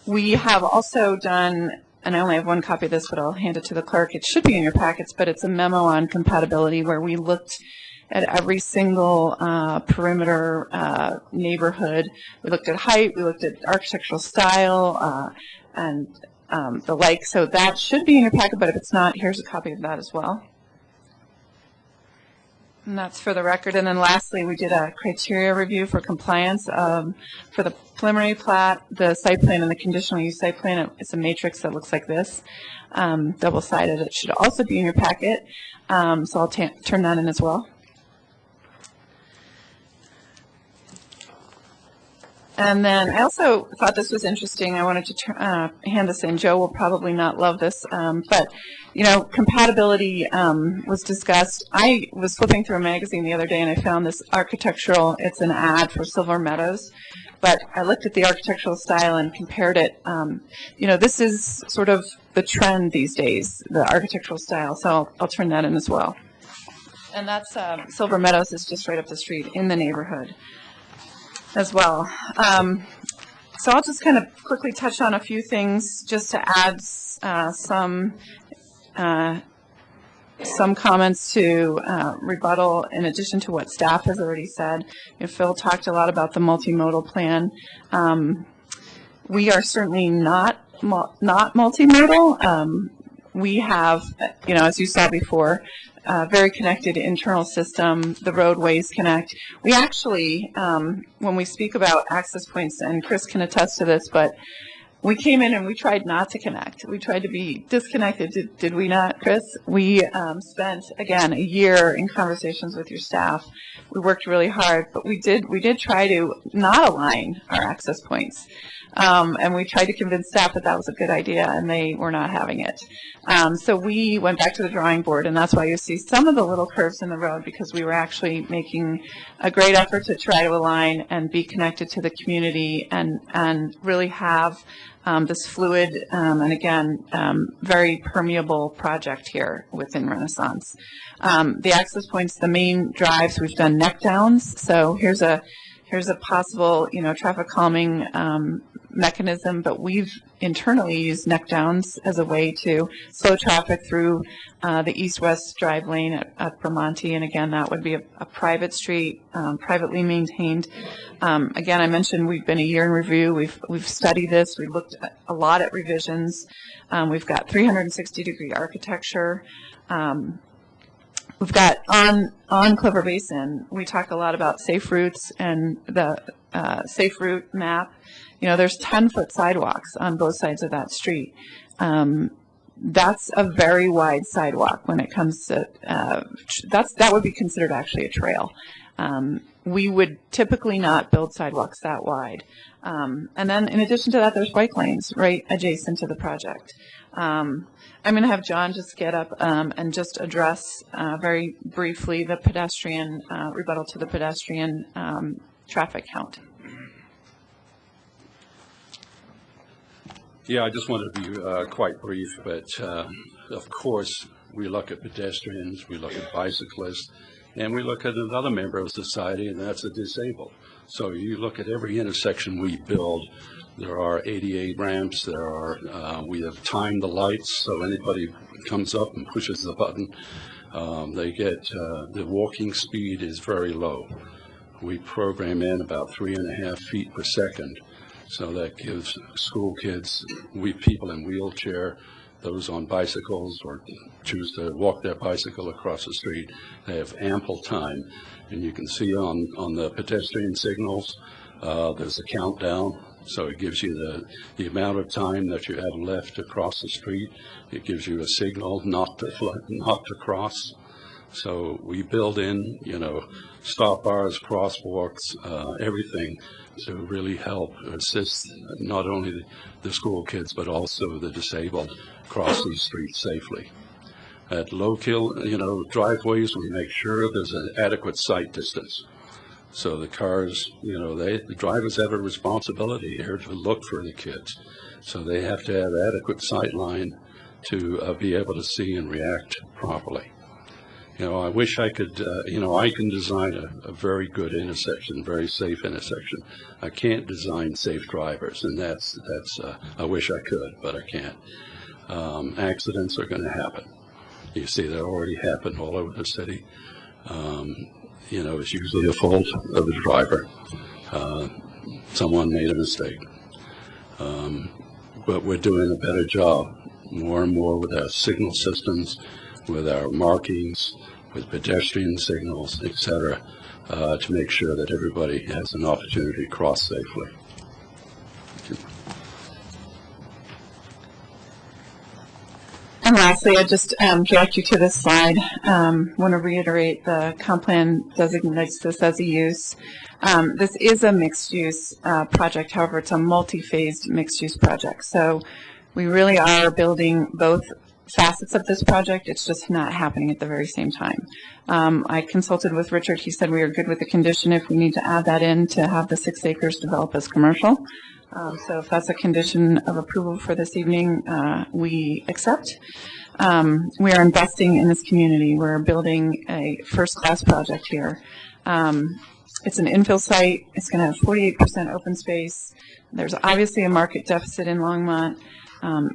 we have also done, and I only have one copy of this, but I'll hand it to the clerk. It should be in your packets, but it's a memo on compatibility where we looked at every single perimeter neighborhood. We looked at height, we looked at architectural style, and the like. So that should be in your packet, but if it's not, here's a copy of that as well. And that's for the record. And then lastly, we did a criteria review for compliance for the preliminary plat, the site plan, and the conditional use site plan. It's a matrix that looks like this, double-sided. It should also be in your packet. So I'll turn that in as well. And then I also thought this was interesting. I wanted to hand this in. Joe will probably not love this, but, you know, compatibility was discussed. I was flipping through a magazine the other day and I found this architectural, it's an ad for Silver Meadows, But I looked at the architectural style and compared it. This is sort of the trend these days, the architectural style. So I'll turn that in as well. And that's Silver Meadows is just right up the street in the neighborhood as well. So I'll just kind of quickly touch on a few things just to add some comments to rebuttal in addition to what staff has already said. Phil talked a lot about the multimodal plan. We are certainly not multimodal. We have, as you saw before, very connected internal system. The roadways connect. We actually, when we speak about access points, and Chris can attest to this, but we came in and we tried not to connect. We tried to be disconnected. Did we not, Chris? We spent, again, a year in conversations with your staff. We worked really hard, but we did try to not align our access points. And we tried to convince staff that that was a good idea, and they were not having it. So we went back to the drawing board, and that's why you see some of the little curves in the road, because we were actually making a great effort to try to align and be connected to the community and really have this fluid and, again, very permeable project here within Renaissance. The access points, the main drives, we've done neck downs. So here's a possible, traffic calming mechanism, but we've internally used neck downs as a way to slow traffic through the east-west drive lane at Vermonti, and again, that would be a private street, privately maintained. Again, I mentioned we've been a year in review. We've studied this. We've looked a lot at revisions. We've got 360-degree architecture. We've got on Clover Basin, we talk a lot about safe routes and the safe route map. There's 10-foot sidewalks on both sides of that street. That's a very wide sidewalk when it comes to, that would be considered actually a trail. We would typically not build sidewalks that wide. And then in addition to that, there's bike lanes right adjacent to the project. I'm going to have John just get up and just address very briefly the pedestrian, rebuttal to the pedestrian traffic count. Yeah, I just wanted to be quite brief, but of course we look at pedestrians, we look at bicyclists, and we look at another member of society, and that's the disabled. So you look at every intersection we build, there are 88 ramps, we have timed the lights, so anybody comes up and pushes the button, they get, the walking speed is very low. We program in about 3.5 feet per second. So that gives school kids, people in wheelchair, those on bicycles or choose to walk their bicycle across the street, they have ample time. And you can see on the pedestrian signals, there's a countdown. So it gives you the amount of time that you have left to cross the street. It gives you a signal not to cross. So we build in, stop bars, crosswalks, everything to really help assist not only the school kids, but also the disabled cross these streets safely. At low-kill, driveways, we make sure there's an adequate sight distance. So the cars, the drivers have a responsibility here to look for the kids. So they have to have adequate sight line to be able to see and react properly. I wish I could, I can design a very good intersection, very safe intersection. I can't design safe drivers, and that's I wish I could, but I can't. Accidents are going to happen. You see, that already happened all over the city. It's usually a fault of the driver. Someone made a mistake. But we're doing a better job, more and more with our signal systems, with our markings, with pedestrian signals, etc., to make sure that everybody has an opportunity to cross safely. Thank you. And lastly, I just direct you to this slide. Want to reiterate the comp plan designates this as a use. This is a mixed-use project. However, it's a multi-phased mixed-use project. So we really are building both facets of this project. It's just not happening at the very same time. I consulted with Richard. He said we are good with the condition if we need to add that in to have the 6 acres develop as commercial. So if that's a condition of approval for this evening, we accept. We are investing in this community. We're building a first-class project here. It's an infill site. It's going to have 48% open space. There's obviously a market deficit in Longmont.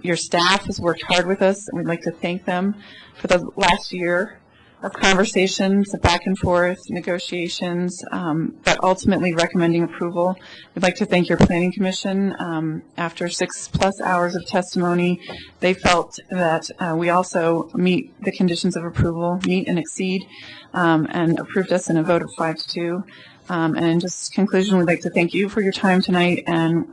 Your staff has worked hard with us, and we'd like to thank them for the last year of conversations, back and forth, negotiations, but ultimately recommending approval. We'd like to thank your Planning Commission. After 6+ hours of testimony, they felt that we also meet the conditions of approval, meet and exceed, and approved us in a vote of 5-2. And in just conclusion, we'd like to thank you for your time tonight, and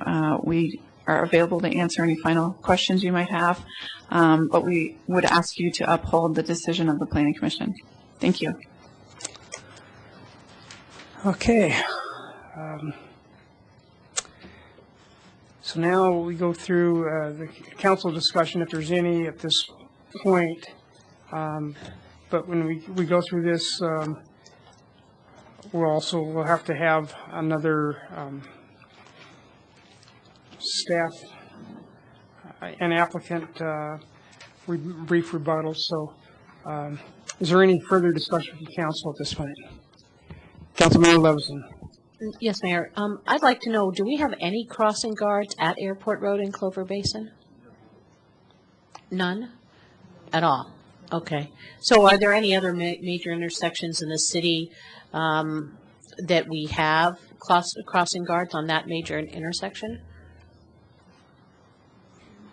we are available to answer any final questions you might have, but we would ask you to uphold the decision of the Planning Commission. Thank you. Okay. So now we go through the council discussion, if there's any at this point. But when we go through this, we'll have to have another staff and applicant brief rebuttal. So is there any further discussion from council at this point? Councilmember Levison. Yes, Mayor. I'd like to know, do we have any crossing guards at Airport Road in Clover Basin? None? At all? Okay. So are there any other major intersections in the city that we have crossing guards on that major intersection?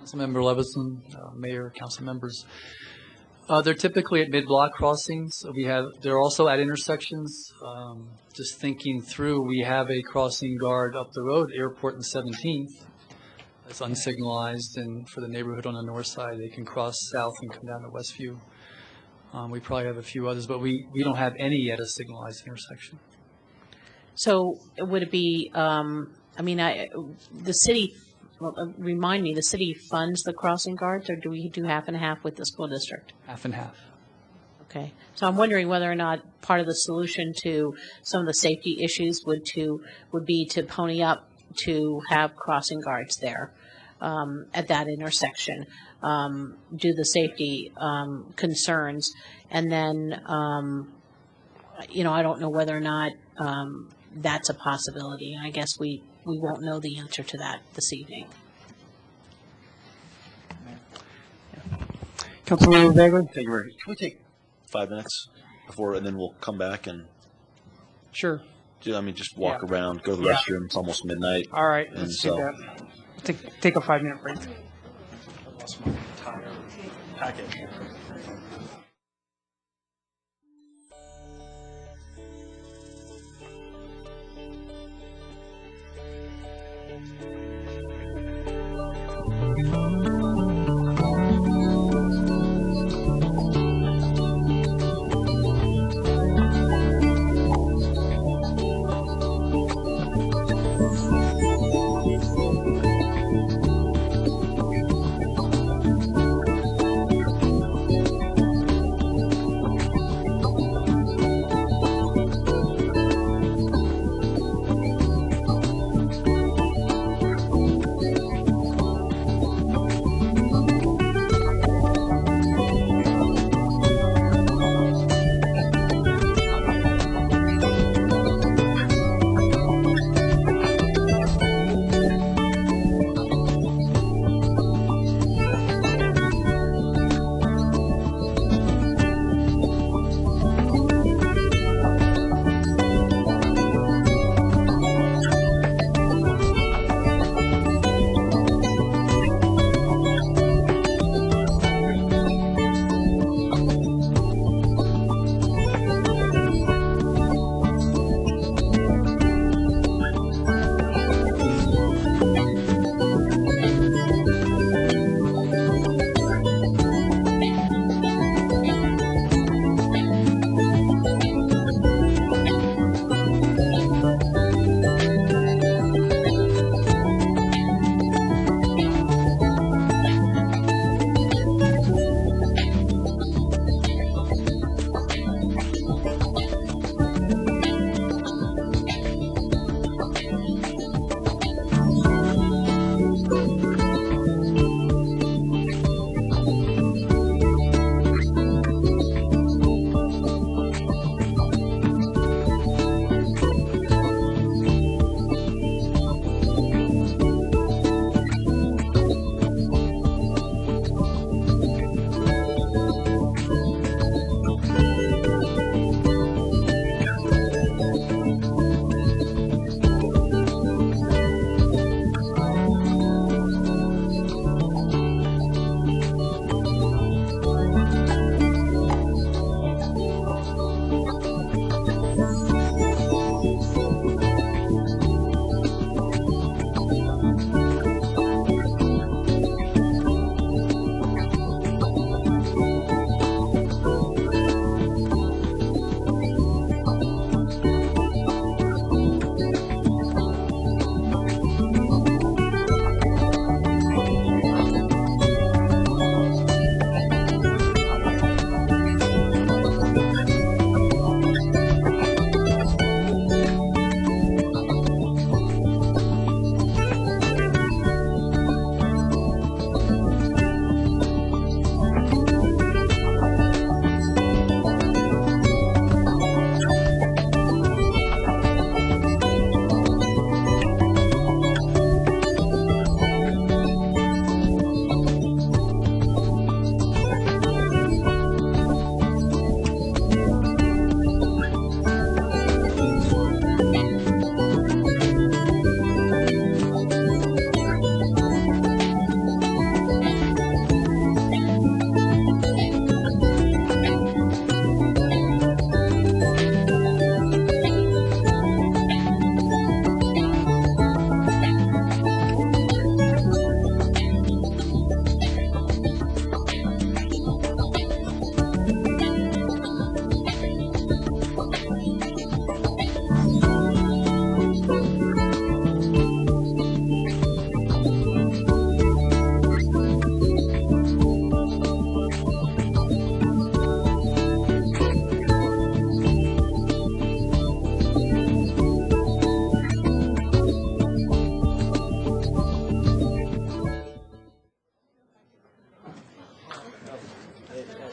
Councilmember Levison, Mayor, council members. They're typically at mid-block crossings. They're also at intersections. Just thinking through, we have a crossing guard up the road, Airport and 17th. It's unsignalized, and for the neighborhood on the north side, they can cross south and come down to Westview. We probably have a few others, but we don't have any at a signalized intersection. So would it be, the city, remind me, the city funds the crossing guards, or do we do half and half with the school district? Half and half. Okay. So I'm wondering whether or not part of the solution to some of the safety issues would be to pony up to have crossing guards there at that intersection, do the safety concerns, and then, I don't know whether or not that's a possibility. And I guess we won't know the answer to that this evening. Councilmember Bagley? Thank you very much. Can we take 5 minutes before, and then we'll come back and Sure. Just walk around, go to the restroom. It's almost midnight. All right, let's do that. Take a 5-minute break. Packet.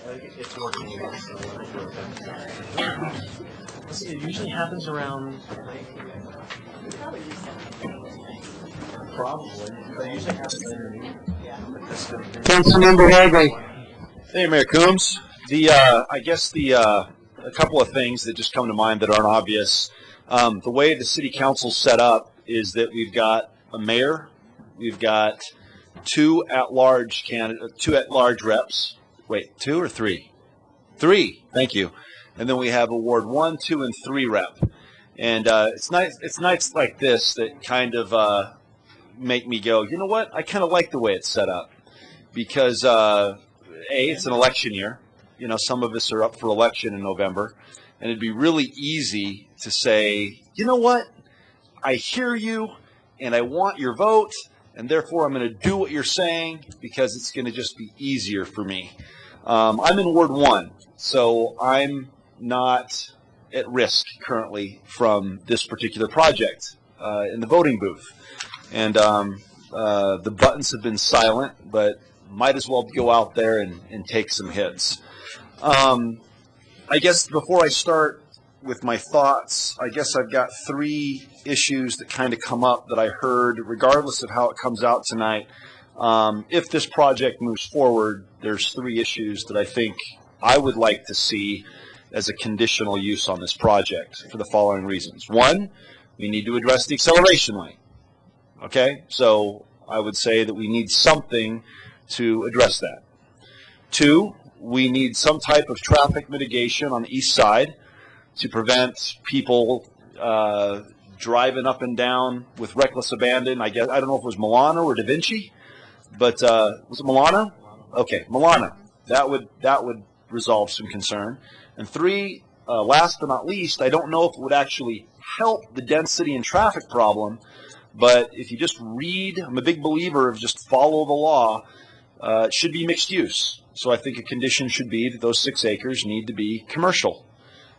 It's working. It usually happens around. Probably. But it usually happens underneath. Councilmember Hagley. Hey, Mayor Coombs. I guess a couple of things that just come to mind that aren't obvious. The way the city council's set up is that we've got a mayor, we've got two at-large reps. Wait, 2 or 3? 3. Thank you. And then we have a Ward 1, 2, and 3 rep. And it's nights like this that kind of make me go, you know what? I kind of like the way it's set up because it's an election year. You know, some of us are up for election in November, and it'd be really easy to say, you know what? I hear you, and I want your vote, and therefore I'm going to do what you're saying because it's going to just be easier for me. I'm in Ward 1, so I'm not at risk currently from this particular project in the voting booth. And the buttons have been silent, but might as well go out there and take some hits. I guess before I start with my thoughts, I guess I've got 3 issues that kind of come up that I heard, regardless of how it comes out tonight. If this project moves forward, there's 3 issues that I think I would like to see as a conditional use on this project for the following reasons. 1, we need to address the acceleration lane. Okay, so I would say that we need something to address that. 2, we need some type of traffic mitigation on the east side to prevent people driving up and down with reckless abandon. I don't know if it was Milano or Da Vinci, but was it Milano? Okay, Milano. That would resolve some concern. And 3, last but not least, I don't know if it would actually help the density and traffic problem, but if you just read, I'm a big believer of just follow the law. It should be mixed use. So I think a condition should be that those 6 acres need to be commercial.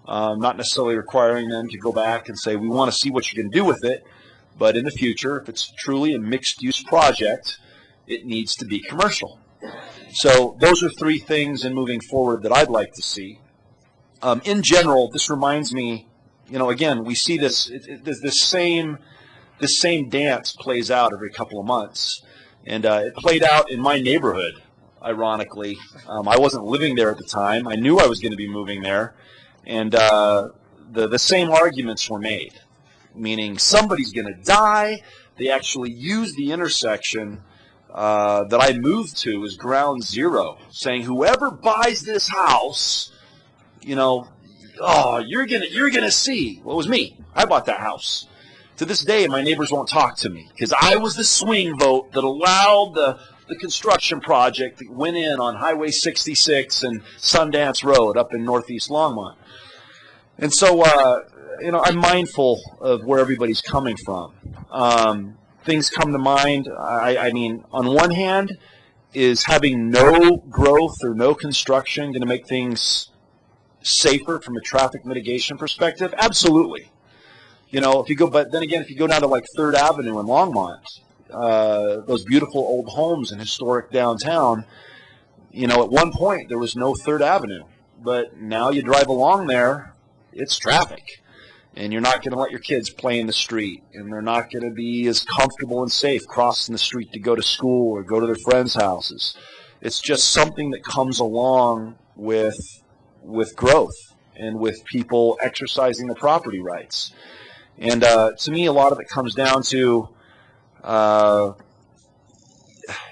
Not necessarily requiring them to go back and say, we want to see what you can do with it. But in the future, if it's truly a mixed use project, it needs to be commercial. So those are 3 things in moving forward that I'd like to see. In general, this reminds me, you know, again, we see this same dance plays out every couple of months. And it played out in my neighborhood, ironically. I wasn't living there at the time. I knew I was going to be moving there. And the same arguments were made, meaning somebody's going to die. They actually used the intersection that I moved to as ground zero, saying whoever buys this house, you know, oh, you're gonna see. Well, it was me. I bought that house. To this day, my neighbors won't talk to me because I was the swing vote that allowed the construction project that went in on Highway 66 and Sundance Road up in northeast Longmont. And so, you know, I'm mindful of where everybody's coming from. Things come to mind. I mean, on one hand, is having no growth or no construction going to make things safer from a traffic mitigation perspective? Absolutely. You know, but then again, if you go down to like 3rd Avenue in Longmont, those beautiful old homes in historic downtown, you know, at one point there was no 3rd Avenue, but now you drive along there, it's traffic. And you're not going to let your kids play in the street, and they're not going to be as comfortable and safe crossing the street to go to school or go to their friends' houses. It's just something that comes along with growth and with people exercising their property rights. And to me, a lot of it comes down to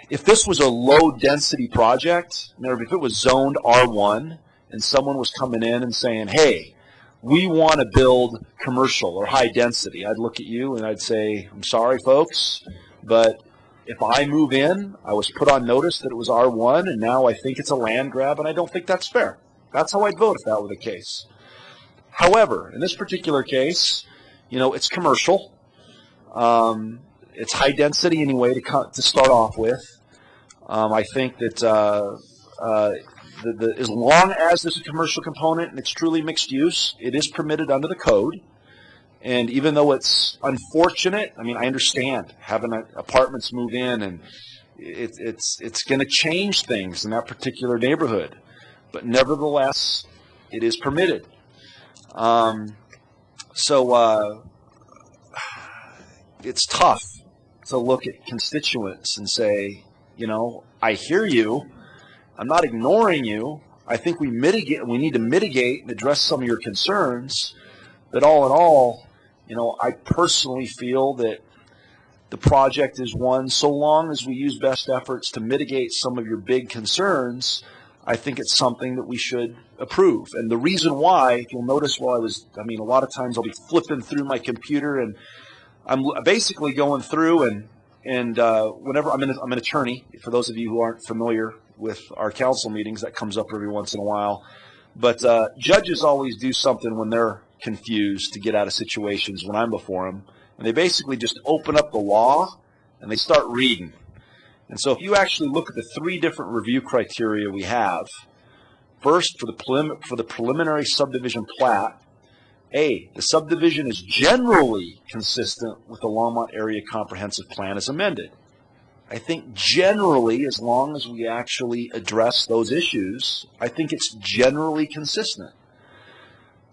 if this was a low-density project, if it was zoned R1 and someone was coming in and saying, hey, we want to build commercial or high density, I'd look at you and I'd say, I'm sorry, folks, but if I move in, I was put on notice that it was R1, and now I think it's a land grab, and I don't think that's fair. That's how I'd vote if that were the case. However, in this particular case, you know, it's commercial. It's high density anyway to start off with. I think that as long as there's a commercial component and it's truly mixed use, it is permitted under the code. And even though it's unfortunate, I mean, I understand having apartments move in, and it's going to change things in that particular neighborhood. but nevertheless, it is permitted. It's tough to look at constituents and say, I hear you. I'm not ignoring you. I think we need to mitigate and address some of your concerns. But all in all, I personally feel that the project is one, so long as we use best efforts to mitigate some of your big concerns, I think it's something that we should approve. And the reason why, if you'll notice a lot of times I'll be flipping through my computer and I'm basically going through and whenever I'm an attorney, for those of you who aren't familiar with our council meetings, that comes up every once in a while. But judges always do something when they're confused to get out of situations when I'm before them. And they basically just open up the law and they start reading. And so if you actually look at the 3 different review criteria we have, first, for the preliminary subdivision plat, A, the subdivision is generally consistent with the Longmont Area Comprehensive Plan as amended. I think generally, as long as we actually address those issues, I think it's generally consistent.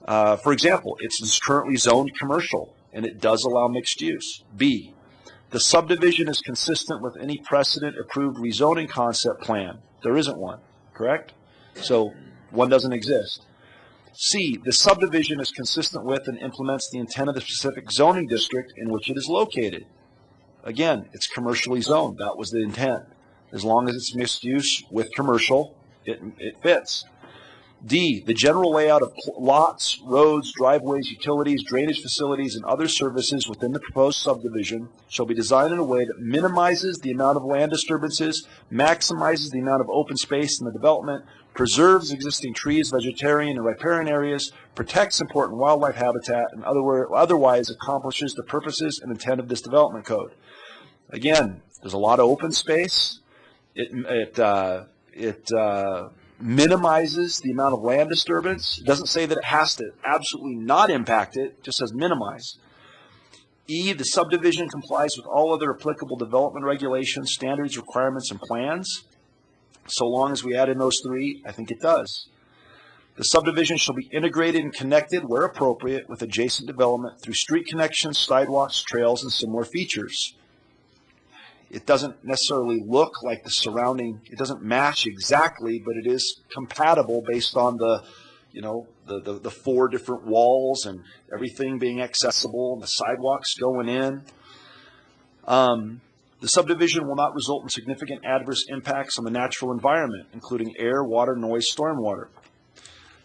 For example, it's currently zoned commercial, and it does allow mixed use. B, the subdivision is consistent with any precedent-approved rezoning concept plan. There isn't one, correct? So one doesn't exist. C, the subdivision is consistent with and implements the intent of the specific zoning district in which it is located. Again, it's commercially zoned. That was the intent. As long as it's mixed use with commercial, it fits. D, the general layout of lots, roads, driveways, utilities, drainage facilities, and other services within the proposed subdivision shall be designed in a way that minimizes the amount of land disturbances, maximizes the amount of open space in the development, preserves existing trees, vegetarian, and riparian areas, protects important wildlife habitat, and otherwise accomplishes the purposes and intent of this development code. Again, there's a lot of open space. It minimizes the amount of land disturbance. It doesn't say that it has to absolutely not impact it. It just says minimize. E, the subdivision complies with all other applicable development regulations, standards, requirements, and plans. So long as we add in those 3, I think it does. The subdivision shall be integrated and connected where appropriate with adjacent development through street connections, sidewalks, trails, and similar features. It doesn't necessarily look like the surrounding, it doesn't match exactly, but it is compatible based on the 4 different walls and everything being accessible and the sidewalks going in. The subdivision will not result in significant adverse impacts on the natural environment, including air, water, noise, stormwater.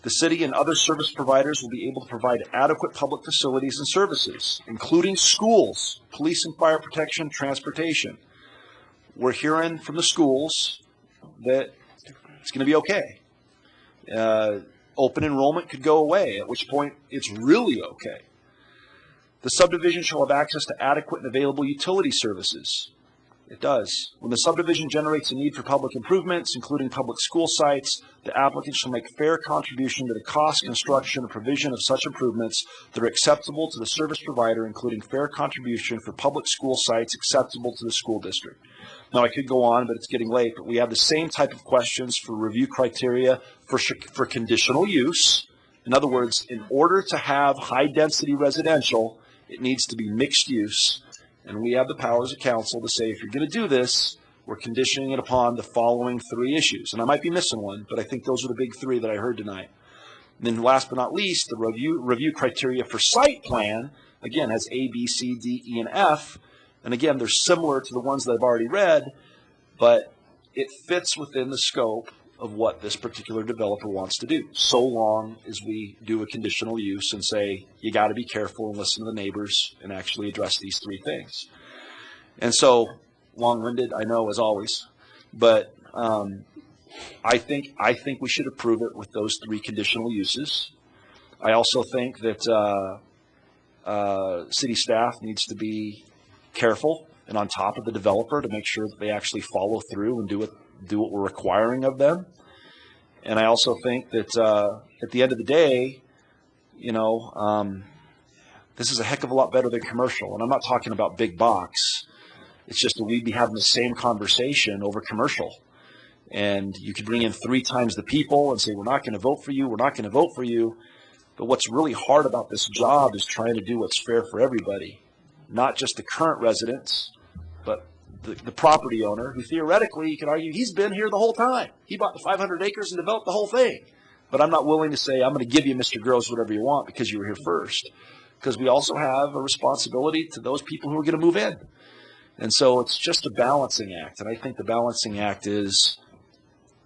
The city and other service providers will be able to provide adequate public facilities and services, including schools, police and fire protection, transportation. We're hearing from the schools that it's going to be okay. Open enrollment could go away, at which point it's really okay. The subdivision shall have access to adequate and available utility services. It does. When the subdivision generates a need for public improvements, including public school sites, the applicant shall make fair contribution to the cost, construction, and provision of such improvements that are acceptable to the service provider, including fair contribution for public school sites acceptable to the school district. Now, I could go on, but it's getting late, but we have the same type of questions for review criteria for conditional use. In other words, in order to have high-density residential, it needs to be mixed use. And we have the powers of council to say, if you're going to do this, we're conditioning it upon the following 3 issues. And I might be missing one, but I think those are the big 3 that I heard tonight. And then last but not least, the review criteria for site plan, again, has A, B, C, D, E, and F. And again, they're similar to the ones that I've already read, but it fits within the scope of what this particular developer wants to do, so long as we do a conditional use and say, you got to be careful and listen to the neighbors and actually address these 3 things. And so, long-winded, I know, as always, but I think we should approve it with those 3 conditional uses. I also think that city staff needs to be careful and on top of the developer to make sure that they actually follow through and do what we're requiring of them. And I also think that at the end of the day, this is a heck of a lot better than commercial. And I'm not talking about big box. It's just that we'd be having the same conversation over commercial. And you could bring in 3 times the people and say, we're not going to vote for you, we're not going to vote for you. But what's really hard about this job is trying to do what's fair for everybody, not just the current residents, but the property owner, who theoretically, you could argue, he's been here the whole time. He bought the 500 acres and developed the whole thing. But I'm not willing to say, I'm going to give you, Mr. Gross, whatever you want because you were here first. Because we also have a responsibility to those people who are going to move in. And so it's just a balancing act. And I think the balancing act is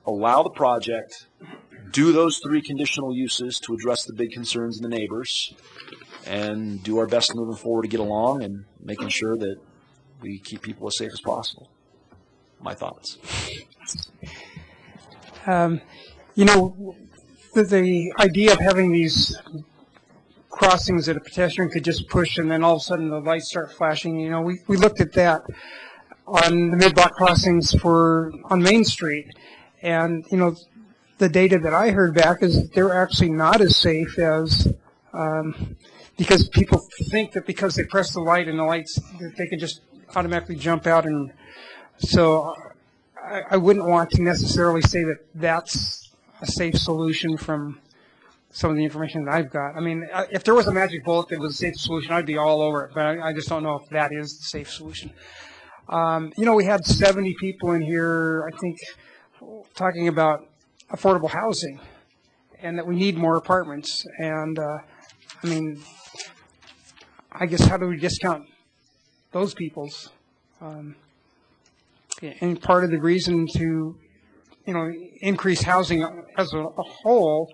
allow the project, do those 3 conditional uses to address the big concerns in the neighbors, and do our best moving forward to get along and making sure that we keep people as safe as possible. My thoughts. You know, the idea of having these crossings that a pedestrian could just push and then all of a sudden the lights start flashing, you know, we looked at that on the mid-block crossings on Main Street. And, you know, the data that I heard back is they're actually not as safe as, because people think that because they press the light and the lights, that they can just automatically jump out. And so I wouldn't want to necessarily say that that's a safe solution from some of the information that I've got. I mean, if there was a magic bullet that was a safe solution, I'd be all over it, but I just don't know if that is the safe solution. You know, we had 70 people in here, I think, talking about affordable housing and that we need more apartments. And, I mean, I guess how do we discount those people's? And part of the reason to, you know, increase housing as a whole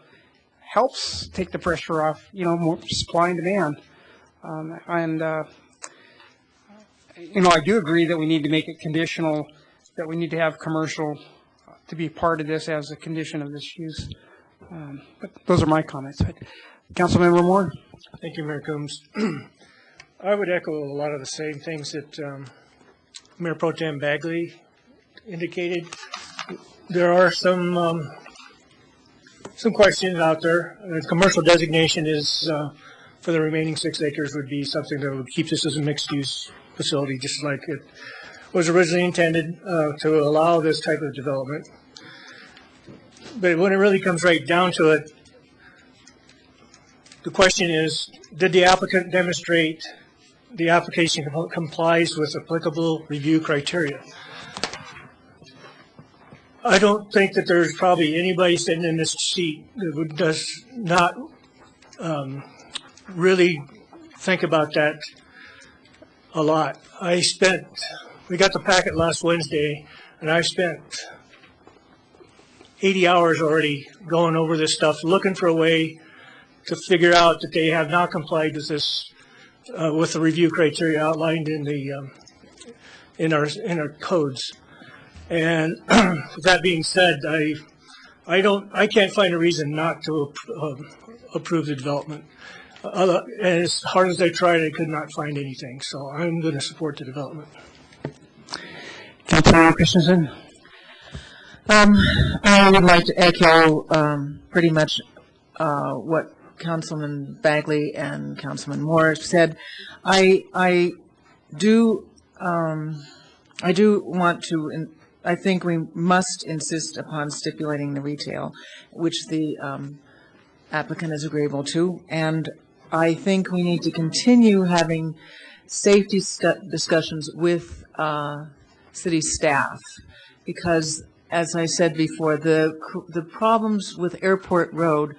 helps take the pressure off, you know, more supply and demand. You know, I do agree that we need to make it conditional, that we need to have commercial to be part of this as a condition of this use. But those are my comments. Councilmember Moore? Thank you, Mayor Coombs. I would echo a lot of the same things that Mayor Pro Tem Bagley indicated. There are some questions out there. The commercial designation is for the remaining 6 acres would be something that would keep this as a mixed-use facility, just like it was originally intended to allow this type of development. But when it really comes right down to it, the question is, did the applicant demonstrate the application complies with applicable review criteria? I don't think that there's probably anybody sitting in this seat that does not really think about that a lot. We got the packet last Wednesday, and I spent 80 hours already going over this stuff, looking for a way to figure out that they have not complied with this, with the review criteria outlined in our codes. And that being said, I can't find a reason not to approve the development. As hard as I tried, I could not find anything. So I'm going to support the development. Councilmember Christensen? I would like to echo pretty much what Councilman Bagley and Councilman Moore said. I do want to. I think we must insist upon stipulating the retail, which the applicant is agreeable to, and I think we need to continue having safety discussions with city staff, because, as I said before, the problems with Airport Road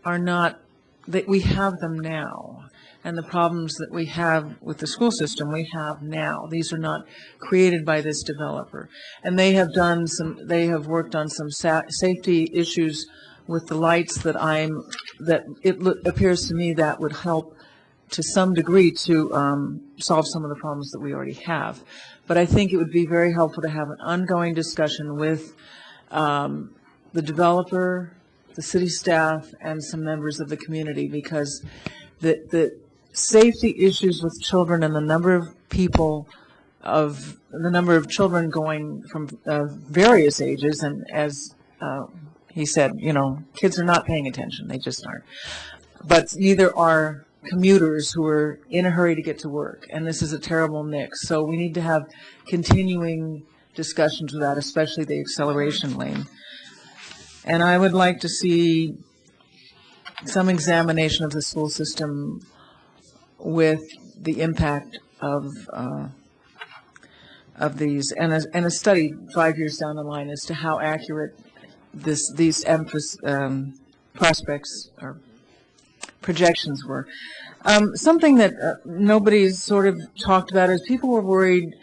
are not that we have them now. And the problems that we have with the school system, we have now. These are not created by this developer. And they have worked on some safety issues with the lights that appears to me that would help to some degree to solve some of the problems that we already have. But I think it would be very helpful to have an ongoing discussion with the developer, the city staff, and some members of the community, because the safety issues with children and the number of children going from various ages, and as he said, you know, kids are not paying attention, they just aren't. But neither are commuters who are in a hurry to get to work, and this is a terrible mix. So we need to have continuing discussion to that, especially the acceleration lane. And I would like to see some examination of the school system with the impact of these, and a study 5 years down the line as to how accurate these prospects or projections were. Something that nobody's sort of talked about is people were worried,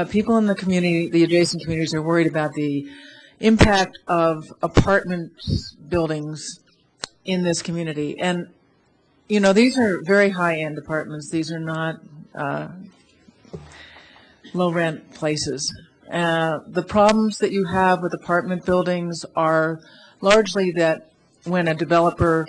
people in the community, the adjacent communities are worried about the impact of apartment buildings in this community. And, you know, these are very high-end apartments. These are not low-rent places. The problems that you have with apartment buildings are largely that when a developer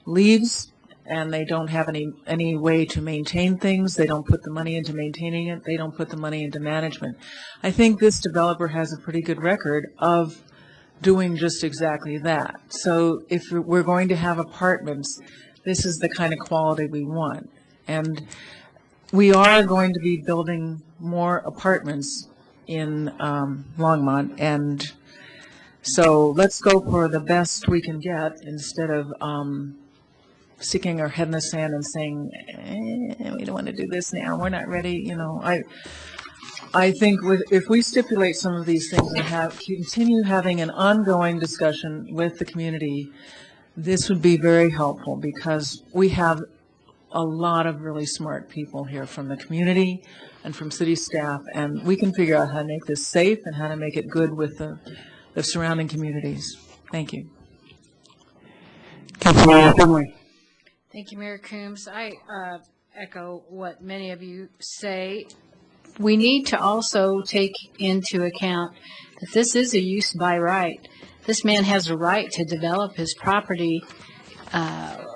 leaves and they don't have any way to maintain things, they don't put the money into maintaining it, they don't put the money into management. I think this developer has a pretty good record of doing just exactly that. So if we're going to have apartments, this is the kind of quality we want. And we are going to be building more apartments in Longmont, and so let's go for the best we can get instead of sticking our head in the sand and saying, we don't want to do this now, we're not ready. You know, I think if we stipulate some of these things and continue having an ongoing discussion with the community, this would be very helpful, because we have a lot of really smart people here from the community and from city staff, and we can figure out how to make this safe and how to make it good with the surrounding communities. Thank you. Councilmember Finley. Thank you, Mayor Coombs. I echo what many of you say. We need to also take into account that this is a use by right. This man has a right to develop his property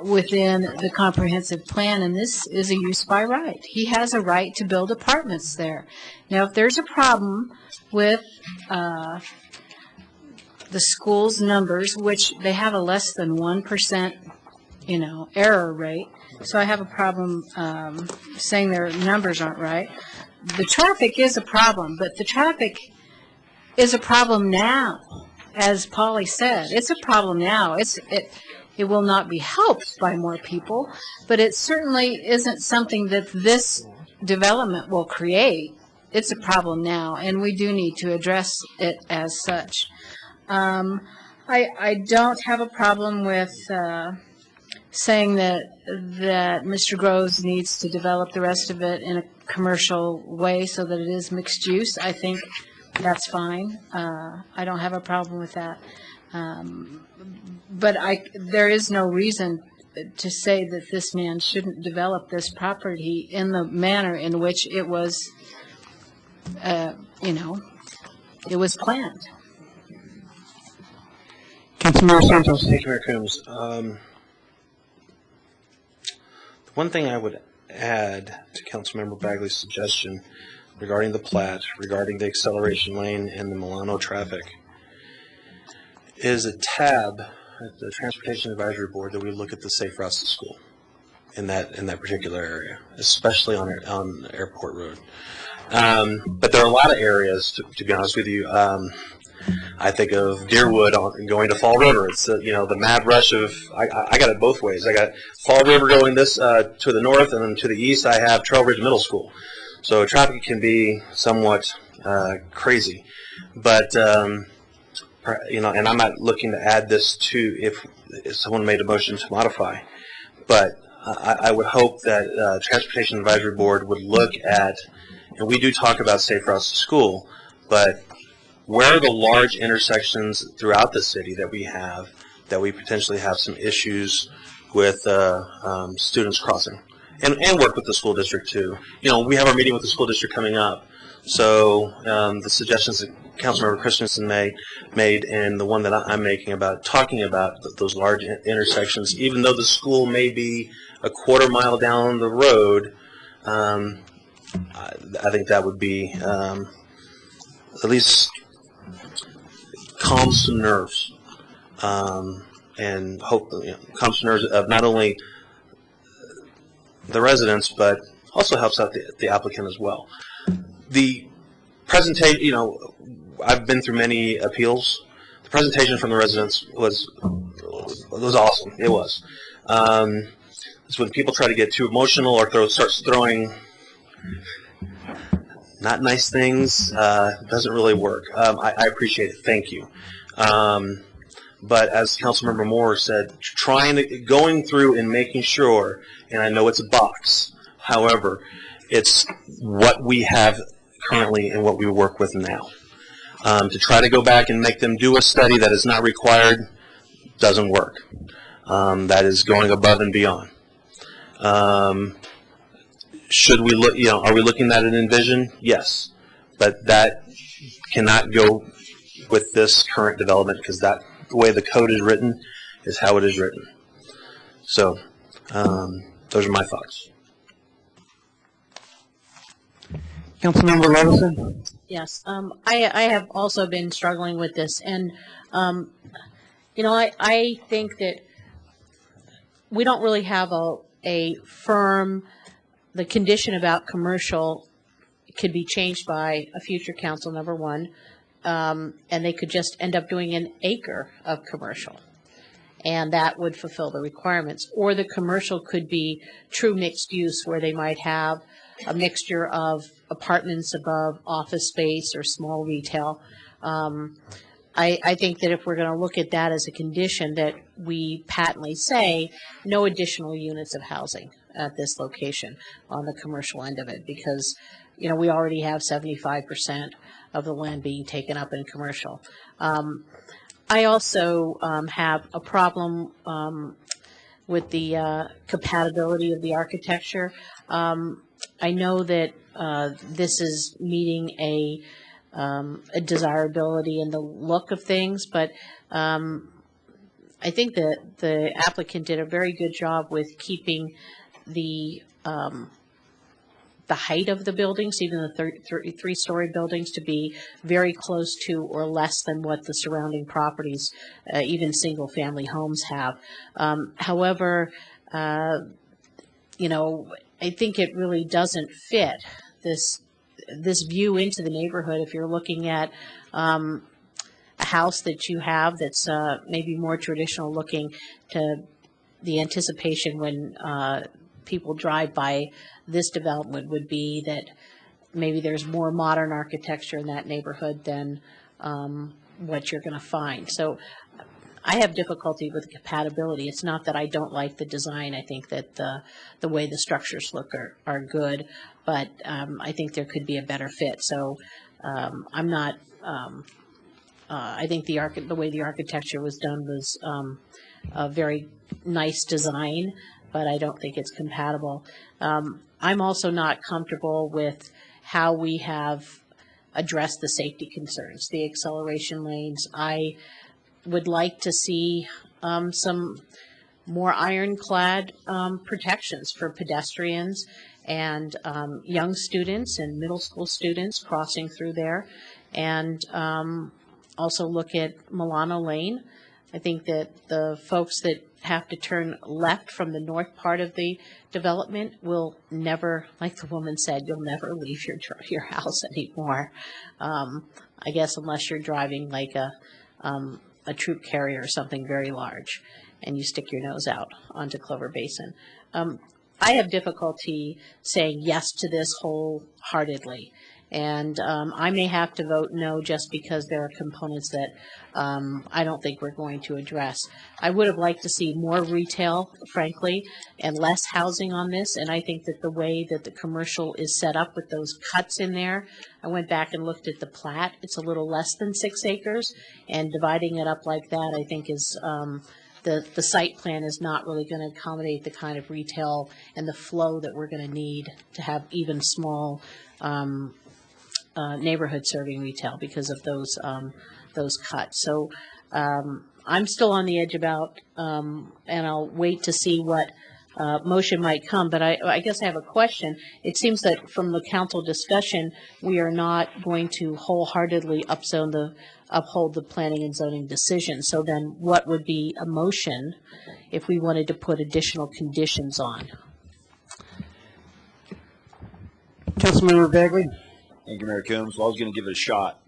within the comprehensive plan, and this is a use by right. He has a right to build apartments there. Now, if there's a problem with the school's numbers, which they have a less than 1%, error rate, so I have a problem saying their numbers aren't right. The traffic is a problem, but the traffic is a problem now, as Polly said. It's a problem now. It will not be helped by more people, but it certainly isn't something that this development will create. It's a problem now, and we do need to address it as such. I don't have a problem with saying that Mr. Groves needs to develop the rest of it in a commercial way so that it is mixed use. I think that's fine. I don't have a problem with that. But there is no reason to say that this man shouldn't develop this property in the manner in which it was, it was planned. Councilmember Santos. Thank you, Mayor Coombs. One thing I would add to Councilmember Bagley's suggestion regarding the plat, regarding the acceleration lane and the Milano traffic, is a tab at the Transportation Advisory Board that we look at the safe routes to school in that particular area, especially on Airport Road. But there are a lot of areas, to be honest with you. I think of Deerwood going to Fall River. It's the mad rush of I got it both ways. I got Fall River going this to the north, and then to the east I have Trail Ridge Middle School. So traffic can be somewhat crazy, but and I'm not looking to add this to if someone made a motion to modify, but I would hope that Transportation Advisory Board would look at, and we do talk about safe routes to school, but where are the large intersections throughout the city that we potentially have some issues with students crossing, and work with the school district too. We have our meeting with the school district coming up, so the suggestions that Councilmember Christensen made and the one that I'm making about talking about those large intersections, even though the school may be a quarter mile down the road, I think that would be at least calm some nerves, and hope calm some nerves of not only the residents, but also helps out the applicant as well. The presentation, I've been through many appeals. The presentation from the residents was awesome. It was. It's when people try to get too emotional or starts throwing not nice things. Doesn't really work. I appreciate it. Thank you. But as Councilmember Moore said, going through and making sure, and I know it's a box, however, it's what we have currently and what we work with now. To try to go back and make them do a study that is not required doesn't work. That is going above and beyond. Should we look, are we looking at an envision? Yes. But that cannot go with this current development because the way the code is written is how it is written. So, those are my thoughts. Councilmember Levison? Yes, I have also been struggling with this, and, I think that we don't really have a firm, the condition about commercial could be changed by a future council, number one, and they could just end up doing an acre of commercial, and that would fulfill the requirements. Or the commercial could be true mixed use, where they might have a mixture of apartments above office space or small retail. I think that if we're going to look at that as a condition, that we patently say no additional units of housing at this location on the commercial end of it, because we already have 75% of the land being taken up in commercial. I also have a problem with the compatibility of the architecture. I know that this is meeting a desirability in the look of things, but I think that the applicant did a very good job with keeping the height of the buildings, even the three-story buildings, to be very close to or less than what the surrounding properties, even single-family homes, have. However, I think it really doesn't fit this view into the neighborhood. If you're looking at a house that you have that's maybe more traditional looking, to the anticipation when people drive by this development would be that maybe there's more modern architecture in that neighborhood than what you're going to find. So I have difficulty with compatibility. It's not that I don't like the design. I think that the way the structures look are good, but I think there could be a better fit. So I'm not. I think the way the architecture was done was a very nice design, but I don't think it's compatible. I'm also not comfortable with how we have addressed the safety concerns, the acceleration lanes. I would like to see some more ironclad protections for pedestrians and young students and middle school students crossing through there, and also look at Milano Lane. I think that the folks that have to turn left from the north part of the development will never, like the woman said, you'll never leave your house anymore. I guess unless you're driving like a troop carrier or something very large, and you stick your nose out onto Clover Basin. I have difficulty saying yes to this wholeheartedly, and I may have to vote no just because there are components that I don't think we're going to address. I would have liked to see more retail, frankly, and less housing on this, and I think that the way that the commercial is set up with those cuts in there, I went back and looked at the plat, it's a little less than 6 acres, and dividing it up like that, I think is, the site plan is not really going to accommodate the kind of retail and the flow that we're going to need to have even small neighborhood serving retail because of those cuts. So I'm still on the edge about, and I'll wait to see what motion might come, but I guess I have a question. It seems that from the council discussion, we are not going to wholeheartedly uphold the planning and zoning decision. So then what would be a motion if we wanted to put additional conditions on? Councilmember Bagley? Thank you, Mayor Coombs. Well, I was going to give it a shot.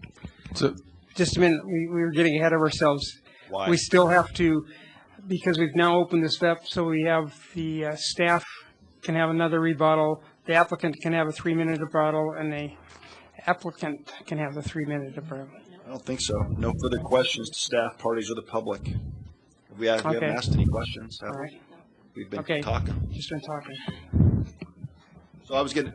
Just a minute, we were getting ahead of ourselves. Why? We still have to, because we've now opened this up, so we have the staff can have another rebuttal, the applicant can have a 3-minute rebuttal, and the applicant can have the 3-minute rebuttal. I don't think so. No further questions to staff, parties, or the public. We haven't asked any questions, have All we? right. We've been Okay. talking. Just been talking.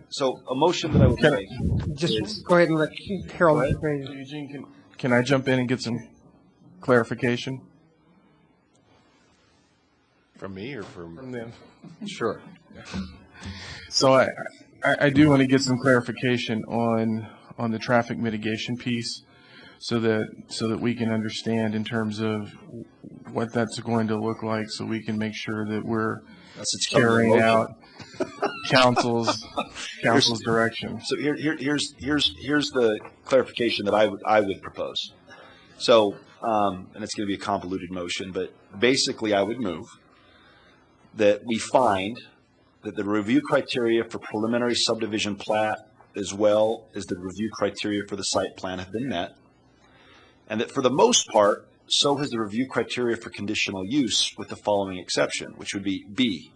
So a motion that I would make. Just go ahead and let Harold. Eugene, can I jump in and get some clarification? From me or from them? Sure. So I do want to get some clarification on the traffic mitigation piece, so that we can understand in terms of what that's going to look like, so we can make sure that we're carrying out council's direction. So here's the clarification that I would propose. So, and it's going to be a convoluted motion, but basically I would move that we find that the review criteria for preliminary subdivision plat as well as the review criteria for the site plan have been met, and that for the most part, so has the review criteria for conditional use, with the following exception, which would be B,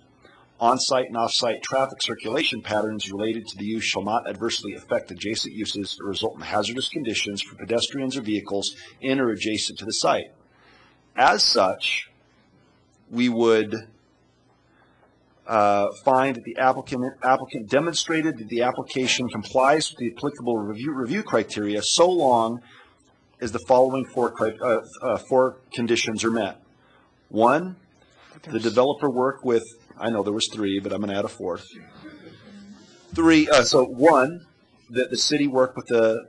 on-site and off-site traffic circulation patterns related to the use shall not adversely affect adjacent uses or result in hazardous conditions for pedestrians or vehicles in or adjacent to the site. As such, we would find that the applicant demonstrated that the application complies with the applicable review criteria so long as the following four conditions are met. 1, the developer work with, I know there was 3, but I'm going to add a 4th. 1, that the city work with the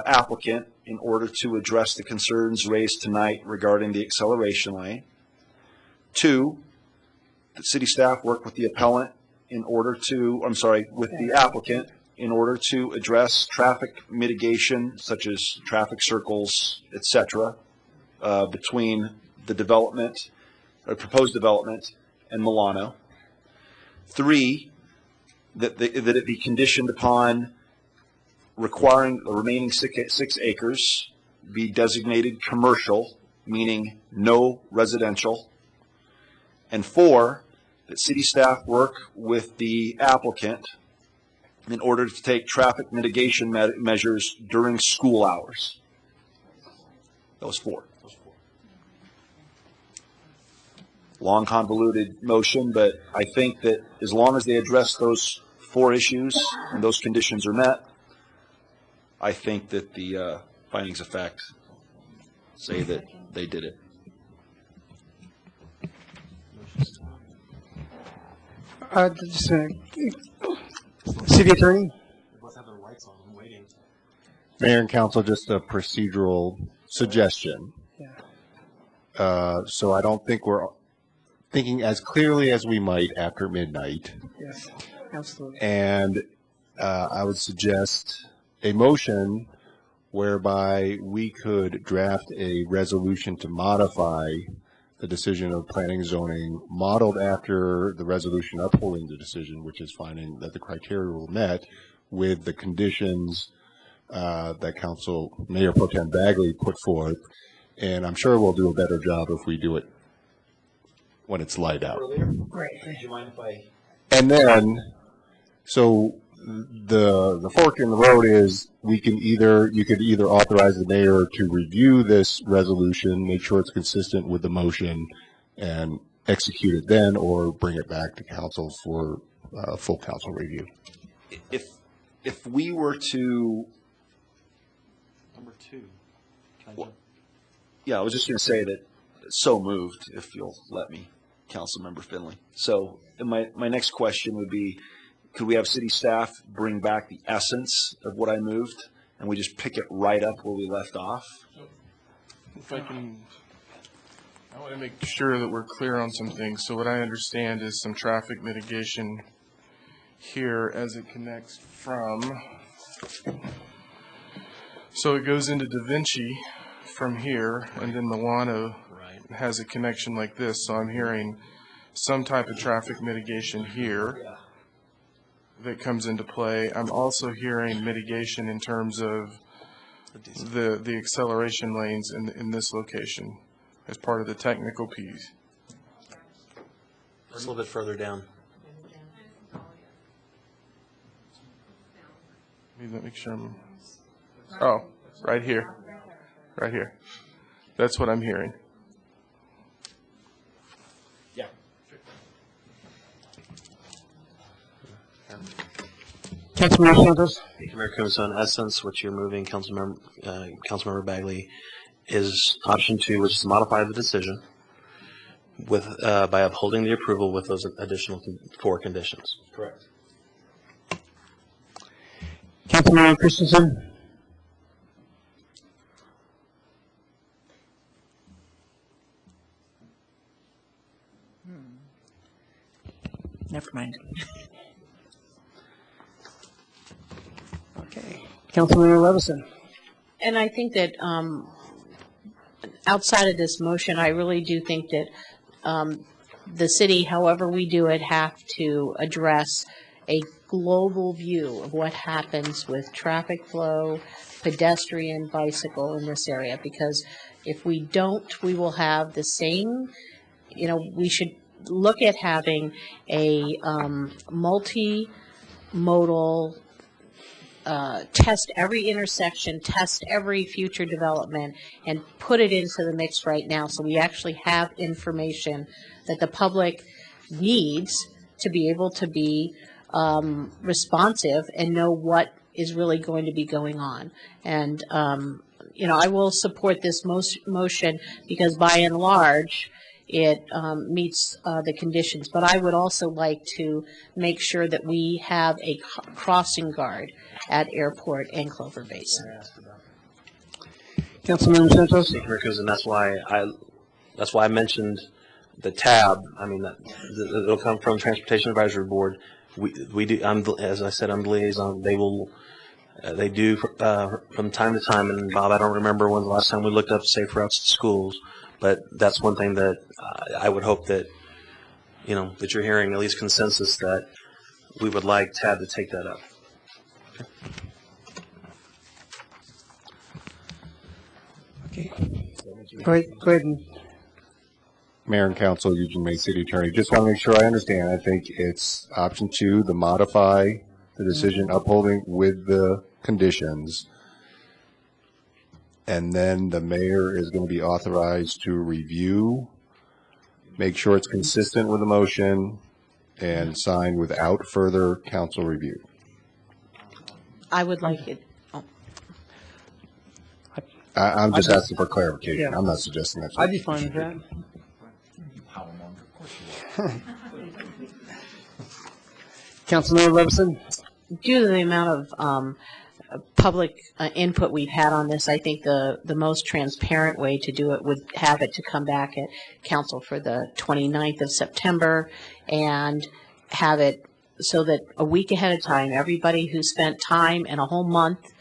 applicant in order to address the concerns raised tonight regarding the acceleration lane. 2, that city staff work with the appellant in order to, with the applicant in order to address traffic mitigation, such as traffic circles, etc., between the development, or proposed development, and Milano. 3, that it be conditioned upon requiring the remaining 6 acres be designated commercial, meaning no residential. And 4, that city staff work with the applicant in order to take traffic mitigation measures during school hours. That was 4. Long, convoluted motion, but I think that as long as they address those 4 issues and those conditions are met, I think that the findings of fact say that they did it. City Attorney? Mayor and Council, just a procedural suggestion. So I don't think we're thinking as clearly as we might after midnight. Yes, absolutely. And I would suggest a motion whereby we could draft a resolution to modify the decision of planning and zoning modeled after the resolution upholding the decision, which is finding that the criteria were met, with the conditions that Council Mayor Pro Tem Bagley put forth. And I'm sure we'll do a better job if we do it when it's light out. Great. Do you mind if I? And then, so the fork in the road is you could either authorize the mayor to review this resolution, make sure it's consistent with the motion, and execute it then, or bring it back to council for full council review. If we were to, Number 2. yeah, I was just going to say that so moved, if you'll let me, Councilmember Finley. So my next question would be, could we have city staff bring back the essence of what I moved, and we just pick it right up where we left off? If I can, I want to make sure that we're clear on some things. So what I understand is some traffic mitigation here as it connects from, so it goes into Da Vinci from here, and then Milano has a connection like this. So I'm hearing some type of traffic mitigation here that comes into play. I'm also hearing mitigation in terms of the acceleration lanes in this location as part of the technical piece. Just a little bit further down. Let me make sure I'm, oh, right here. Right here. That's what I'm hearing. Yeah. Councilmember Santos. Mayor Coons, in essence, what you're moving, Councilmember Bagley, is option 2, which is to modify the decision with by upholding the approval with those additional 4 conditions. Correct. Councilmember Christensen. Never mind. Okay. Councilmember Levison. And I think that outside of this motion, I really do think that the city, however we do it, have to address a global view of what happens with traffic flow, pedestrian, bicycle in this area. Because if we don't, we will have the same, we should look at having a multimodal test every intersection, test every future development, and put it into the mix right now so we actually have information that the public needs to be able to be responsive and know what is really going to be going on. And, I will support this motion because by and large, it meets the conditions. But I would also like to make sure that we have a crossing guard at Airport and Clover Basin. Councilmember Santos. Thank you, Mayor Coons, and that's why I mentioned the tab. I mean, it'll come from Transportation Advisory Board. We do. As I said, I'm the liaison. They do from time to time. And Bob, I don't remember when the last time we looked up safe routes to schools. But that's one thing that I would hope that, that you're hearing at least consensus that we would like TAB to take that up. Okay. Go ahead. Mayor and Council, Eugene May, City Attorney. Just want to make sure I understand. I think it's option 2, the modify the decision upholding with the conditions. And then the mayor is going to be authorized to review, make sure it's consistent with the motion, and sign without further council review. I would like it. I'm just asking for clarification. Yeah. I'm not suggesting that. I'd be fine with that. Councilmember Levison. Due to the amount of public input we've had on this, I think the most transparent way to do it would have it to come back at council for the 29th of September and have it so that a week ahead of time, everybody who spent time and a whole month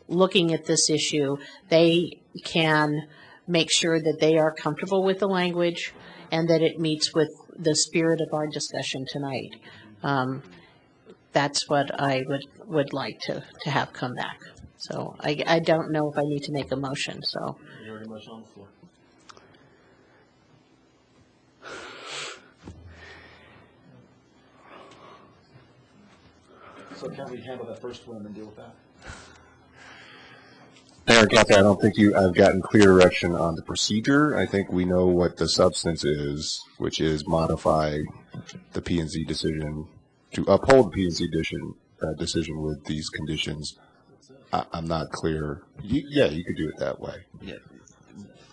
looking at this issue, they can make sure that they are comfortable with the language and that it meets with the spirit of our discussion tonight. That's what I would like to have come back. So I don't know if I need to make a motion, so. You already motion on the floor. So can we handle that first one and deal with that? Mayor and Council, I don't think I've gotten clear direction on the procedure. I think we know what the substance is, which is modify the P&Z decision to uphold the P&Z decision with these conditions. I'm not clear. Yeah, you could do it that way. Yeah.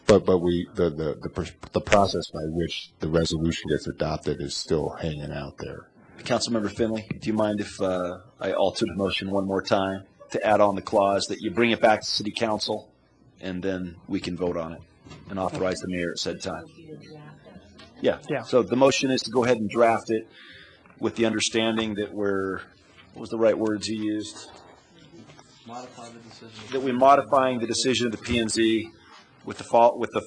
But the process by which the resolution gets adopted is still hanging out there. Councilmember Finley, do you mind if I alter the motion one more time to add on the clause that you bring it back to City Council and then we can vote on it and authorize the mayor at said time? Yeah. So the motion is to go ahead and draft it with the understanding that what was the right words you used? Modify the decision. That we're modifying the decision of the P&Z with the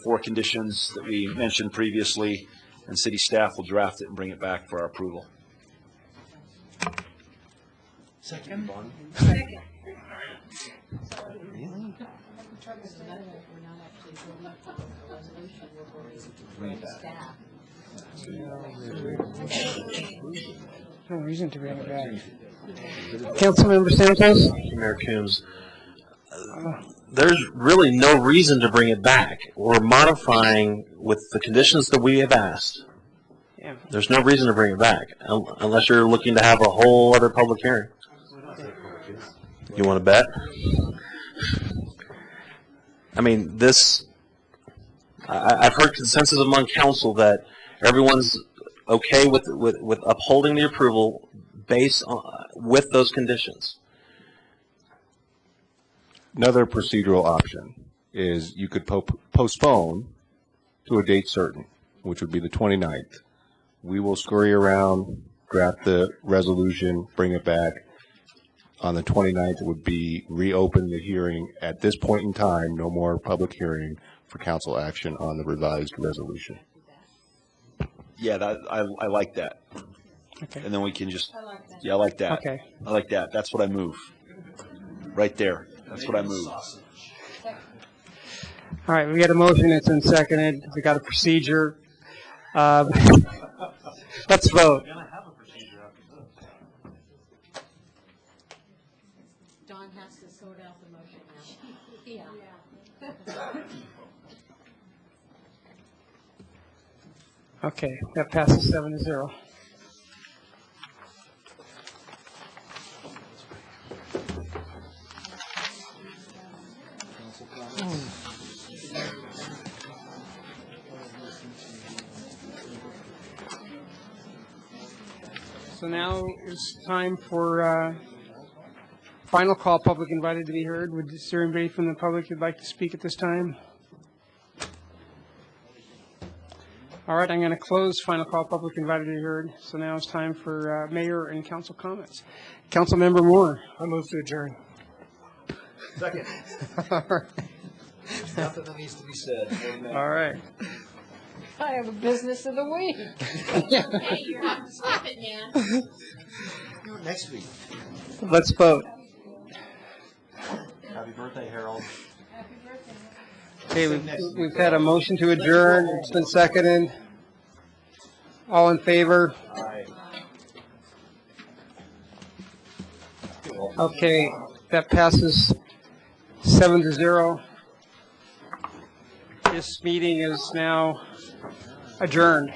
4 conditions that we mentioned previously, and city staff will draft it and bring it back for our approval. Second. No reason to bring it back. Councilmember Santos? Mayor Coombs, there's really no reason to bring it back. We're modifying with the conditions that we have asked. Yeah. There's no reason to bring it back unless you're looking to have a whole other public hearing. You want to bet? I mean, I've heard consensus among council that everyone's okay with upholding the approval based on, with those conditions. Another procedural option is you could postpone to a date certain, which would be the 29th. We will scurry around, draft the resolution, bring it back. On the 29th, it would be reopen the hearing. At this point in time, no more public hearing for council action on the revised resolution. Yeah, I like that. Okay. And then we can just, yeah, I like that. Okay. I like that. That's what I move. Right there. That's what I move. All right, we got a motion, it's been seconded, we got a procedure. Let's vote. Don has to sort out the motion now. Okay, that passes 7-0. So now it's time for final call, public invited to be heard. Is there anybody from the public who'd like to speak at this time? All right, I'm going to close final call, public invited to be heard. So now it's time for mayor and council comments. Councilmember Moore. I move to adjourn. Second. All right. Nothing that needs to be said. All right. I have a business of the week. Hey, you're not stop it, man. Next week. Let's vote. Happy birthday, Harold. Okay, we've had a motion to adjourn. It's been seconded. All in favor? Okay, that passes 7-0. This meeting is now adjourned.